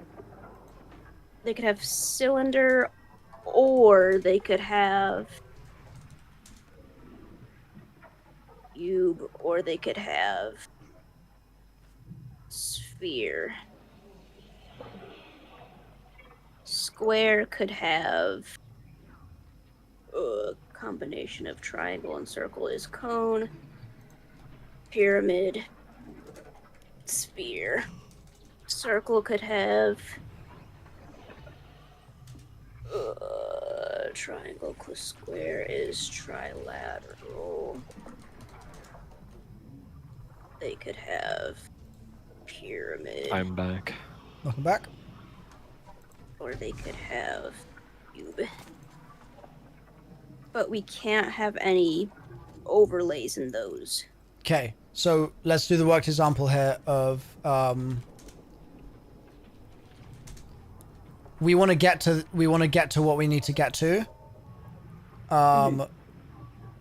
they could have cylinder, or they could have cube, or they could have sphere. Square could have a combination of triangle and circle is cone. Pyramid, sphere. Circle could have triangle plus square is trilateral. They could have pyramid. I'm back. Welcome back. Or they could have cube. But we can't have any overlays in those. Okay, so let's do the worked example here of we want to get to what we need to get to.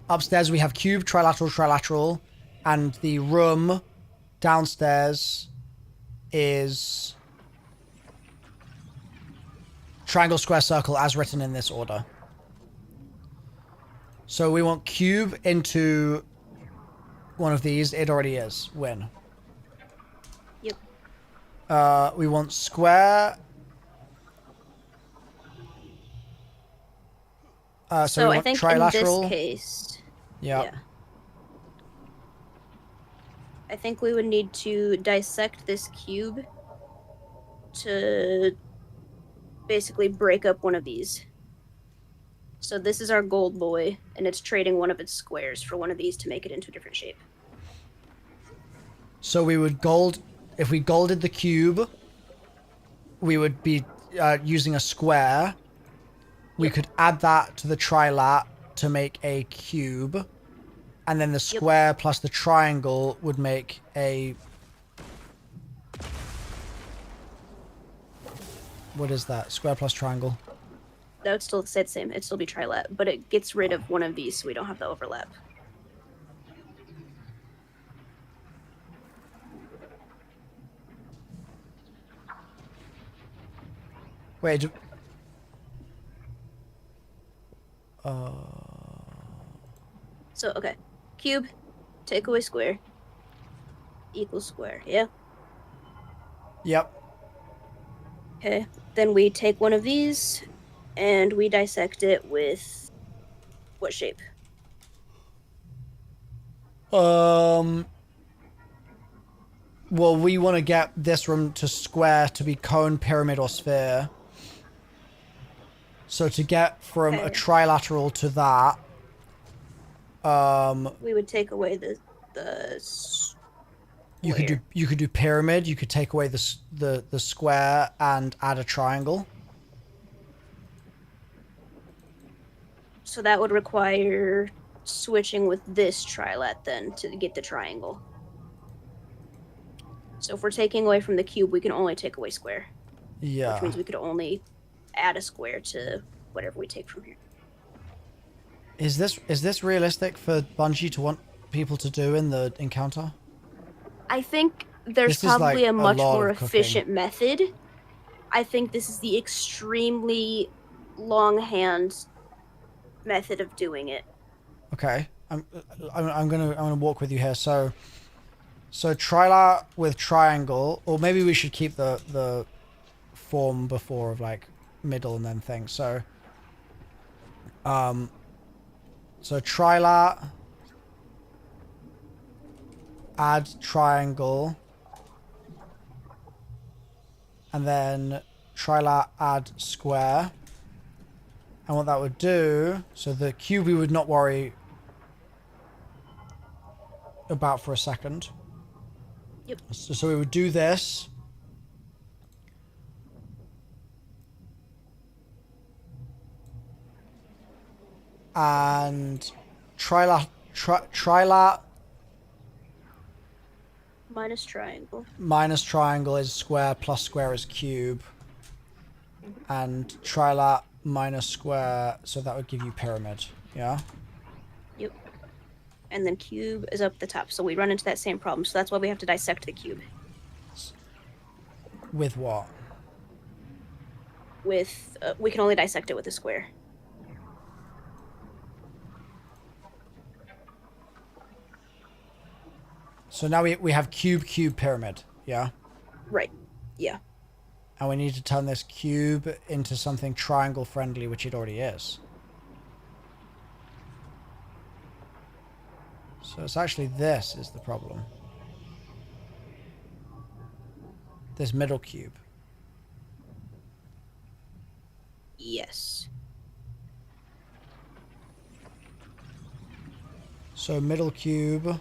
Upstairs we have cube, trilateral, and the room downstairs is triangle, square, circle as written in this order. So we want cube into one of these. It already is. Win. Yep. We want square. So we I want think trilateral. in this case, Yeah. yeah. I think we would need to dissect this cube to basically break up one of these. So this is our gold boy, and it's trading one of its squares for one of these to make it into a different shape. So we would if we golded the cube, we would be using a square. We could add that to the trilat to make a cube. And then the square plus the triangle would make a... What is that? Square plus triangle. That would still stay the same. It'd still be trilat, but it gets rid of one of these so we don't have the overlap. Wait, So, okay. Cube, take away square, equals square, yeah? Yep. Okay. Then we take one of these, and we dissect it with... what shape? Well, we want to get this room to square to be cone, pyramid, or sphere. So to get from a Okay. trilateral to that, We would take away the you could do pyramid. You could take away the square and add a triangle. So that would require switching with this trilat then to get the triangle. So if we're taking away from the cube, we can only take away square. Yeah. Which means we could only add a square to whatever we take from here. Is this realistic for Bungie to want people to do in the encounter? I think there's This is, like, probably a a much lot more of cooking. efficient method. I think this is the extremely longhand method of doing it. Okay. I'm gonna walk with you here. So trilat with triangle, or maybe we should keep the form before of like middle and then thing. So trilat, add triangle, and then trilat add square. And what that would do, so the cube we would not worry about for a second. Yep. So we would do this. And trilat Minus triangle. minus triangle is square plus square is cube. And trilat minus square, so that would give you pyramid. Yeah? Yep. And then cube is up the top. So we run into that same problem. So that's why we have to dissect the cube. With what? With we can only dissect it with a square. So now we have cube pyramid. Yeah? Right. Yeah. And we need to turn this cube into something triangle friendly, which it already is. So it's actually this is the problem. This middle cube. Yes. So middle cube.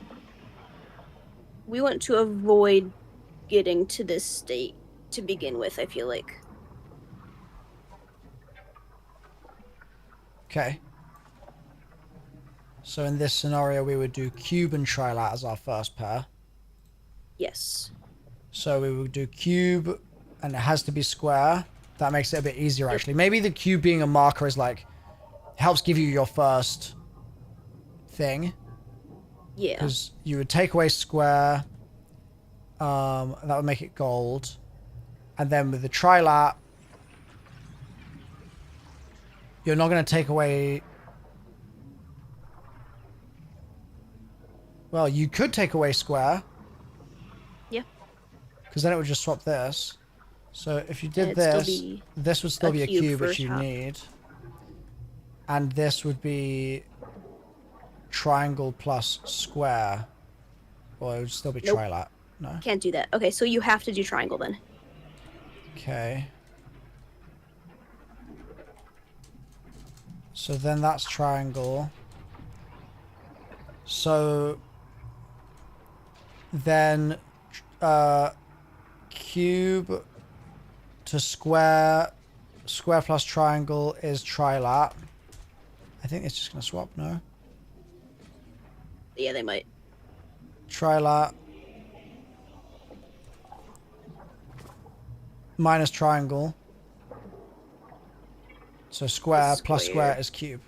We want to avoid getting to this state to begin with, I feel like. Okay. So in this scenario, we would do cube and trilat as our first pair. Yes. So we would do cube, and it has to be square. That makes it a bit easier, actually. Maybe the cube being a marker is like, helps give you your first thing. Yeah. Because you would take away square. That would make it gold. And then with the trilat, you're not going to take away... Well, you could take away square. Yeah. Because then it would just swap this. So if you did it'd still this, be this would still a be a cube cube, for which a you top. need. And this would be triangle plus square. Or it would still be Nope. trilat. No? Can't do that. Okay, so you have to do triangle then. Okay. So then that's triangle. So then cube to square, square plus triangle is trilat. I think it's just going to swap, no? Yeah, they might. Trilat minus triangle. So square plus square is cube.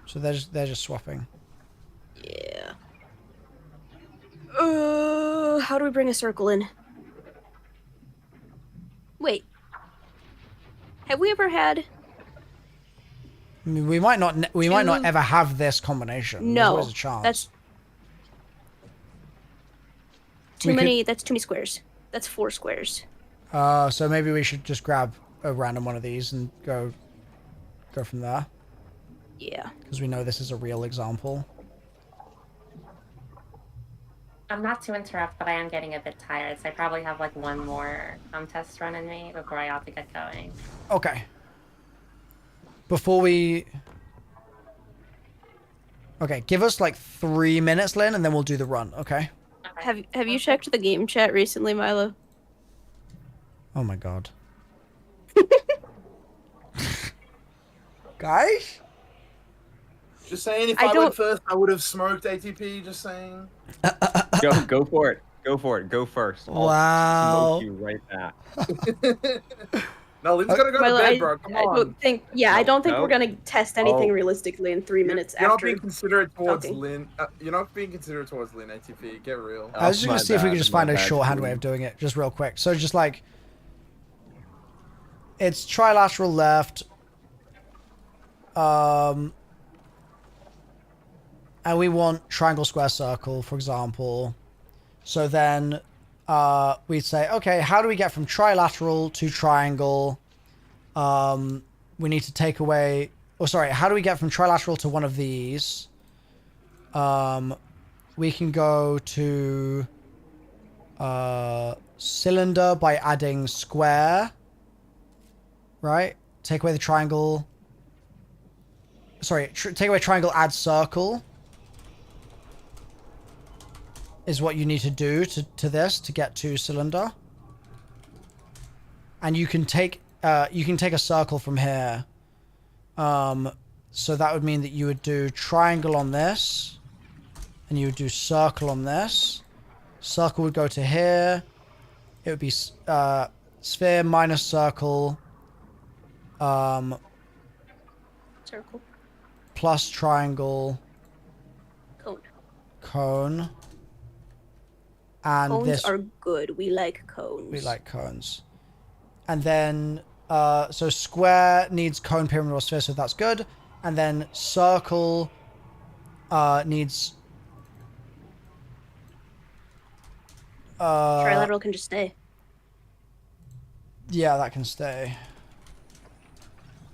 So they're just swapping. Yeah. How do we bring a circle in? Wait. Have we ever had? I mean, we might not Two- ever have this combination. There's No, always a chance. that's too We could- many. That's too many squares. That's 4 squares. So maybe we should just grab a random one of these and go from there, Yeah. because we know this is a real example. I'm not to interrupt, but I am getting a bit tired, so I probably have like one more test run in me before I have to get going. Okay. Before we... Okay, give us like 3 minutes, Lynn, and then we'll do the run, okay? Okay. Have you checked the game chat recently, Milo? Oh my god. Guys? Just saying, if I I, don't- went first, I would have smoked ATP. Just saying. Go for it. Go for it. Go first. I'll Wow. smoke you right back. No, Lynn's gotta go Milo, to bed, bro. Come I on. don't think. Yeah, I don't think No. we're gonna test anything Oh. realistically in 3 minutes You're not after. being considerate towards talking. Lynn. You're not being considerate towards Lynn, ATP. Get real. I was just my gonna see if we bad, could just my find a bad, shorthand dude. way of doing it, just real quick. So just like... It's trilateral left. And we want triangle, square, circle, for example. So then we'd say, okay, how do we get from trilateral to triangle? We need to take away... Oh, sorry. How do we get from trilateral to one of these? We can go to cylinder by adding square. Right? Take away the triangle. Sorry, take away triangle, add circle. Is what you need to do to this to get to cylinder. And you can take a circle from here. So that would mean that you would do triangle on this, and you would do circle on this. Circle would go to here. It would be sphere minus circle. Circle. Plus triangle. Cone. Cone. And Cones this are good. We like cones. we like cones. And then so square needs cone, pyramid, or sphere, so that's good. And then circle needs Trilateral can just stay. yeah, that can stay.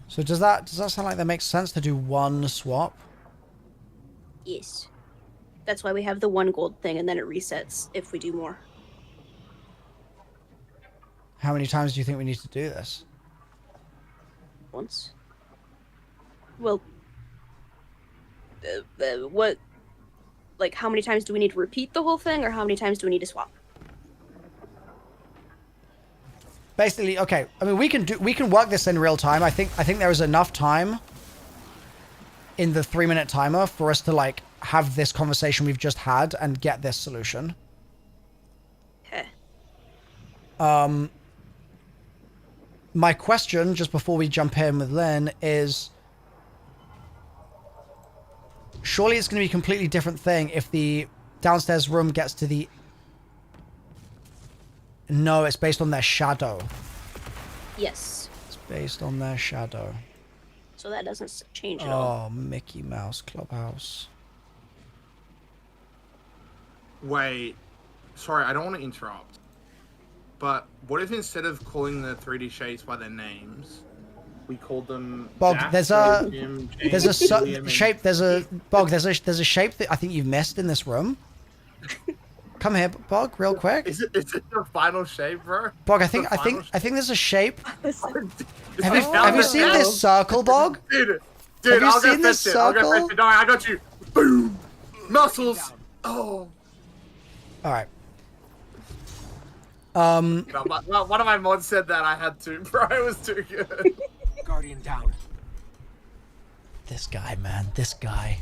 So does that sound like that makes sense to do one swap? Yes. That's why we have the 1 gold thing, and then it resets if we do more. How many times do you think we need to do this? Once. Well, what? Like, how many times do we need to repeat the whole thing, or how many times do we need to swap? Basically, okay. I mean, we can work this in real time. I think there is enough time in the 3-minute timer for us to like have this conversation we've just had and get this solution. Okay. My question, just before we jump in with Lynn, is surely it's going to be a completely different thing if the downstairs room gets to the... No, it's based on their shadow. Yes. It's based on their shadow. So that doesn't change at all. Oh, Mickey Mouse Clubhouse. Wait, sorry, I don't want to interrupt. But what if instead of calling the 3D shapes by their names, we called them Bog, Jack, there's a Jim, there's a James, William, and- shape. There's a Bog. There's a shape that I think you've missed in this room. Come here, Bog, real quick. Is it the final shape, bro? Bog, I Is it think the there's a shape. final shape? Have you seen this circle, Bog? Dude, Have you I'll seen go this fetch it. I'll go circle? fetch it. No, I got you. Boom. Muscles. Oh. All right. No, one of my mods said that I had to, bro. It was too good. Guardian down. This guy, man, this guy.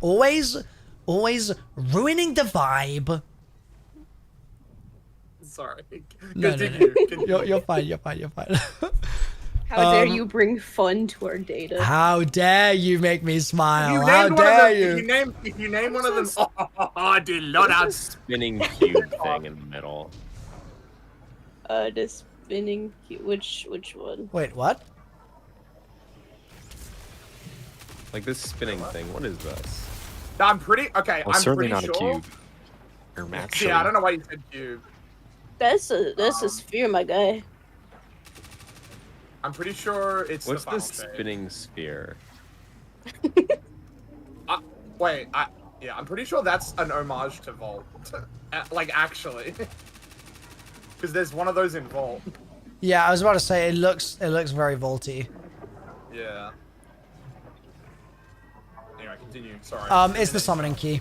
Always ruining the vibe. Sorry. No. Continue. You're fine. You're fine. How dare you bring fun to our data? How dare you make me If smile? you How named one of dare them, you? if you name one of them, oh, dude, load out. Spinning cube thing in the middle. The spinning which one? Wait, what? Like this spinning thing. What is this? I'm pretty okay. Well, I'm certainly pretty not sure. a cube. Or actually, Yeah, I don't know why you said cube. That's a sphere, my guy. I'm pretty sure it's What's the the final shape. spinning sphere? Wait, yeah, I'm pretty sure that's an homage to Vault. Like actually, because there's one of those in Vault. Yeah, I was about to say it looks very vaulty. Yeah. Anyway, continue. Sorry. It's the summoning key.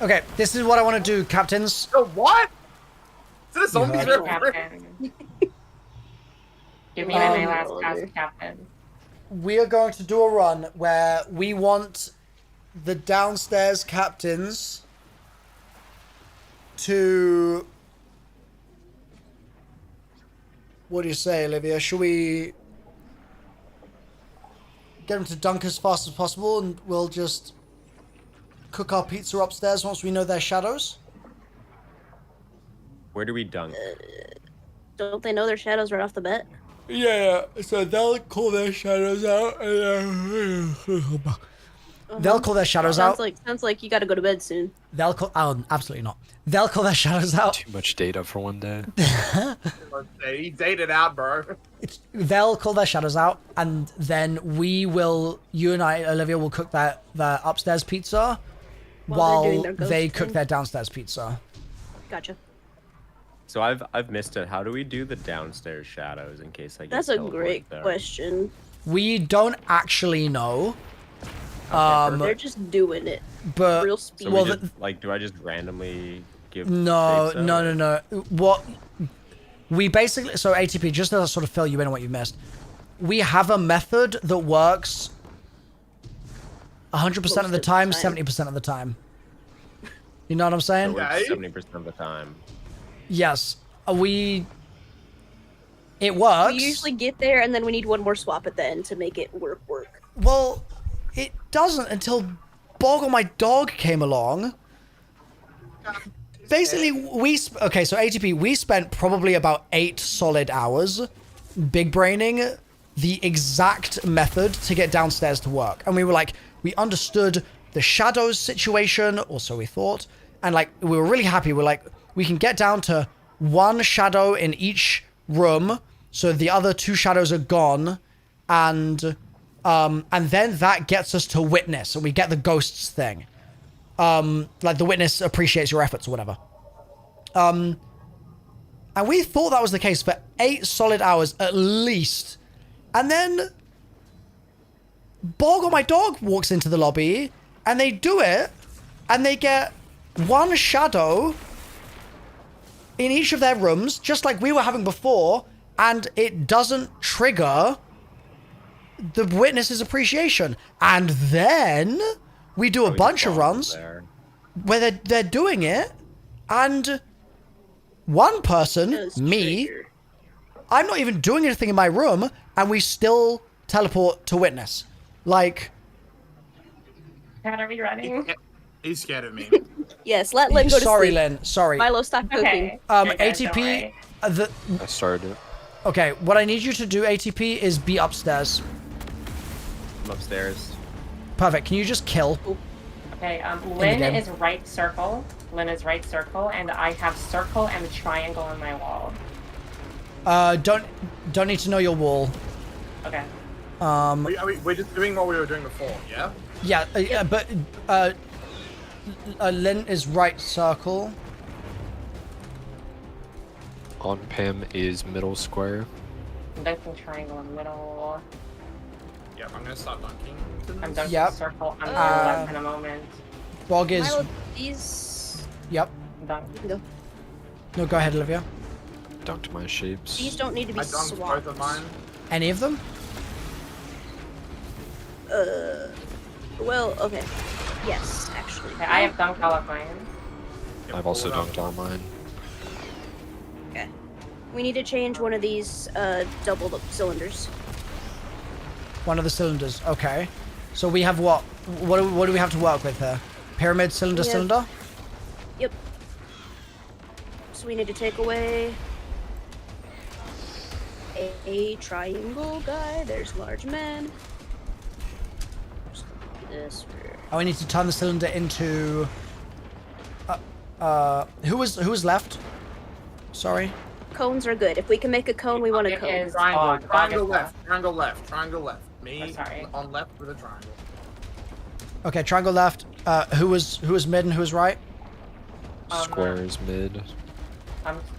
Okay, this is what I want to do, captains. Oh, what? Is it a zombie heard reference? Captain. Give me my last pass, Captain. We are going to do a run where we want the downstairs captains to... What do you say, Olivia? Should we get them to dunk as fast as possible and we'll just cook our pizza upstairs once we know their shadows? Where do we dunk? Don't they know their shadows right off the bat? Yeah, so they'll call their shadows out. They'll call their shadows out. Sounds like you gotta go to bed soon. They'll call. Oh, absolutely not. They'll call their shadows out. too much data for one day. He dated out, bro. They'll call their shadows out, and then you and I, Olivia, will cook the upstairs pizza While they're doing while their ghost they cook thing. their downstairs pizza. Gotcha. So I've missed it. How do we do the downstairs shadows in case I get That's a teleported great there? question. We don't actually know. They're just doing it. But Real So speed. we well, just, like, do I just randomly give? no. shapes out? What we basically, so ATP, just to sort of fill you in on what you missed, we have a method that works 100% of the time, 70% of the time. You know what I'm saying? So Yeah. 70% of the time. Yes. It works. We usually get there and then we need one more swap at the end to make it work. Well, it doesn't until Boggle my dog came along. Basically, okay, so ATP, we spent probably about 8 solid hours big braining the exact method to get downstairs to work. And we were like, we understood the shadows situation, or so we thought. And like, we were really happy. We're like, we can get down to 1 shadow in each room, so the other 2 shadows are gone, and then that gets us to witness, and we get the ghosts thing. Like the witness appreciates your efforts or whatever. And we thought that was the case for 8 solid hours at least. And then Bog or my dog walks into the lobby, and they do it, and they get 1 shadow in each of their rooms, just like we were having before, and it doesn't trigger the witness's appreciation. And then we do a bunch of runs There. where they're doing it, and one person, Does me, trigger. I'm not even doing anything in my room, and we still teleport to witness. Like, Pat, are we running? He's scared of me. Yes, let Lynn go to sorry, sleep. Lynn, sorry. Milo, stop cooking. Okay. You're good, don't ATP, worry. I started it. okay, what I need you to do, ATP, is be upstairs. I'm upstairs. Perfect, can you just kill? Okay, Lynn game. is right circle. Lynn is right circle, and I have circle and triangle on my wall. Don't need to know your wall. Okay. We're just doing what we were doing before, yeah? Yeah, but Lynn is right circle. On Pam is middle square. I'm dunking triangle in the middle. Yep, I'm gonna start dunking. I'm dunking Yep. circle on the left in a moment. Bog is, Milo, these... yep. Dunk. You can go. No, go ahead, Olivia. Dunked my shapes. These don't need to be I dunked swapped. both of mine. Any of them? Well, okay. Yes, actually. Okay, I have dunked all of mine. Yep, I've also pull it up. dunked all mine. Okay. We need to change one of these double cylinders. One of the cylinders. Okay. So we have what? What do we have to work with here? Pyramid, cylinder, We have- cylinder? Yep. So we need to take away a triangle guy. There's large men. Just do this for... Oh, we need to turn the cylinder into... who was left? Sorry. Cones are good. If we can make a cone, we want a It cone. is Triangle, Bog. triangle Bog is left, triangle left, triangle left. Me Oh, sorry. on left with a triangle. Okay, triangle left. Who was mid and who was right? Square is mid.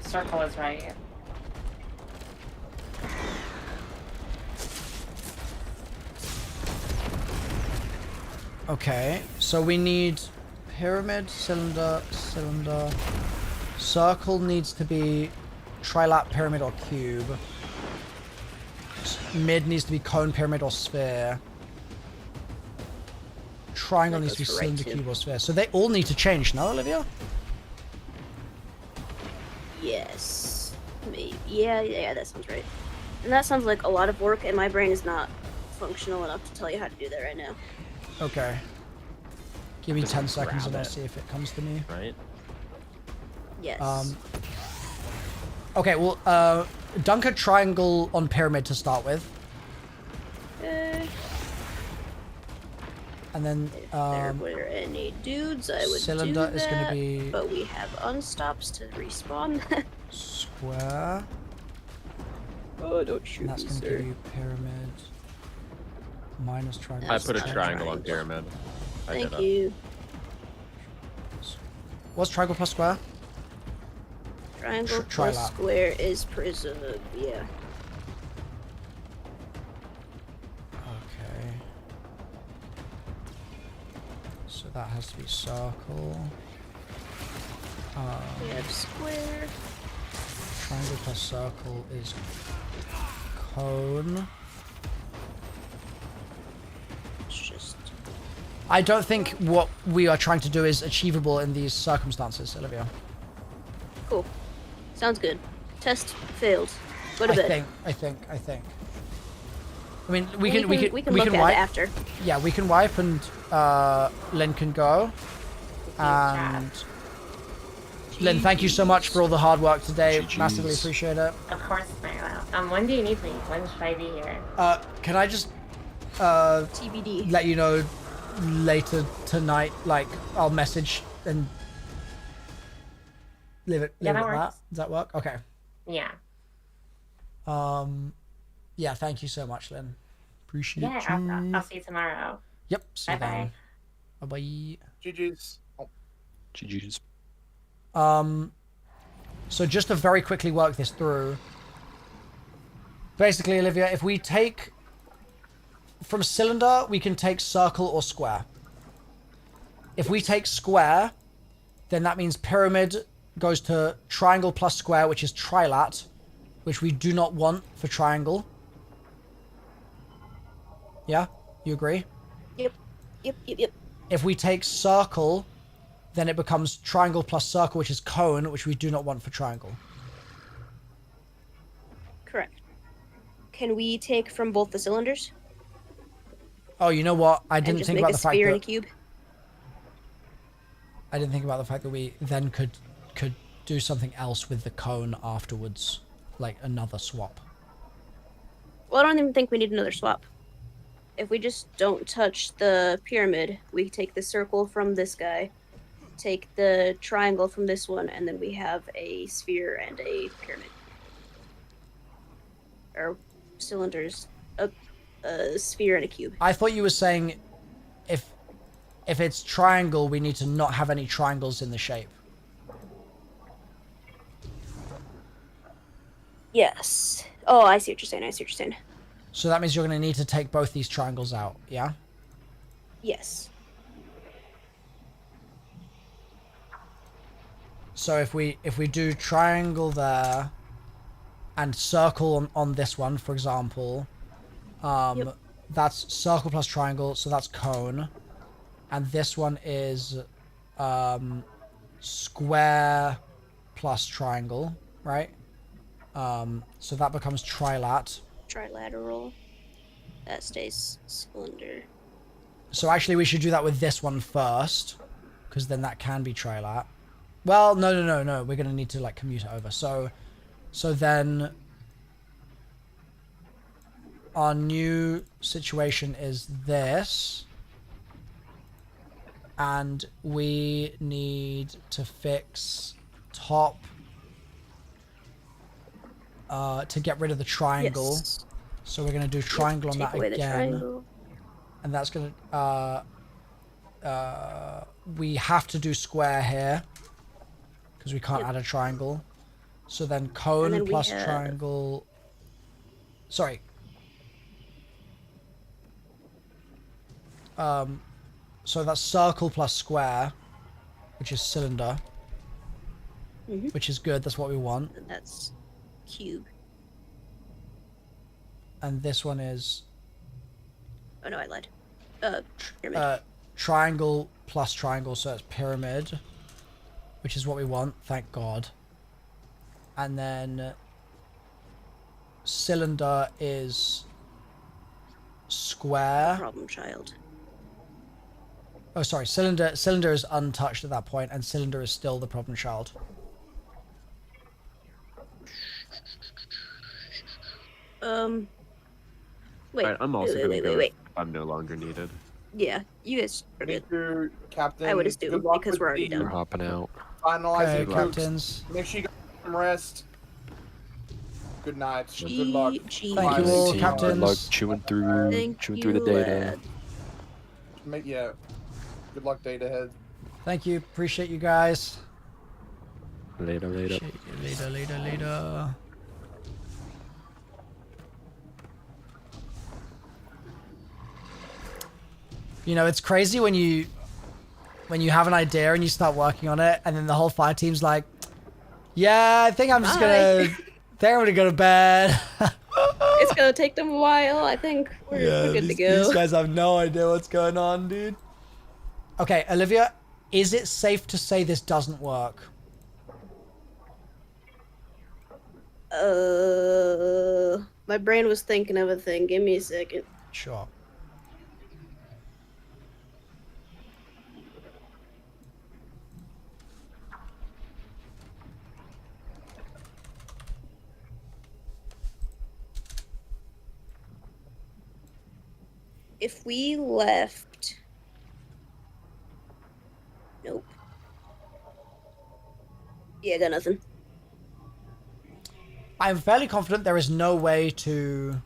Circle is right. Okay, so we need pyramid, cylinder, cylinder. Circle needs to be trilap, pyramid, or cube. Mid needs to be cone, pyramid, or sphere. Triangle That needs to be goes for right, cylinder, too. cube, or sphere. So they all need to change, no, Olivia? Yes. Maybe. Yeah, that sounds right. And that sounds like a lot of work, and my brain is not functional enough to tell you how to do that right now. Okay. Give me Just 10 seconds and grab I'll it. see if it comes to me. Right? Yes. Okay, well, dunk a triangle on pyramid to start with. If And then, there were any dudes, I would cylinder do is gonna that, be- but we have unstops to respawn. square. Oh, don't shoot And that's me, going to sir. give you pyramid. Minus triangle. I put a That's triangle on triangle. pyramid. I did Thank it. you. What's triangle plus square? Triangle Try plus that. square is prism. Yeah. Okay. So that has to be circle. We have square. Triangle plus circle is cone. It's just I don't think what we are trying to do is achievable in these circumstances, Olivia. cool. Sounds good. Test failed. Go to bed. I think. I mean, we can we can look at it wipe. after. Yeah, we can wipe and Lynn can go. And Lynn, thank you so much for all the hard work today. GGs. Massively appreciate it. Of course, Milo. When do you need me? When should I be here? Can I just TBD. let you know later tonight? Like, I'll message and leave it Yeah, at that that. works. Does that work? Okay. Yeah. Yeah, thank you so much, Lynn. Appreciate Yeah, you. I'll see you tomorrow. Yep. See you Bye-bye. then. Bye. GG's. Oh, GG's. So just to very quickly work this through. Basically, Olivia, if we take from cylinder, we can take circle or square. If we take square, then that means pyramid goes to triangle plus square, which is trilat, which we do not want for triangle. Yeah? You agree? Yep. Yep. If we take circle, then it becomes triangle plus circle, which is cone, which we do not want for triangle. Correct. Can we take from both the cylinders Oh, you know what? I and didn't just think make about a the fact sphere and a that cube? I didn't think about the fact that we then could do something else with the cone afterwards, like another swap. Well, I don't even think we need another swap. If we just don't touch the pyramid, we take the circle from this guy, take the triangle from this one, and then we have a sphere and a pyramid. Or cylinders, a sphere and a cube. I thought you were saying if it's triangle, we need to not have any triangles in the shape. Yes. Oh, I see what you're saying. So that means you're going to need to take both these triangles out, yeah? Yes. So if we do triangle there and circle on this one, for example, Yep. that's circle plus triangle, so that's cone. And this one is square plus triangle, right? So that becomes trilat. Trilateral. That stays cylinder. So actually we should do that with this one first, because then that can be trilat. Well, no. We're going to need to like commute it over. So then our new situation is this. And we need to fix top to get rid of the triangle. Yes. So we're going to do triangle on Take that away the again. triangle. And that's going to... we have to do square here. Because we can't add a triangle. So then cone then we plus have- triangle... Sorry. So that's circle plus square, which is cylinder. Mhm. Which is good, that's what we want. And that's cube. And this one is Oh no, I lied. Pyramid. triangle plus triangle, so it's pyramid, which is what we want, thank God. And then cylinder is square. Problem child. Oh, sorry, cylinder is untouched at that point, and cylinder is still the problem child. Wait. Alright, I'm also gonna go wait. if I'm no longer needed. Yeah, you guys are good. Thank you, Captain. I would assume, Good luck because with we're already the We're done. hopping out. Finalizing Okay, groups. captains. Make sure you get some rest. Good night. Good G- luck. G- Thank you Bye. all, Team, captains. Good luck chewing through Thank the you, data. Yeah. Good luck, data head. Thank you, appreciate you guys. Later. Appreciate you later. You know, it's crazy when you have an idea and you start working on it, and then the whole fire team's like, "Yeah, I think I'm just gonna go to bed." It's gonna take them a while. I think we're good to go. These guys have no idea what's going on, dude. Okay, Olivia, is it safe to say this doesn't work? My brain was thinking of a thing. Give me a second. Sure. If we left... Nope. Yeah, got nothing. I'm fairly confident there is no way to...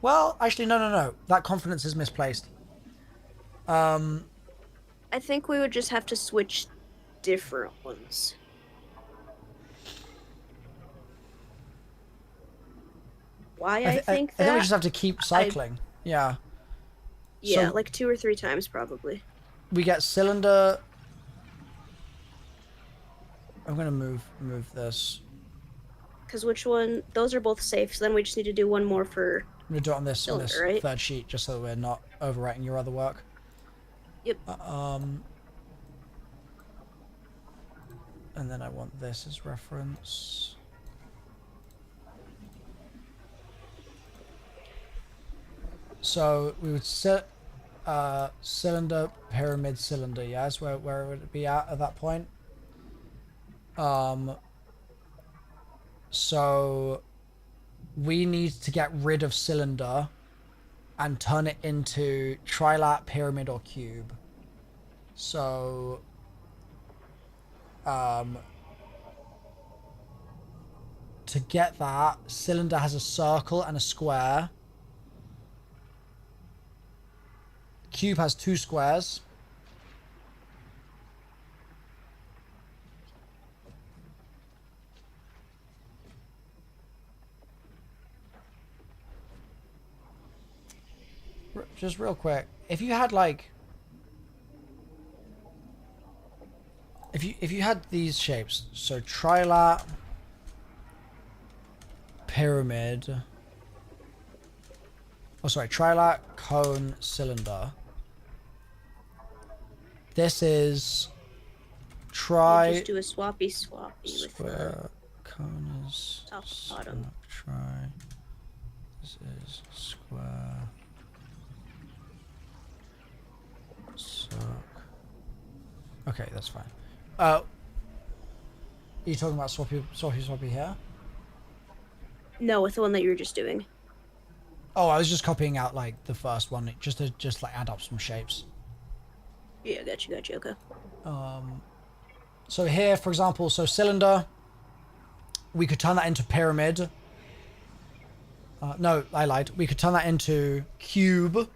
Well, actually, no. That confidence is misplaced. I think we would just have to switch different ones. Why I think that? I think we just have to keep cycling. Yeah. Yeah, So- like 2 or 3 times probably. We get cylinder. I'm gonna move this. Because which one? Those are both safe. So then we just need to do one more for. I'm gonna do it on this Cylinder, right? third sheet, just so we're not overwriting your other work. Yep. And then I want this as reference. So we would set cylinder, pyramid, cylinder. Yes, where would it be at that point? So we need to get rid of cylinder and turn it into trilat, pyramid, or cube. So to get that, cylinder has a circle and a square. Cube has 2 squares. Just real quick, if you had like, if you had these shapes, so trilat, pyramid, oh sorry, trilat, cone, cylinder. This is We'll just do a swappy with square, cone is top bottom. Try. This is square. Okay, that's fine. Are you talking about swappy here? No, with the one that you were just doing. Oh, I was just copying out like the first one, just to like add up some shapes. Yeah, gotcha, okay. So here, for example, so cylinder, we could turn that into pyramid. No, I lied. We could turn that into cube.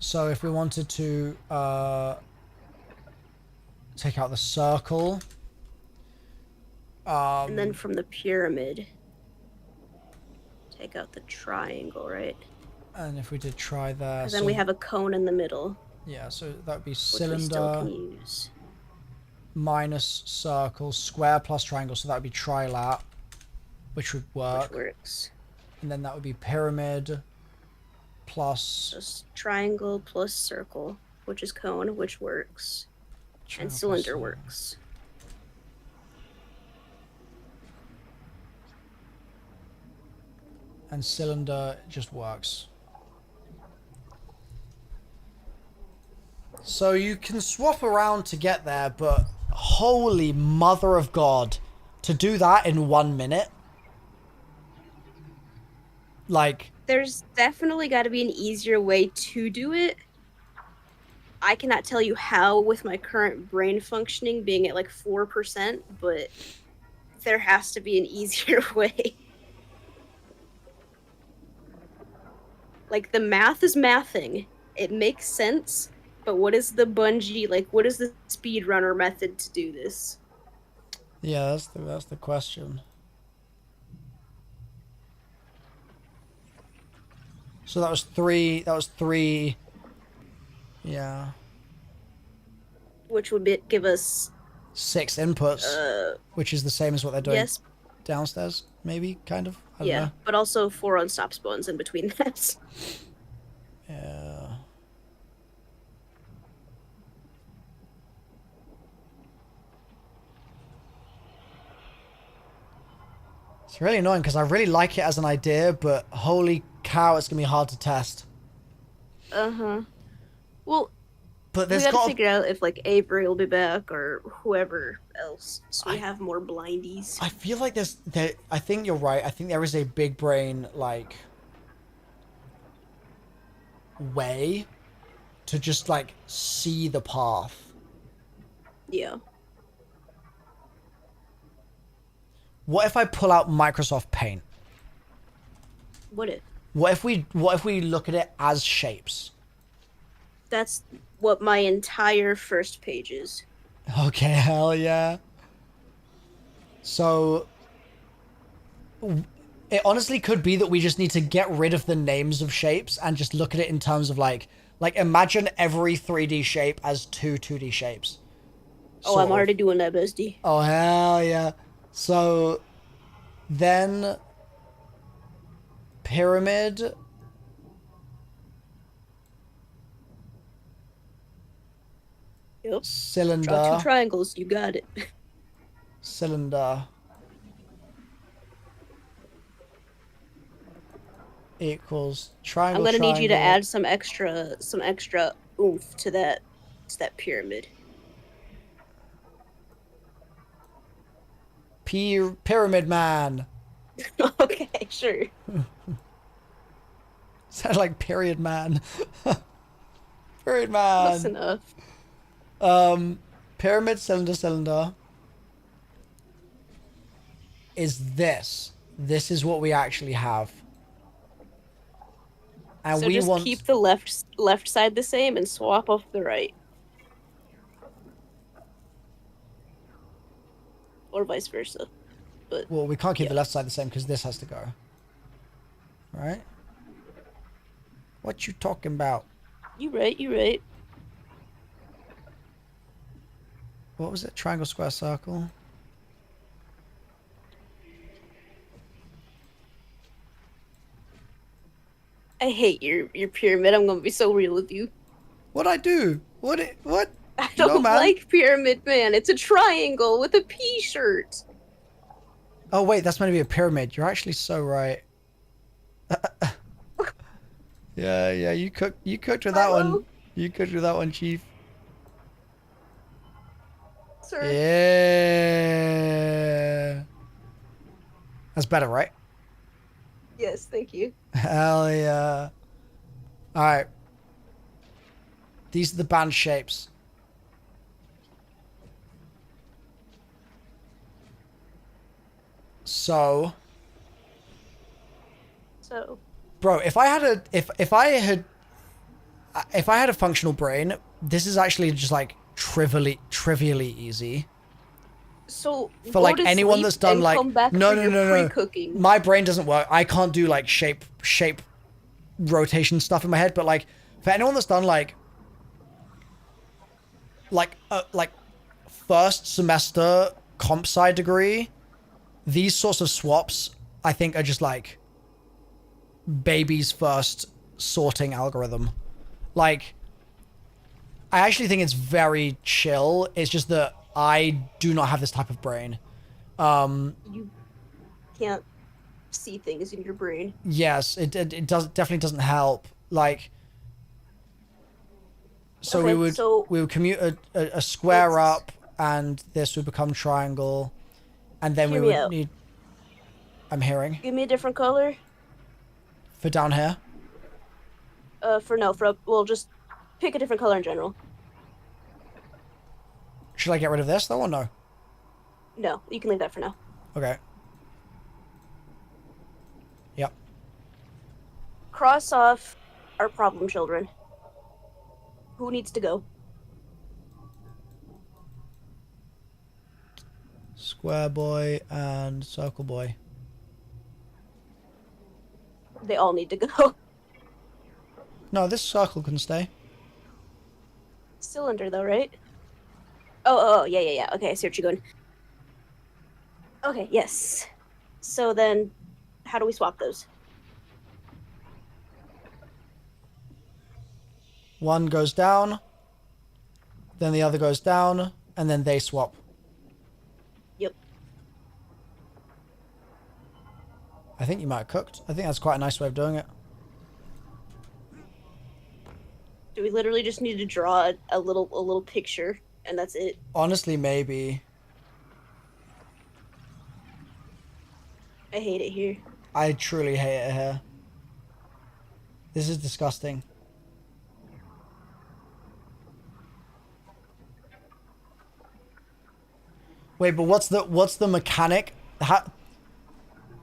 So if we wanted to take out the circle, and then from the pyramid, take out the triangle, right? and if we did try there, And then we have a cone in the middle, yeah, so that would be which we still cylinder can use. minus circle, square plus triangle, so that would be trilat, which would work. Which works. And then that would be pyramid plus Just triangle plus circle, which is cone, which works. triangle And plus cylinder circle. works. And cylinder just works. So you can swap around to get there, but holy mother of God, to do that in 1 minute? Like, There's definitely got to be an easier way to do it. I cannot tell you how with my current brain functioning being at like 4%, but there has to be an easier way. Like, the math is mathing. It makes sense, but what is the Bungie, like, what is the speedrunner method to do this? yeah, that's the question. So that was three. Yeah. Which would give us 6 inputs, which is the same as what they're doing yes, downstairs, maybe, kind of. I don't yeah, know. but also 4 unstop spawns in between that. Yeah. It's really annoying because I really like it as an idea, but holy cow, it's gonna be hard to test. Well, But we there's gotta got figure out if like Avery will be back or whoever else, so we have more blindies. I feel like I think you're right. I think there is a big brain like way to just like see the path. Yeah. What if I pull out Microsoft Paint? What if? What if we look at it as shapes? That's what my entire first page is. Okay, hell yeah. So it honestly could be that we just need to get rid of the names of shapes and just look at it in terms of like imagine every 3D shape as 2 2D shapes. Oh, I'm Sort of. already doing that, bestie. Oh hell yeah. So then pyramid. Yep. Draw 2 Cylinder. triangles. You got it. Cylinder. Equals triangle. I'm gonna need you to triangle. add some extra oomph to that pyramid. Pyramid man. Okay, sure. Sound like period man. Period Close man. enough. Pyramid cylinder is this. This is what we actually have. And So we just want keep the left side the same and swap off the right. Or vice versa. But well, we can't keep yeah. the left side the same because this has to go. Right? What you talking about? You right. What was it? Triangle, square, circle? I hate your pyramid. I'm gonna be so real with you. What'd I do? What? I No, don't man. like Pyramid Man. It's a triangle with a P shirt. Oh wait, that's meant to be a pyramid. You're actually so right. Yeah, you cooked with that Hello? one. You cooked with that one, Chief. Sir. Yeah. That's better, right? Yes, thank you. Hell yeah. Alright. These are the band shapes. So, bro, if I had a functional brain, this is actually just like trivially easy. So For like anyone that's done like no. pre-cooking. My brain doesn't work. I can't do like shape rotation stuff in my head, but like for anyone that's done like first semester comp sci degree, these sorts of swaps I think are just like baby's first sorting algorithm. Like I actually think it's very chill. It's just that I do not have this type of brain. You can't see things in your brain. Yes, it definitely doesn't help. Like, so Okay, we would commute a square let's- up, and this would become triangle, and then we Hear me would out. need. I'm hearing Give me a different color. for down here. Well, just pick a different color in general. Should I get rid of this though, or no? No, you can leave that for now. Okay. Yep. Cross off our problem children. Who needs to go? Square boy and circle boy. They all need to go. No, this circle can stay. Cylinder, though, right? Oh, yeah. Okay, I see what you're going. Okay, yes. So then, how do we swap those? One goes down, then the other goes down, and then they swap. Yep. I think you might have cooked. I think that's quite a nice way of doing it. Do we literally just need to draw a little picture, and that's it? Honestly, maybe. I hate it here. I truly hate it here. This is disgusting. Wait, but what's the mechanic?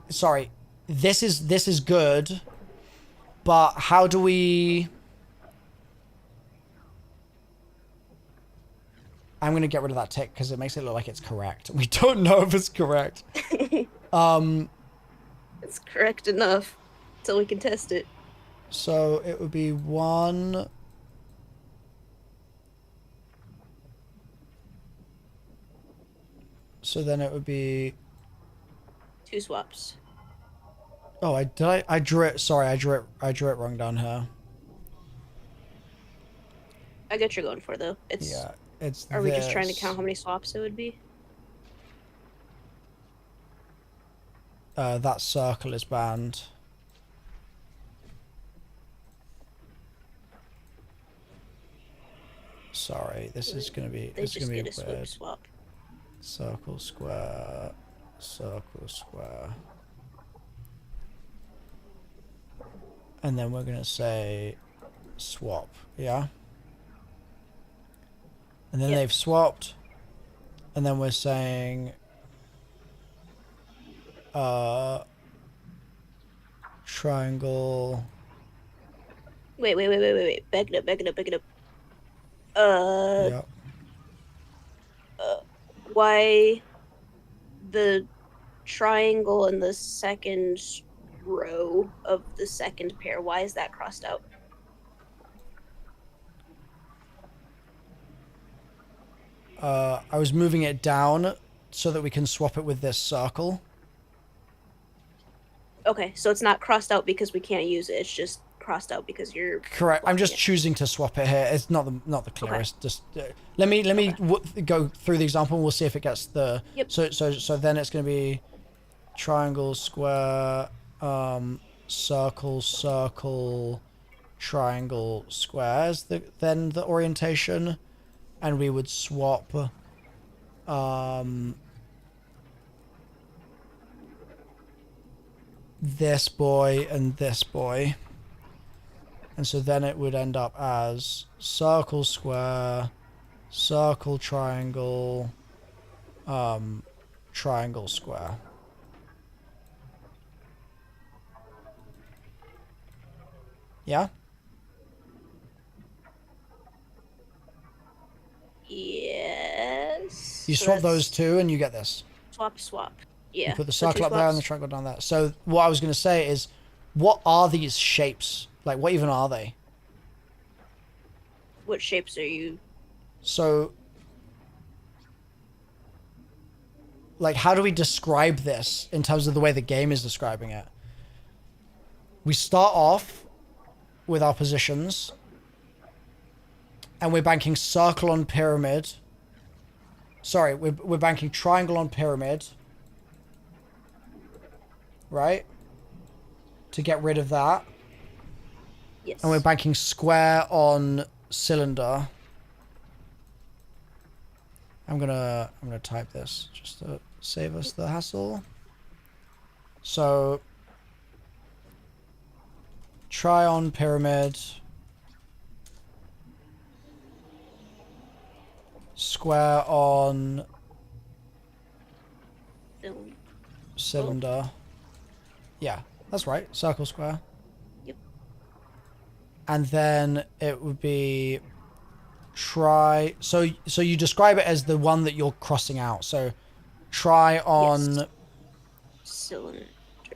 Sorry, this is good, but how do we? I'm gonna get rid of that tick because it makes it look like it's correct. We don't know if it's correct. It's correct enough, so we can test it. So it would be 1. So then it would be 2 swaps. Oh, I drew it. Sorry, I drew it wrong down here. I get you're going for though. Yeah, it's Are we just trying to this. count how many swaps it would be? That circle is banned. Sorry, this is gonna be. They This is just gonna be get a weird. swap. Circle, square, circle, square. And then we're gonna say swap, yeah? And then Yep. they've swapped. And then we're saying triangle. Wait. Back it up. Yeah. Why the triangle in the second row of the second pair? Why is that crossed out? I was moving it down so that we can swap it with this circle. Okay, so it's not crossed out because we can't use it. It's just crossed out because you're Correct. I'm just blocking choosing to swap it here. It's not the clearest. Just let me Okay. go through the example. We'll see if it gets the. Yep. So then it's going to be triangle, square, circle, circle, triangle, squares. Then the orientation, and we would swap. This boy and this boy. And so then it would end up as circle, square, circle, triangle, triangle, square. Yeah? Yes. You So swap that's those two and you get this. Swap. Yeah. You put the so circle two up there and the swaps. triangle down there. So what I was going to say is, what are these shapes? Like, what even are they? What shapes are you? So, like, how do we describe this in terms of the way the game is describing it? We start off with our positions, and we're banking circle on pyramid. Sorry, we're banking triangle on pyramid, right? To get rid of that. Yes. And we're banking square on cylinder. I'm gonna type this just to save us the hassle. So try on pyramid, square on cylinder. Yeah, that's right. Circle, square. Yep. And then it would be try. So you describe it as the one that you're crossing out. So try on. Yes. Cylinder.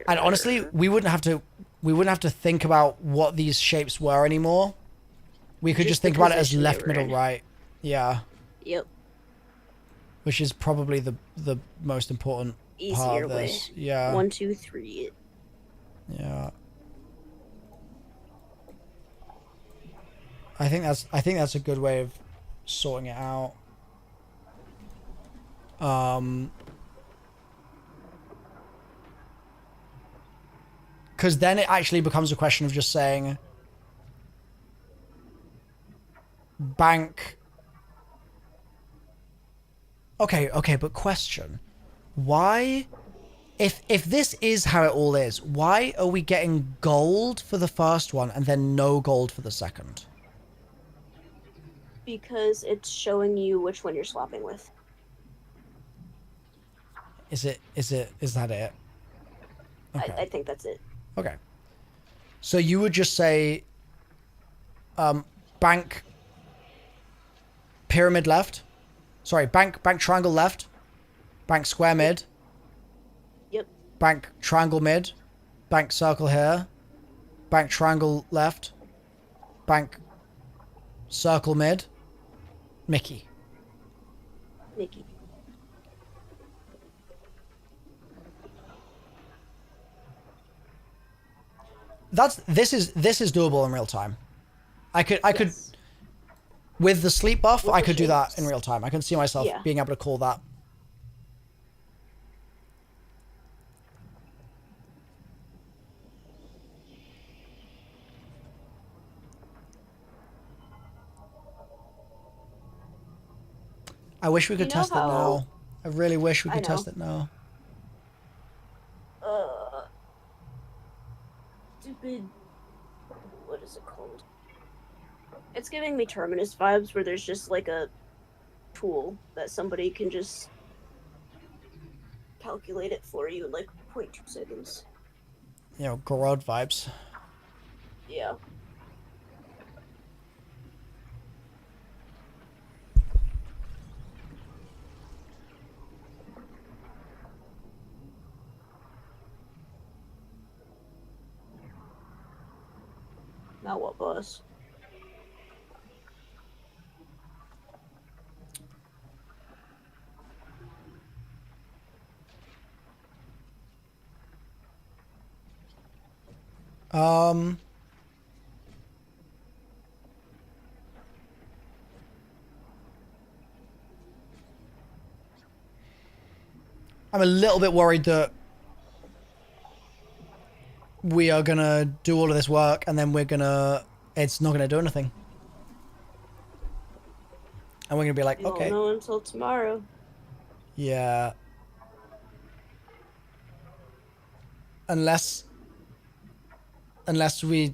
And honestly, we wouldn't have to think about what these shapes were anymore. We could just the think about it as position they left, were middle, in. right. Yeah. Yep. Which is probably the most important part Easier of way. this. Yeah. 1, 2, 3. Yeah. I think that's a good way of sorting it out. Because then it actually becomes a question of just saying bank. Okay, but question. Why, if this is how it all is, why are we getting gold for the first one and then no gold for the second? Because it's showing you which one you're swapping with. Is that it? Okay. I think that's it. Okay. So you would just say bank pyramid left. Sorry, bank triangle left. Bank square mid. Yep. Bank triangle mid. Bank circle here. Bank triangle left. Bank circle mid. Mickey. Nikki. This is doable in real time. I could Yes. with the sleep buff, With I the could do that shapes. in real time. I can see myself Yeah. being able to call that. I wish we could You know test it how- now. I really wish we I could know. test it now. Stupid. What is it called? It's giving me Terminus vibes, where there's just like a tool that somebody can just calculate it for you in like 0.2 seconds. You know, Garod vibes. Yeah. Now what, boss? Um. I'm a little bit worried that we are gonna do all of this work and then it's not gonna do anything. And we're gonna be like, You okay, won't know until tomorrow. yeah. Unless we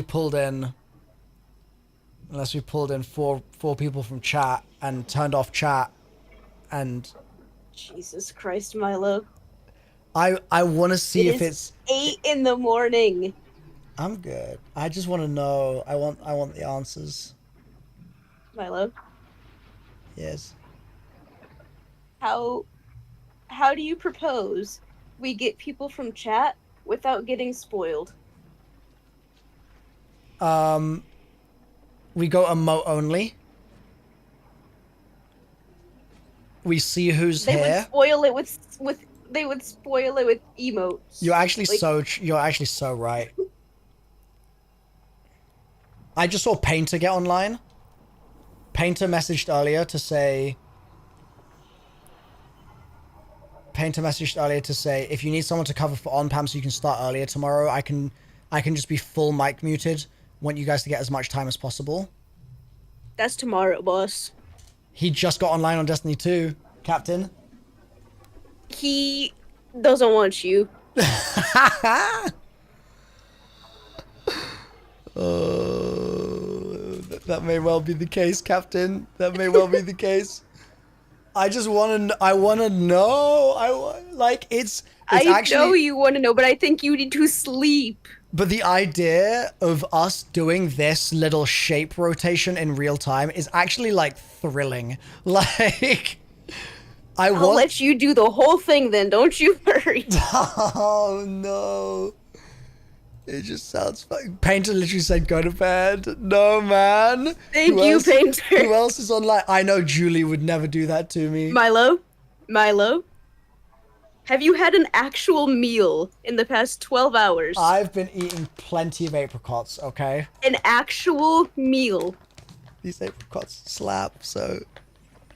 pulled in four people from chat and turned off chat, and Jesus Christ, Milo. I want to see It if is it's 8 in the morning. I'm good. I just want to know. I want the answers. Milo, Yes. how do you propose we get people from chat without getting spoiled? We go emote only. We see who's They would here. spoil it with they would spoil it with emotes. You're actually like- you're actually so right. I just saw Painter get online. Painter messaged earlier to say if you need someone to cover for on-pam so you can start earlier tomorrow, I can just be full mic muted. Want you guys to get as much time as possible. That's tomorrow, boss. He just got online on Destiny 2, Captain. He doesn't want you. Oh, that may well be the case, Captain. That may well be the case. I just want to. I want to know. It's I actually. know you want to know, but I think you need to sleep. But the idea of us doing this little shape rotation in real time is actually like thrilling. Like, I'll let you do the whole thing then. Don't you worry. Oh no. It just sounds fun. Painter literally said go to bed. No, man. Thank Who you, else- Painter. Who else is online? I know Julie would never do that to me. Milo, have you had an actual meal in the past 12 hours? I've been eating plenty of apricots, okay? An actual meal. These apricots slap, so...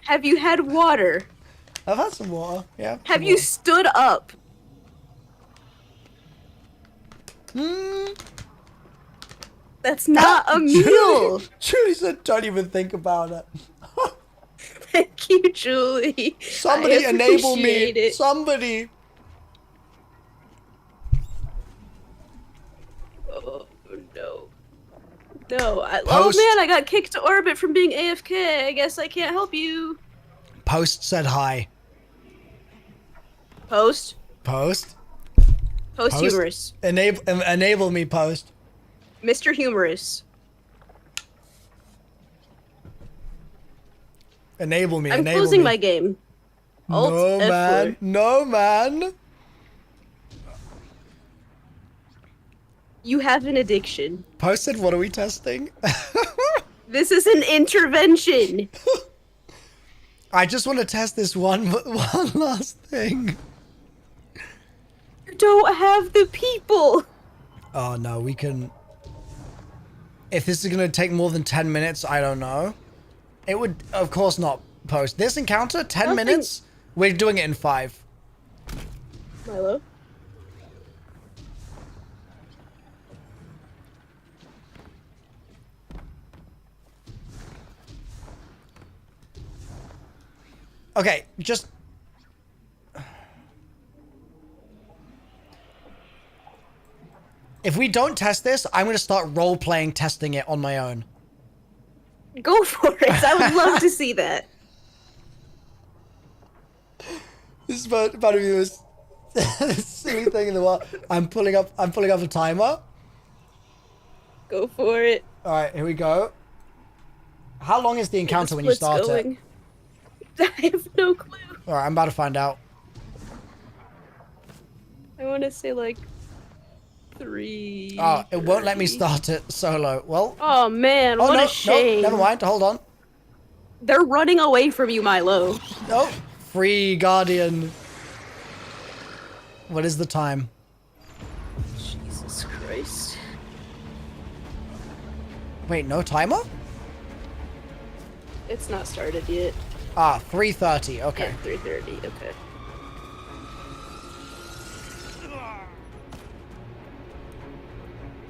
Have you had water? I've had some water, yeah. Have some you water. stood up? That's not a meal. Julie said don't even think about it. Thank you, Julie. Somebody I enable me. appreciate it. Somebody. Oh no. No, oh Post. man, I got kicked to orbit from being AFK. I guess I can't help you. Post said hi. Post. Post. Post Post. humorous. Enable me, Post. Mr. Humorous. Enable me. I'm enable closing me. my game. Alt No, F4. man. No, man. You have an addiction. Post said, what are we testing? This is an intervention. I just want to test this one last thing. You don't have the people. Oh no, we can... If this is going to take more than 10 minutes, I don't know. It would, of course not, post. This encounter, 10 minutes? We're doing it in 5. Milo? Okay, just... If we don't test this, I'm going to start role-playing testing it on my own. Go for it. I would love to see that. This is about to be the most silly thing in the world. I'm pulling up a timer. Go for it. All right, here we go. How long is the encounter when you start it? I have no clue. All right, I'm about to find out. I want to say like 3. Oh, it won't let me start it solo. Well. Oh man, what a shame. No, never mind. Hold on. They're running away from you, Milo. No. Free Guardian. What is the time? Jesus Christ. Wait, no timer? It's not started yet. Ah, 3:30. Okay. Yeah, 3:30. Okay.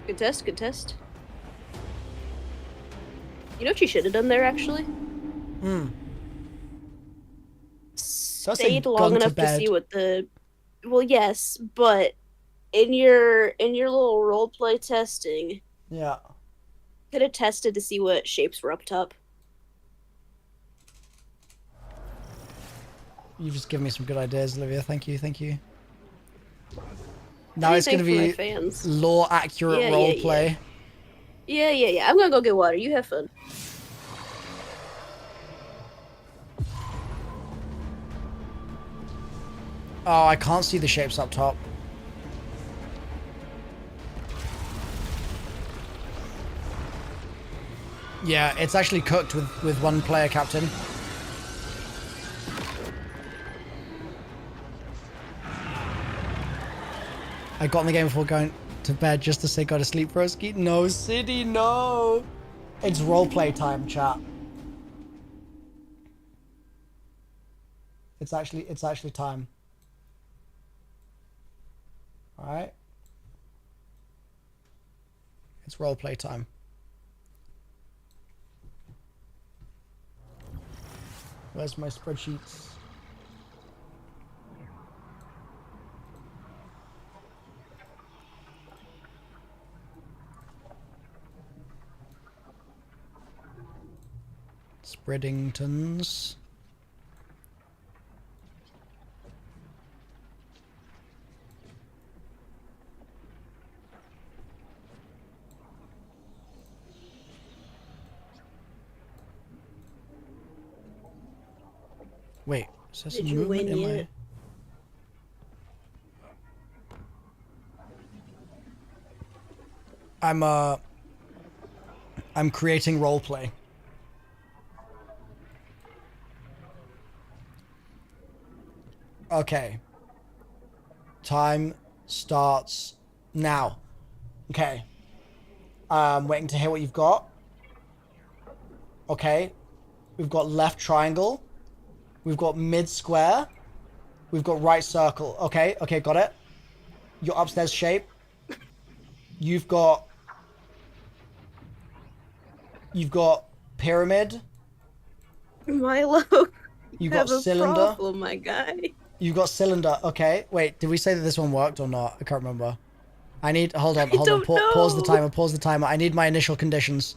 Good test, good test. You know what you should have done there, actually? Stayed long enough to see what the... Well, yes, but in your little roleplay testing... Yeah. Could have tested to see what shapes were up top. You've just given me some good ideas, Olivia. Thank you, thank you. Now it's going to be lore-accurate roleplay. Yeah. I'm gonna go get water. You have fun. Oh, I can't see the shapes up top. Yeah, it's actually cooked with one player captain. I got in the game before going to bed just to say go to sleep, broski. No, City, no. It's roleplay time, chat. It's actually time. All right. It's roleplay time. Where's my spreadsheets? Spreadingtons. Wait, is there some movement in my... I'm creating roleplay. Okay. Time starts now. Okay. Waiting to hear what you've got. Okay. We've got left triangle. We've got mid square. We've got right circle. Okay, got it. Your upstairs shape. You've got pyramid. Milo, You've got cylinder. Oh my guy. You've got cylinder. Okay. Wait, did we say that this one worked or not? I can't remember. I need... Hold on. Pause the timer. I need my initial conditions.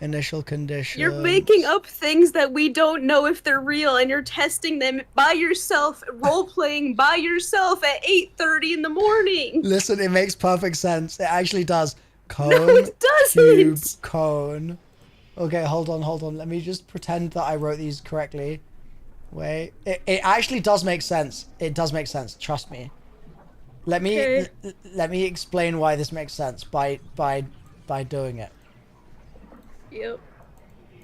Initial conditions. You're making up things that we don't know if they're real, and you're testing them by yourself, role-playing by yourself at 8:30 in the morning. Listen, it makes perfect sense. It actually does. Cone, no, it doesn't. Cube, cone. Okay, hold on. Let me just pretend that I wrote these correctly. Wait. It actually does make sense. It does make sense. Trust me. Let me explain why this makes sense by doing it. Yep.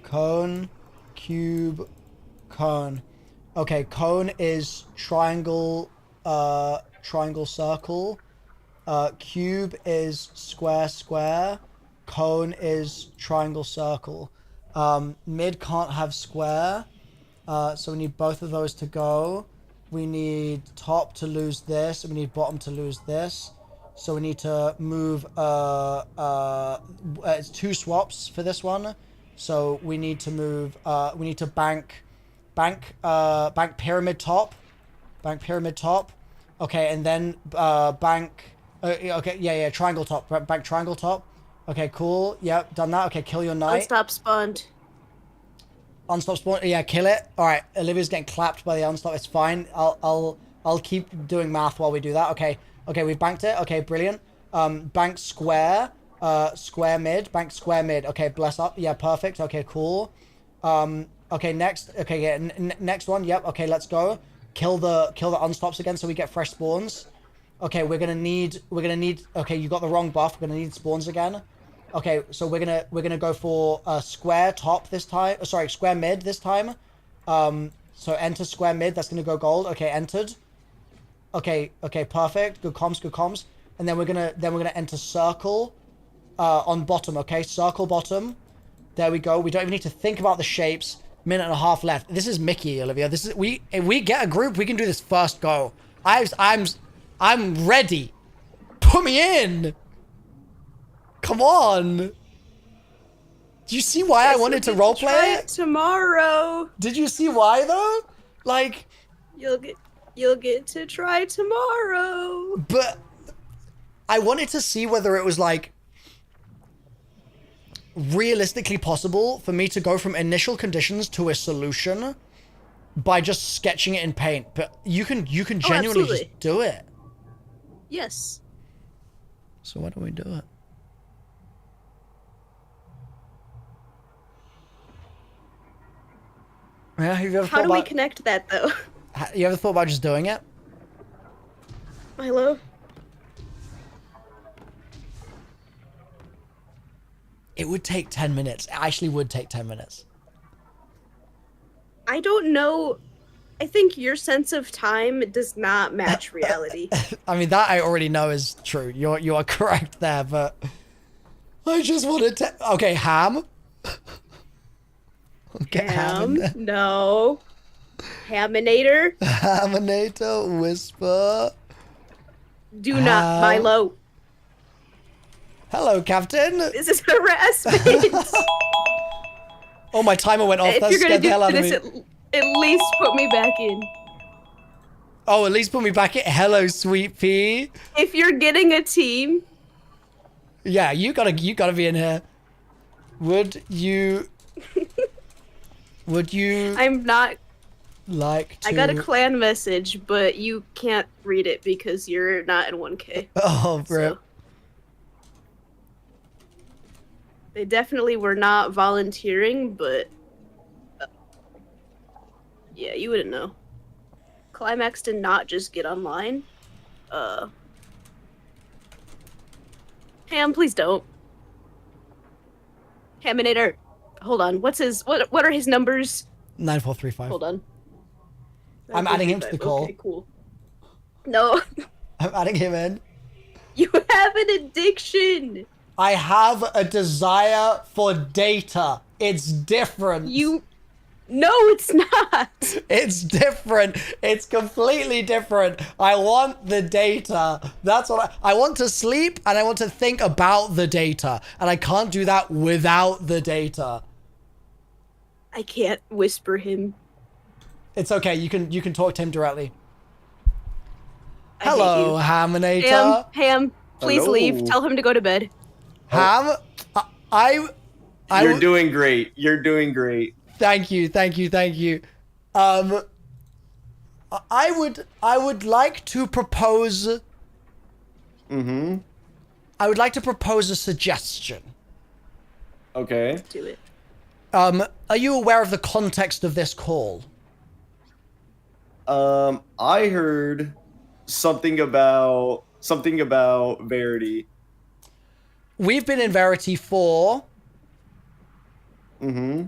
Cone, cube, cone. Okay, cone is triangle, triangle, circle. Cube is square, square. Cone is triangle, circle. Mid can't have square. So we need both of those to go. We need top to lose this. We need bottom to lose this. So we need to move, it's 2 swaps for this one. So we need to move, we need to bank pyramid top. Bank pyramid top. Okay, and then, okay, triangle top. Bank triangle top. Okay, cool. Yep, done that. Okay, kill your knight. Unstop spawned. Unstop spawn. Yeah, kill it. All right, Olivia's getting clapped by the unstop. It's fine. I'll keep doing math while we do that. Okay, we've banked it. Okay, brilliant. Bank square. Square mid. Bank square mid. Okay, bless up. Yeah, perfect. Okay, cool. Okay, next. Okay, yeah, next one. Yep. Okay, let's go. Kill the unstops again so we get fresh spawns. Okay, we're gonna need. Okay, you got the wrong buff. We're gonna need spawns again. Okay, so we're gonna go for square top this time. Sorry, square mid this time. So enter square mid. That's gonna go gold. Okay, entered. Okay, perfect. Good comms. And then we're gonna enter circle on bottom. Okay, circle bottom. There we go. We don't even need to think about the shapes. Minute and a half left. This is Mickey, Olivia. This is if we get a group, we can do this first go. I'm ready. Put me in. Come on. Do you see why I wanted to roleplay Try it? it tomorrow. Did you see why though? Like, You'll get to try tomorrow. but I wanted to see whether it was like realistically possible for me to go from initial conditions to a solution by just sketching it in paint. But you can genuinely absolutely. just do it. Yes. So why don't we do it? Yeah, have you ever How thought do we about, connect that though? you ever thought about just doing it? Milo? It would take 10 minutes. It actually would take 10 minutes. I don't know. I think your sense of time does not match reality. I mean, that I already know is true. You are correct there, but I just wanted to. Okay, ham. Get ham in there. No. Haminator? Haminator, whisper. Do not, Milo. Hello, Captain. This is harassment. Oh, my timer went off. If That you're gonna scared the hell out do of this, me. at least put me back in. Oh, at least put me back in. Hello, sweet pea. If you're getting a team, Yeah, you gotta be in here. Would you I'm not. like to? I got a clan message, but you can't read it because you're not in 1K. Oh, bro. So. They definitely were not volunteering, but yeah, you wouldn't know. Climax did not just get online. Ham, please don't. Haminator. Hold on. What are his numbers? 9435. Hold on. I'm adding him to the call. Okay, cool. No, I'm adding him in. you have an addiction. I have a desire for data. It's different. No, it's not. It's different. It's completely different. I want the data. That's what I want to sleep and I want to think about the data. And I can't do that without the data. I can't whisper him. It's okay. You can talk to him directly. I hate Hello, you. Haminator. Ham, please Hello. leave. Tell him to go to bed. Ham, I You're doing great. You're doing great. Thank you. I would like to propose. Mm-hmm. I would like to propose a suggestion. Okay. Do it. Are you aware of the context of this call? I heard something about Verity. We've been in Verity for Mm-hmm.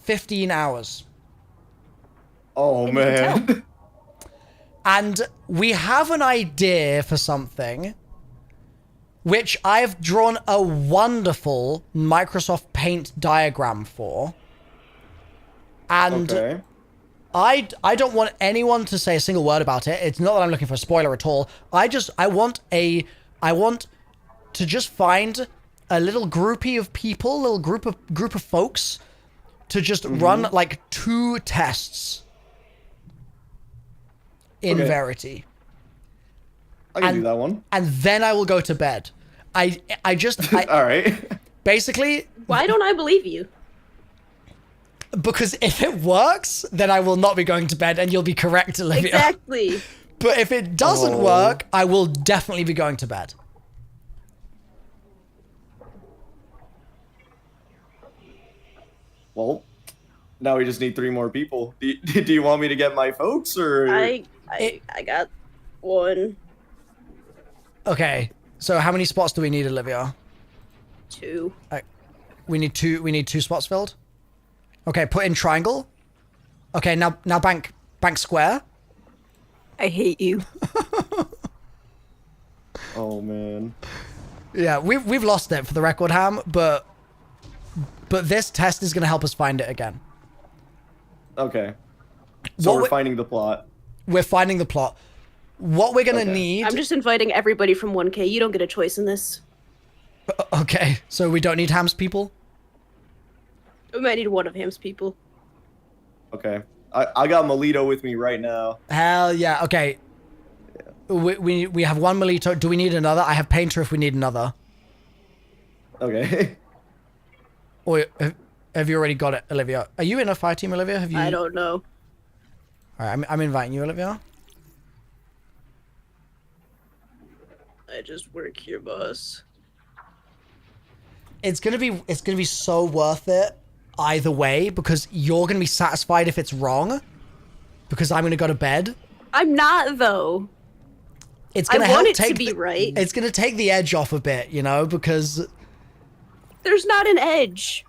15 hours. Oh And you can man. And we have an idea for something, which I've drawn a wonderful Microsoft Paint diagram for. And Okay. I don't want anyone to say a single word about it. It's not that I'm looking for a spoiler at all. I want to just find a little groupie of people, a little group of folks to just run like 2 tests in Okay. Verity. I can do that one. And then I will go to bed. I All right. basically, Why don't I believe you? because if it works, then I will not be going to bed and you'll be correct, Olivia. Exactly. But if it doesn't work, I will definitely be going to bed. Well, now we just need 3 more people. Do you want me to get my folks or? I got one, Okay. So how many spots do we need, Olivia? 2. We need 2. We need 2 spots filled. Okay. Put in triangle. Okay. Now bank square. I hate you. Oh man. Yeah. We've lost it for the record, Ham. But this test is gonna help us find it again. Okay. So What we're finding the plot. We're finding the plot. What we're gonna Okay. need. I'm just inviting everybody from 1K. You don't get a choice in this. Okay. So we don't need Ham's people. We might need one of Ham's people. Okay. I got Melito with me right now. Hell yeah. Okay. We have 1 Melito. Do we need another? I have Painter if we need another. Okay. Or have you already got it, Olivia? Are you in a fire team, Olivia? Have you? I don't know. All right, I'm inviting you, Olivia. I just work here, boss. It's gonna be so worth it either way because you're gonna be satisfied if it's wrong because I'm gonna go to bed. I'm not though. It's I gonna want help it to take be the- right. It's gonna take the edge off a bit, you know, because There's not an edge.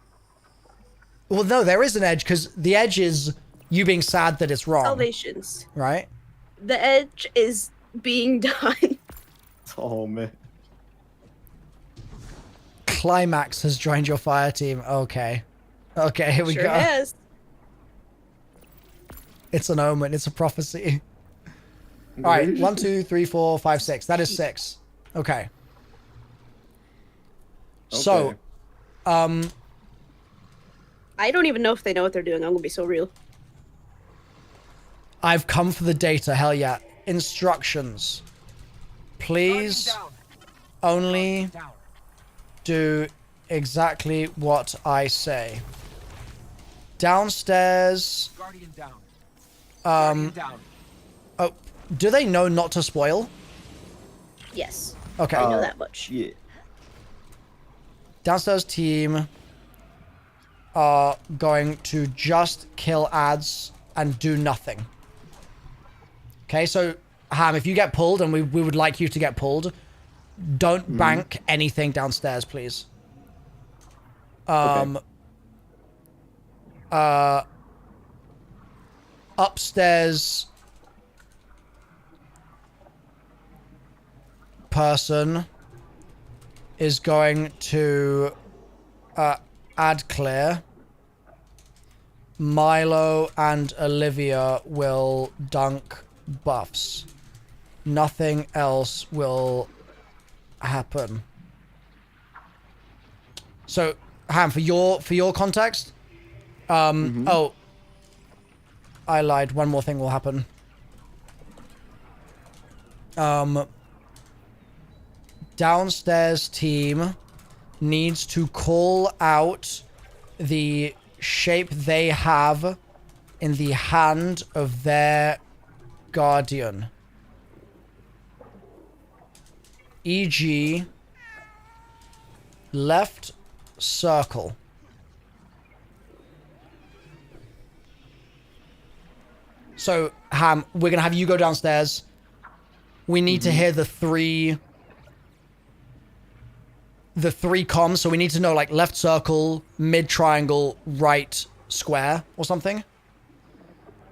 well, no, there is an edge because the edge is you being sad that it's wrong, Salvations. right? The edge is being done. Oh man. Climax has joined your fire team. Okay, here we Sure go. has. It's an omen. It's a prophecy. All right, 1, 2, 3, 4, 5, 6. That is 6. Okay. So, Okay. I don't even know if they know what they're doing. I'm gonna be so real. I've come for the data. Hell yeah. Instructions. Please Down. only Down. do exactly what I say. Downstairs. Guardian down. Guardian down. Oh, do they know not to spoil? Yes. Okay. I know that much. Yeah. Downstairs team are going to just kill ads and do nothing. Okay, so Ham, if you get pulled, and we would like you to get pulled, don't bank anything downstairs, please. Okay. Upstairs person is going to ad clear. Milo and Olivia will dunk buffs. Nothing else will happen. So, Ham, for your context, oh, I lied. One more thing will happen. Downstairs team needs to call out the shape they have in the hand of their guardian. E.g. left circle. So, Ham, we're going to have you go downstairs. We need to hear the three comms, so we need to know like left circle, mid triangle, right square or something.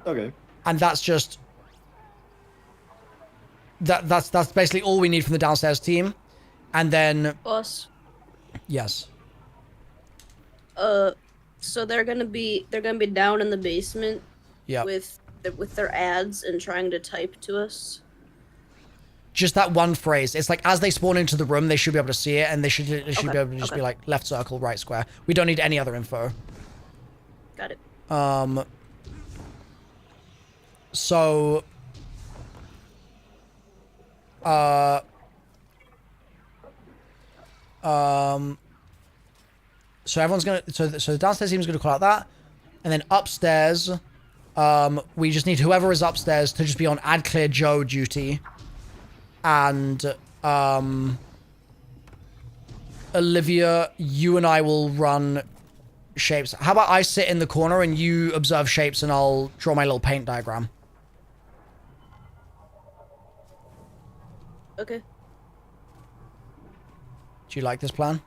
Okay. And that's just that's basically all we need from the downstairs team, and then Boss. yes. So they're gonna be down in the basement Yeah. with their ads and trying to type to us. Just that one phrase. It's like as they spawn into the room, they should be able to see it, and they should be able to just be like left circle, right square. We don't need any other info. Got it. So so everyone's gonna so the downstairs team's gonna call out that, and then upstairs, we just need whoever is upstairs to just be on Ad Clear Joe duty, and Olivia, you and I will run shapes. How about I sit in the corner and you observe shapes, and I'll draw my little paint diagram. Okay. Do you like this plan?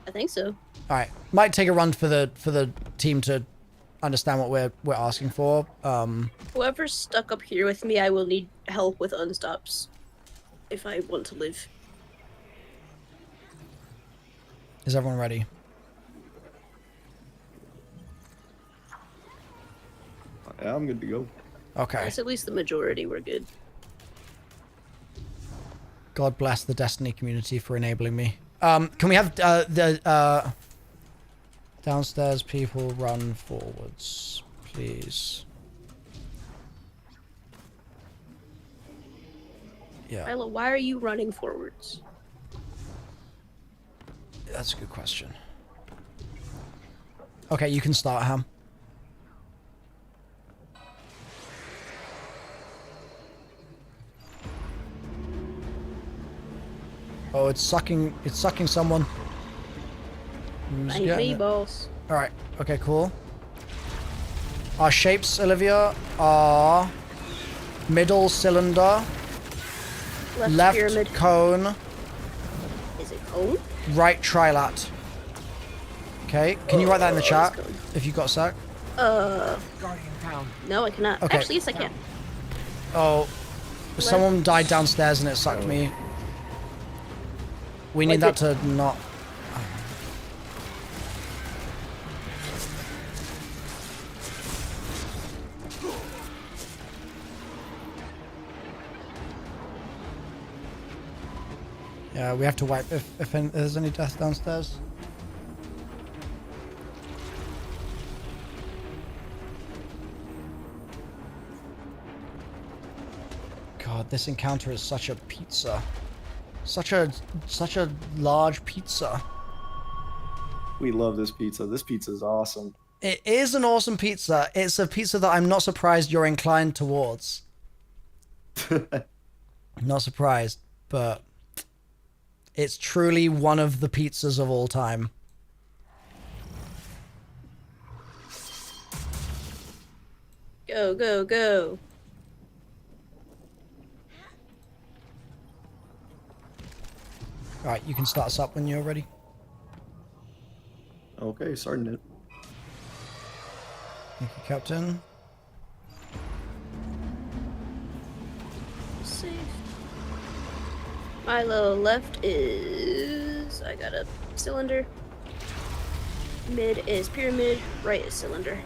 I think so. All right. Might take a run for the team to understand what we're asking for. Whoever's stuck up here with me, I will need help with unstops if I want to live. Is everyone ready? Yeah, I'm good to go. Okay. Yes, at least the majority were good. God bless the Destiny community for enabling me. Can we have the downstairs people run forwards, please? Yeah. Milo, why are you running forwards? That's a good question. Okay, you can start, Ham. Oh, it's sucking someone. Who's Ain't getting me, it? boss. Alright, okay, cool. Our shapes, Olivia, are middle cylinder, left pyramid. cone, Is it cone? right trilat. Okay, can you write that in the chat cone. if you got a sec? Guardian down. No, I cannot. Okay. Actually, yes, I can. Oh, someone died downstairs and it sucked me. We need that to not... Yeah, we have to wipe if there's any death downstairs. God, this encounter is such a pizza. Such a large pizza. We love this pizza. This pizza is awesome. It is an awesome pizza. It's a pizza that I'm not surprised you're inclined towards. Not surprised, but it's truly one of the pizzas of all time. Go, go, go. Alright, you can start us up when you're ready. Okay, starting it. Thank you, Captain. Safe. Milo, left is... I got a cylinder. Mid is pyramid. Right is cylinder.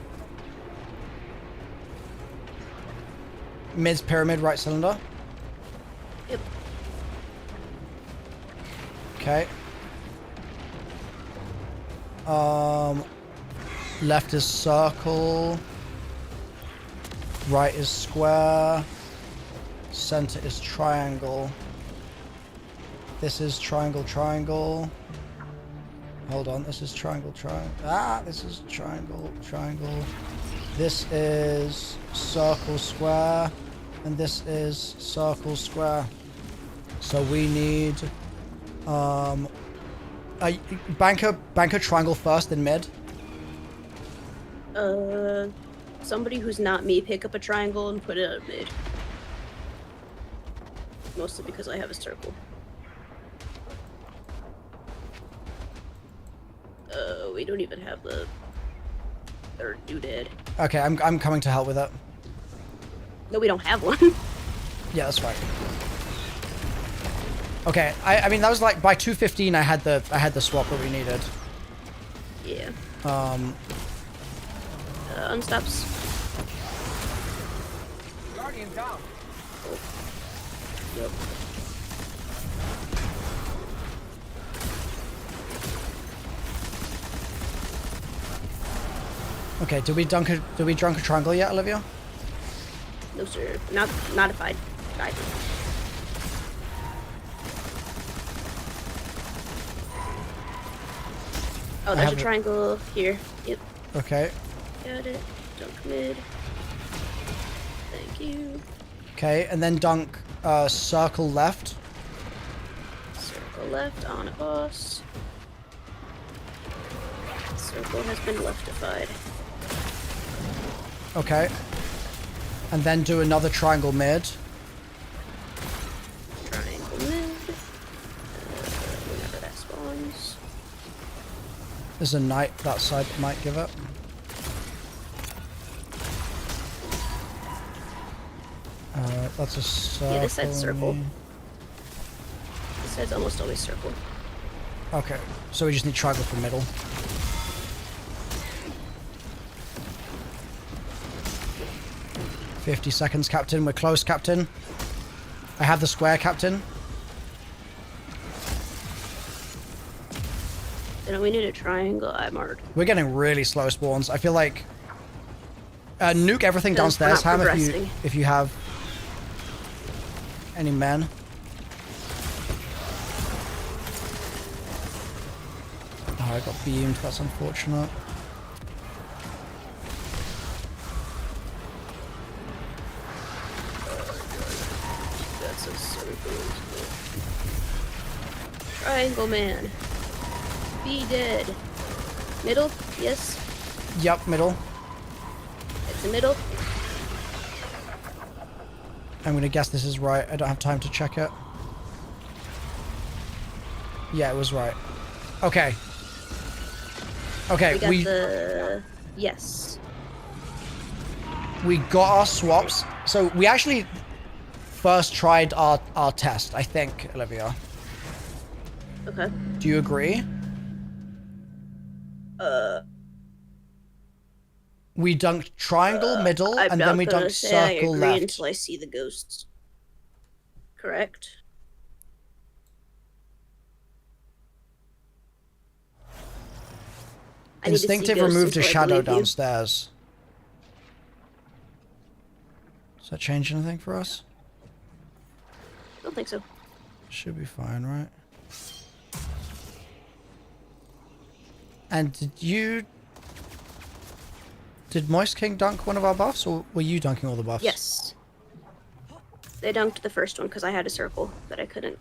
Mid's pyramid, right cylinder. Yep. Okay. Left is circle. Right is square. Center is triangle. This is triangle, triangle. Hold on, this is triangle, triangle. Ah, this is triangle, triangle. This is circle, square. And this is circle, square. So we need... banker triangle first, then mid. Somebody who's not me pick up a triangle and put it at mid. Mostly because I have a circle. We don't even have the third doodad. Okay, I'm coming to help with that. No, we don't have one. Yeah, that's right. Okay, I mean that was like by 2:15 I had the swap that we needed. Yeah. Unstops. Guardian down. Yep. Okay, did we drunk a triangle yet, Olivia? No sir. Not if I died. Oh, there's a triangle here. Yep. Okay. Got it. Dunk mid. Thank you. Okay, and then dunk circle left. Circle left on a boss. Circle has been leftified. Okay. And then do another triangle mid. Triangle mid. Whenever that spawns. There's a knight that side that might give it. That's a circle. Yeah, this side's circle. This side's almost always circle. Okay, so we just need triangle for middle. $50 seconds, Captain. We're close, Captain. I have the square, Captain. Then we need a triangle. I'm marked. We're getting really slow spawns. I feel like nuke everything Because we're downstairs, not Ham, progressing. if you have any men. Oh, I got beamed. That's unfortunate. That's a circle. Triangle man. Be dead. Middle? Yes. Yep, middle. It's a middle. I'm gonna guess this is right. I don't have time to check it. Yeah, it was right. Okay. Okay, We got the... Yes. we got our swaps. So we actually first tried our test, I think, Olivia. Okay. Do you agree? We dunked triangle middle, I'm and not then we gonna dunked say I circle agree left. until I see the ghosts. Correct. I need to see Instinctive ghosts removed a until I shadow believe you. downstairs. Does that change anything for us? Don't think so. Should be fine, right? And did Moist King dunk one of our buffs, or were you dunking all the buffs? Yes. They dunked the first one because I had a circle that I couldn't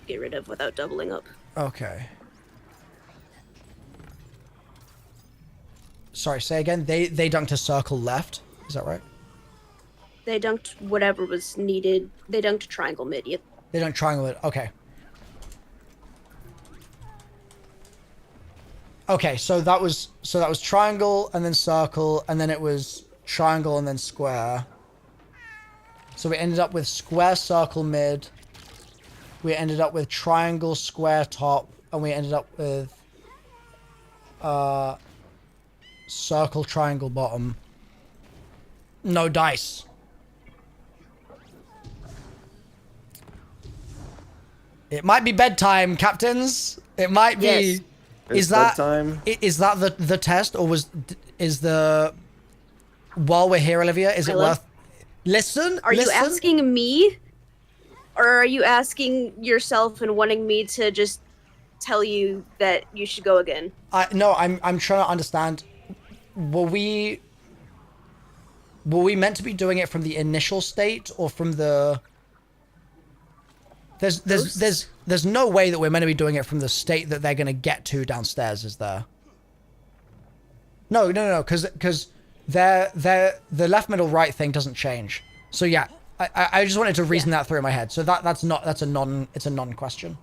get rid of without doubling up. Okay. Sorry, say again. They dunked a circle left. Is that right? They dunked whatever was needed. They dunked triangle mid. Yep. They dunked triangle it. Okay. Okay, so that was triangle and then circle, and then it was triangle and then square. So we ended up with square, circle, mid. We ended up with triangle, square, top, and we ended up with circle, triangle, bottom. No dice. It might be bedtime, captains. It might be. Yes. It's bedtime. Is that the test, or is the while we're here, Olivia? Is it Hello? worth? Listen. Are you asking me? Or are you asking yourself and wanting me to just tell you that you should go again? No, I'm trying to understand. Were we meant to be doing it from the initial state or from the? There's no way that we're meant to be doing it from the state that they're gonna get to downstairs, is there? No, because the left, middle, right thing doesn't change. So yeah, I just wanted to reason that through in my head. So it's a non question.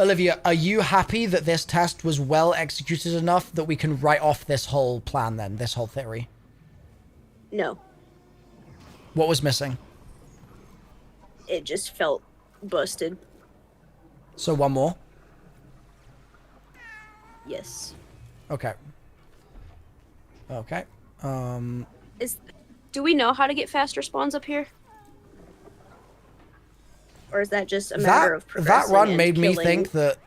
Olivia, are you happy that this test was well executed enough that we can write off this whole plan then, this whole theory? No, What was missing? it just felt busted. So one more? Yes. Okay. Okay. Do we know how to get faster spawns up here? Or is that just a matter of that progressing run and made me killing? think that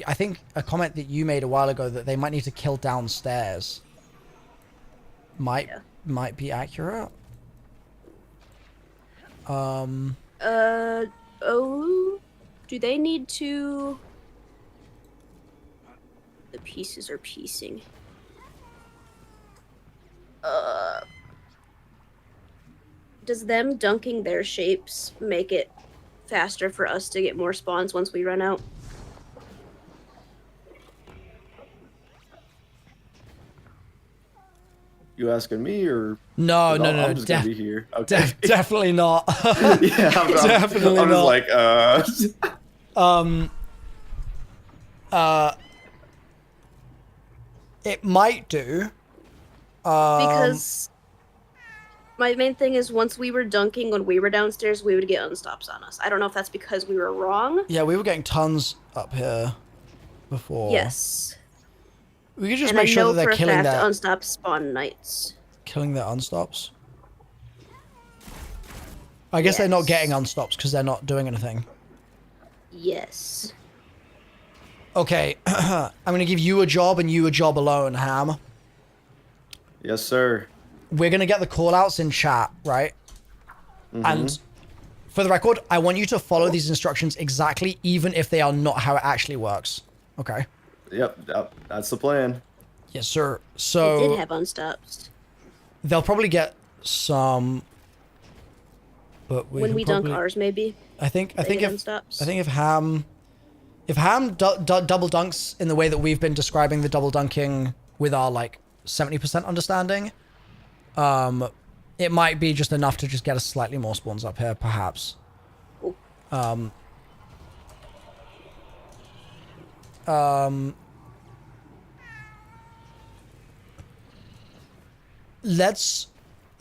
I think a comment that you made a while ago that they might need to kill downstairs might be accurate. Oh, do they need to... The pieces are piecing. Does them dunking their shapes make it faster for us to get more spawns once we run out? You asking me or? No, I'm just gonna be here. Okay. Definitely not. Yeah, Definitely I'm not. just like, It might do. Because my main thing is once we were dunking when we were downstairs, we would get unstops on us. I don't know if that's because we were wrong. Yeah, we were getting tons up here before. Yes. We could just And make I sure know that for they're a killing fact their unstops spawn nights. unstops. I guess they're not Yes. getting unstops because they're not doing anything. Yes. Okay, I'm gonna give you a job and you a job alone, Ham. yes, sir. We're gonna get the callouts in chat, right? And for the record, I want you to follow these instructions exactly, even if they are not how it actually works. Okay. Yep, that's the plan. Yes, sir. It So did have unstops. they'll probably get some, but When we dunk ours, maybe. I think they get if unstops. I think if Ham double dunks in the way that we've been describing the double dunking with our like 70% understanding, it might be just enough to just get us slightly more spawns up here, perhaps. Cool.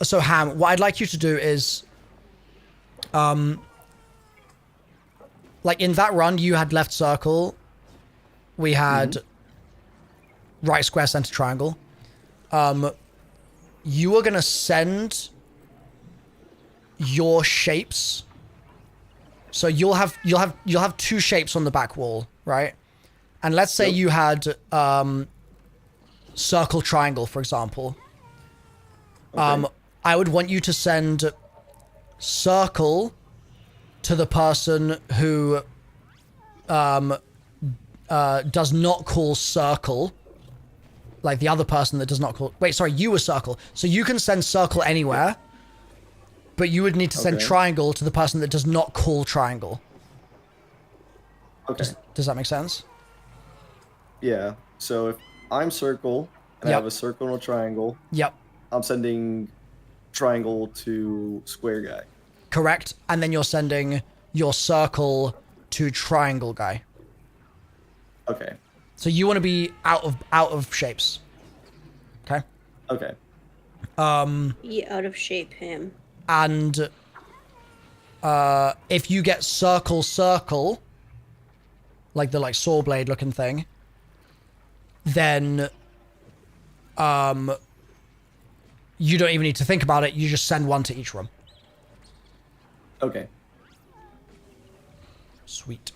So Ham, what I'd like you to do is, like in that run, you had left circle, we had right square, center triangle. You are gonna send your shapes. So you'll have two shapes on the back wall, right? And let's say you had circle triangle, for example. Okay. I would want you to send circle to the person who does not call circle, like the other person that does not call. Wait, sorry, you were circle, so you can send circle anywhere, but you would need to send Okay. triangle to the person that does not call triangle. Okay. Does that make sense? Yeah. So if I'm circle and I Yep. have a circle and a triangle, Yep, I'm sending triangle to square guy. correct. And then you're sending your circle to triangle guy. Okay. So you want to be out of shapes. Okay. Okay. Be out of shape, him. And if you get circle, like the saw blade looking thing, then you don't even need to think about it. You just send one to each room. Okay. Sweet.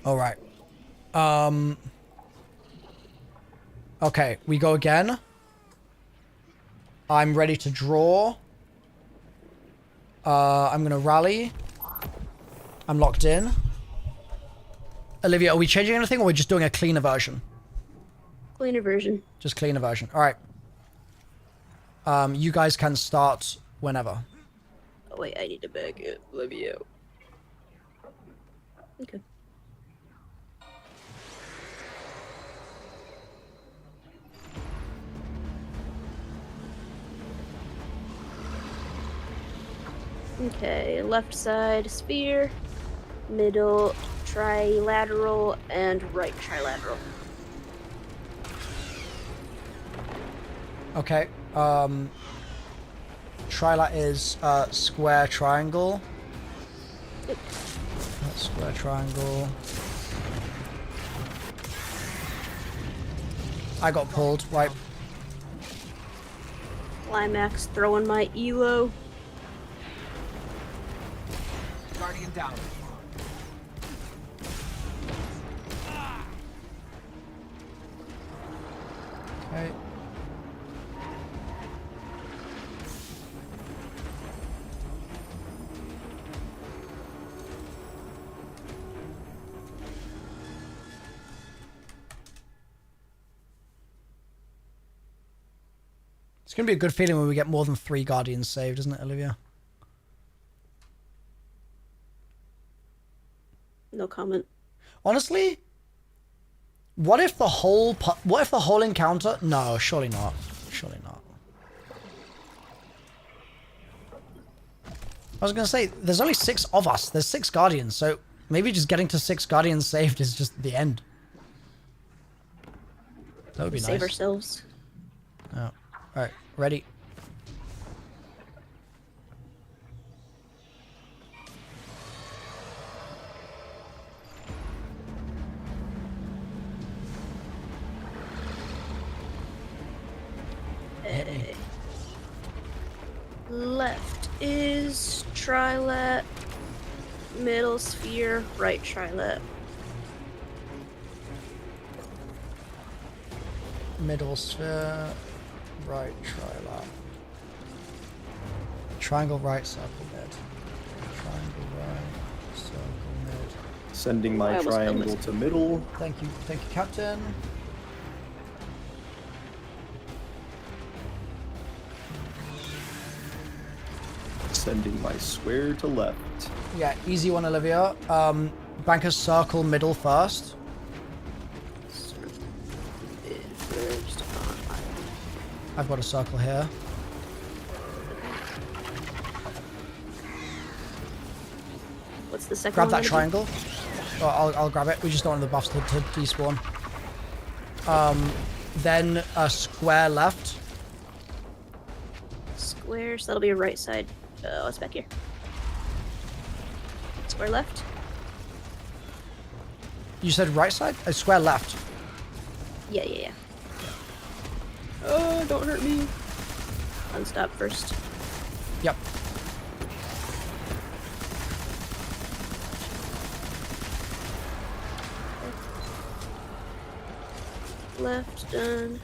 All right. Okay, we go again. I'm ready to draw. I'm gonna rally. I'm locked in. Olivia, are we changing anything, or are we just doing a cleaner version? Cleaner version. Just cleaner version. All right. You guys can start whenever. Oh wait, I need to back it. Let me out. Okay. Okay, left side sphere, middle trilateral and right trilateral. Okay. Trilat is square triangle. That's square triangle. I got pulled. Right. Climax throwing my elo. Guardian down. Okay. It's going to be a good feeling when we get more than 3 Guardians saved, isn't it, Olivia? No comment. Honestly, what if the whole encounter? No, surely not. Surely not. I was going to say, there's only 6 of us. There's 6 Guardians, so maybe just getting to 6 Guardians saved is just the end. That would be nice. Save ourselves. Oh. Alright, ready. Left is trilat, middle sphere, right trilat. Middle sphere, right trilat. Triangle right, circle mid. Triangle right, circle mid. Sending I my almost triangle killed to middle. Thank you, Captain. Sending my square to left. Yeah, easy one, Olivia. Banker circle middle first. First. I've got a circle here. What's the second Grab one that gonna be? triangle. Oh, I'll grab it. We just don't want the buffs to despawn. Then a square left. Square, so that'll be a right side. What's back here? Square left. You said right side? A square left. Yeah. Oh, don't hurt me. Unstop first. Yep. Left, done.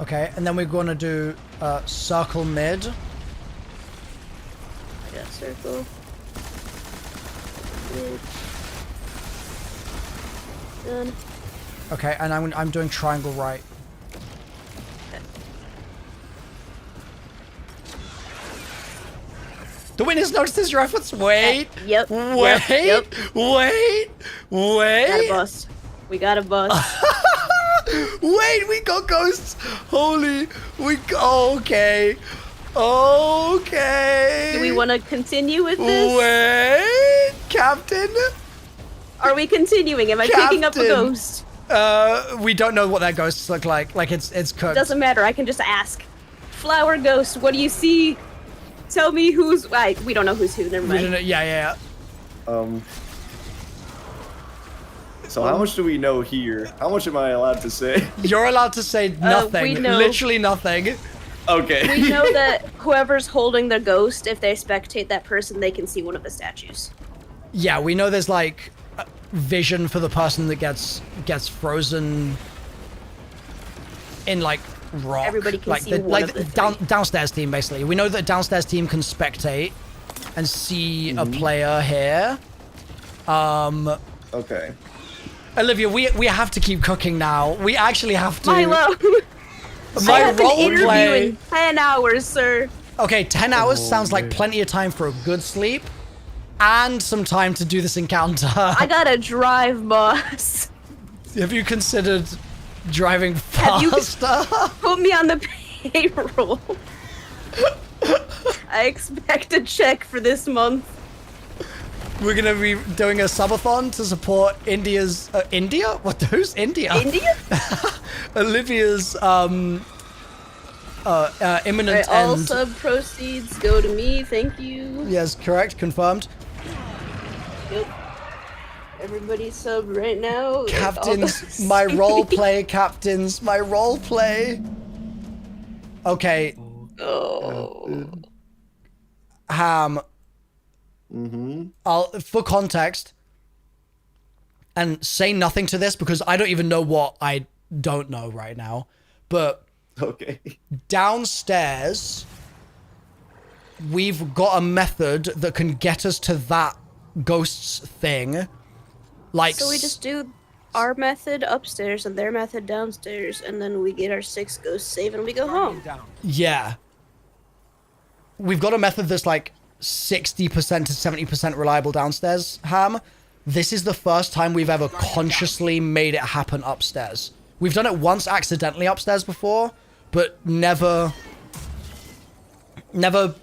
Okay, and then we're going to do circle mid. I got circle. Mid. Done. Okay, and I'm doing triangle right. Okay. The witness noticed his reference. Wait. Yep. Wait. Yep. Wait. Got a Wait. bus. We got a bus. Wait, we got ghosts. Holy. Okay. Okay. Do we want to continue with this? Wait. Captain. Are we continuing? Am I picking up a Captain. ghost? We don't know what that ghosts look like. Like it's cooked. Doesn't matter. I can just ask. Flower ghost, what do you see? Tell me who's. We don't know who's who. Never We mind. don't know. Yeah. So how much do we know here? How much am I allowed to say? You're allowed to say nothing. we know- Literally nothing. Okay. We know that whoever's holding the ghost, if they spectate that person, they can see one of the statues. Yeah, we know there's like vision for the person that gets frozen in like rock. Everybody can like see one of the downstairs team basically. We know that downstairs team can spectate and see a player here. Okay. Olivia, we have to keep cooking now. We actually have to. Milo! I My have an interview roleplay. in 10 hours, sir. Okay, 10 hours sounds like man. plenty of time for a good sleep and some time to do this encounter. I gotta drive, boss. Have you considered driving Have you- faster? Put me on the payroll. I expect a check for this month. We're gonna be doing a subathon to support India's India. What? Who's India? India? Olivia's imminent Alright, all end. sub proceeds go to me. Thank you. Yes, correct. Confirmed. Yep. Everybody sub right now. like, all Captains, those- my role play. Captains, my role play. Okay, Oh. Ham. Mm-hmm. For context, and say nothing to this because I don't even know what I don't know right now. But Okay. downstairs, we've got a method that can get us to that ghost's thing. Like, So we just do our method upstairs and their method downstairs, and then we get our 6 ghosts saved and we go home. Down. yeah. We've got a method that's like 60% to 70% reliable downstairs, Ham. This is the first time we've ever consciously made it happen upstairs. We've done it once accidentally upstairs before, but never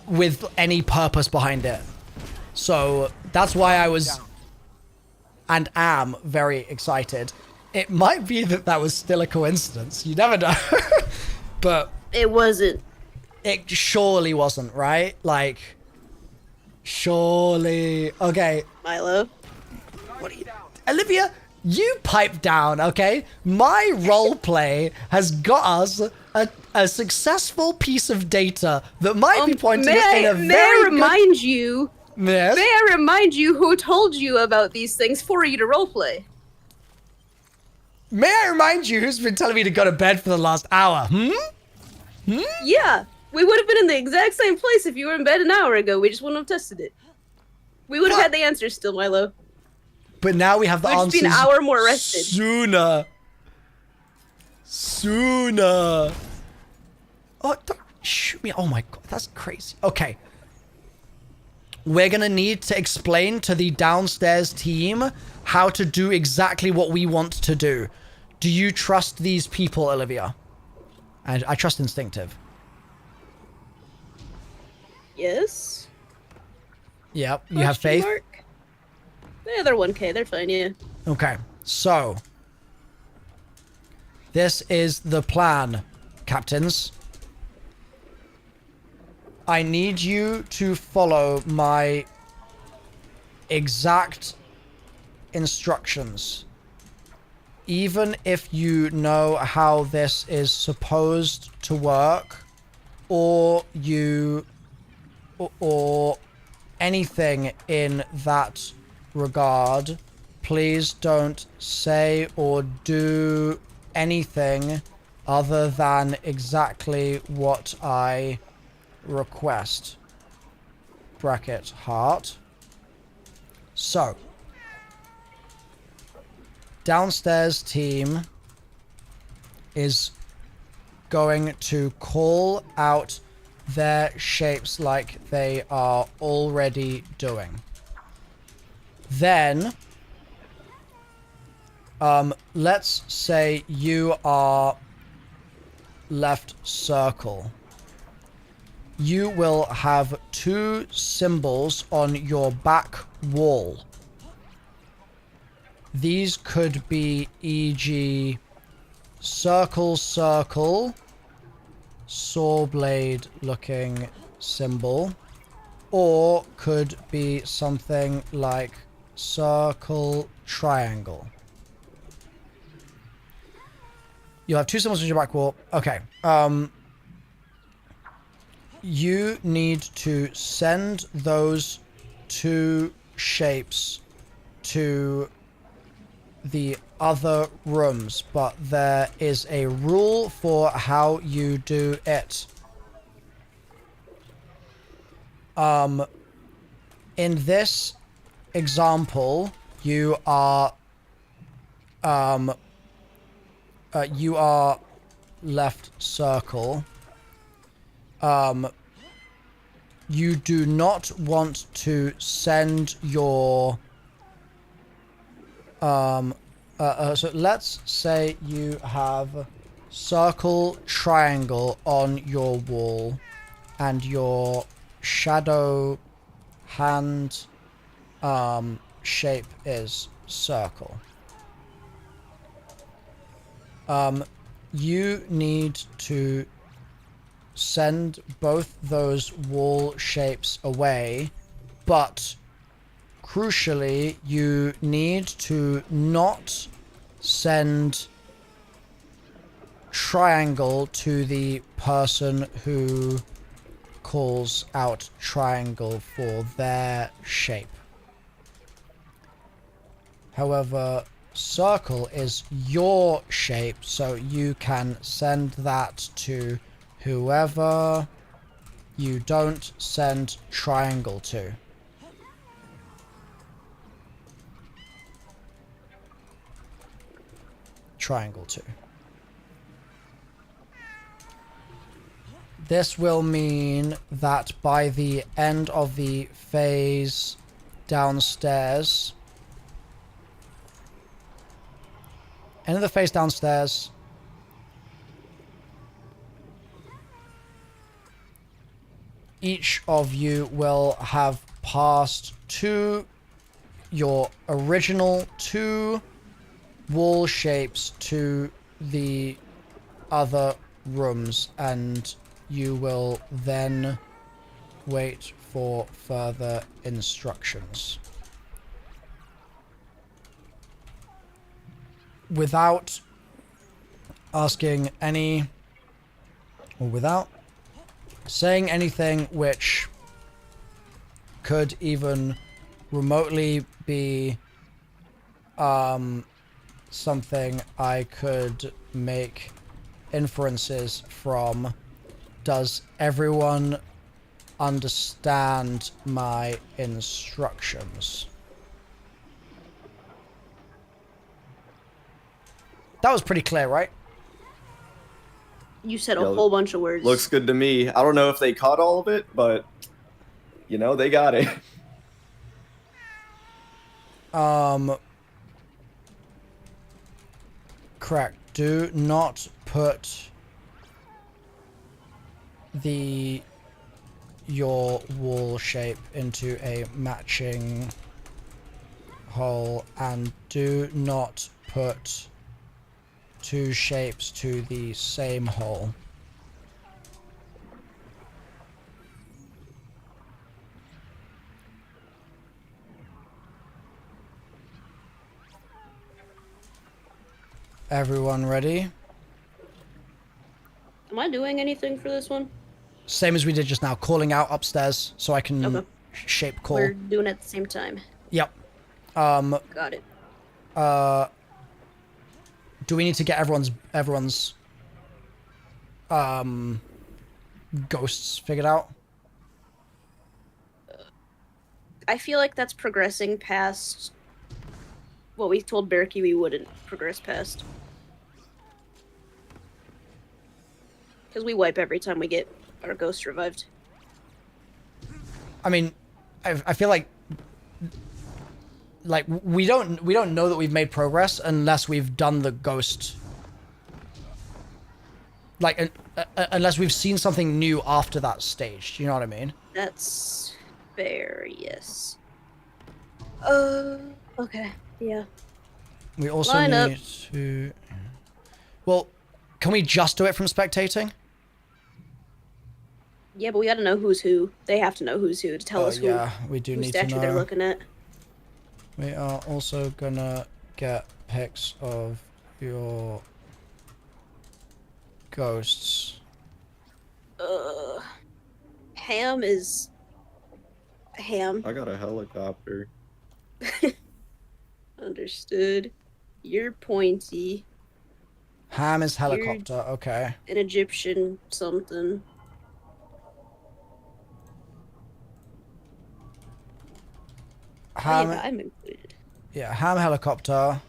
with any purpose behind it. So that's why I was and am very excited. It might be that was still a coincidence. You never know. But It wasn't. it surely wasn't, right? Like, surely. Okay, Milo. what are you... Olivia, you pipe down, okay? My role play has got us a successful piece of data that might be pointing us in a May I very good... remind you? Yes? May I remind you who told you about these things for you to roleplay? May I remind you who's been telling me to go to bed for the last hour? Yeah, we would have been in the exact same place if you were in bed an hour ago. We just wouldn't have tested it. We would have had the answers still, Milo. But now we have the We'd just answers be an hour more rested. sooner. Oh, don't shoot me. Oh my god, that's crazy. Okay. We're gonna need to explain to the downstairs team how to do exactly what we want to do. Do you trust these people, Olivia? And I trust instinctive. Yes. Yep, you have Question faith? mark? Yeah, they're 1K. They're fine, yeah. Okay, so this is the plan, captains. I need you to follow my exact instructions. Even if you know how this is supposed to work, or or anything in that regard, please don't say or do anything other than exactly what I request. Bracket heart. So, downstairs team is going to call out their shapes like they are already doing. Then, let's say you are left circle. You will have 2 symbols on your back wall. These could be, e.g., circle, circle, saw blade looking symbol, or could be something like circle, triangle. You have 2 symbols on your back wall. Okay. You need to send those 2 shapes to the other rooms, but there is a rule for how you do it. In this example, you are left circle. You do not want to send your so let's say you have circle, triangle on your wall, and your shadow hand shape is circle. You need to send both those wall shapes away, but crucially, you need to not send triangle to the person who calls out triangle for their shape. However, circle is your shape, so you can send that to whoever you don't send triangle to. Triangle to. This will mean that by the end of the phase downstairs, end of the phase downstairs, each of you will have passed to your original 2 wall shapes to the other rooms, and you will then wait for further instructions. Without asking any, or without saying anything which could even remotely be something I could make inferences from, does everyone understand my instructions? That was pretty clear, right? You said a Yeah, whole bunch of words. Looks good to me. I don't know if they caught all of it, but you know, they got it. Correct. Do not put your wall shape into a matching hole, and do not put 2 shapes to the same hole. Everyone ready? Am I doing anything for this one? Same as we did just now, calling out upstairs so I can Okay. shape call. We're doing it at the same time. Yep. Got it. Do we need to get everyone's ghosts figured out? I feel like that's progressing past what we told Berkey we wouldn't progress past. Because we wipe every time we get our ghost revived. I mean, I feel like we don't know that we've made progress unless we've done the ghost. Like, unless we've seen something new after that stage. Do you know what I mean? That's fair, yes. Okay, yeah. We also Line up. need to... Well, can we just do it from spectating? Yeah, but we gotta know who's who. They have to know who's who to tell us who, Yeah, we do whose need to statue know. they're looking at. We are also gonna get pics of your ghosts. Ham is... Ham. I got a helicopter. Understood. You're pointy. Ham is helicopter, okay. An Egyptian something. Ham, Yeah, I'm included. yeah, ham helicopter.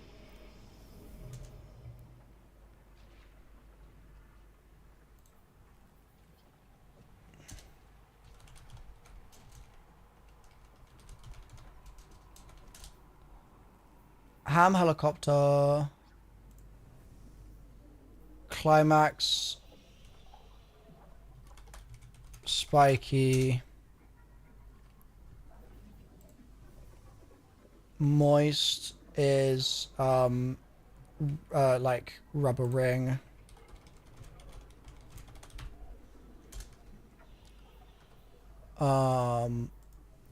Ham helicopter. Climax. Spiky. Moist is like rubber ring.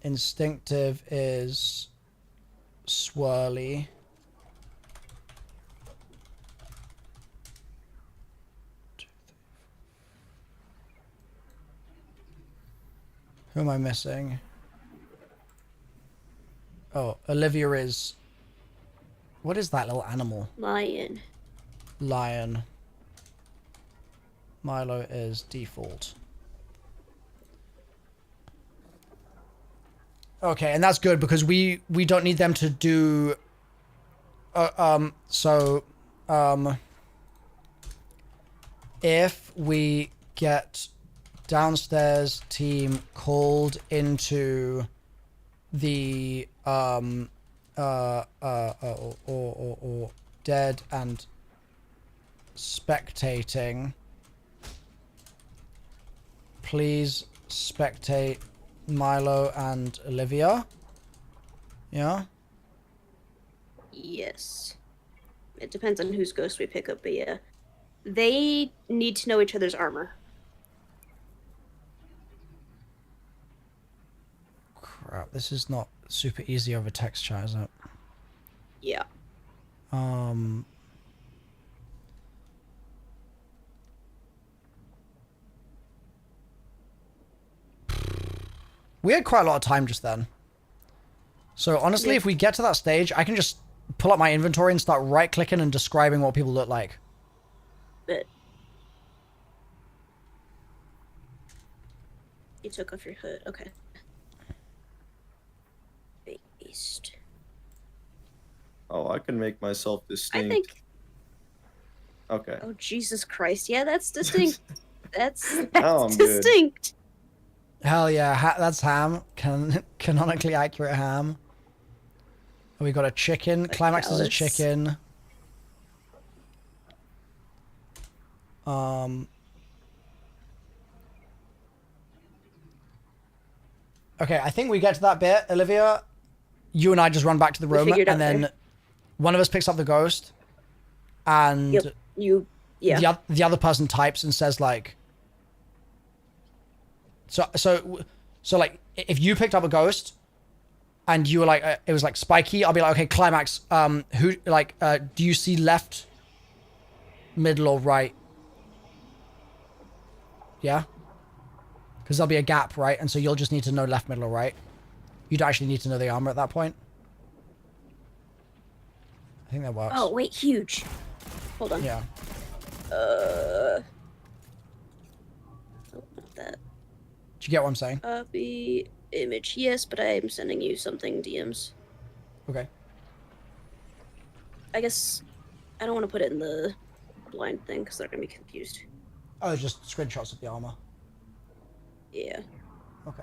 Instinctive is swirly. Who am I missing? Oh, Olivia is... What is that little animal? Lion. Lion. Milo is default. Okay, and that's good because we don't need them to do... if we get downstairs team called into the or dead and spectating, please spectate Milo and Olivia. Yeah? Yes. It depends on whose ghost we pick up, but yeah. They need to know each other's armor. Crap, this is not super easy over text chat, is it? Yeah. We had quite a lot of time just then. So honestly, if we get to that stage, I can just pull up my inventory and start right-clicking and describing what people look like. But you took off your hood. Okay. Based. Oh, I can make myself distinct. I think. Okay. Oh Jesus Christ! Yeah, that's distinct. That's Now I'm good. distinct. Hell yeah, that's ham. Canonically accurate ham. We got a chicken. Climax is a callus. chicken. Okay, I think we get to that bit, Olivia. You and I just run back to the room, figured out and then there. one of us picks up the ghost, and Yep. You. Yeah. the other person types and says like, so like if you picked up a ghost, and you were like it was like spiky, I'll be like, okay, Climax, who like do you see left, middle, or right? Yeah. Because there'll be a gap, right? And so you'll just need to know left, middle, or right. You don't actually need to know the armor at that point. I think that works. Oh wait, huge. Hold on. Yeah. Oh, not that. Do you get what I'm saying? Copy image. Yes, but I am sending you something DMs. Okay. I guess I don't want to put it in the blind thing because they're gonna be confused. Oh, just screenshots of the armor. Yeah. Okay.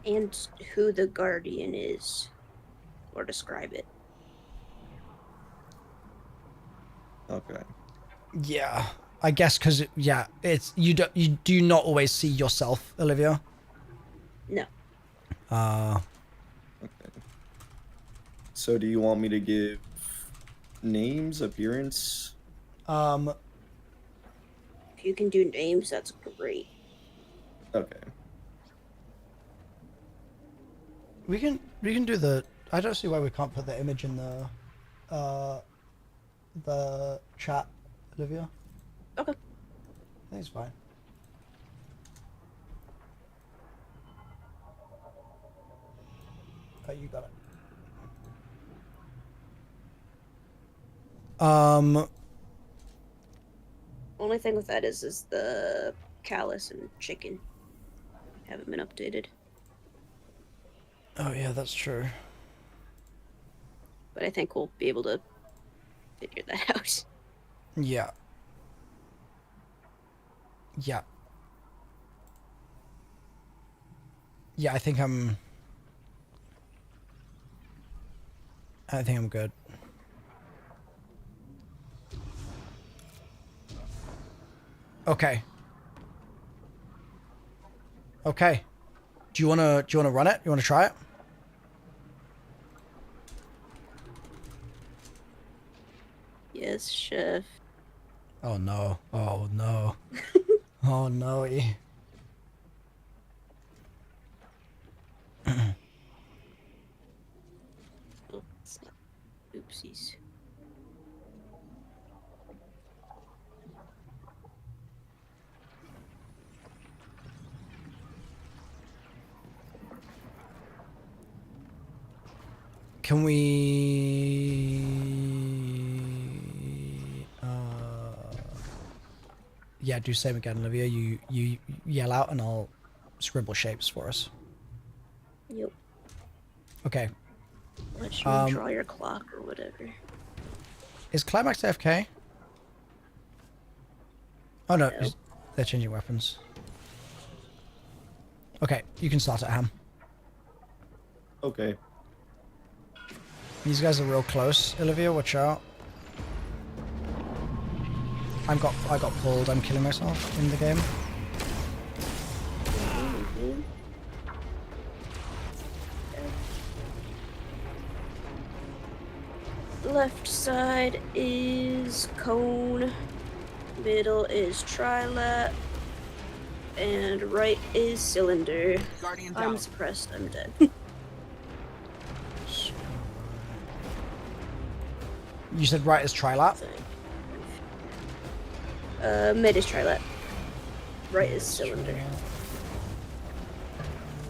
And who the guardian is, or describe it. Okay. Yeah. I guess because yeah, it's you do not always see yourself, Olivia. No. Okay. So do you want me to give names, appearance? If you can do names, that's great. Okay. We can do the. I don't see why we can't put the image in the chat, Olivia. Okay. think it's fine. Oh, you got it. Only thing with that is the callus and chicken haven't been updated. Oh yeah, that's true. But I think we'll be able to figure that out. Yeah. Yeah. Yeah, I think I'm good. Okay. Okay. Do you wanna run it? You wanna try it? Yes, chef. Oh no. Oh no. Oh no. Oh, it's not. Oopsies. Can we yeah, do same again, Olivia. You yell out and I'll scribble shapes for us. Yep. Okay. Let you draw your clock or whatever. Is Climax AFK? Oh no, No. they're changing weapons. Okay, you can start at Ham. Okay. These guys are real close, Olivia, watch out. I got pulled, I'm killing myself in the game. Left side is cone, middle is trilap, and right is cylinder. Guardian down. I'm suppressed, I'm dead. You said right is trilap? Mid is trilap. Right is cylinder.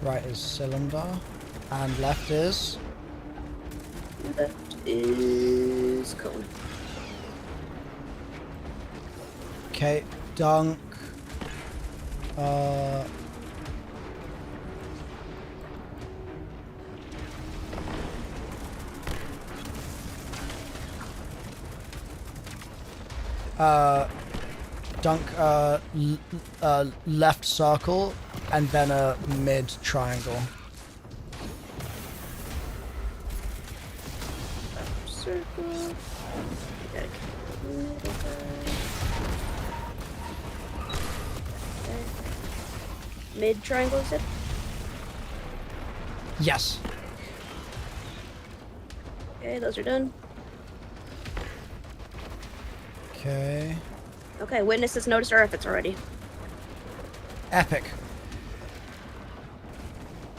Right is cylinder. And left is? Left is cone. Okay, dunk. Dunk, left circle, and then a mid triangle. Circle. Okay. Mid triangle, is it? Yes. Okay, those are done. Okay. Okay, witnesses noticed our efforts already. Epic.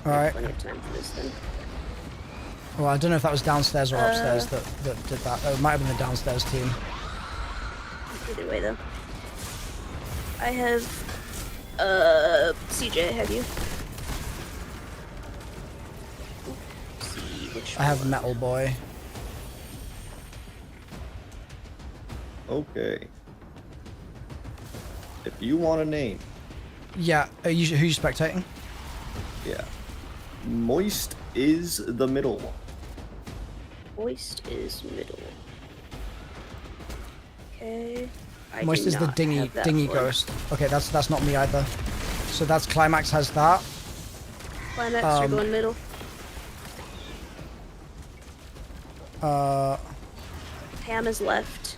Alright. Plenty of time for this then. Well, I don't know if that was downstairs or upstairs that did that. It might have been the downstairs team. Either way, though. I have, CJ, have you? See which I have one. Metal Boy. Okay. If you want a name, Yeah, who you spectating? yeah. Moist is the middle one. Moist is middle. Okay. I Moist do is the not dingy have that dingy flag. ghost. Okay, that's not me either. So that's Climax has that. Climax, you're going middle. Ham is left.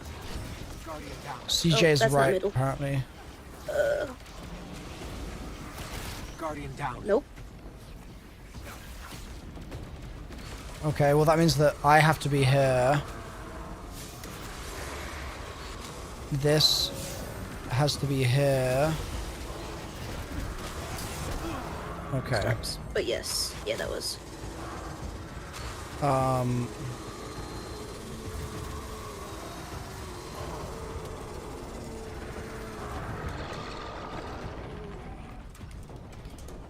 Guardian down. CJ is that's not right, middle. apparently. Guardian down. Nope. Okay, well that means that I have to be here. This has to be here. Okay. Starts. But yes. Yeah, that was.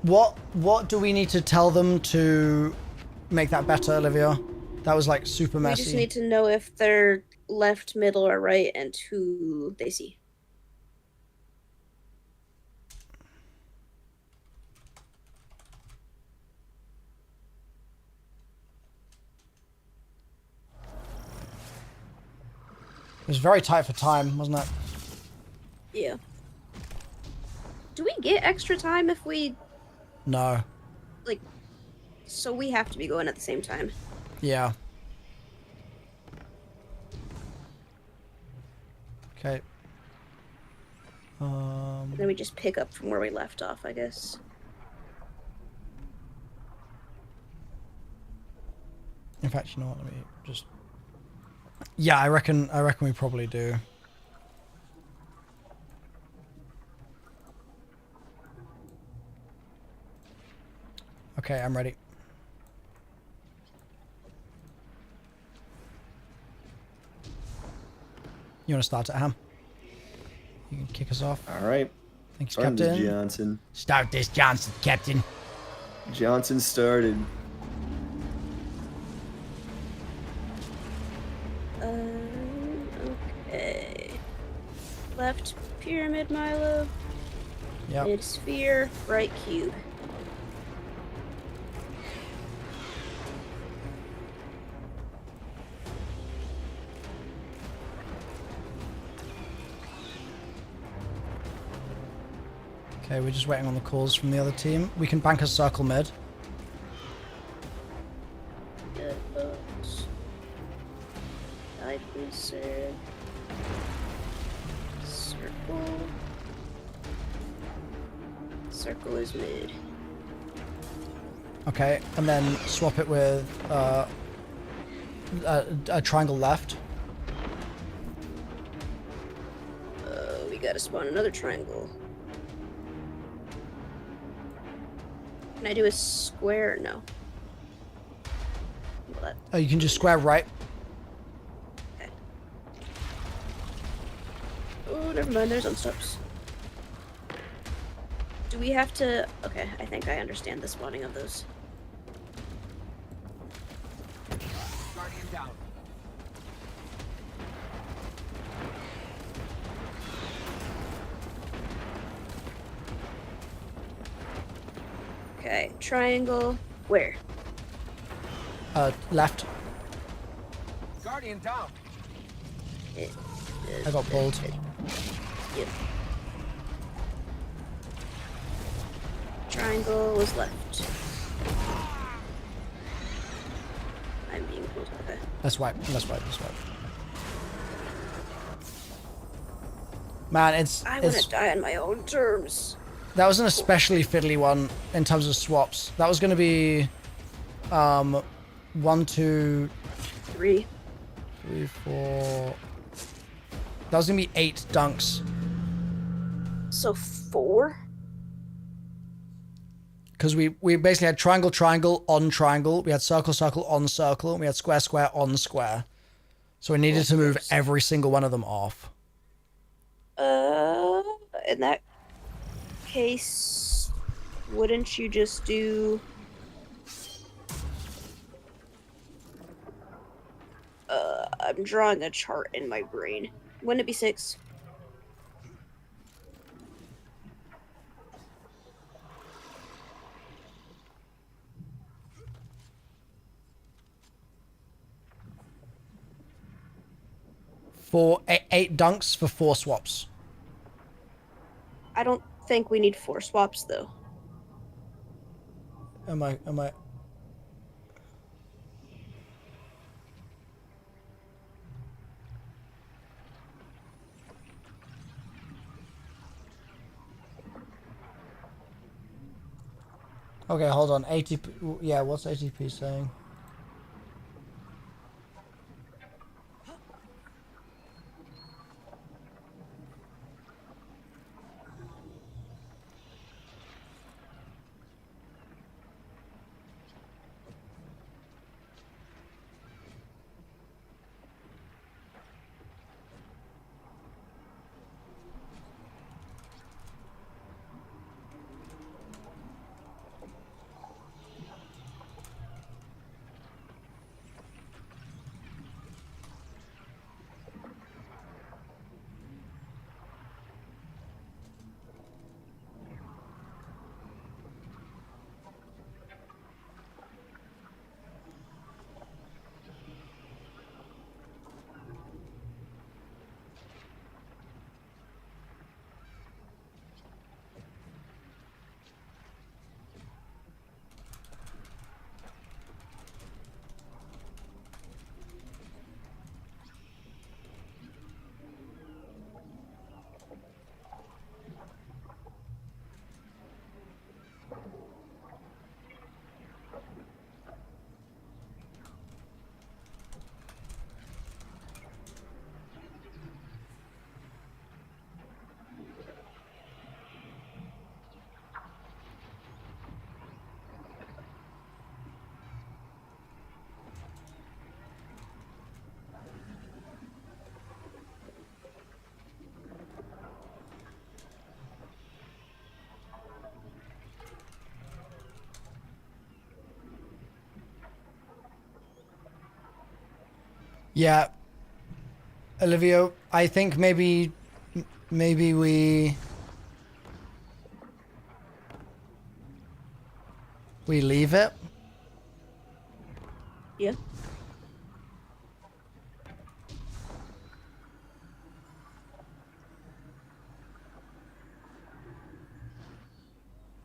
What do we need to tell them to make that better, Olivia? That was like super We messy. just need to know if they're left, middle, or right, and who they see. It was very tight for time, wasn't it? Yeah. Do we get extra time if we, No. like, so we have to be going at the same time? Yeah. Okay. Then we just pick up from where we left off, I guess. In fact, you know what? Let me just. Yeah, I reckon we probably do. Okay, I'm ready. You want to start it, Ham? You can kick us off. All right. Thanks, Starting this, Captain. Johnson. Start this, Johnson, Captain. Johnson started. Okay. Left pyramid, Milo. Yep. Mid sphere, right cube. Okay, we're just waiting on the calls from the other team. We can bank a circle mid. Good books. Side circle. Circle is mid. Okay, and then swap it with a triangle left. We gotta spawn another triangle. Can I do a square? No. Well, that, You can just square right. okay. Oh, never mind. There's unstops. Do we have to? Okay, I think I understand the spawning of those. Guardian down. Okay, triangle. Where? Left. Guardian down. I got pulled. Yep. Triangle was left. I'm being pulled. Okay. Let's wipe. Let's wipe. Let's wipe. Man, I want to die on my own terms. that was an especially fiddly one in terms of swaps. That was going to be 1, 2, 3. 3, 4. That was going to be 8 dunks. So 4? Because we basically had triangle, triangle, on triangle. We had circle, circle, on circle. And we had square, square, on square. So we needed to move every single one of them off. In that case, wouldn't you just do... I'm drawing a chart in my brain. Wouldn't it be 6? For 8 dunks for 4 swaps. I don't think we need 4 swaps, though. Am I? Okay, hold on. ATP. Yeah, what's ATP saying? Yeah. Olivia, I think maybe we leave it. Yeah.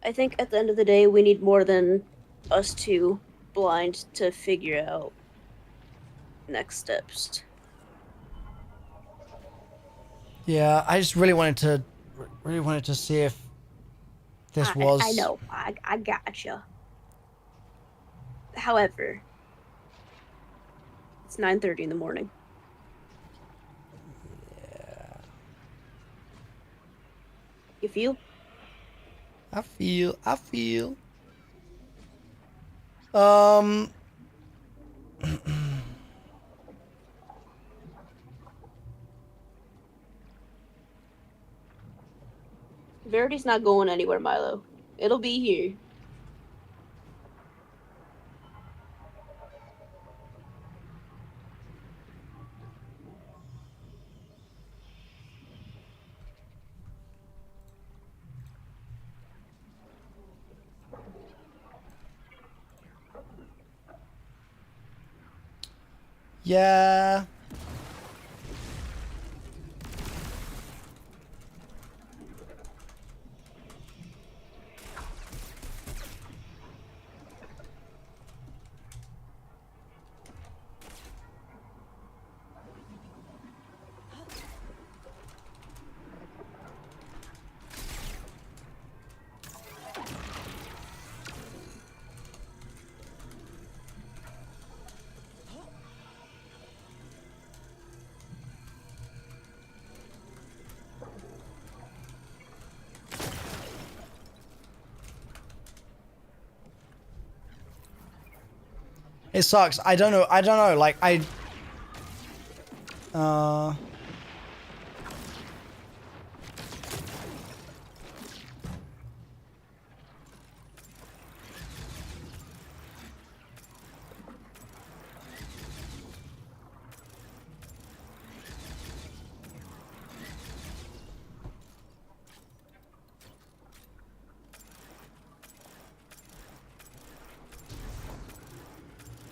I think at the end of the day, we need more than us two blind to figure out next steps. Yeah, I just really wanted to see if this was. I know. I gotcha. However, it's 9:30 in the morning. Yeah. You feel? I feel. Um. Verity's not going anywhere, Milo. It'll be here. Yeah. It sucks. I don't know. Like,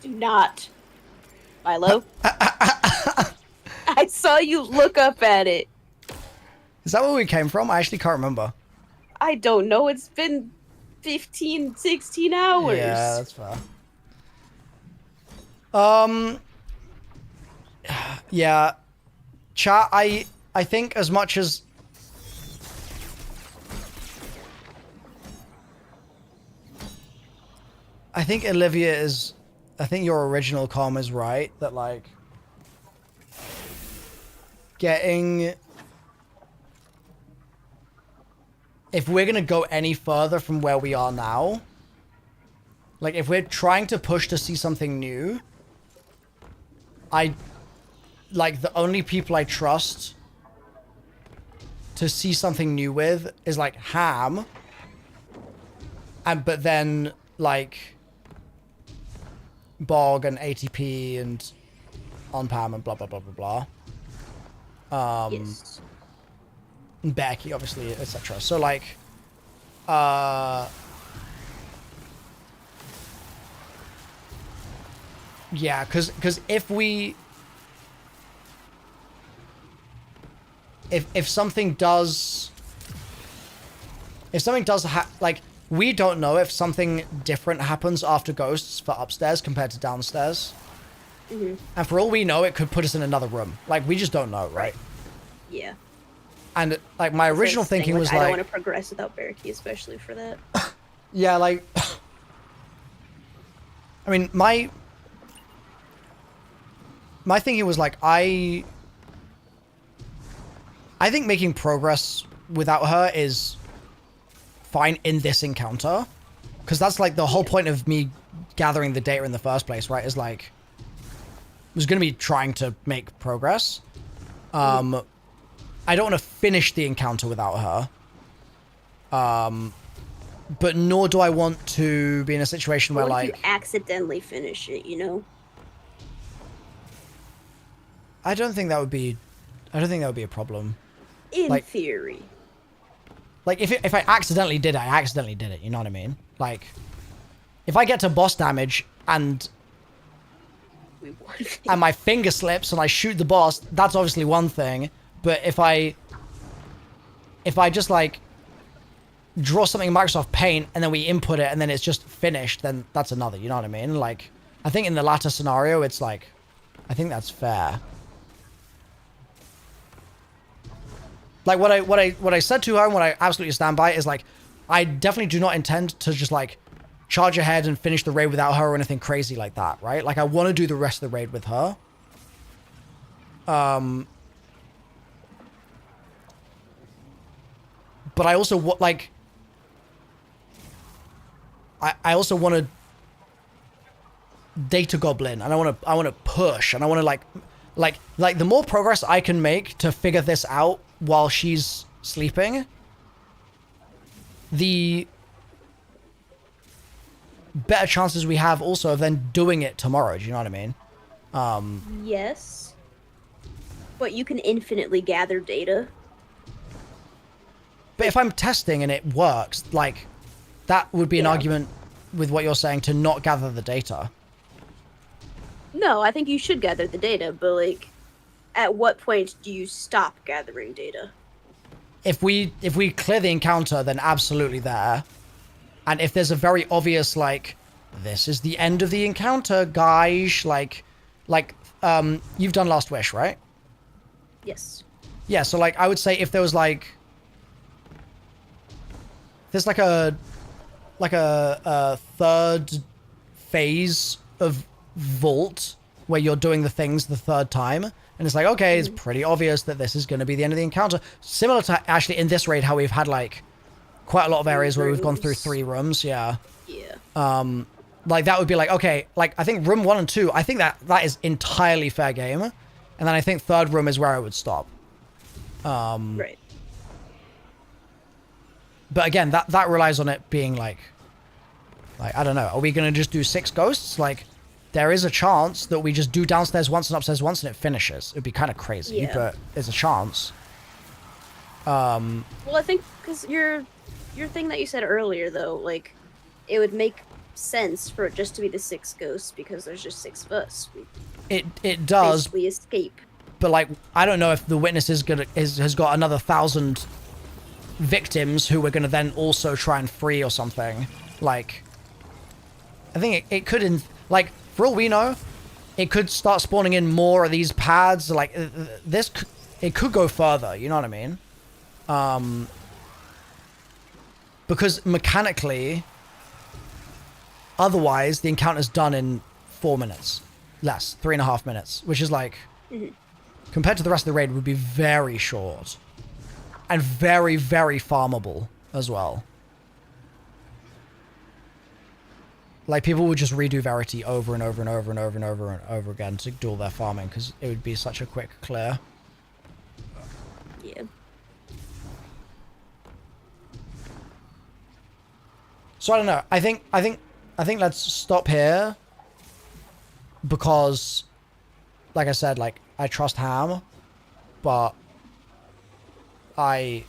Do not. Milo. I saw you look up at it. Is that where we came from? I actually can't remember. I don't know. It's been 15, 16 hours. Yeah, that's fair. Yeah. Chat, I think as much as... I think Olivia is... I think your original comm is right, that, like... Getting... If we're gonna go any further from where we are now... Like, if we're trying to push to see something new... Like, the only people I trust... to see something new with is, like, Ham... But then, like... Bog and ATP and OnPam and blah blah blah blah blah. Yes. And Becky, obviously, etc. So like, yeah, because if something does like, we don't know if something different happens after Ghosts for upstairs compared to downstairs. Mm-hmm. And for all we know, it could put us in another room. Like, we just don't know, right? Yeah. And, like, my original thinking was, I don't like... want to progress without Barracky, especially for that. Yeah, like... I mean, my thinking was, like, I think making progress without her is... fine in this encounter, because that's like the whole point of me gathering the data in the first place, right? Is like, was going to be trying to make progress. I don't want to finish the encounter without her, but nor do I want to be in a situation where, What if like, you accidentally finish it, you know? I don't think that would be a problem. In Like- theory. Like, if I accidentally did it, I accidentally did it, you know what I mean? Like, if I get to boss damage and We won. my finger slips and I shoot the boss, that's obviously one thing. But if I just, like, draw something in Microsoft Paint and then we input it and then it's just finished, then that's another, you know what I mean? Like, I think in the latter scenario, it's like, I think that's fair. Like, what I said to her and what I absolutely stand by is, like, I definitely do not intend to just, like, charge ahead and finish the raid without her or anything crazy like that, right? Like, I want to do the rest of the raid with her. But I also like, I also want to data goblin, and I want to push, and I want to like the more progress I can make to figure this out while she's sleeping, the better chances we have also of then doing it tomorrow. Do you know what I mean? Yes. But you can infinitely gather data. But if I'm testing and it works, like, that would be an argument with what you're saying to not gather the data. No, I think you should gather the data, but like, at what point do you stop gathering data? If we clear the encounter, then absolutely there. And if there's a very obvious, like, this is the end of the encounter, guys, like, you've done Last Wish, right? Yes. Yeah, so, like, I would say if there was, like, there's like a third phase of Vault where you're doing the things the third time, and it's like, okay, it's pretty obvious that this is going to be the end of the encounter. Similar to actually in this raid how we've had, like, quite a lot of areas where we've gone through 3 rooms. Yeah. Like, that would be like, okay, like, I think room 1 and 2, I think that is entirely fair game, and then I think third room is where I would stop. Right. But again, that relies on it being like, I don't know, are we going to just do 6 ghosts? Like, there is a chance that we just do downstairs once and upstairs once and it finishes. It'd be kind of crazy, but there's a chance. Well, I think because your thing that you said earlier, though, like, it would make sense for it just to be the 6 ghosts because there's just 6 of us. It does. We escape. But, like, I don't know if the witness has got another 1,000 victims who we're going to then also try and free or something. Like, I think it could, like, for all we know, it could start spawning in more of these pads. Like, it could go further, you know what I mean? Because mechanically, otherwise, the encounter's done in 4 minutes. Less, 3.5 minutes, which is like, compared to the rest of the raid, would be very short. And very, very farmable as well. Like, people would just redo Verity over and over and over and over and over and over again to do all their farming, because it would be such a quick clear. Yeah. So I don't know. I think let's stop here. Because, like I said, like, I trust Ham, but I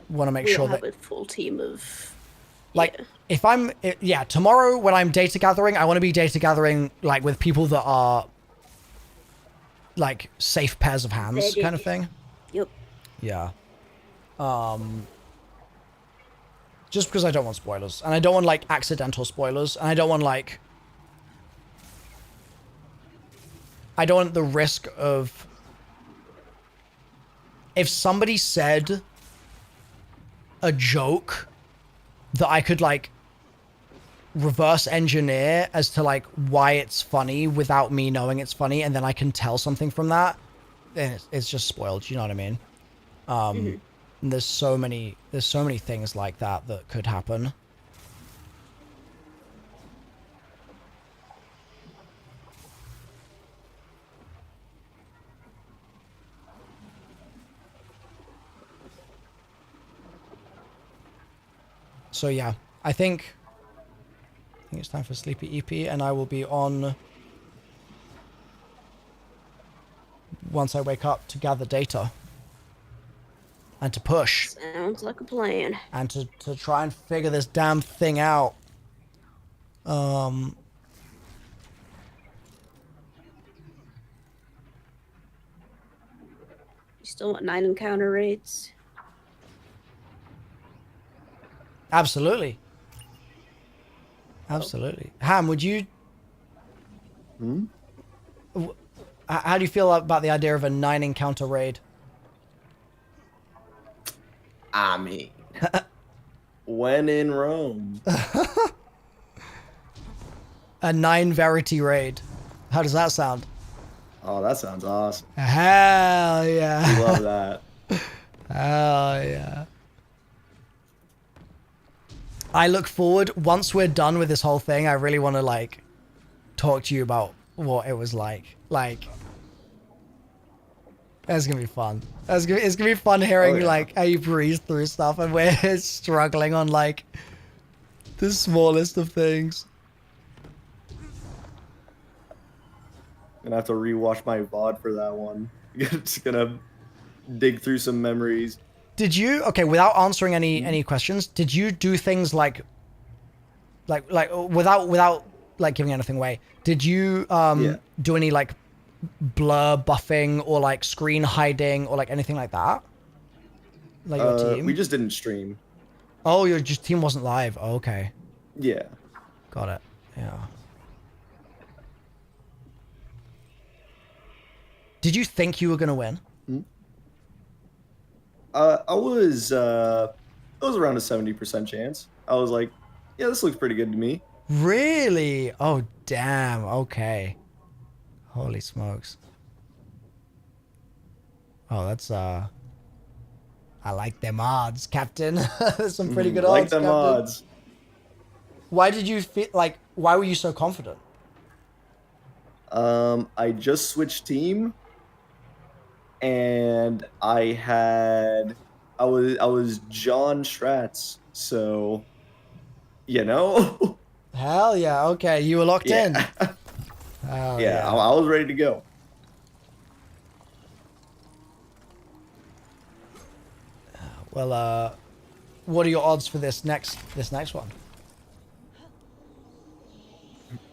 want to make sure that we have a full team of, like, if I'm, tomorrow when I'm data gathering, I want to be data gathering, like, with people that are, like, safe pairs of hands kind of thing. Yep. Yeah. Just because I don't want spoilers, and I don't want, like, accidental spoilers, and I don't want, like, I don't want the risk of, if somebody said a joke that I could, like, reverse engineer as to, like, why it's funny without me knowing it's funny, and then I can tell something from that, then it's just spoiled, you know what I mean? And there's so many things like that that could happen. So yeah, I think it's time for Sleepy EP, and I will be on once I wake up to gather data. And to push. Sounds like a plan. And to try and figure this damn thing out. You still want 9 encounter rates? Absolutely. Absolutely. Ham, would you... How do you feel about the idea of a 9 encounter raid? I mean, when in Rome. A 9 Verity raid. How does that sound? Oh, that sounds awesome. Hell yeah. I love that. Hell yeah. I look forward, once we're done with this whole thing, I really want to, like, talk to you about what it was like. Like, that's gonna be fun. It's gonna be fun hearing, like, how you breeze through stuff and we're struggling on, like, the smallest of things. I'm gonna have to rewatch my VOD for that one. Just gonna dig through some memories. Did you, okay, without answering any questions, did you do things like without like giving anything away, did you do any like blur buffing or like screen hiding or like anything like that? Like your team? We just didn't stream. Oh, your team wasn't live. Oh, okay. Yeah. Got it. Yeah. Did you think you were gonna win? I was around a 70% chance. I was like, yeah, this looks pretty good to me. Really? Oh, damn. Okay. Holy smokes. Oh, that's I like them odds, Captain. There's some pretty good odds. Like them Captain. odds. Why did you feel like? Why were you so confident? I just switched team, and I was John Stratz, so you know. Hell yeah! Okay, you were locked in. Hell yeah, I was ready to go. Well, what are your odds for this next one?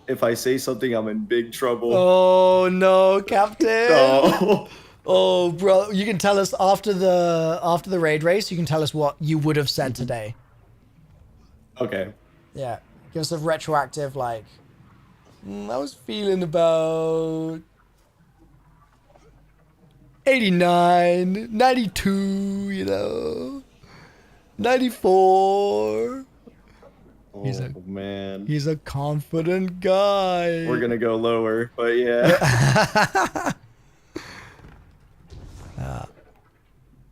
If I say something, I'm in big trouble. Oh no, Captain! No. Oh, bro, you can tell us after the raid race. You can tell us what you would have said today. Okay. Yeah, give us a retroactive like. I was feeling about 89, 92, you know, 94. Oh, man. He's a confident guy. We're gonna go lower, but yeah.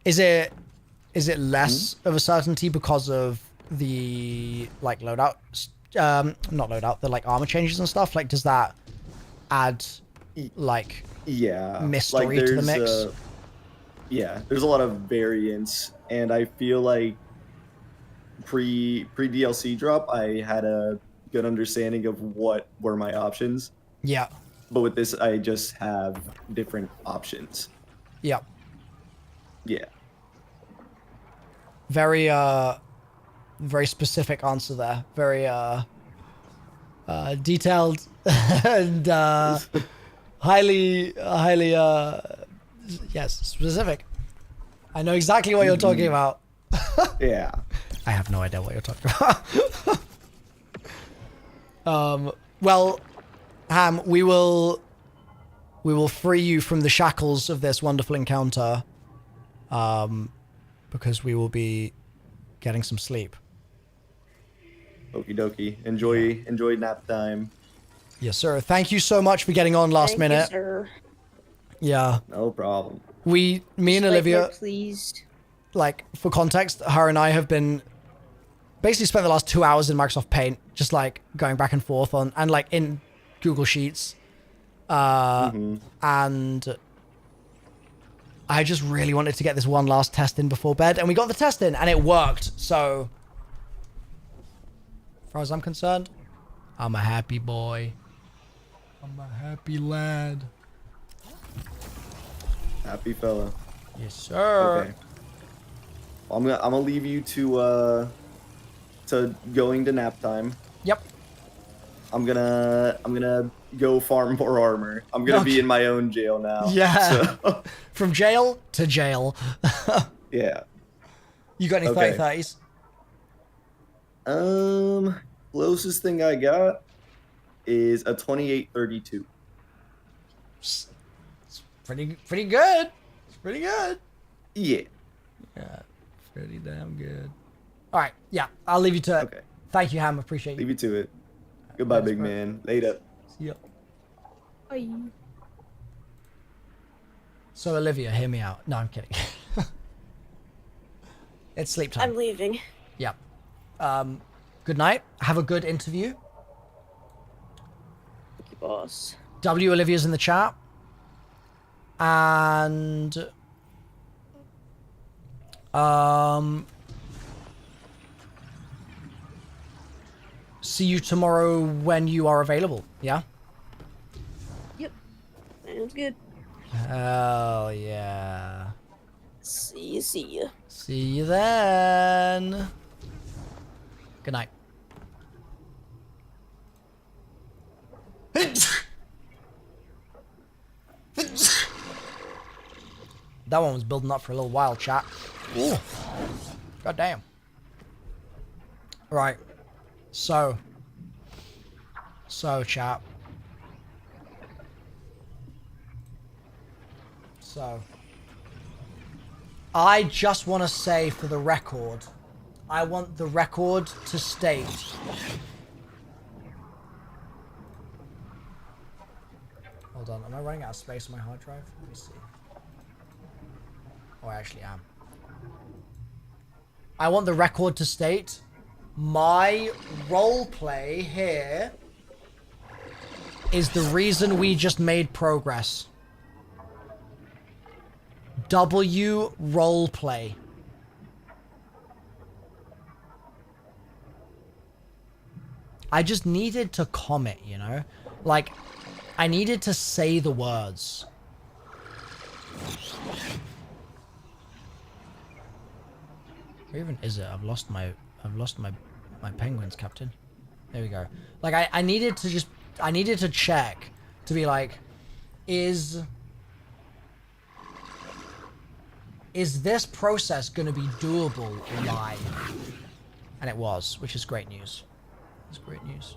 Is it less of a certainty because of the like loadout, not loadout, the like armor changes and stuff? Like, does that add like mystery to the mix? Yeah, there's a lot of variance, and I feel like pre DLC drop, I had a good understanding of what were my options. Yeah. But with this, I just have different options. Yeah. Yeah. Very very specific answer there. Very detailed and highly yes, specific. I know exactly what you're talking about. Yeah. I have no idea what you're talking about. Well, Ham, we will free you from the shackles of this wonderful encounter, because we will be getting some sleep. Okie dokie. Enjoy nap time. Yes, sir. Thank you so much for getting on last minute. You, sir. Yeah. No problem. Me and Olivia, pleased. like, for context, her and I have been basically spent the last 2 hours in Microsoft Paint, just like going back and forth and like in Google Sheets. And I just really wanted to get this one last test in before bed, and we got the test in, and it worked. So, as far as I'm concerned, I'm a happy boy. I'm a happy lad. Happy fella. Yes, sir. Okay. I'm gonna leave you to going to nap time. Yep. I'm gonna go farm more armor. I'm gonna be Okay. in my own jail now. Yeah. So, From jail to jail. yeah. You got any Okay. 30-30s? Closest thing I got is a 28-32. It's pretty good. It's pretty good. Yeah. Yeah, pretty damn good. All right, yeah, I'll leave you to it. Okay. Thank you, Ham. Appreciate you. Leave you to it. Goodbye, Thanks, big bro. man. Later. See ya. Bye. So, Olivia, hear me out. No, I'm kidding. It's sleep time. I'm leaving. Yeah. Good night. Have a good interview. Thank you, boss. W. Olivia's in the chat. And see you tomorrow when you are available. Yeah? Yep. Sounds good. Hell yeah. See ya. See you then. Good night. That one was building up for a little while, chat. Ooh. God damn. Right. So, chat. So, I just want to say for the record, I want the record to state hold on, am I running out of space on my hard drive? Let me see. Oh, I actually am. I want the record to state my roleplay here is the reason we just made progress. W roleplay. I just needed to comment, you know? Like, I needed to say the words. Where even is it? I've lost my penguins, Captain. There we go. Like, I needed to check to be like, is this process going to be doable live? And it was, which is great news. It's great news.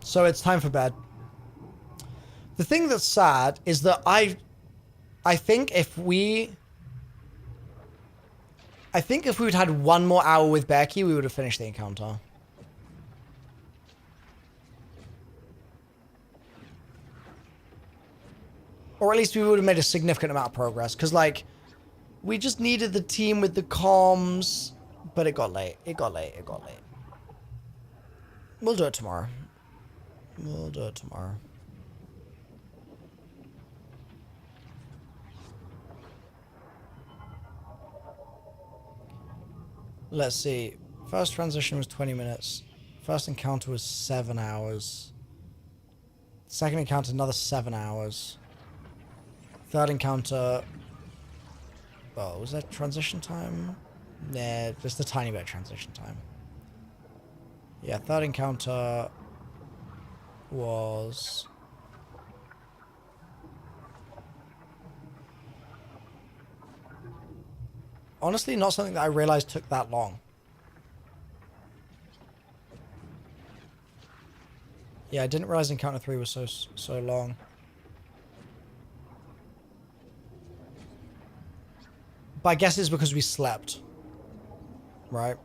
So it's time for bed. The thing that's sad is that I think if we'd had one more hour with Becky, we would have finished the encounter. Or at least we would have made a significant amount of progress. Because, like, we just needed the team with the comms. But it got late. It got late. We'll do it tomorrow. Let's see. First transition was 20 minutes. First encounter was 7 hours. Second encounter, another 7 hours. Third encounter... Oh, was that transition time? Nah, just a tiny bit of transition time. Yeah, third encounter was... Honestly, not something that I realized took that long. Yeah, I didn't realize encounter 3 was so long. But I guess it's because we slept. right?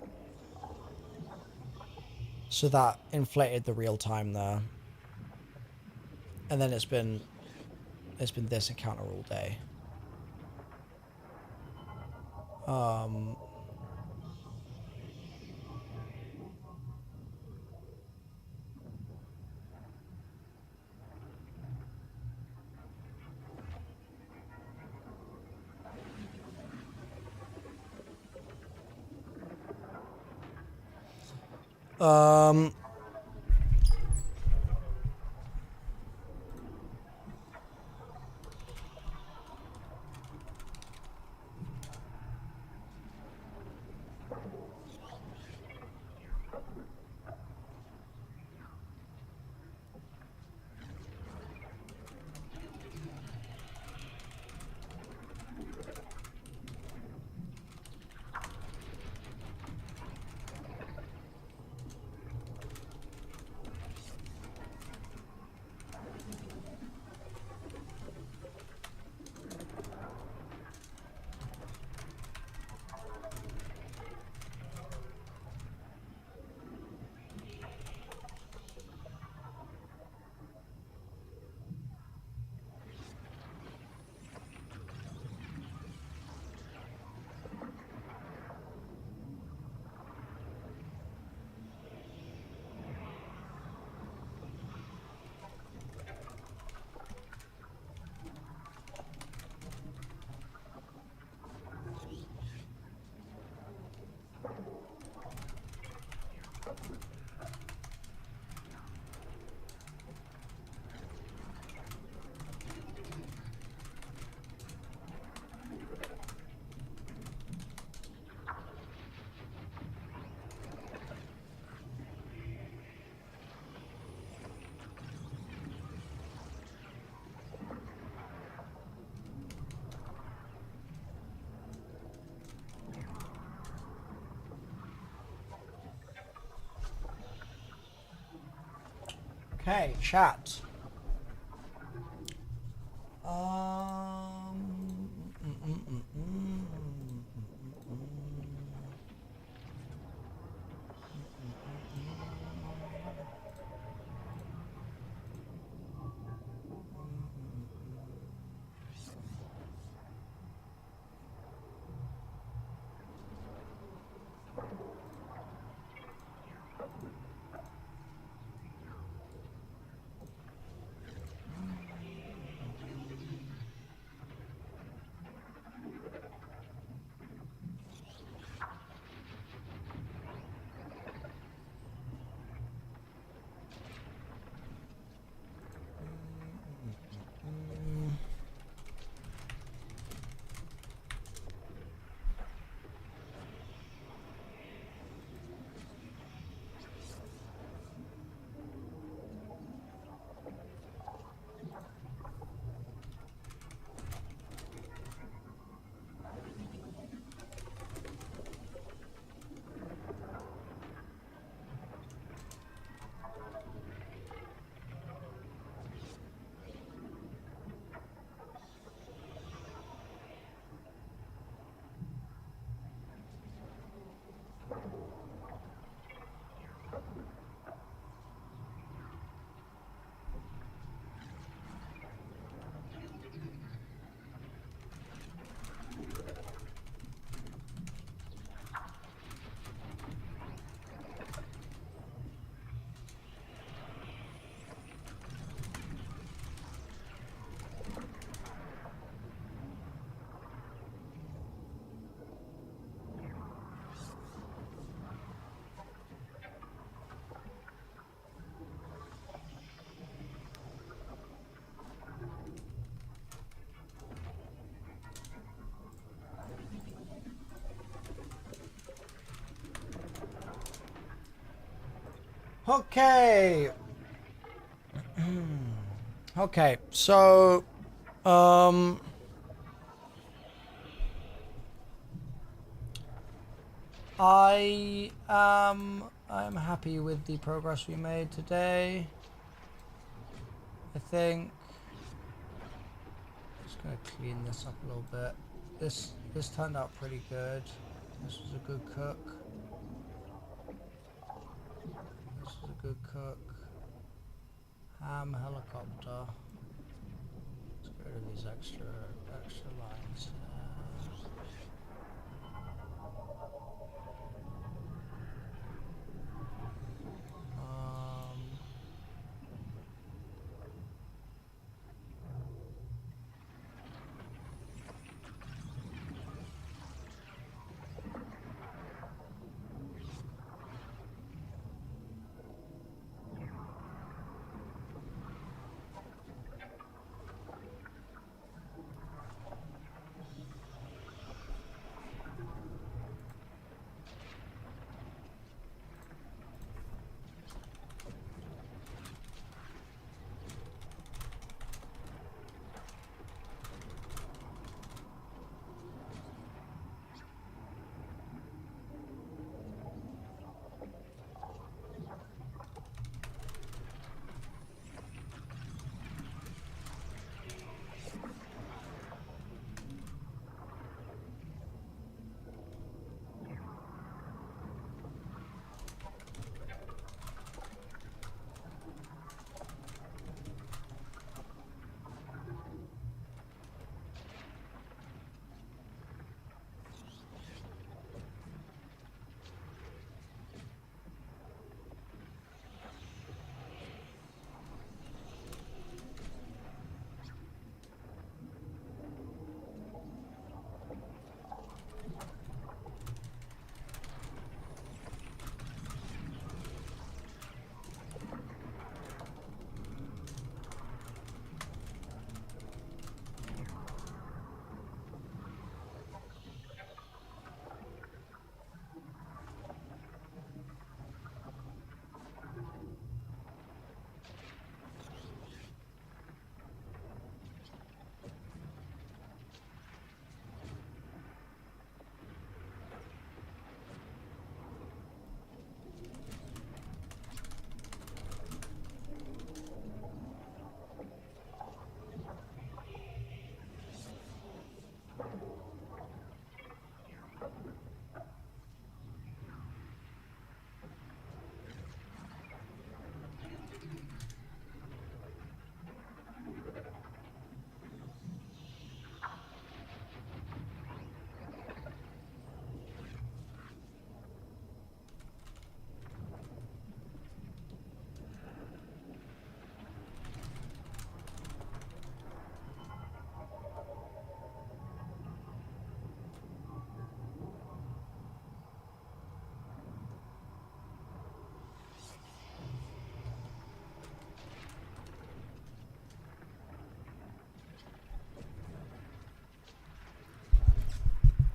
So that inflated the real time there. And then it's been this encounter all day. Um, okay, chat. Okay. Okay, so I'm happy with the progress we made today. I think just gonna clean this up a little bit. This turned out pretty good. This was a good cook. good cook. Ham helicopter. Let's get rid of these extra lines.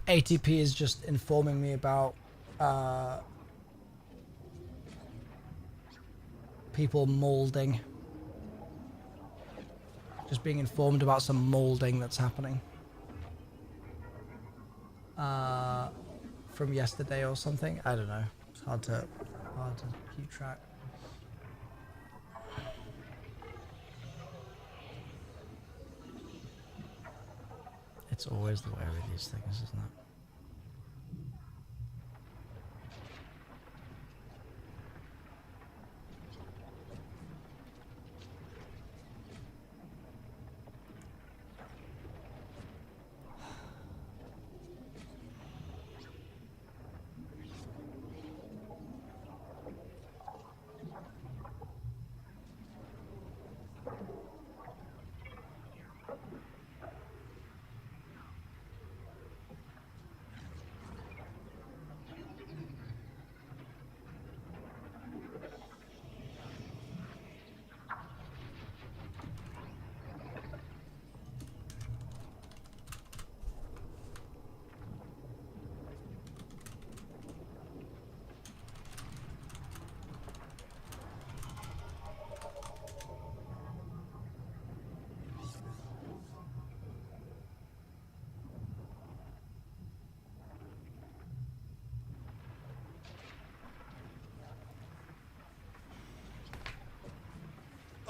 ATP is just informing me about people molding. Just being informed about some molding that's happening. From yesterday or something. I don't know. It's hard to keep track. It's always the way with these things, isn't it?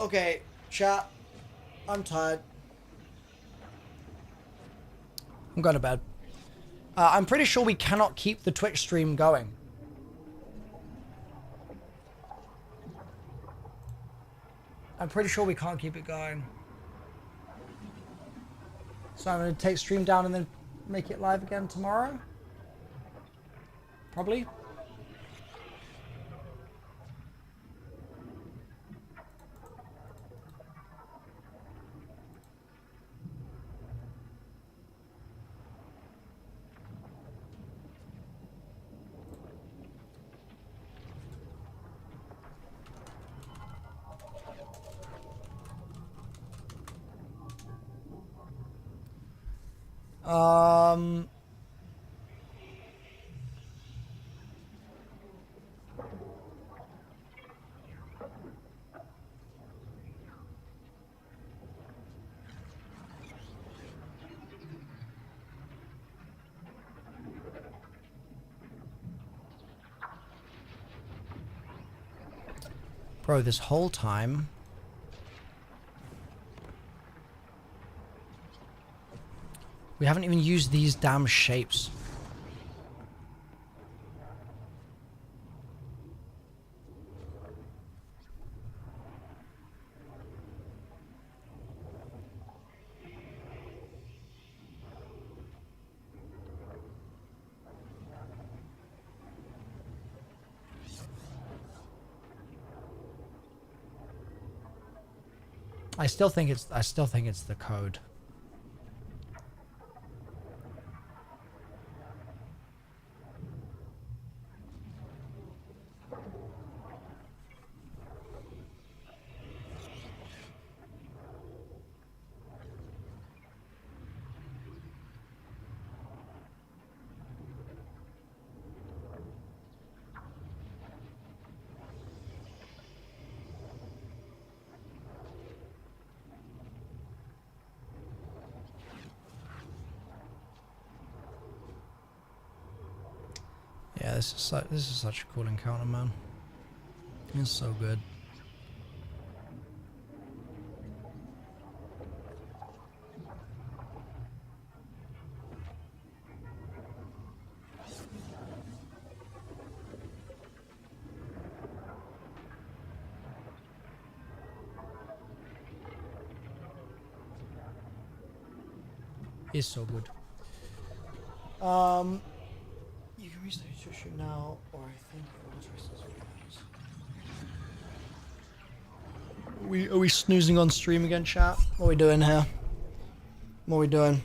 Okay, chat. I'm tired. I'm going to bed. I'm pretty sure we cannot keep the Twitch stream going. I'm pretty sure we can't keep it going. So I'm going to take stream down and then make it live again tomorrow. Probably. Um... Bro, this whole time... we haven't even used these damn shapes. I still think it's the code. Yeah, this is such a cool encounter, man. It's so good. It's so good. You can restart your shoot now, or I think it will restart Are we snoozing on stream again, chat? What are we doing here? What are we doing?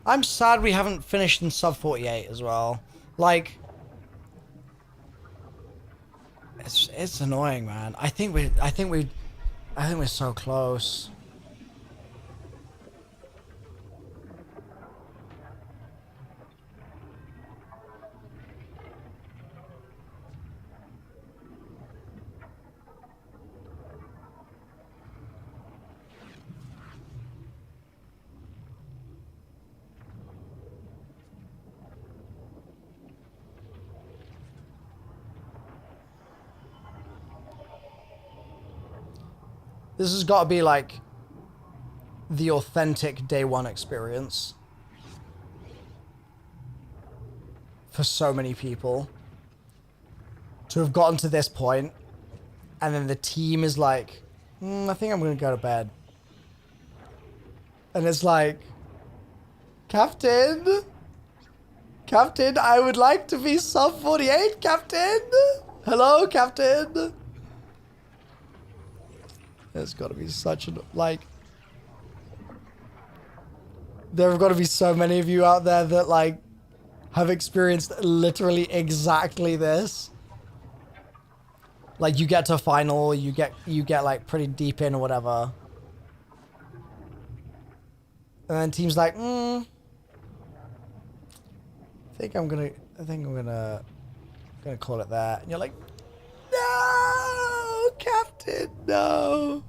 I'm sad we haven't finished in sub 48 as well. Like, it's annoying, man. I think we're so close. This has got to be like the authentic day one experience for so many people to have gotten to this point, and then the team is like, I think I'm gonna go to bed, and it's like, Captain, I would like to be sub 48, Captain. Hello, Captain. There's got to be such an, like, there have got to be so many of you out there that, like, have experienced literally exactly this. Like, you get to final, you get like pretty deep in or whatever. And then team's like, I think I'm gonna call it that. And you're like, no, Captain, no.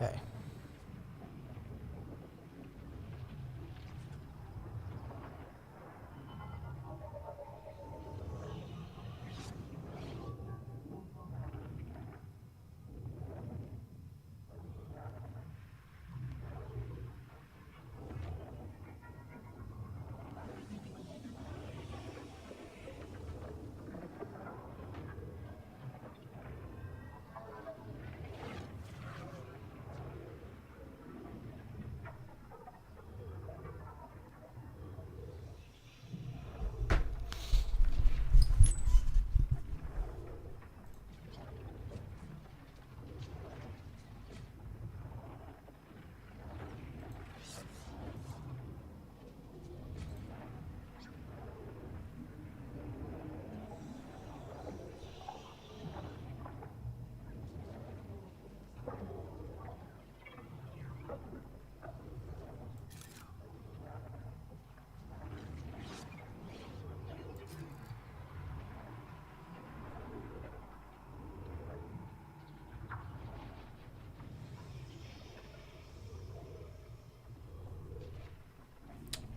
Okay.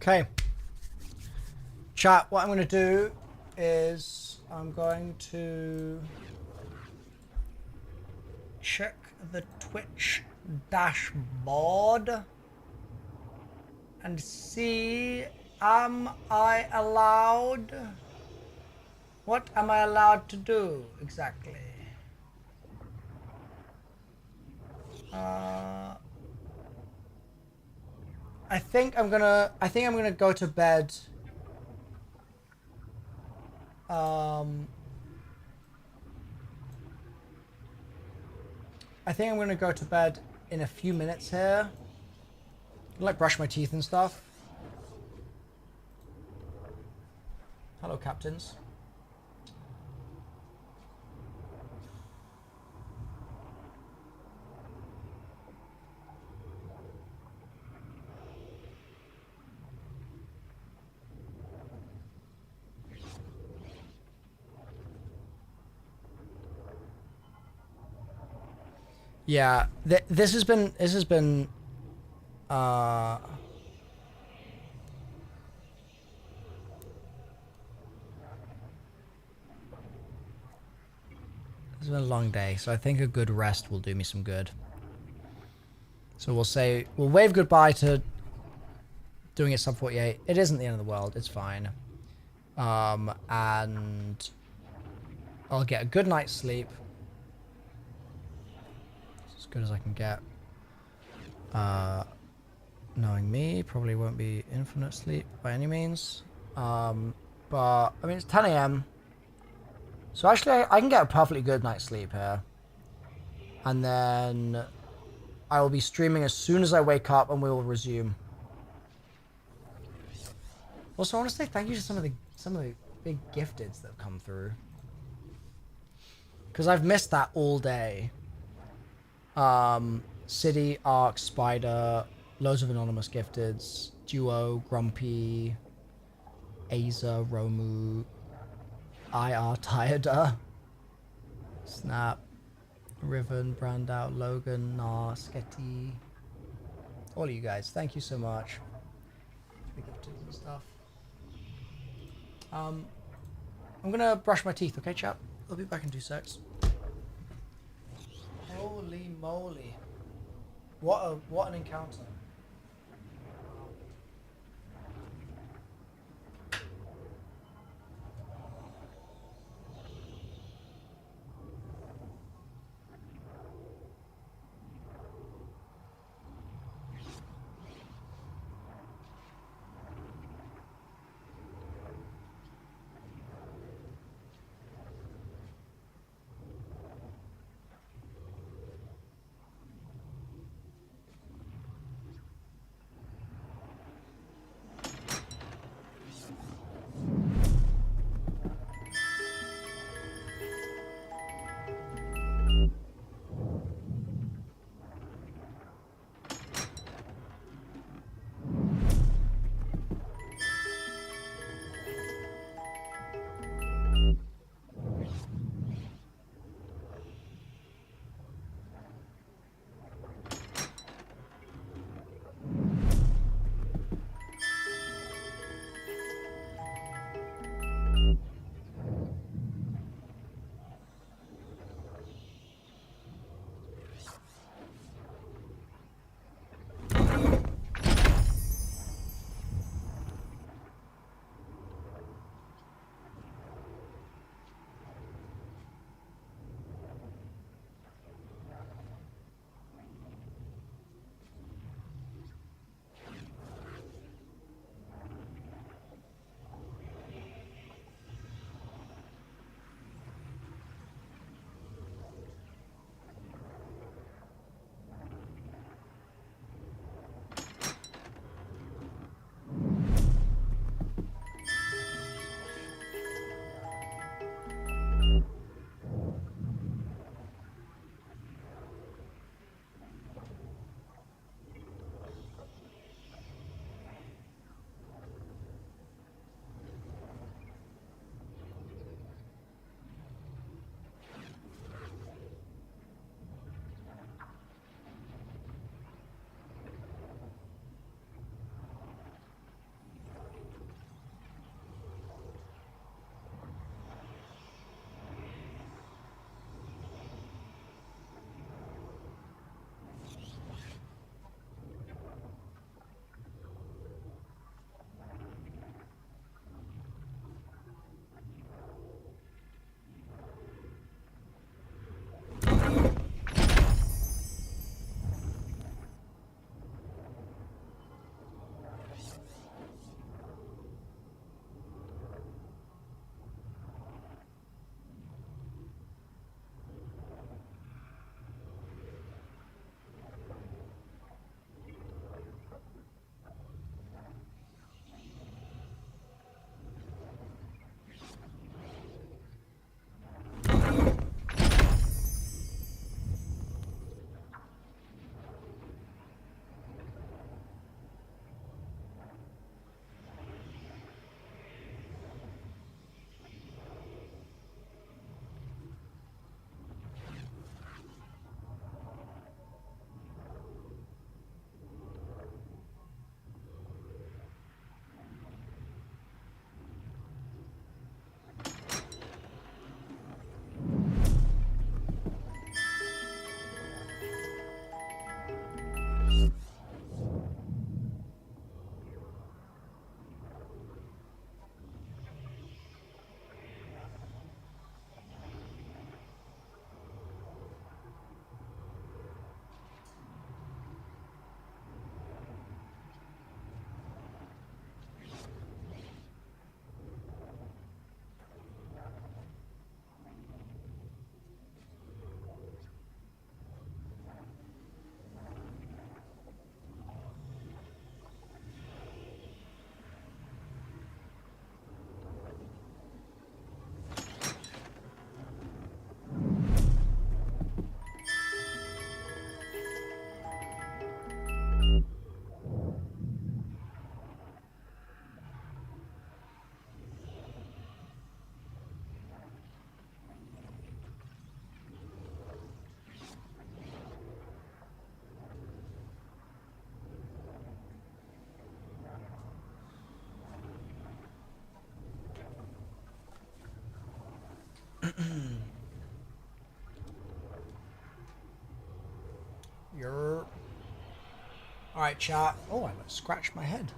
Okay. Chat, what I'm going to do is I'm going to check the Twitch dashboard and see, am I allowed? What am I allowed to do exactly? I think I'm gonna go to bed. I think I'm gonna go to bed in a few minutes here. Like brush my teeth and stuff. Hello, captains. Yeah, this has been This has been a long day, so I think a good rest will do me some good. So we'll wave goodbye to doing it sub 48. It isn't the end of the world. It's fine. And I'll get a good night's sleep. As good as I can get. Knowing me, probably won't be infinite sleep by any means. But, I mean, it's 10 a.m. So actually, I can get a perfectly good night's sleep here. And then I will be streaming as soon as I wake up and we will resume. Also, I want to say thank you to some of the big gifteds that have come through. Because I've missed that all day. City, Arc, Spider, loads of anonymous gifteds, Duo, Grumpy, Aza, Romu, IR, Tireda, Snap, Riven, Brandout, Logan, Nar, Sketty. All of you guys, thank you so much. Big gifteds and stuff. I'm gonna brush my teeth, okay, chap? I'll be back in 2 secs. Holy moly. What an encounter. You're... Alright, chat. Oh, I scratched my head.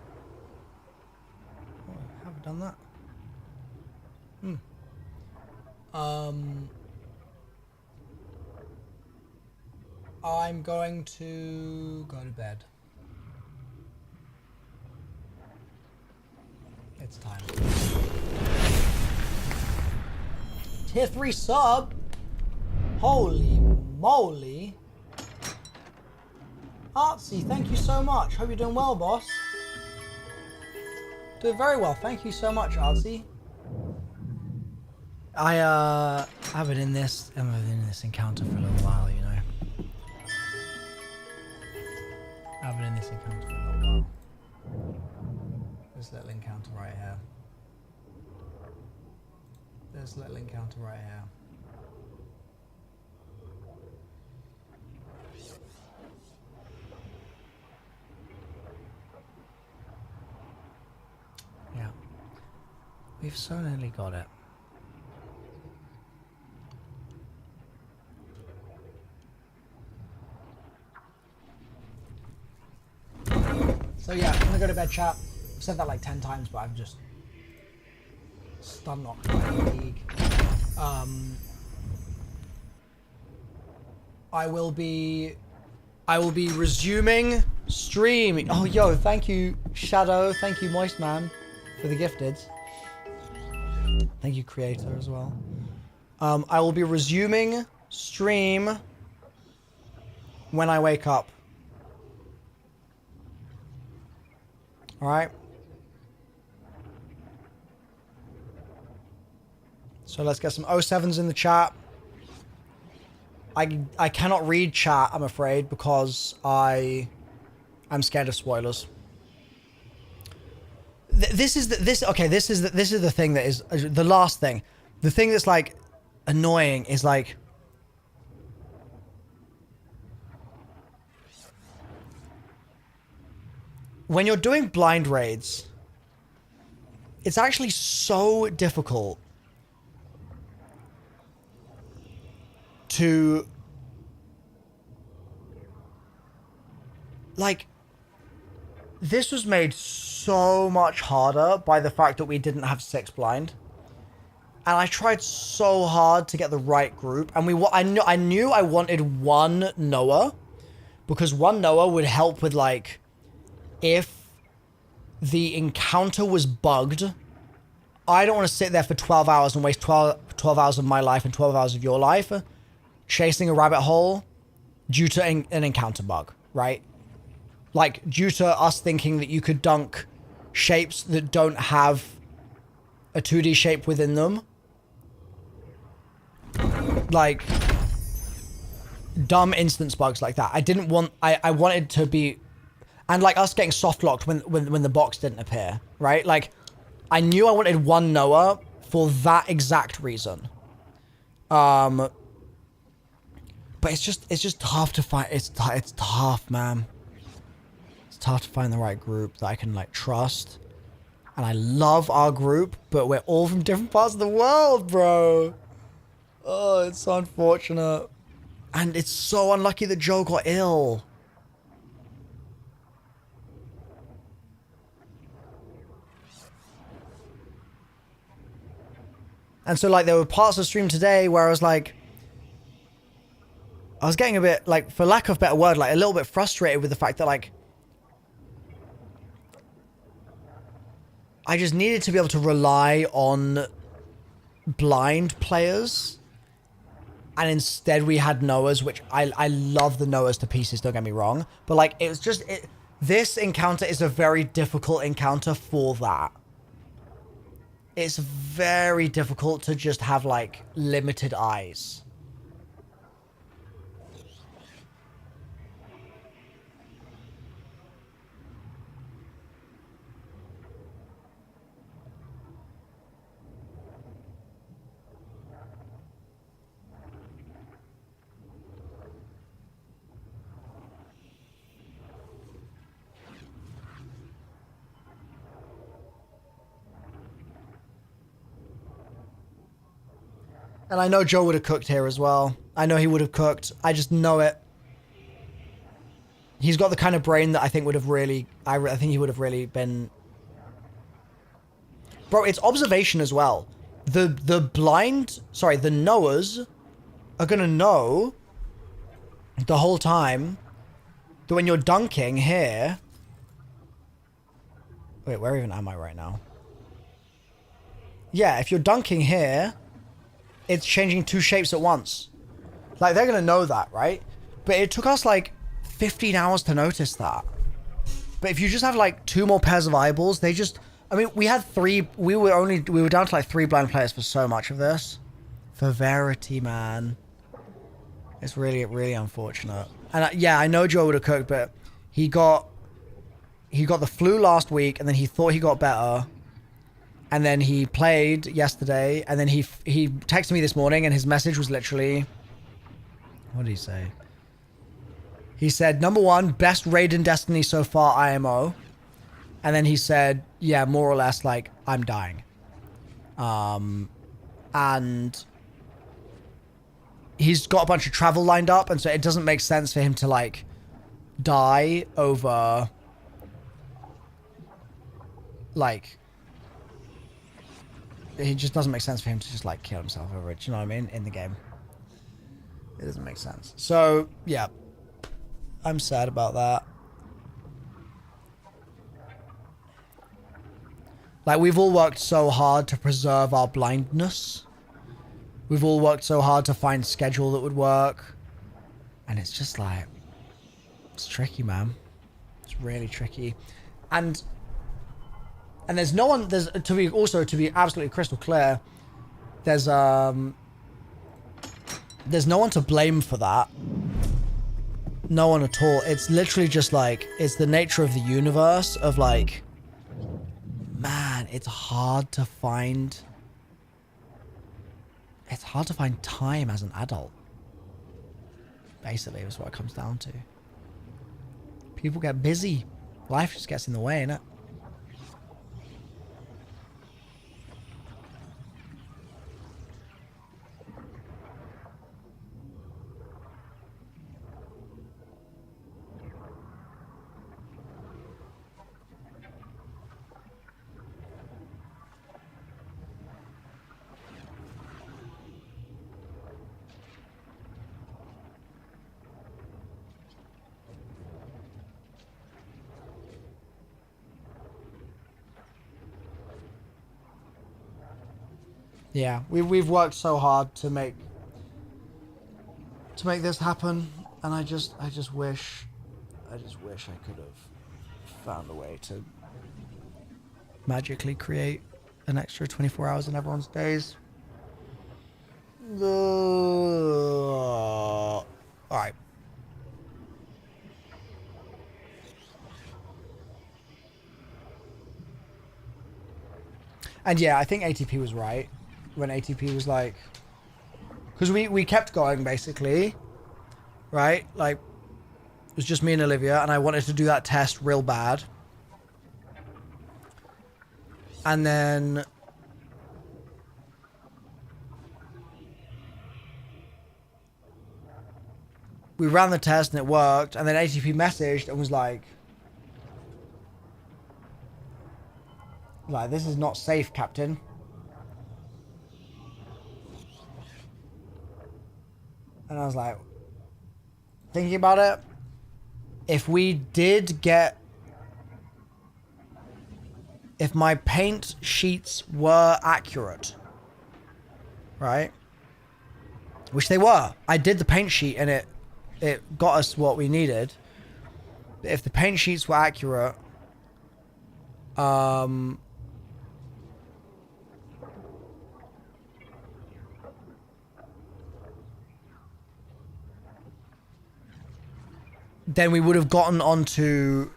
Oh, I haven't done that. I'm going to go to bed. It's time. Tier 3 sub? Holy moly. Artsy, thank you so much. Hope you're doing well, boss. Doing very well. Thank you so much, Artsy. I have been in this encounter for a little while, you know. I've been in this encounter for a little while. This little encounter right here. This little encounter right here. Yeah. We've so nearly got it. So yeah, I'm gonna go to bed, chat. I've said that like 10 times, but I'm just stomach fatigue. I will be resuming streaming. Oh, yo, thank you, Shadow. Thank you, Moist Man, for the gifted. Thank you, Creator, as well. I will be resuming stream when I wake up. All right. So let's get some 07s in the chat. I cannot read chat, I'm afraid, because I'm scared of spoilers. This is the thing that is the last thing. The thing that's like annoying is like when you're doing blind raids, it's actually so difficult to like this was made so much harder by the fact that we didn't have 6 blind, and I tried so hard to get the right group, and I knew I wanted 1 Noah, because 1 Noah would help with like if the encounter was bugged. I don't want to sit there for 12 hours and waste 12 hours of my life and 12 hours of your life chasing a rabbit hole due to an encounter bug, right? Like, due to us thinking that you could dunk shapes that don't have a 2D shape within them. Like, dumb instance bugs like that. I wanted to be... And like us getting soft locked when the box didn't appear, right? Like, I knew I wanted 1 Noah for that exact reason. But it's just tough to find. It's tough, man. It's tough to find the right group that I can like trust. And I love our group, but we're all from different parts of the world, bro. Oh, it's so unfortunate. And it's so unlucky that Joe got ill. And so, like, there were parts of the stream today where I was like... I was getting a bit, like, for lack of a better word, like, a little bit frustrated with the fact that, like... I just needed to be able to rely on blind players. And instead we had Noahs, which I love the Noahs to pieces, don't get me wrong. But, like, it was just... this encounter is a very difficult encounter for that. It's very difficult to just have, like, limited eyes. And I know Joe would have cooked here as well. I know he would have cooked. I just know it. He's got the kind of brain that I think would have really... I think he would have really been... Bro, it's observation as well. The knowers are going to know the whole time that when you're dunking here... Wait, where even am I right now? Yeah, if you're dunking here, it's changing 2 shapes at once. Like, they're going to know that, right? But it took us, like, 15 hours to notice that. But if you just have, like, 2 more pairs of eyeballs, they just... I mean, we had 3... We were down to, like, 3 blind players for so much of this. For Verity, man. It's really, really unfortunate. And, yeah, I know Joe would have cooked, but he got the flu last week, and then he thought he got better. And then he played yesterday, and then he texted me this morning, and his message was literally... What did he say? He said, number 1, best raid in Destiny so far, IMO. And then he said, yeah, more or less, like, I'm dying. And he's got a bunch of travel lined up, and so it doesn't make sense for him to, like, die over... Like... It just doesn't make sense for him to just, like, kill himself over it. Do you know what I mean? In the game. It doesn't make sense. So, yeah. I'm sad about that. Like, we've all worked so hard to preserve our blindness. We've all worked so hard to find schedule that would work. And it's just like... It's tricky, man. It's really tricky. And there's no one... To be absolutely crystal clear, there's no one to blame for that. No one at all. It's literally just like... It's the nature of the universe of like... Man, it's hard to find... It's hard to find time as an adult. Basically, that's what it comes down to. People get busy. Life just gets in the way, innit? Yeah, we've worked so hard to make this happen, and I just wish I could have found a way to magically create an extra 24 hours in everyone's days. All right. And yeah, I think ATP was right. When ATP was like... Because we kept going, basically. Right? Like, it was just me and Olivia, and I wanted to do that test real bad. And then... We ran the test, and it worked, and then ATP messaged and was like... Like, this is not safe, Captain. And I was like, thinking about it, if we did get, if my paint sheets were accurate, right? Which they were. I did the paint sheet and it got us what we needed. But if the paint sheets were accurate, then we would have gotten onto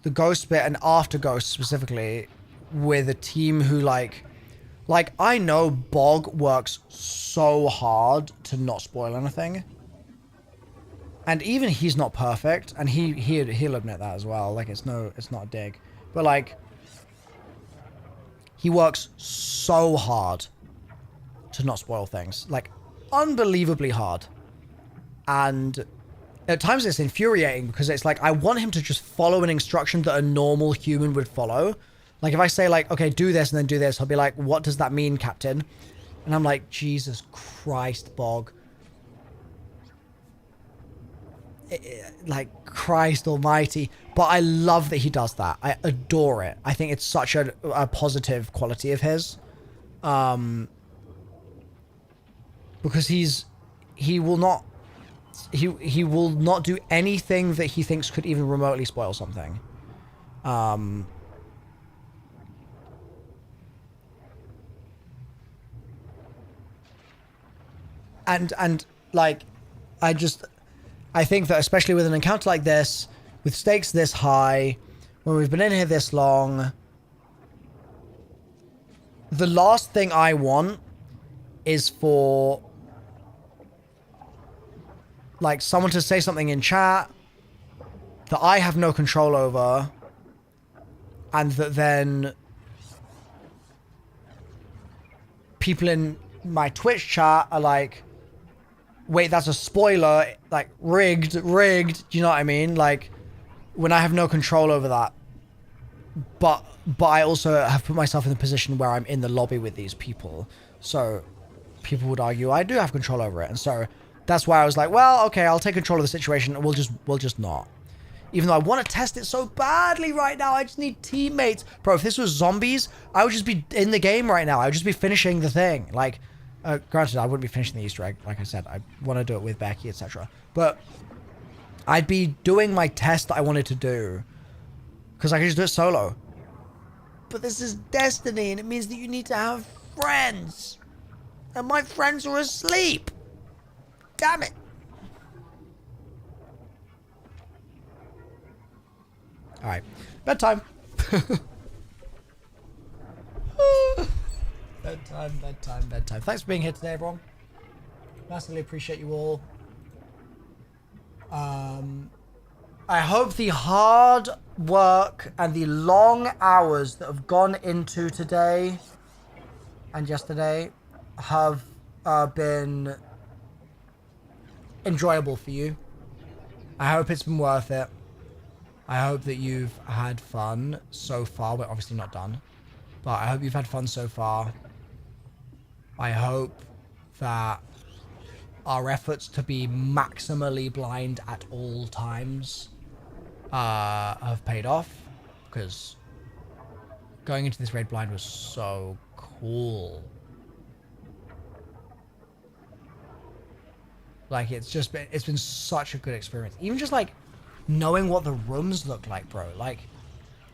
the Ghost bit and after Ghost specifically with a team who like I know Bog works so hard to not spoil anything. And even he's not perfect, and he'll admit that as well. Like, it's not a dig. But like, He works so hard to not spoil things. Like, unbelievably hard. And at times it's infuriating because it's like, I want him to just follow an instruction that a normal human would follow. Like, if I say, like, okay, do this and then do this, he'll be like, what does that mean, Captain? And I'm like, Jesus Christ, Bog. Like, Christ almighty. But I love that he does that. I adore it. I think it's such a positive quality of his. Because he will not do anything that he thinks could even remotely spoil something. And like, I think that especially with an encounter like this, with stakes this high, when we've been in here this long, the last thing I want is for, like, someone to say something in chat that I have no control over, and that then people in my Twitch chat are like, wait, that's a spoiler, like, rigged, do you know what I mean? Like, when I have no control over that. But I also have put myself in the position where I'm in the lobby with these people. So people would argue I do have control over it. And so that's why I was like, well, okay, I'll take control of the situation and we'll just not. Even though I want to test it so badly right now, I just need teammates. Bro, if this was zombies, I would just be in the game right now. I would just be finishing the thing. Like, granted, I wouldn't be finishing the Easter egg. Like I said, I want to do it with Becky, etc. But I'd be doing my test that I wanted to do. Because I can just do it solo. But this is Destiny, and it means that you need to have friends. And my friends are asleep. Damn it. Alright. Bedtime. Bedtime. Thanks for being here today, everyone. Massively appreciate you all. I hope the hard work and the long hours that have gone into today and yesterday have been enjoyable for you. I hope it's been worth it. I hope that you've had fun so far. We're obviously not done, but I hope you've had fun so far. I hope that our efforts to be maximally blind at all times have paid off, because going into this raid blind was so cool. Like, it's been such a good experience. Even just like knowing what the rooms look like, bro. Like,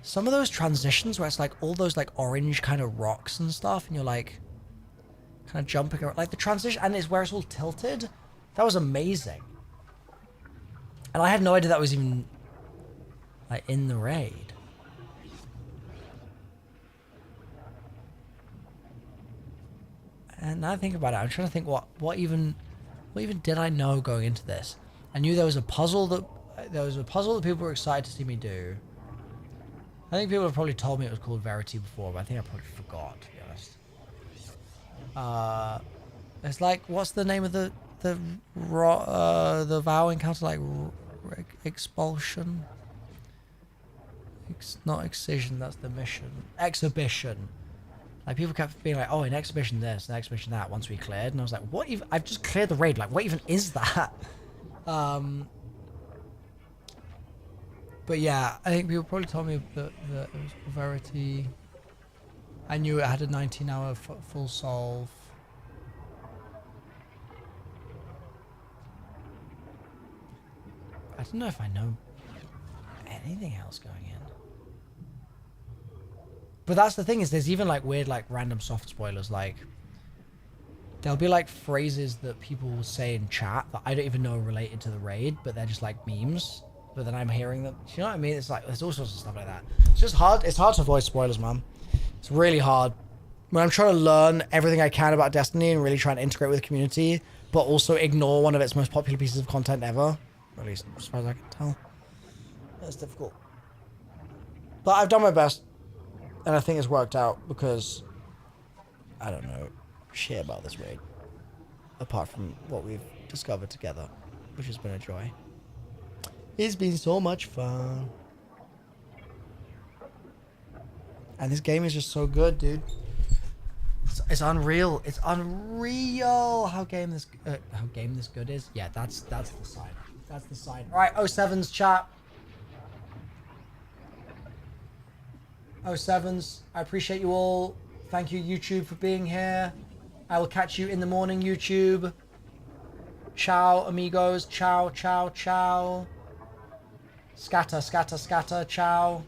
some of those transitions where it's like all those like orange kind of rocks and stuff, and you're like kind of jumping around, like the transition, and it's where it's all tilted. That was amazing. And I had no idea that was even like in the raid. And now I think about it, I'm trying to think what even did I know going into this? I knew there was a puzzle that people were excited to see me do. I think people have probably told me it was called Verity before, but I think I probably forgot, to be honest. It's like, what's the name of the vow encounter? Like expulsion? Not excision, that's the mission. Exhibition. Like, people kept being like, oh, in exhibition this, in exhibition that, once we cleared. And I was like, what even? I've just cleared the raid. Like, what even is that? But yeah, I think people probably told me that it was Verity. I knew it had a 19-hour full solve. I don't know if I know anything else going in. But that's the thing, is there's even like weird like random soft spoilers. Like, there'll be like phrases that people will say in chat that I don't even know are related to the raid, but they're just like memes. But then I'm hearing them. Do you know what I mean? It's like, there's all sorts of stuff like that. It's just hard. It's hard to avoid spoilers, man. It's really hard. When I'm trying to learn everything I can about Destiny and really trying to integrate with the community, but also ignore one of its most popular pieces of content ever. At least as far as I can tell. That's difficult. But I've done my best. And I think it's worked out because I don't know shit about this raid. Apart from what we've discovered together, which has been a joy. It's been so much fun. And this game is just so good, dude. It's unreal. It's unreal how game this good is. Yeah, that's the sign. That's the sign. All right, 07's chat. 07's. I appreciate you all. Thank you, YouTube, for being here. I will catch you in the morning, YouTube. Ciao, amigos. Ciao, ciao, ciao. Scatter, scatter, scatter. Ciao.